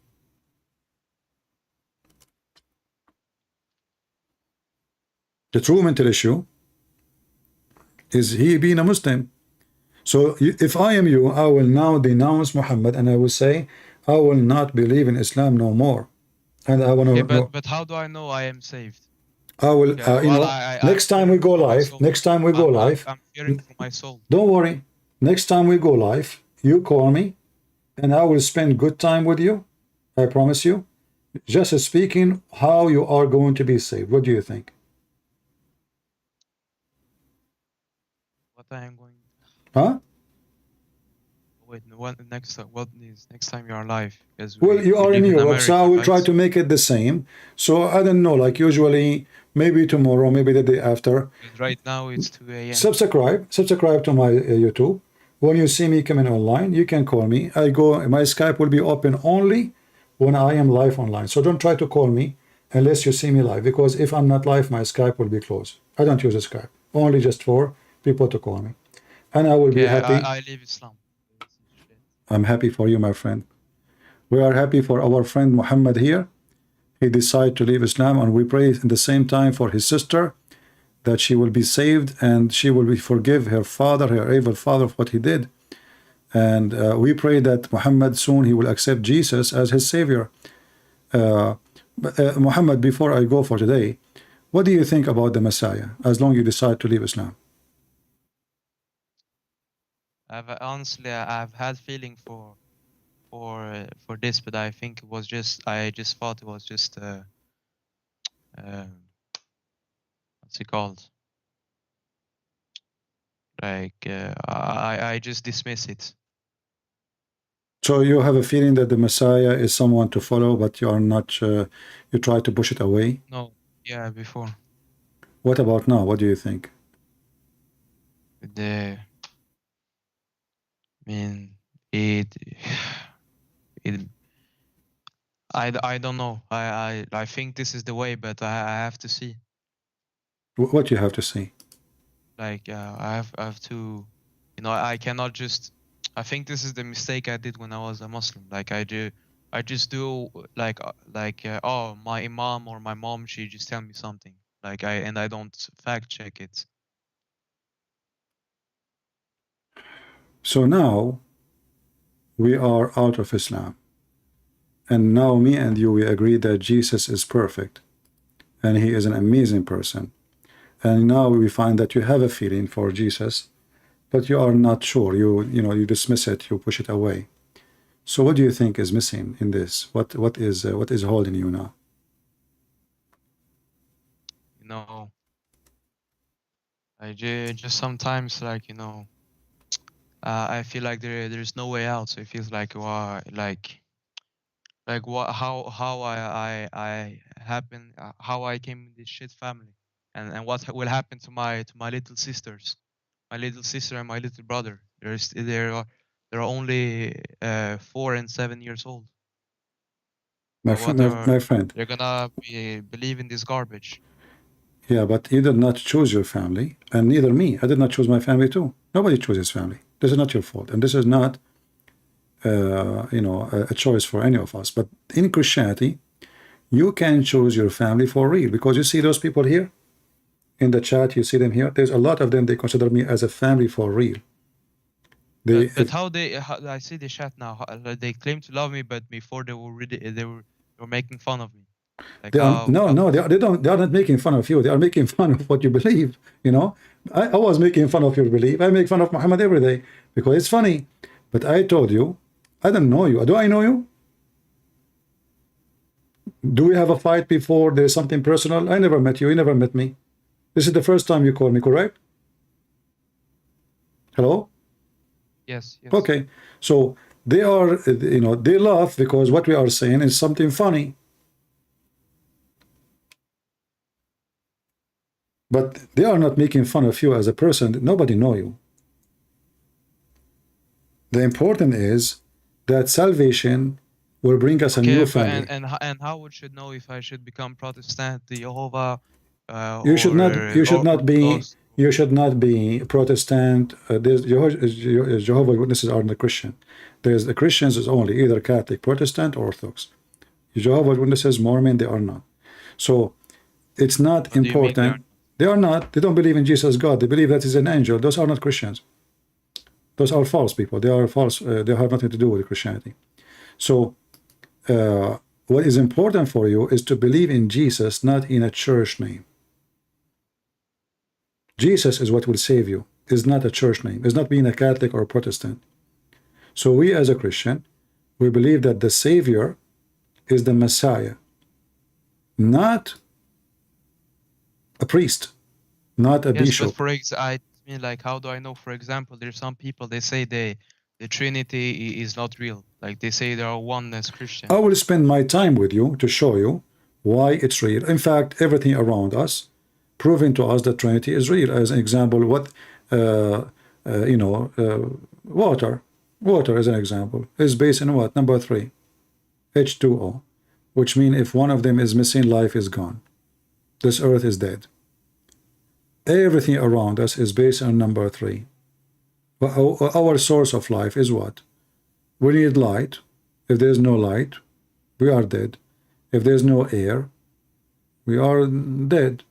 A: The true mental issue is he being a Muslim. So if I am you, I will now denounce Muhammad and I will say, I will not believe in Islam no more. And I want
E: Okay,
A: to,
E: but how do I know I am saved?
A: I will,
E: Okay,
A: you
E: well
A: know,
E: I'm
A: next time we
E: fearing
A: go
E: for my
A: live,
E: soul.
A: next time we go live,
E: I'm fearing for my soul.
A: don't worry. Next time we go live, you call me and I will spend good time with you. I promise you. Just speaking how you are going to be saved. What do you think?
E: What I am going.
A: Huh?
E: Wait, what next? What is next time you are live? Because
A: Well, you
E: we
A: are in
E: live in
A: Europe, so I
E: America,
A: will try
E: right?
A: to make it the same. So I don't know, like usually, maybe tomorrow, maybe the day after.
E: Because right now it's 2 a.m.
A: Subscribe to my YouTube. When you see me coming online, you can call me. My Skype will be open only when I am live online. So don't try to call me unless you see me live, because if I'm not live, my Skype will be closed. I don't use a Skype, only just for people to call me. And I will be happy.
E: I live Islam.
A: I'm happy for you, my friend. We are happy for our friend Muhammad here. He decided to leave Islam, and we pray at the same time for his sister, that she will be saved and she will forgive her father, her evil father, of what he did. And we pray that Muhammad soon he will accept Jesus as his savior. Muhammad, before I go for today, what do you think about the Messiah, as long you decide to leave Islam?
E: I've had feeling for this, but I think I just thought it was just what's it called? Like I just dismiss it.
A: So you have a feeling that the Messiah is someone to follow, but you are not. You try to push it away.
E: No, yeah, before.
A: What about now? What do you think?
E: I mean, it I don't know. I think this is the way, but I have to see.
A: What you have to see?
E: Like I have to, I cannot just. I think this is the mistake I did when I was a Muslim. Like I just do oh, my imam or my mom, she just tell me something. Like I don't fact check it.
A: So now we are out of Islam, and now me and you, we agree that Jesus is perfect and he is an amazing person. And now we find that you have a feeling for Jesus, but you are not sure. You dismiss it, you push it away. So what do you think is missing in this? What is holding you now?
E: I just sometimes I feel like there's no way out. So it feels like what how I came in this shit family, and what will happen to my little sisters, my little sister and my little brother. They're only 4 and 7 years old.
A: My friend.
E: They're gonna believe in this garbage.
A: Yeah, but you did not choose your family, and neither me. I did not choose my family too. Nobody chooses family. This is not your fault, and this is not, a choice for any of us. But in Christianity, you can choose your family for real, because you see those people here in the chat. You see them here. There's a lot of them. They consider me as a family for real.
E: But how I see the chat now. They claim to love me, but before they were making fun of me. Like
A: they are not making fun of you. They are making fun of what you believe. I was making fun of your belief. I make fun of Muhammad every day because it's funny. But I told you, I don't know you. Do I know you? Do we have a fight before there's something personal? I never met you. You never met me. This is the first time you call me, correct? Hello?
E: Yes, yes.
A: Okay. So they are, you know, they laugh because what we are saying is something funny. But they are not making fun of you as a person. Nobody know you. The important is that salvation will bring us a new family.
E: And how would should know if I should become Protestant, the Jehovah,
A: You should not be Protestant. There's Jehovah's Witnesses are not Christian. There's the Christians is only either Catholic, Protestant, or Orthodox. Jehovah's Witnesses, Mormon, they are not. So it's not important. They are not. They don't believe in Jesus God. They believe that he's an angel. Those are not Christians. Those are false people. They are false. They have nothing to do with Christianity. So what is important for you is to believe in Jesus, not in a church name. Jesus is what will save you, is not a church name, is not being a Catholic or a Protestant. So we as a Christian, we believe that the Savior is the Messiah, not a priest, not a bishop.
E: But I mean, like, how do I know? For example, there's some people, they say the Trinity is not real. Like, they say they are oneness Christian.
A: I will spend my time with you to show you why it's real. In fact, everything around us proving to us that Trinity is real. As an example, water. Water, as an example, is based on what? Number 3, H2O, which means if one of them is missing, life is gone. This earth is dead. Everything around us is based on number 3. Our source of life is what? We need light. If there's no light, we are dead. If there's no air, we are dead.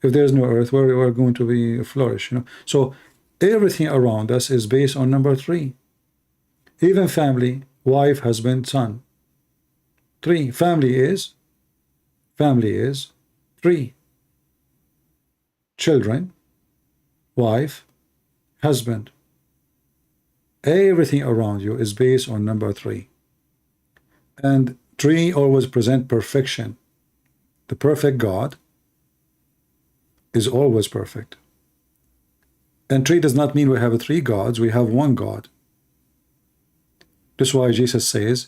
A: If there's no earth, we're going to be flourish. So everything around us is based on number 3. Even family, wife, husband, son. 3. Family is 3. Children, wife, husband. Everything around you is based on number 3. And 3 always present perfection. The perfect God is always perfect. And 3 does not mean we have 3 gods, we have 1 God. That's why Jesus says,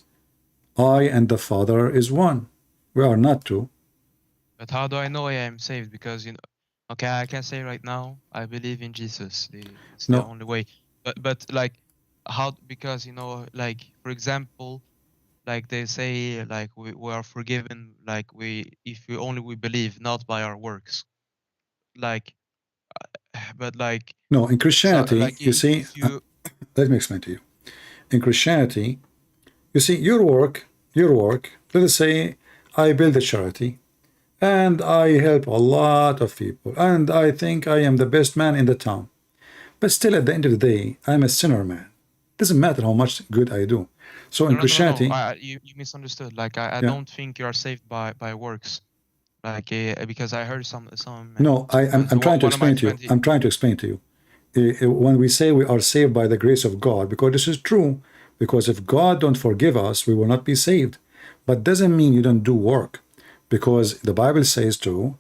A: I and the Father is 1. We are not 2.
E: But how do I know I am saved? Because, okay, I can say right now, I believe in Jesus. It's the only way. But like, how, because, like, for example, like they say, like, we are forgiven, like, if we believe, not by our works. Like, but like,
A: no, in Christianity,
E: so, like,
A: you see, let me explain to you. In Christianity, you see, your work, let us say I build a charity and I help a lot of people and I think I am the best man in the town. But still, at the end of the day, I'm a sinner, man. Doesn't matter how much good I do. So in Christianity,
E: you misunderstood. Like, I don't think you are saved by works. Like, because I heard some.
A: No, I'm trying to explain to you. I'm trying to explain to you. When we say we are saved by the grace of God, because this is true, because if God don't forgive us, we will not be saved. But doesn't mean you don't do work, because the Bible says too,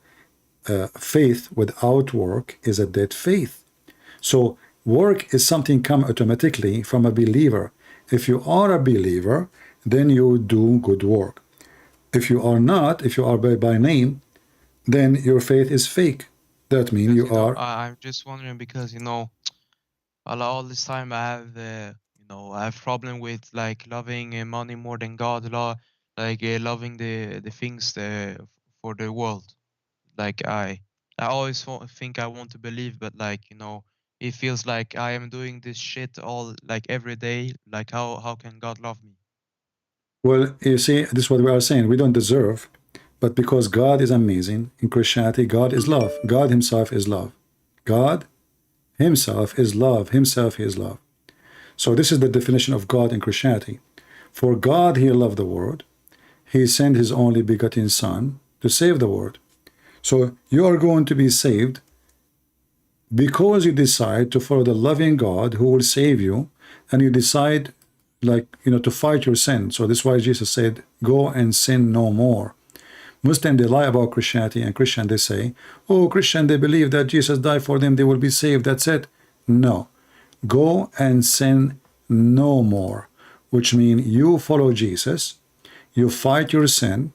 A: faith without work is a dead faith. So work is something come automatically from a believer. If you are a believer, then you do good work. If you are not, if you are by name, then your faith is fake. That means you are.
E: I'm just wondering because all this time I have I have problem with like loving money more than God, loving the things for the world. Like I always think I want to believe, but it feels like I am doing this shit all like every day. Like how can God love me?
A: Well, you see, this is what we are saying. We don't deserve, but because God is amazing, in Christianity, God is love. God himself is love. God himself is love. Himself, he is love. So this is the definition of God in Christianity. For God, he loved the world. He sent his only begotten Son to save the world. So you are going to be saved because you decide to follow the loving God who will save you, and you decide to fight your sin. So that's why Jesus said, go and sin no more. Muslim, they lie about Christianity, and Christian, they say, oh, Christian, they believe that Jesus died for them, they will be saved, that's it. No. Go and sin no more, which means you follow Jesus, you fight your sin.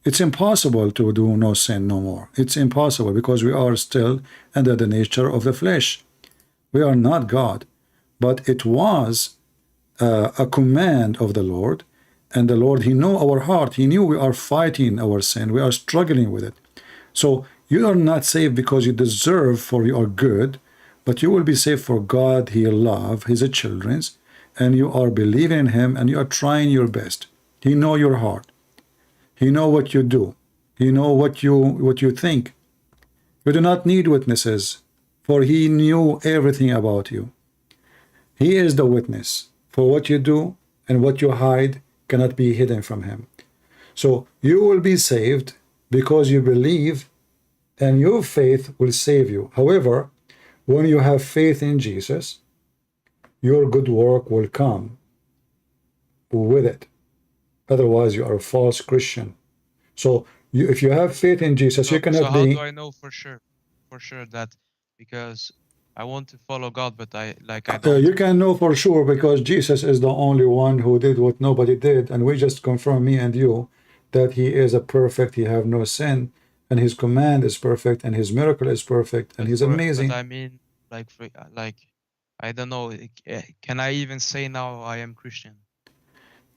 A: It's impossible to do no sin no more. It's impossible because we are still under the nature of the flesh. We are not God. But it was a command of the Lord, and the Lord, he knew our heart. He knew we are fighting our sin. We are struggling with it. So you are not saved because you deserve for you are good, but you will be saved for God, he love, he's a children's, and you are believing in him, and you are trying your best. He know your heart. He know what you do. He know what you think. You do not need witnesses, for he knew everything about you. He is the witness. For what you do and what you hide cannot be hidden from him. So you will be saved because you believe, and your faith will save you. However, when you have faith in Jesus, your good work will come with it. Otherwise, you are a false Christian. So if you have faith in Jesus, you cannot
E: So how
A: be.
E: do I know for sure that, because I want to follow God, but I don't.
A: You can know for sure because Jesus is the only one who did what nobody did, and we just confirm, me and you, that he is a perfect, he have no sin, and his command is perfect, and his miracle is perfect, and he's amazing.
E: But I mean, I don't know. Can I even say now I am Christian?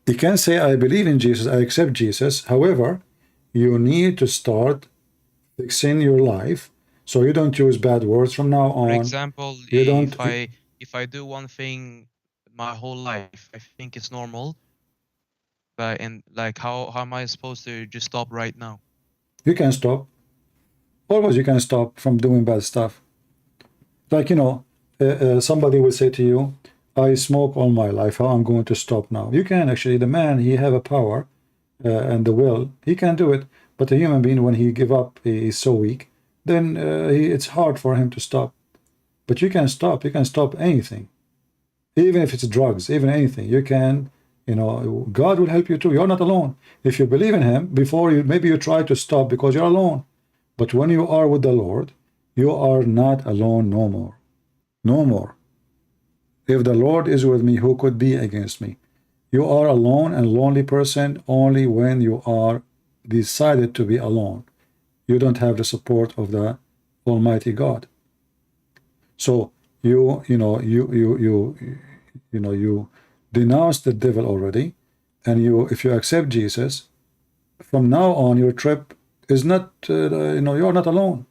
A: You can say, I believe in Jesus, I accept Jesus. However, you need to start fixing your life so you don't use bad words from now on.
E: For example,
A: you don't.
E: if I do one thing my whole life, I think it's normal. But how am I supposed to just stop right now?
A: You can stop. Always you can stop from doing bad stuff. Like, somebody will say to you, I smoke all my life, how I'm going to stop now? You can actually, the man, he have a power and the will, he can do it. But a human being, when he give up, he is so weak, then it's hard for him to stop. But you can stop anything. Even if it's drugs, even anything, you can, God will help you too. You're not alone. If you believe in him, maybe you try to stop because you're alone. But when you are with the Lord, you are not alone no more. No more. If the Lord is with me, who could be against me? You are alone and lonely person only when you are decided to be alone. You don't have the support of the Almighty God. So you denounce the devil already, and if you accept Jesus, from now on your trip is not you are not alone.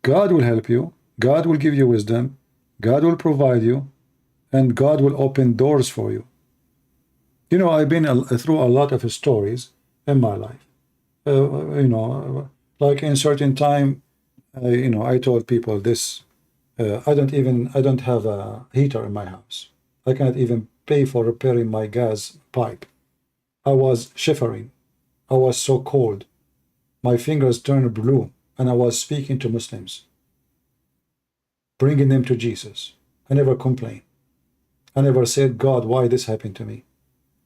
A: God will help you. God will give you wisdom. God will provide you, and God will open doors for you. I've been through a lot of stories in my life. Like in certain time, I told people this. I don't have a heater in my house. I cannot even pay for repairing my gas pipe. I was shivering. I was so cold. My fingers turned blue, and I was speaking to Muslims, bringing them to Jesus. I never complained. I never said, God, why this happened to me?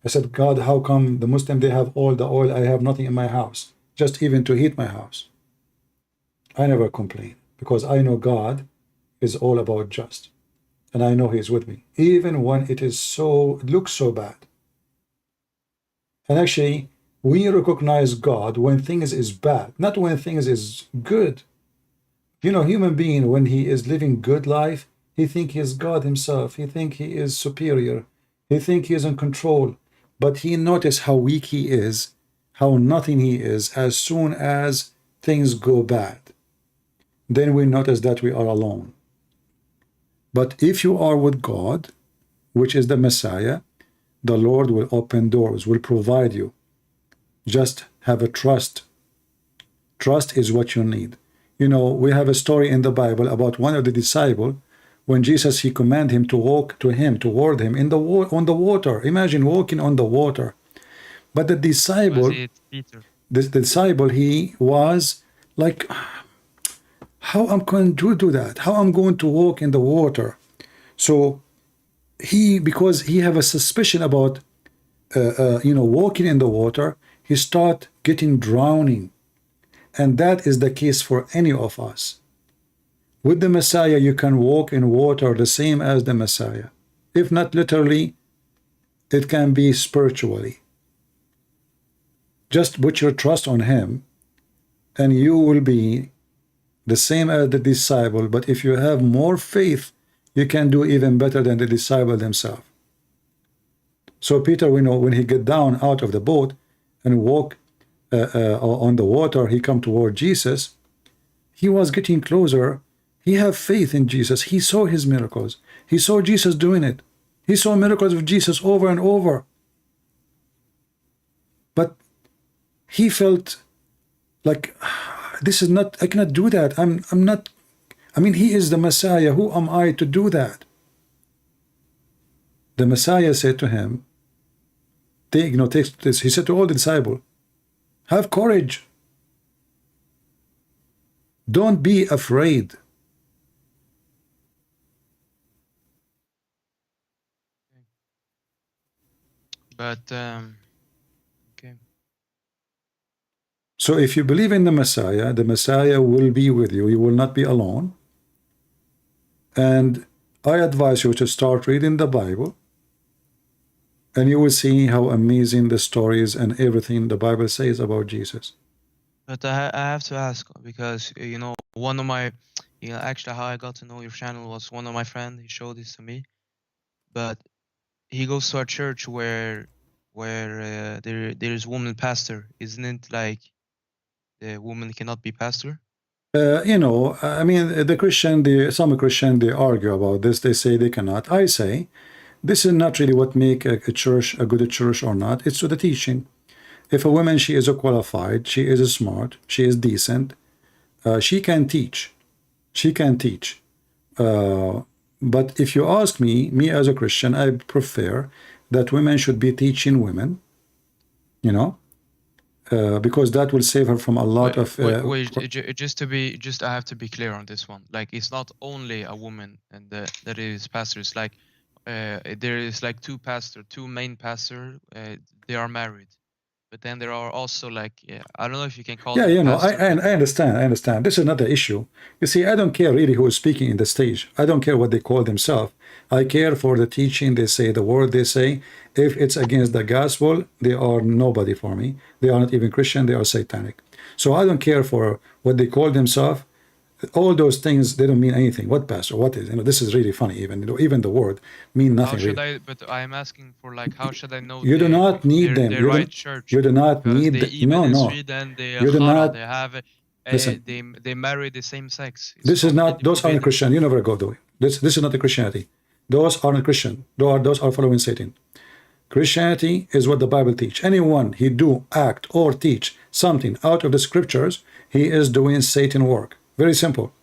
A: I said, God, how come the Muslim, they have all the oil, I have nothing in my house, just even to heat my house? I never complain because I know God is all about just, and I know he is with me, even when it looks so bad. And actually, we recognize God when things is bad, not when things is good. Human being, when he is living good life, he think he is God himself. He think he is superior. He think he is in control. But he notice how weak he is, how nothing he is, as soon as things go bad. Then we notice that we are alone. But if you are with God, which is the Messiah, the Lord will open doors, will provide you. Just have a trust. Trust is what you need. We have a story in the Bible about one of the disciples, when Jesus, he commanded him to walk toward him on the water. Imagine walking on the water. But the disciple, the disciple, he was like, how I'm going to do that? How I'm going to walk in the water? So because he have a suspicion about walking in the water, he start getting drowning. And that is the case for any of us. With the Messiah, you can walk in water the same as the Messiah. If not literally, it can be spiritually. Just put your trust on him, and you will be the same as the disciple. But if you have more faith, you can do even better than the disciple themselves. So Peter, we know when he get down out of the boat and walk on the water, he come toward Jesus. He was getting closer. He have faith in Jesus. He saw his miracles. He saw Jesus doing it. He saw miracles of Jesus over and over. But he felt like, this is not, I cannot do that. I'm not, I mean, he is the Messiah. Who am I to do that? The Messiah said to him, take this. He said to all the disciples, have courage. Don't be afraid.
E: But okay.
A: So if you believe in the Messiah will be with you. You will not be alone. And I advise you to start reading the Bible, and you will see how amazing the stories and everything the Bible says about Jesus.
E: But I have to ask, because one of my actually how I got to know your channel was one of my friends. He showed this to me, but he goes to a church where there is woman pastor. Isn't it like the woman cannot be pastor?
A: I mean, some Christian, they argue about this. They say they cannot. I say this is not really what make a church a good church or not. It's to the teaching. If a woman, she is qualified, she is smart, she is decent, she can teach. She can teach. But if you ask me as a Christian, I prefer that women should be teaching women, because that will save her from a lot of.
E: I have to be clear on this one. Like, it's not only a woman and that is pastors. Like, there is like two main pastors. They are married. But then there are also like, I don't know if you can call them pastor.
A: I understand. This is not the issue. You see, I don't care really who is speaking in the stage. I don't care what they call themselves. I care for the teaching they say, the word they say. If it's against the gospel, they are nobody for me. They are not even Christian, they are satanic. So I don't care for what they call themselves. All those things, they don't mean anything. What pastor? What is? This is really funny. Even the word mean nothing.
E: How should I? But I'm asking for, like, how should I know?
A: You do not need them.
E: The right church.
A: You do not need them. No.
E: In Sweden, you do not. They have. They marry the same sex.
A: This is not. Those aren't Christian. You never go do it. This is not a Christianity. Those aren't Christian. Those are following Satan. Christianity is what the Bible teach. Anyone he do, act, or teach something out of the scriptures, he is doing Satan work. Very simple.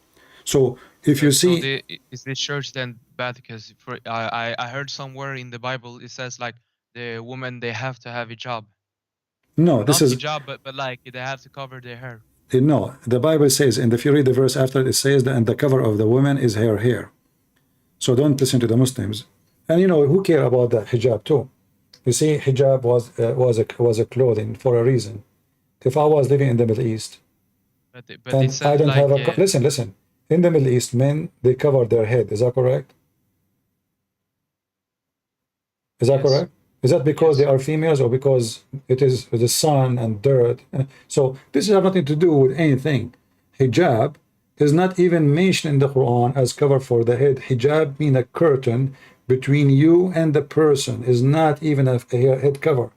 A: So if you see,
E: is this church then bad? Because I heard somewhere in the Bible it says like the women, they have to have a job.
A: No, this is
E: a job, but like they have to cover their hair.
A: No, the Bible says, and if you read the verse after, it says that, and the cover of the woman is her hair. So don't listen to the Muslims. And who care about the hijab too? You see, hijab was a clothing for a reason. If I was living in the Middle East,
E: but
A: and I don't have a listen. In the Middle East, men, they cover their head. Is that correct? Is that correct? Is that because they are females, or because it is the sun and dirt? So this has nothing to do with anything. Hijab is not even mentioned in the Quran as cover for the head. Hijab means a curtain between you and the person. Is not even a head cover.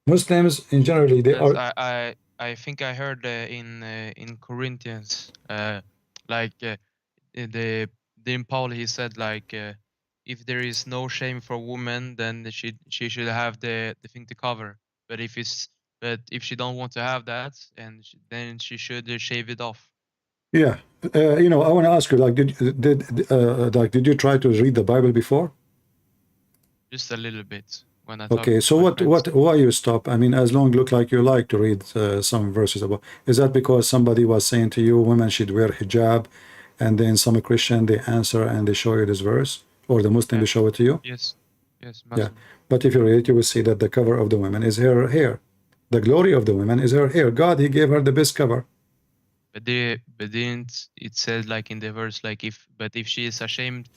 A: Muslims in generally they are.
E: I think I heard in Corinthians, in Paul, he said like, if there is no shame for women, then she should have the thing to cover. But if she don't want to have that, then she should shave it off.
A: Yeah, I want to ask you, like, did you try to read the Bible before?
E: Just a little bit.
A: Okay, so why you stop? I mean, as long look like you like to read some verses about. Is that because somebody was saying to you women should wear hijab, and then some Christian they answer and they show you this verse, Or the Muslim will show it to you?
E: Yes. Yes,
A: Yeah.
E: Muslim.
A: But if you read it, you will see that the cover of the women is her hair. The glory of the women is her hair. God, he gave her the best cover.
E: But didn't it said like in the verse, like if she is ashamed,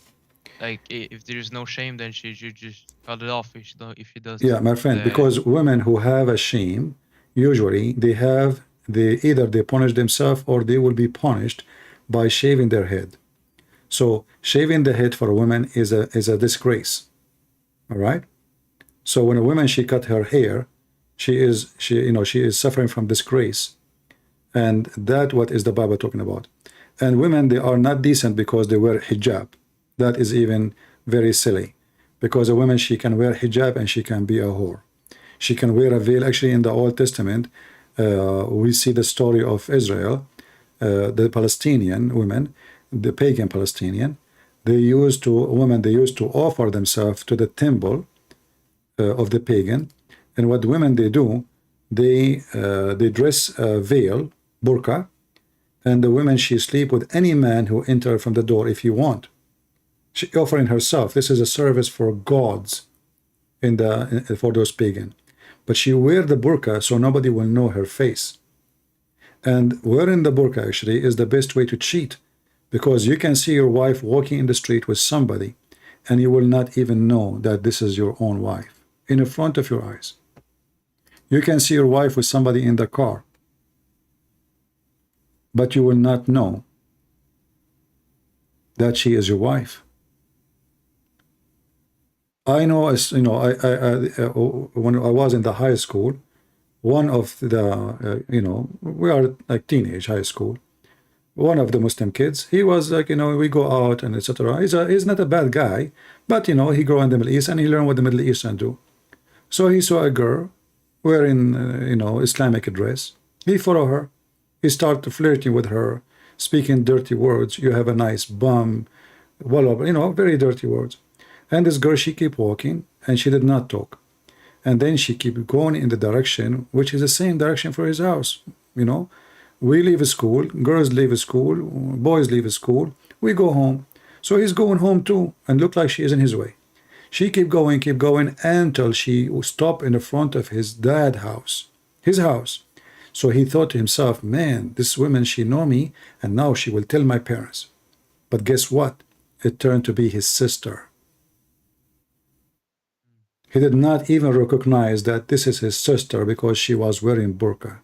E: like if there is no shame, then she should just cut it off if she does.
A: Yeah, my friend, because women who have a shame, usually they either they punish themselves or they will be punished by shaving their head. So shaving the head for a woman is a disgrace. All right. So when a woman she cut her hair, she is suffering from disgrace, and that what is the Bible talking about. And women, they are not decent because they wear hijab. That is even very silly, because a woman she can wear hijab and she can be a whore. She can wear a veil. Actually, in the Old Testament, we see the story of Israel, the Palestinian women, the pagan Palestinian. They used to offer themselves to the temple of the pagan, and what women they do, they dress a veil, burqa, and the woman she sleep with any man who enter from the door if you want. She offering herself. This is a service for gods for those pagan. But she wear the burqa so nobody will know her face. And wearing the burqa actually is the best way to cheat, because you can see your wife walking in the street with somebody and you will not even know that this is your own wife in the front of your eyes. You can see your wife with somebody in the car, but you will not know that she is your wife. I know, as you know, when I was in the high school, one of the we are like teenage high school. One of the Muslim kids, he was like, we go out and etc. He's not a bad guy, but he grew in the Middle East and he learned what the Middle Eastern do. So he saw a girl wearing Islamic dress. He followed her. He started flirting with her, speaking dirty words. You have a nice bum, very dirty words. And this girl, she kept walking and she did not talk. And then she kept going in the direction, which is the same direction for his house. We leave school, girls leave school, boys leave school, we go home. So he's going home too, and looked like she is in his way. She kept going until she stopped in the front of his dad's house, his house. So he thought to himself, man, this woman, she know me, and now she will tell my parents. But guess what? It turned to be his sister. He did not even recognize that this is his sister because she was wearing burqa.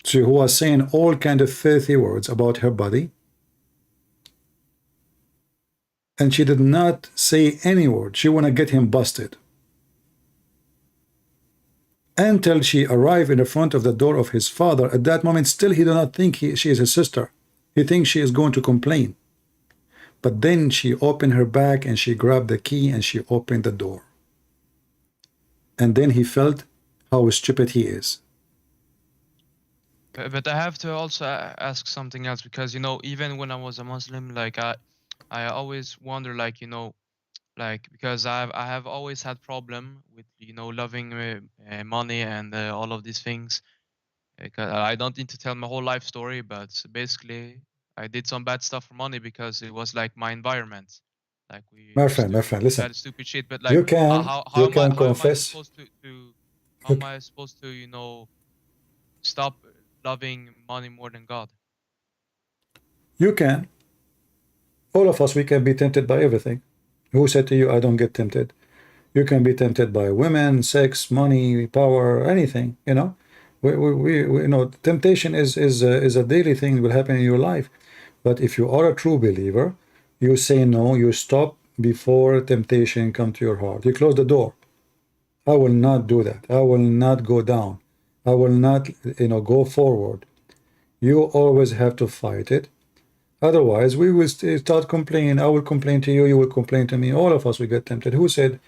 A: She was saying all kind of filthy words about her body, and she did not say any word. She want to get him busted. Until she arrived in the front of the door of his father. At that moment, still he did not think she is his sister. He thinks she is going to complain. But then she opened her bag and she grabbed the key and she opened the door. And then he felt how stupid he is.
E: But I have to also ask something else, because even when I was a Muslim, like I always wonder, like because I have always had problem with loving money and all of these things. I don't need to tell my whole life story, but basically I did some bad stuff for money because it was like my environment. Like we
A: My
E: used
A: friend,
E: to do
A: listen.
E: bad stupid shit. But like
A: You can confess.
E: How am I supposed to stop loving money more than God?
A: You can. All of us, we can be tempted by everything. Who said to you, I don't get tempted? You can be tempted by women, sex, money, power, anything. Temptation is a daily thing that will happen in your life. But if you are a true believer, you say no, you stop before temptation come to your heart. You close the door. I will not do that. I will not go down. I will not, go forward. You always have to fight it. Otherwise, we will start complaining. I will complain to you. You will complain to me. All of us will get tempted. Who said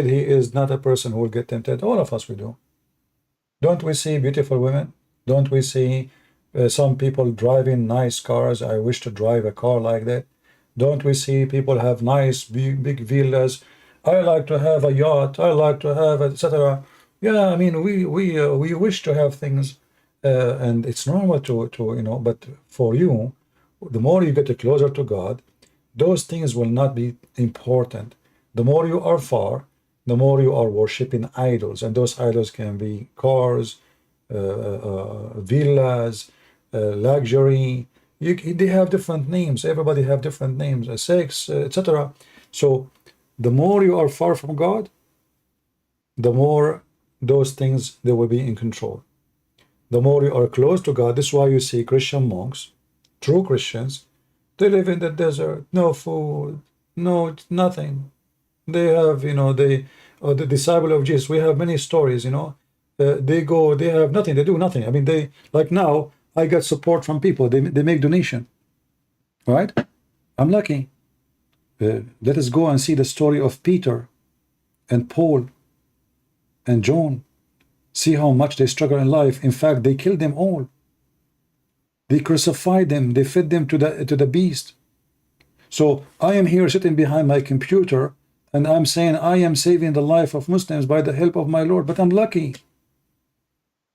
A: he is not a person who will get tempted? All of us will do. Don't we see beautiful women? Don't we see some people driving nice cars? I wish to drive a car like that. Don't we see people have nice big villas? I like to have a yacht. I like to have etc. Yeah, I mean we wish to have things, and it's normal to. But for you, the more you get closer to God, those things will not be important. The more you are far, the more you are worshiping idols, and those idols can be cars, villas, luxury. They have different names. Everybody have different names, sex, etc. So the more you are far from God, the more those things they will be in control. The more you are close to God, this is why you see Christian monks, true Christians, they live in the desert, no food, no nothing. They have, the disciple of Jesus. We have many stories, they go, they have nothing, they do nothing. I mean, they, like now, I get support from people. They make donation, right? I'm lucky. Let us go and see the story of Peter and Paul and John. See how much they struggle in life. In fact, they killed them all. They crucified them. They fed them to the beast. So I am here sitting behind my computer, and I'm saying I am saving the life of Muslims by the help of my Lord. But I'm lucky.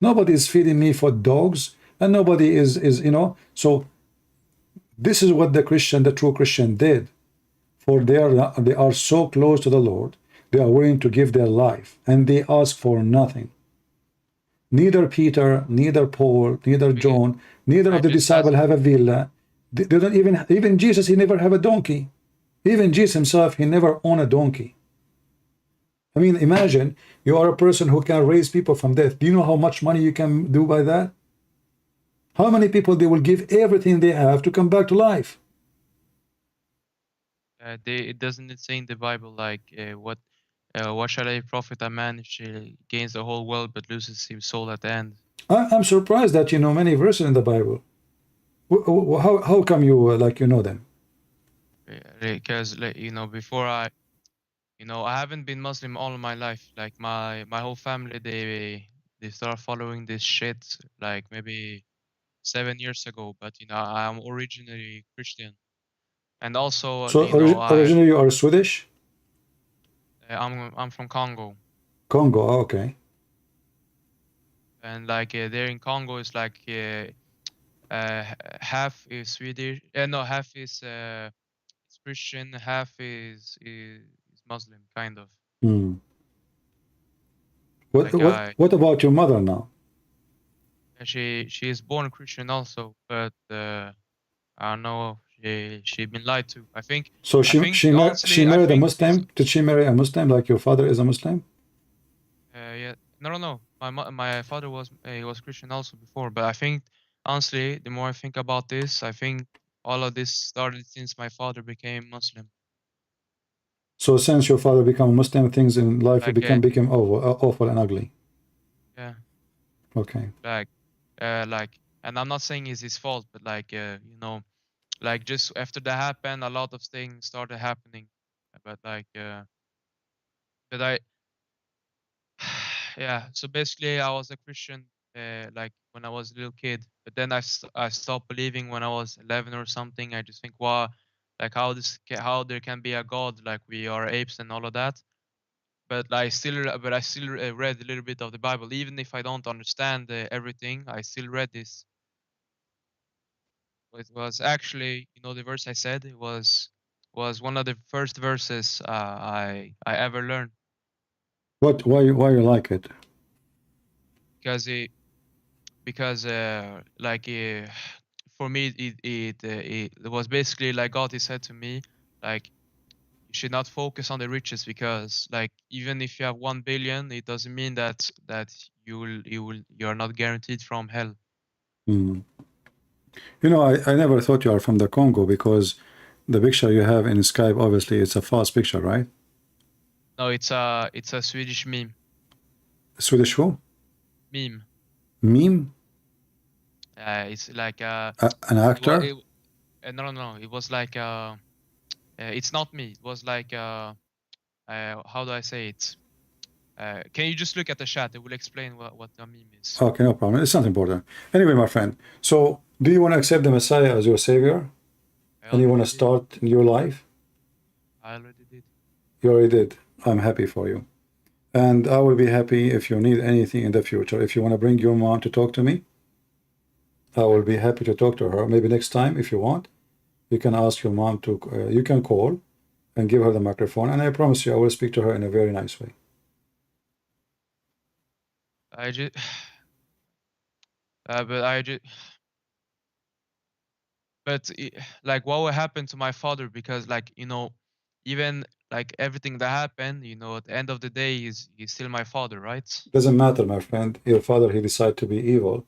A: Nobody is feeding me for dogs, and nobody is. So this is what the true Christian did. For they are so close to the Lord, they are willing to give their life, and they ask for nothing. Neither Peter, neither Paul, neither John, neither of the disciples have a villa. They don't even Jesus, he never have a donkey. Even Jesus himself, he never owned a donkey. I mean, imagine you are a person who can raise people from death. Do you know how much money you can do by that? How many people they will give everything they have to come back to life?
E: It doesn't say in the Bible like what shall I profit a man if he gains the whole world but loses his soul at the end?
A: I'm surprised that you know many verses in the Bible. How come you you know them?
E: Because before I haven't been Muslim all my life. Like my whole family, they start following this shit like maybe 7 years ago. But I'm originally Christian, and also
A: So originally you are Swedish?
E: I'm from Congo.
A: Congo, okay.
E: And like there in Congo is like half is Swedish, no, half is Christian, half is Muslim, kind of.
A: Hmm. What
E: Like
A: what about your mother now?
E: she is born Christian also, but I don't know, she been lied to. I think.
A: So
E: she
A: married a Muslim? Did she marry a Muslim like your father is a Muslim?
E: Yeah, no. My father was he was Christian also before, but I think honestly, the more I think about this, I think all of this started since my father became Muslim.
A: So since your father became Muslim, things in life
E: Like,
A: became awful and ugly.
E: Yeah.
A: Okay.
E: And I'm not saying it's his fault, but like just after that happened, a lot of things started happening. But but I, yeah. So basically, I was a Christian, like when I was a little kid. But then I stopped believing when I was 11 or something. I just think, wow, like how there can be a God, like we are apes and all of that. But I still read a little bit of the Bible, even if I don't understand everything. I still read this. It was actually, the verse I said, it was one of the first verses I ever learned.
A: Why you like it?
E: Because for me it was basically like God, he said to me, like, you should not focus on the riches, because like even if you have 1 billion, it doesn't mean that you're not guaranteed from hell.
A: Hmm. I never thought you are from the Congo, because the picture you have in Skype, obviously it's a false picture, right?
E: No, it's a Swedish meme.
A: Swedish who?
E: Meme.
A: Meme?
E: It's like
A: an actor?
E: No. It was like it's not me. It was like how do I say it? Can you just look at the chat? It will explain what a meme is.
A: Okay, no problem. It's not important. Anyway, my friend. So, do you want to accept the Messiah as your savior? And you want to start your life?
E: I already did.
A: You already did. I'm happy for you. And I will be happy if you need anything in the future. If you want to bring your mom to talk to me, I will be happy to talk to her. Maybe next time if you want. you can ask your mom to, you can call and give her the microphone, and I promise you I will speak to her in a very nice way.
E: I just, but I just, but like what will happen to my father? Because like, you know, even like everything that happened, you know, at the end of the day, he's still my father, right?
A: Doesn't matter, my friend. Your father, he decided to be evil,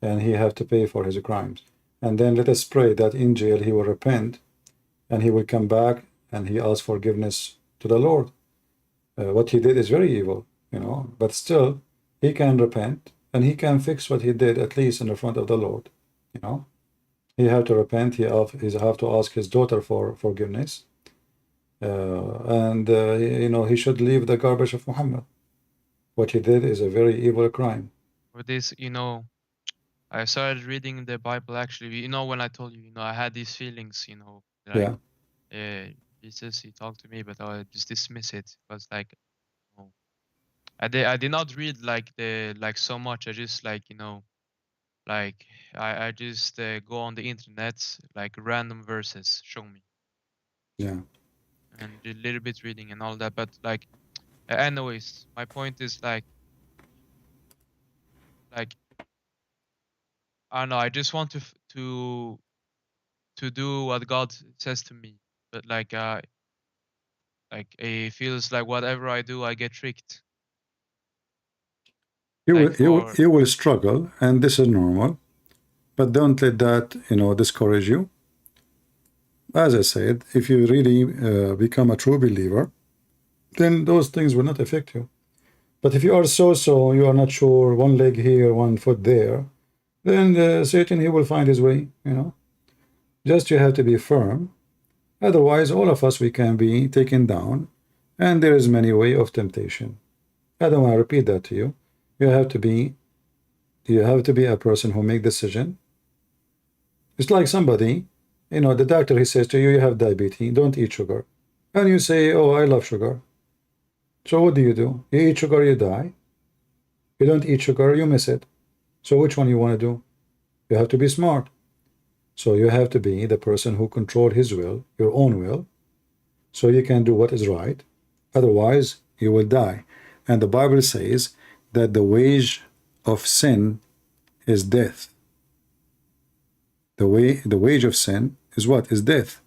A: and he have to pay for his crimes. And then let us pray that in jail he will repent, and he will come back, and he ask forgiveness to the Lord. What he did is very evil, you know, but still he can repent, and he can fix what he did, at least in the front of the Lord, you know. He have to repent. He have to ask his daughter for forgiveness, and you know, he should leave the garbage of Muhammad. What he did is a very evil crime.
E: For this, you know, I started reading the Bible actually. You know, when I told you, you know, I had these feelings, you know, like Jesus, he talked to me, but I just dismiss it. It was like, you know, I did not read like so much. I just like, you know, like I just go on the internet, like random verses show me,
A: Yeah.
E: and a little bit reading and all that. But like, anyways, my point is like I don't know. I just want to do what God says to me, but like it feels like whatever I do, I get tricked. Like for
A: You will struggle, and this is normal, but don't let that, you know, discourage you. As I said, if you really become a true believer, then those things will not affect you. But if you are so, you are not sure, one leg here, one foot there, then Satan, he will find his way, you know. Just you have to be firm. Otherwise, all of us, we can be taken down, and there is many way of temptation. I don't want to repeat that to you. You have to be a person who make decision. It's like somebody, you know, the doctor, he says to you, you have diabetes, don't eat sugar. And you say, oh, I love sugar. So what do? You eat sugar, you die. You don't eat sugar, you miss it. So which one you want to do? You have to be smart. So you have to be the person who control his will, your own will, so you can do what is right. Otherwise, you will die. And the Bible says that the wage of sin is death. The wage of sin is what? Is death.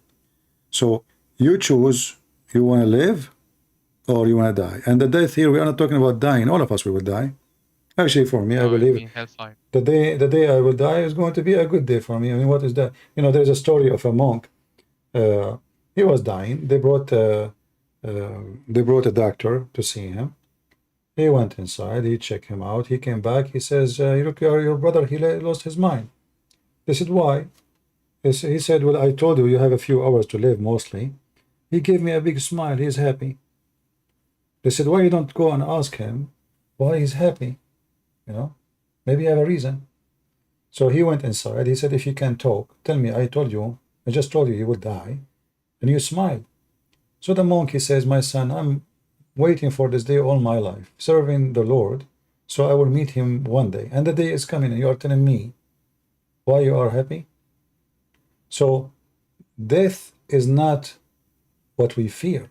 A: So you choose, you want to live or you want to die. And the death here, we are not talking about dying. All of us, we will die. Actually, for me, I believe
E: hellfire.
A: the day I will die is going to be a good day for me. I mean, what is that? You know, there's a story of a monk. He was dying. They brought a doctor to see him. He went inside. He checked him out. He came back. He says, "Look, your brother, he lost his mind." They said, "Why?" He said, "Well, I told you, you have a few hours to live, mostly." He gave me a big smile. He's happy. They said, "Why you don't go and ask him why he's happy? You know, maybe you have a reason." So he went inside. He said, "If you can talk, tell me, I just told you will die, and you smiled." So the monk, he says, "My son, I'm waiting for this day all my life, serving the Lord, so I will meet him one day. And the day is coming, and you are telling me why you are happy?" So death is not what we fear.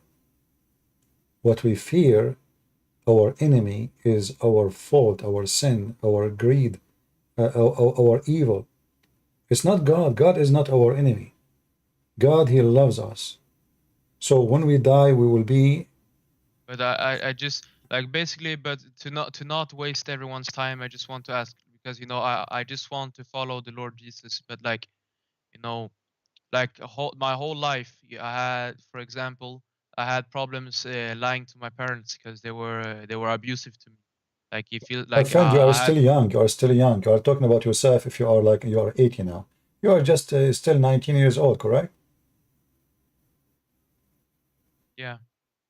A: What we fear, our enemy, is our fault, our sin, our greed, our evil. It's not God. God is not our enemy. God, he loves us. So when we die, we will be.
E: But I just like basically, but to not waste everyone's time, I just want to ask, because you know I just want to follow the Lord Jesus, but like, you know, like my whole life I had, for example, I had problems lying to my parents because they were abusive to me. Like you feel
A: My
E: like
A: friend, you are
E: I had
A: still young. You are still young. You are talking about yourself. If you are like you are 80 now, you are just still 19 years old, correct?
E: yeah.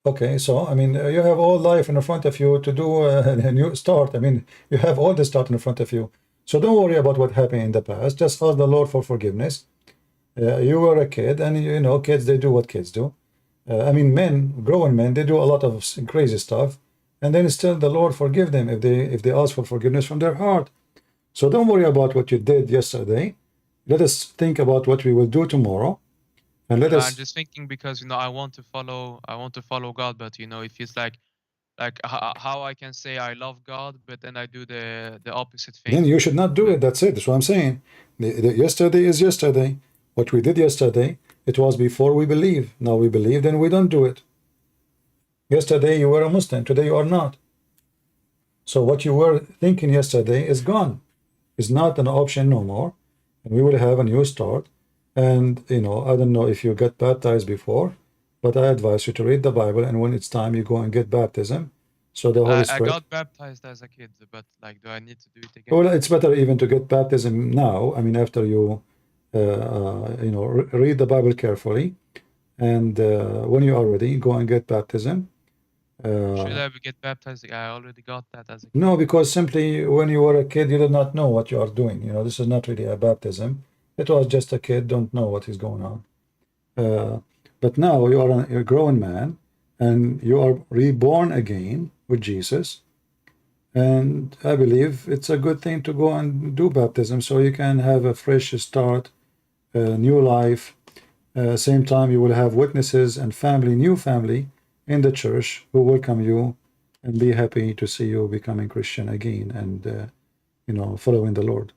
A: Okay, so I mean, you have all life in front of you to do a new start. I mean, you have all the start in front of you. So don't worry about what happened in the past. Just ask the Lord for forgiveness. You were a kid, and you know, kids, they do what kids do. I mean, grown men, they do a lot of crazy stuff, and then still the Lord forgive them if they ask for forgiveness from their heart. So don't worry about what you did yesterday. Let us think about what we will do tomorrow. And let
E: I'm
A: us,
E: just thinking because I want to follow God, but it feels like how I can say I love God, but then I do the opposite
A: then
E: thing.
A: you should not do
E: But
A: it. That's it. That's what I'm saying. The yesterday is yesterday. What we did yesterday, it was before we believe. Now we believe, then we don't do it. Yesterday you were a Muslim. Today you are not. So what you were thinking yesterday is gone. It's not an option no more. And we will have a new start. And I don't know if you got baptized before, but I advise you to read the Bible, and when it's time you go and get baptism. So the Holy
E: I
A: Spirit.
E: got baptized as a kid, but do I need to do it again?
A: Well, it's better even to get baptism now. I mean, after you read the Bible carefully, and when you are ready, go and get baptism.
E: Should I get baptized? I already got that as a kid.
A: No, because simply when you were a kid, you did not know what you are doing. This is not really a baptism. It was just a kid, don't know what is going on. But now you are a grown man, and you are reborn again with Jesus. And I believe it's a good thing to go and do baptism so you can have a fresh start, a new life. Same time, you will have witnesses and family, new family in the church who welcome you and be happy to see you becoming Christian again and, following the Lord.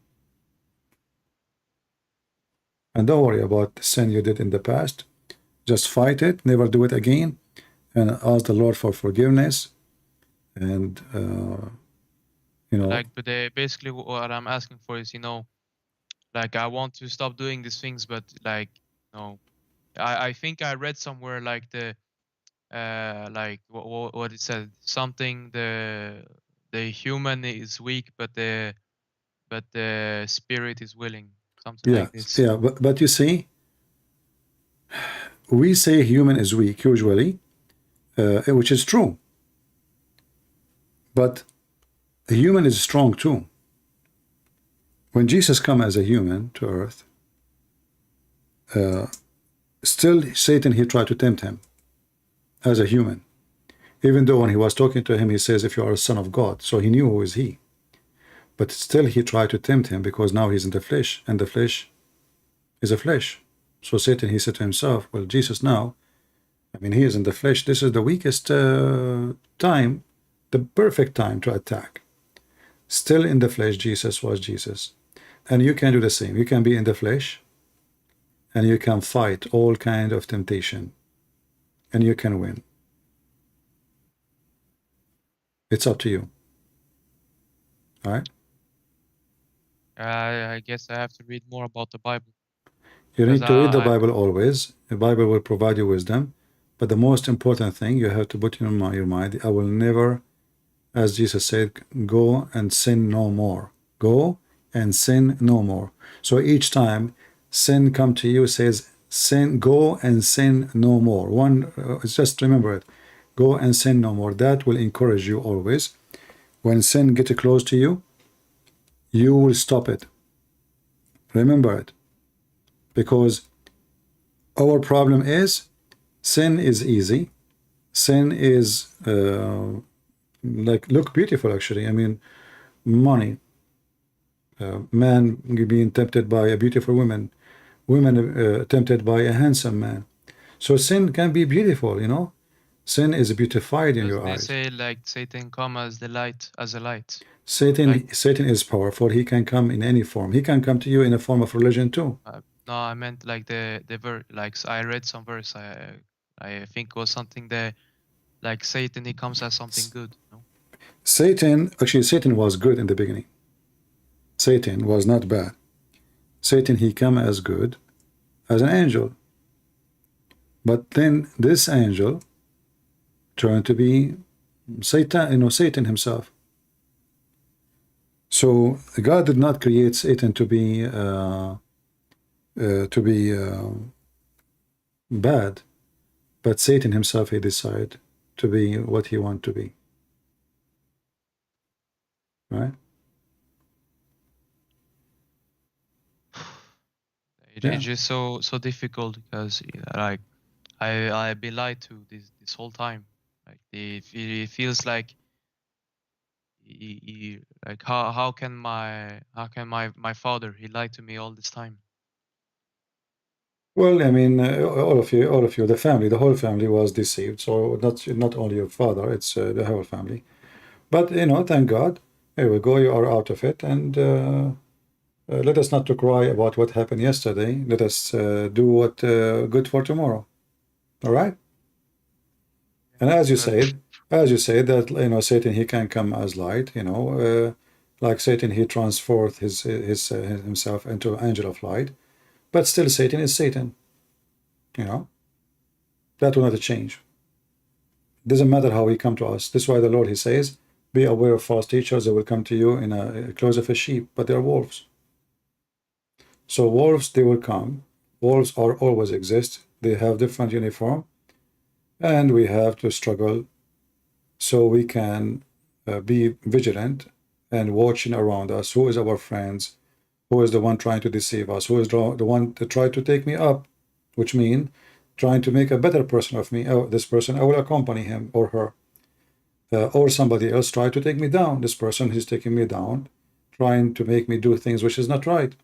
A: And don't worry about the sin you did in the past. Just fight it, never do it again, and ask the Lord for forgiveness. And,
E: But basically what I'm asking for is, I want to stop doing these things, but I think I read somewhere what it said, something the human is weak, but the spirit is willing, something like this.
A: Yeah, but you see, we say human is weak usually, which is true. But a human is strong too. When Jesus come as a human to earth, still Satan, he tried to tempt him as a human. Even though when he was talking to him, he says, if you are a son of God. So he knew who is he. But still he tried to tempt him because now he's in the flesh, and the flesh is a flesh. So Satan, he said to himself, well, Jesus now, he is in the flesh. This is the weakest time, the perfect time to attack. Still in the flesh, Jesus was Jesus. And you can do the same. You can be in the flesh, and you can fight all kind of temptation, and you can win. It's up to you. All right?
E: I guess I have to read more about the Bible.
A: You need to read the Bible always. The Bible will provide you wisdom. But the most important thing you have to put in your mind, I will never, as Jesus said, go and sin no more. Go and sin no more. So each time sin come to you, says, sin, go and sin no more. Just remember it. Go and sin no more. That will encourage you always. When sin gets close to you, you will stop it. Remember it. Because our problem is sin is easy. Sin is look beautiful actually. Money. Man being tempted by a beautiful woman. Women tempted by a handsome man. So sin can be beautiful, Sin is beautified in your eyes.
E: They say Satan come as a light.
A: Satan is powerful. He can come in any form. He can come to you in a form of religion too.
E: No, I meant the verse. I read some verse. I think it was something that Satan, he comes as something good.
A: Satan was good in the beginning. Satan was not bad. Satan, he came as good as an angel. But then this angel turned to be Satan himself. So God did not create Satan to be bad, but Satan himself, he decided to be what he wanted to be. Right?
E: It's just so difficult because I've been lied to this whole time. It feels like how can my father, he lied to me all this time.
A: Well, I mean, all of you, the family, the whole family was deceived. So not only your father, it's the whole family. But thank God, here we go. You are out of it, and let us not to cry about what happened yesterday. Let us do what good for tomorrow. All right. And as you said, that Satan, he can come as light. Like Satan, he transformed himself into an angel of light. But still, Satan is Satan. That will not change. Doesn't matter how he come to us. This is why the Lord, he says, be aware of false teachers. They will come to you in a clothes of a sheep, but they're wolves. So wolves, they will come. Wolves are always exist. They have different uniform, and we have to struggle so we can be vigilant and watching around us. Who is our friends? Who is the one trying to deceive us? Who is the one that tried to take me up? Which means trying to make a better person of me. Oh, this person, I will accompany him or her. Or somebody else try to take me down. This person who's taking me down, trying to make me do things which is not right.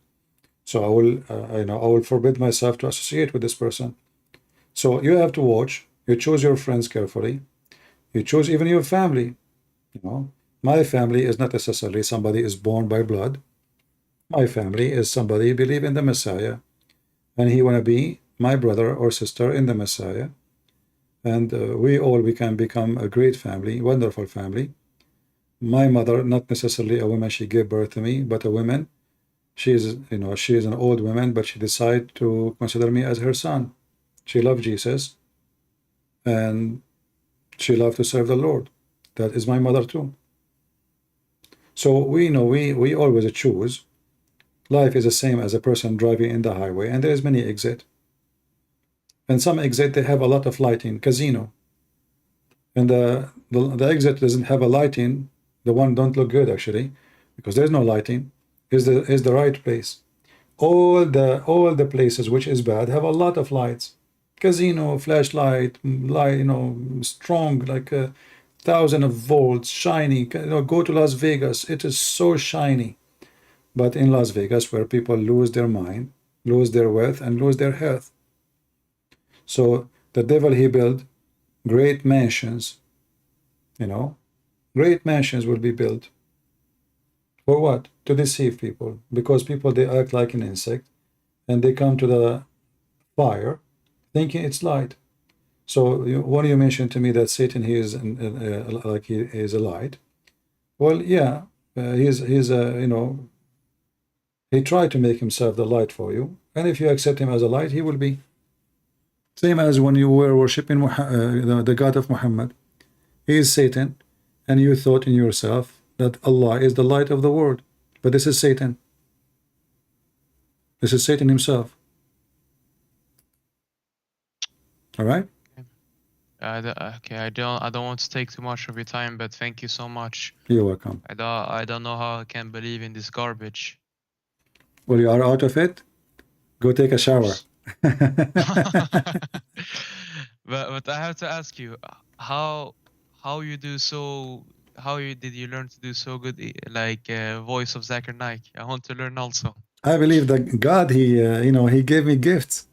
A: So I will forbid myself to associate with this person. So you have to watch. You choose your friends carefully. You choose even your family. My family is not necessarily somebody is born by blood. My family is somebody believe in the Messiah, and he want to be my brother or sister in the Messiah. And we can become a great family, wonderful family. My mother, not necessarily a woman, she gave birth to me, but a woman. She is an old woman, but she decided to consider me as her son. She loved Jesus, and she loved to serve the Lord. That is my mother too. So we always choose. Life is the same as a person driving in the highway, and there is many exit. And some exit, they have a lot of lighting, casino. And the exit doesn't have a lighting. The one don't look good actually, because there's no lighting. Is the right place. All the places which is bad have a lot of lights. Casino, flashlight, light, strong, like 1,000 of volts, shiny. Go to Las Vegas. It is so shiny. But in Las Vegas, where people lose their mind, lose their wealth, and lose their health. So the devil, he built great mansions. Great mansions will be built. For what? To deceive people. Because people, they act like an insect, and they come to the fire thinking it's light. So when you mentioned to me that Satan, he is like he is a light. Well, yeah, he tried to make himself the light for you, and if you accept him as a light, he will be. Same as when you were worshiping the God of Muhammad. He is Satan, and you thought in yourself that Allah is the light of the world. But this is Satan. This is Satan himself. All right?
E: Okay, I don't want to take too much of your time, but thank you so much.
A: You're welcome.
E: I don't know how I can believe in this garbage.
A: Well, you are out of it? Go take a shower.
E: But I have to ask you, how did you learn to do so good, like voice of Zakir Naik? I want to learn also.
A: I believe that God, he gave me gifts.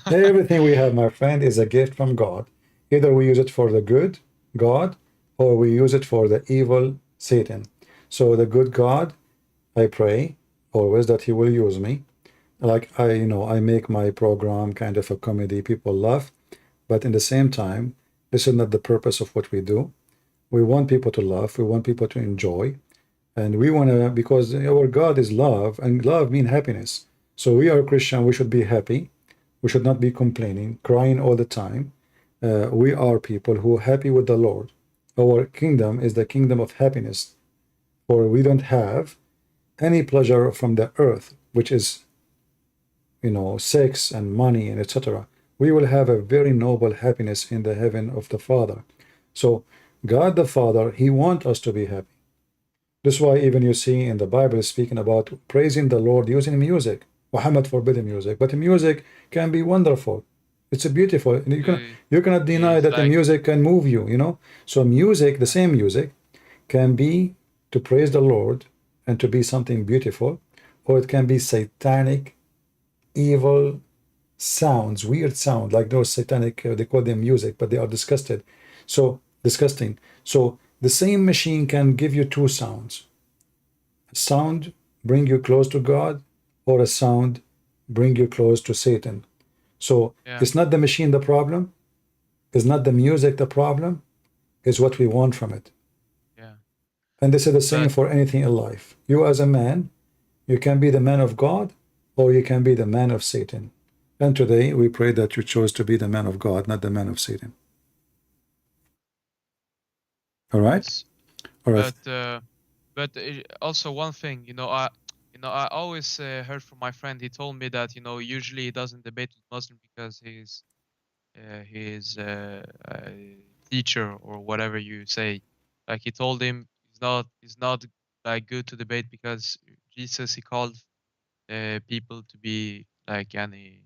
A: Everything we have, my friend, is a gift from God. Either we use it for the good God, or we use it for the evil Satan. So the good God, I pray always that he will use me. Like I make my program kind of a comedy, people laugh, but in the same time, this is not the purpose of what we do. We want people to laugh, we want people to enjoy, and we want to, because our God is love, and love means happiness. So we are Christian, we should be happy. We should not be complaining, crying all the time. We are people who are happy with the Lord. Our kingdom is the kingdom of happiness, for we don't have any pleasure from the earth, which is sex and money and etc. We will have a very noble happiness in the heaven of the Father. So God the Father, he wants us to be happy. This is why even you see in the Bible speaking about praising the Lord using music. Muhammad forbidden music, but music can be wonderful. It's a beautiful. You cannot deny that the music can move you. So music, the same music, can be to praise the Lord and to be something beautiful, or it can be satanic, evil, sounds, weird sound, like those satanic, they call them music, but they are disgusting. So the same machine can give you two sounds. A sound bring you close to God, or a sound bring you close to Satan. So
E: Yeah.
A: it's not the machine the problem, it's not the music the problem, it's what we want from it.
E: Yeah.
A: And this is the same
E: But
A: for anything in life. You as a man, you can be the man of God, or you can be the man of Satan. And today we pray that you chose to be the man of God, not the man of Satan. All right?
E: yes,
A: All right.
E: but also one thing, I always heard from my friend. He told me that usually he doesn't debate with Muslim because he's teacher or whatever you say. Like he told him he's not like good to debate because Jesus, he called people to be like any.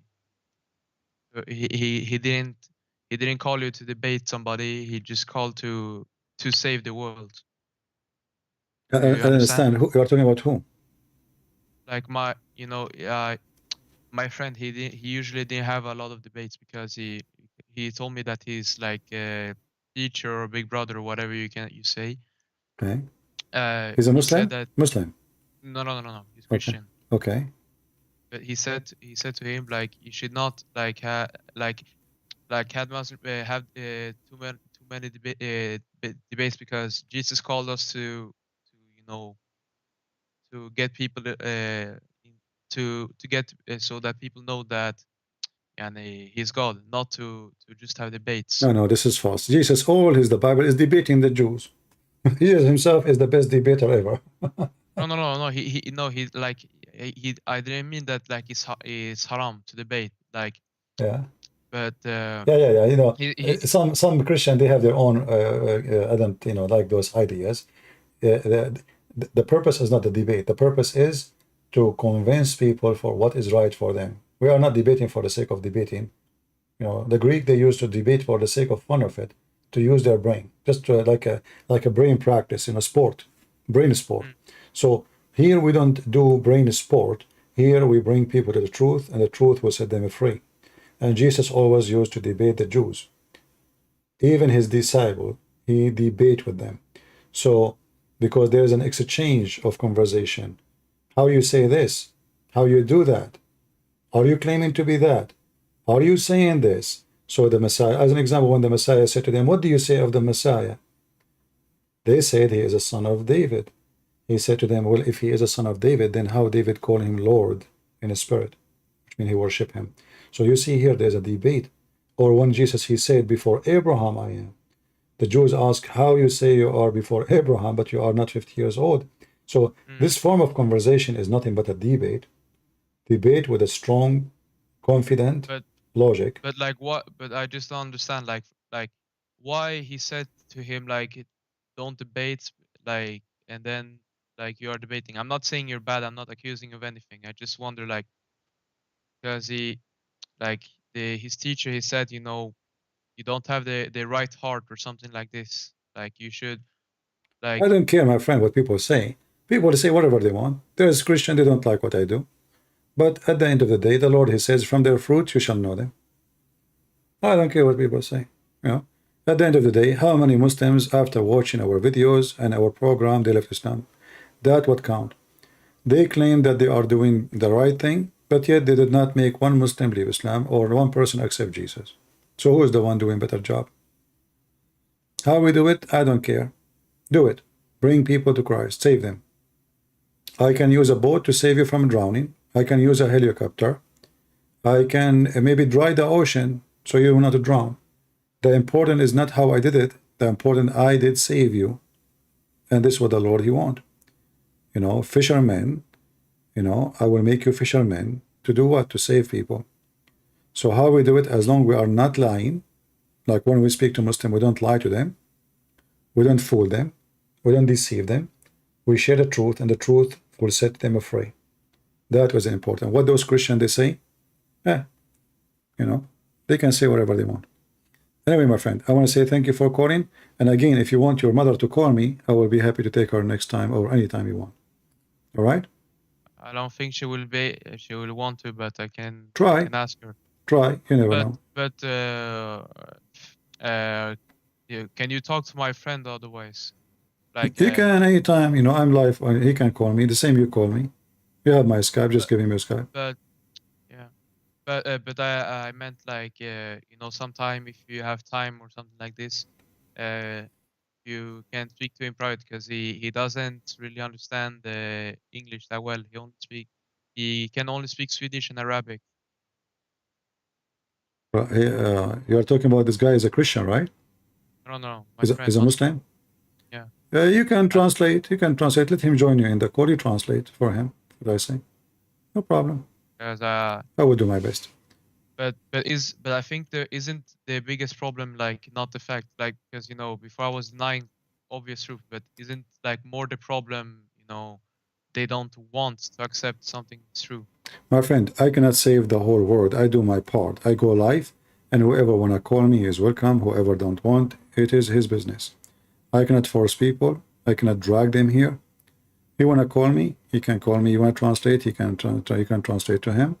E: He didn't call you to debate somebody. He just called to save the world.
A: I
E: Do you
A: understand. Who, you are talking about who?
E: Like my my friend, he usually didn't have a lot of debates because he told me that he's like a teacher or big brother or whatever you say.
A: Okay. He's a
E: He said
A: Muslim?
E: that
A: Muslim.
E: no, he's
A: Okay.
E: Christian.
A: Okay.
E: But he said to him like you should not like have Muslim, have too many debates because Jesus called us to to get people to get so that people know that and he's God, not to just have debates.
A: No, this is false. Jesus, all his the Bible is debating the Jews. Jesus himself is the best debater ever.
E: No. He like he. I didn't mean that like it's haram to debate. Like
A: Yeah.
E: but
A: Yeah.
E: he
A: Some Christian, they have their own. I don't like those ideas. The purpose is not the debate. The purpose is to convince people for what is right for them. We are not debating for the sake of debating. The Greek, they used to debate for the sake of fun of it, to use their brain, just like a brain practice in a sport, brain sport. So here we don't do brain sport. Here we bring people to the truth, and the truth will set them free. And Jesus always used to debate the Jews. Even his disciple, he debate with them. So because there is an exchange of conversation. How you say this? How you do that? Are you claiming to be that? Are you saying this? So the Messiah, as an example, when the Messiah said to them, what do you say of the Messiah? They said he is a son of David. He said to them, well, if he is a son of David, then how David called him Lord in his spirit, which means he worshiped him. So you see here, there's a debate. Or when Jesus, he said, before Abraham I am. The Jews ask, how you say you are before Abraham, but you are not 50 years old. So this form of conversation is nothing but a debate. Debate with a strong, confident logic.
E: But like what? But I just don't understand like why he said to him like don't debate like and then like you are debating. I'm not saying you're bad. I'm not accusing of anything. I just wonder like because he like his teacher he said you don't have the right heart or something like this. Like you should like
A: I don't care, my friend, what people say. People say whatever they want. There's Christian, they don't like what I do. But at the end of the day, the Lord, he says, from their fruits you shall know them. I don't care what people say. At the end of the day, how many Muslims, after watching our videos and our program, they left Islam? That what count. They claim that they are doing the right thing, but yet they did not make one Muslim leave Islam or one person accept Jesus. So who is the one doing better job? How we do it, I don't care. Do it. Bring people to Christ. Save them. I can use a boat to save you from drowning. I can use a helicopter. I can maybe dry the ocean so you will not drown. The important is not how I did it. The important I did save you. And this is what the Lord he want. Fishermen, I will make you fishermen to do what? To save people. So how we do it, as long we are not lying, like when we speak to Muslim, we don't lie to them. We don't fool them. We don't deceive them. We share the truth, and the truth will set them free. That was important. What those Christians, they say, they can say whatever they want. Anyway, my friend, I want to say thank you for calling. And again, if you want your mother to call me, I will be happy to take her next time or anytime you want. All right?
E: I don't think she will want to, but I can
A: Try.
E: ask her.
A: Try, you never know.
E: But can you talk to my friend otherwise? Like
A: You can anytime, you know, I'm live. He can call me. The same you call me. You have my Skype. Just give him your Skype.
E: But yeah, but I meant like you know, sometime if you have time or something like this, you can speak to him private because he doesn't really understand English that well. He can only speak Swedish and Arabic.
A: You're talking about this guy is a Christian, right?
E: No, my
A: Is
E: friend.
A: a Muslim?
E: Yeah.
A: You can translate. You can translate. Let him join you in the call. You translate for him. What I say? No problem.
E: Because
A: I will do my best.
E: but I think there isn't the biggest problem like not the fact like because you know before I was denying obvious truth, but isn't like more the problem, you know, they don't want to accept something is true.
A: My friend, I cannot save the whole world. I do my part. I go live, and whoever wanna call me is welcome. Whoever don't want, it is his business. I cannot force people. I cannot drag them here. You wanna call me? He can call me. You wanna translate? You can translate to him,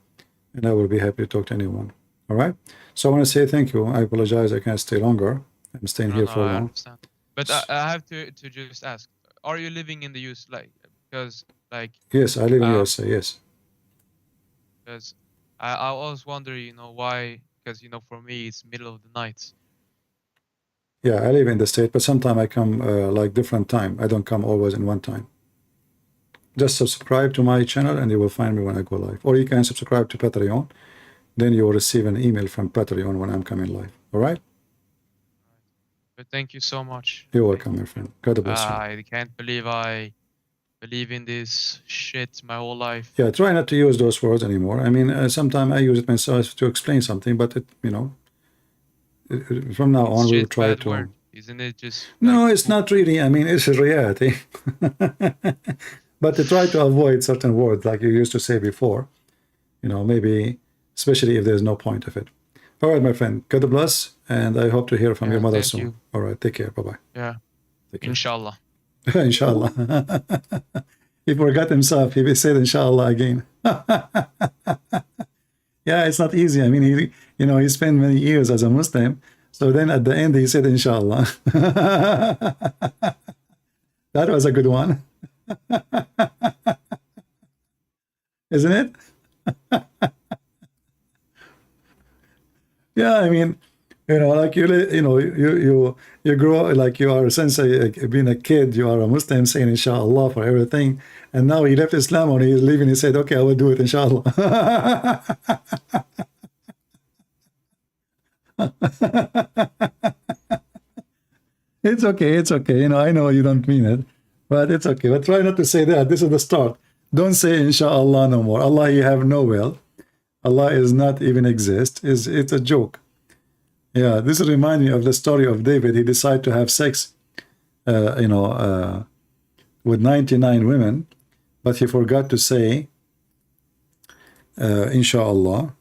A: and I will be happy to talk to anyone. All right. So I want to say thank you. I apologize. I can't stay longer. I'm staying here for
E: I
A: long.
E: understand. But I have to just ask: are you living in the US? Like because like
A: Yes, I live in USA. Yes.
E: because I always wonder, you know, why? Because you know, for me, it's middle of the night.
A: Yeah, I live in the state, but sometimes I come like different time. I don't come always in one time. Just subscribe to my channel, and you will find me when I go live. Or you can subscribe to Patreon. Then you will receive an email from Patreon when I'm coming live. All right?
E: But thank you so much.
A: You're welcome, my friend. God bless you.
E: I can't believe I believe in this shit my whole life.
A: Yeah, try not to use those words anymore. I mean, sometimes I use it myself to explain something, but it, you know, from now on we will try to.
E: Word, isn't it? Just
A: no,
E: like,
A: it's not really. I mean, it's a reality. But to try to avoid certain words like you used to say before, you know, maybe. Especially if there's no point of it. All right, my friend. God bless, and I hope to hear from your mother soon.
E: You.
A: All right, take care. Bye-bye.
E: Yeah.
A: Take care.
E: Inshallah.
A: Inshallah. He forgot himself. He said inshallah again. Yeah, it's not easy. I mean, he spent many years as a Muslim. So then at the end, he said inshallah. That was a good one. Isn't it? Yeah, I mean, you know, like you grow like you are since being a kid, you are a Muslim saying inshallah for everything, and now he left Islam and he's leaving. He said, "Okay, I will do it, inshallah." It's okay. It's okay. You know, I know you don't mean it, but it's okay. But try not to say that. This is the start. Don't say inshallah no more. Allah, you have no will. Allah is not even exist. It's a joke. Yeah, this reminds me of the story of David. He decided to have sex, with 99 women, but he forgot to say, inshallah.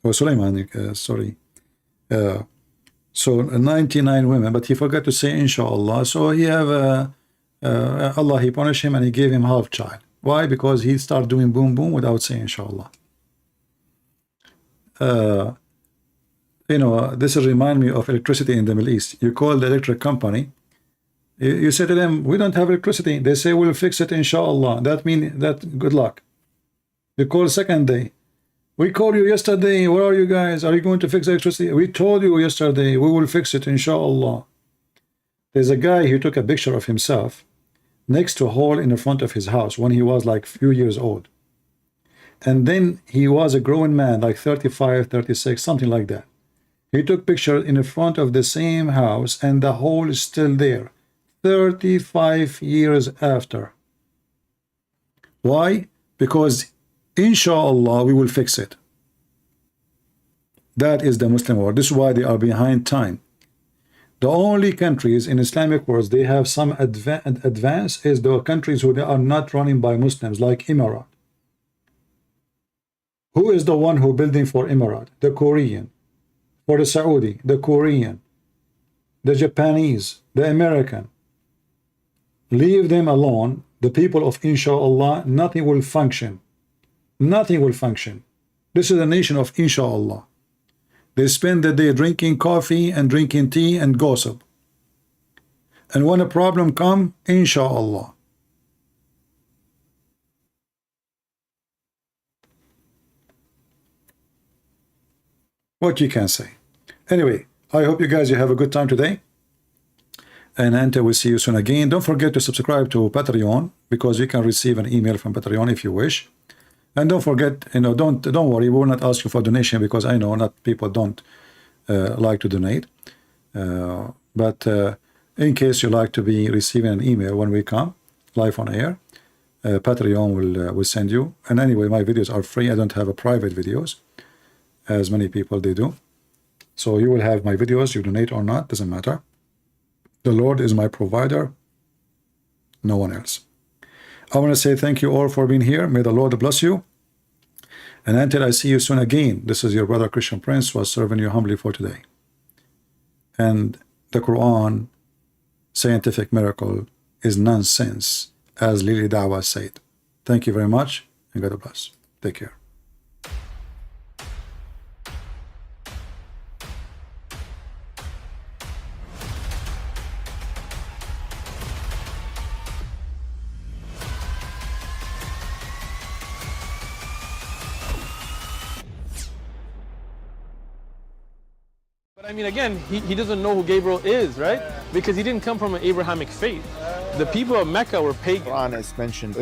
A: Oh, Sulaiman, sorry. So 99 women, but he forgot to say inshallah. So he have Allah, he punished him and he gave him half child. Why? Because he started doing boom boom without saying inshallah. This remind me of electricity in the Middle East. You call the electric company, you say to them, we don't have electricity. They say, we'll fix it inshallah. That means that good luck. You call second day, we called you yesterday, where are you guys? Are you going to fix electricity? We told you yesterday, we will fix it inshallah. There's a guy who took a picture of himself next to a hole in the front of his house when he was like few years old. And then he was a grown man, like 35, 36, something like that. He took picture in the front of the same house and the hole is still there, 35 years after. Why? Because inshallah, we will fix it. That is the Muslim world. This is why they are behind time. The only countries in Islamic world they have some advance is the countries who they are not running by Muslims, like Emirat. Who is the one who building for Emirat? The Korean. For the Saudi, the Korean. The Japanese, the American. Leave them alone. The people of inshallah, nothing will function. Nothing will function. This is a nation of inshallah. They spend the day drinking coffee and drinking tea and gossip. And when a problem comes, inshallah. What you can say. Anyway, I hope you guys have a good time today. And until we see you soon again, don't forget to subscribe to Patreon, because you can receive an email from Patreon if you wish. And don't forget, don't worry, we will not ask you for donation, because I know not people don't like to donate. But in case you like to be receiving an email when we come live on air, Patreon will send you. And anyway, my videos are free. I don't have a private videos, as many people they do. So you will have my videos, you donate or not, doesn't matter. The Lord is my provider, no one else. I want to say thank you all for being here. May the Lord bless you. And until I see you soon again, this is your brother Christian Prince, who was serving you humbly for today. And the Quran, scientific miracle, is nonsense, as Lily Dawah said. Thank you very much, and God bless. Take care.
I: But I mean, again, he doesn't know who Gabriel is, right? Because he didn't come from an Abrahamic faith. The people of Mecca were pagan.
J: Quran is mentioned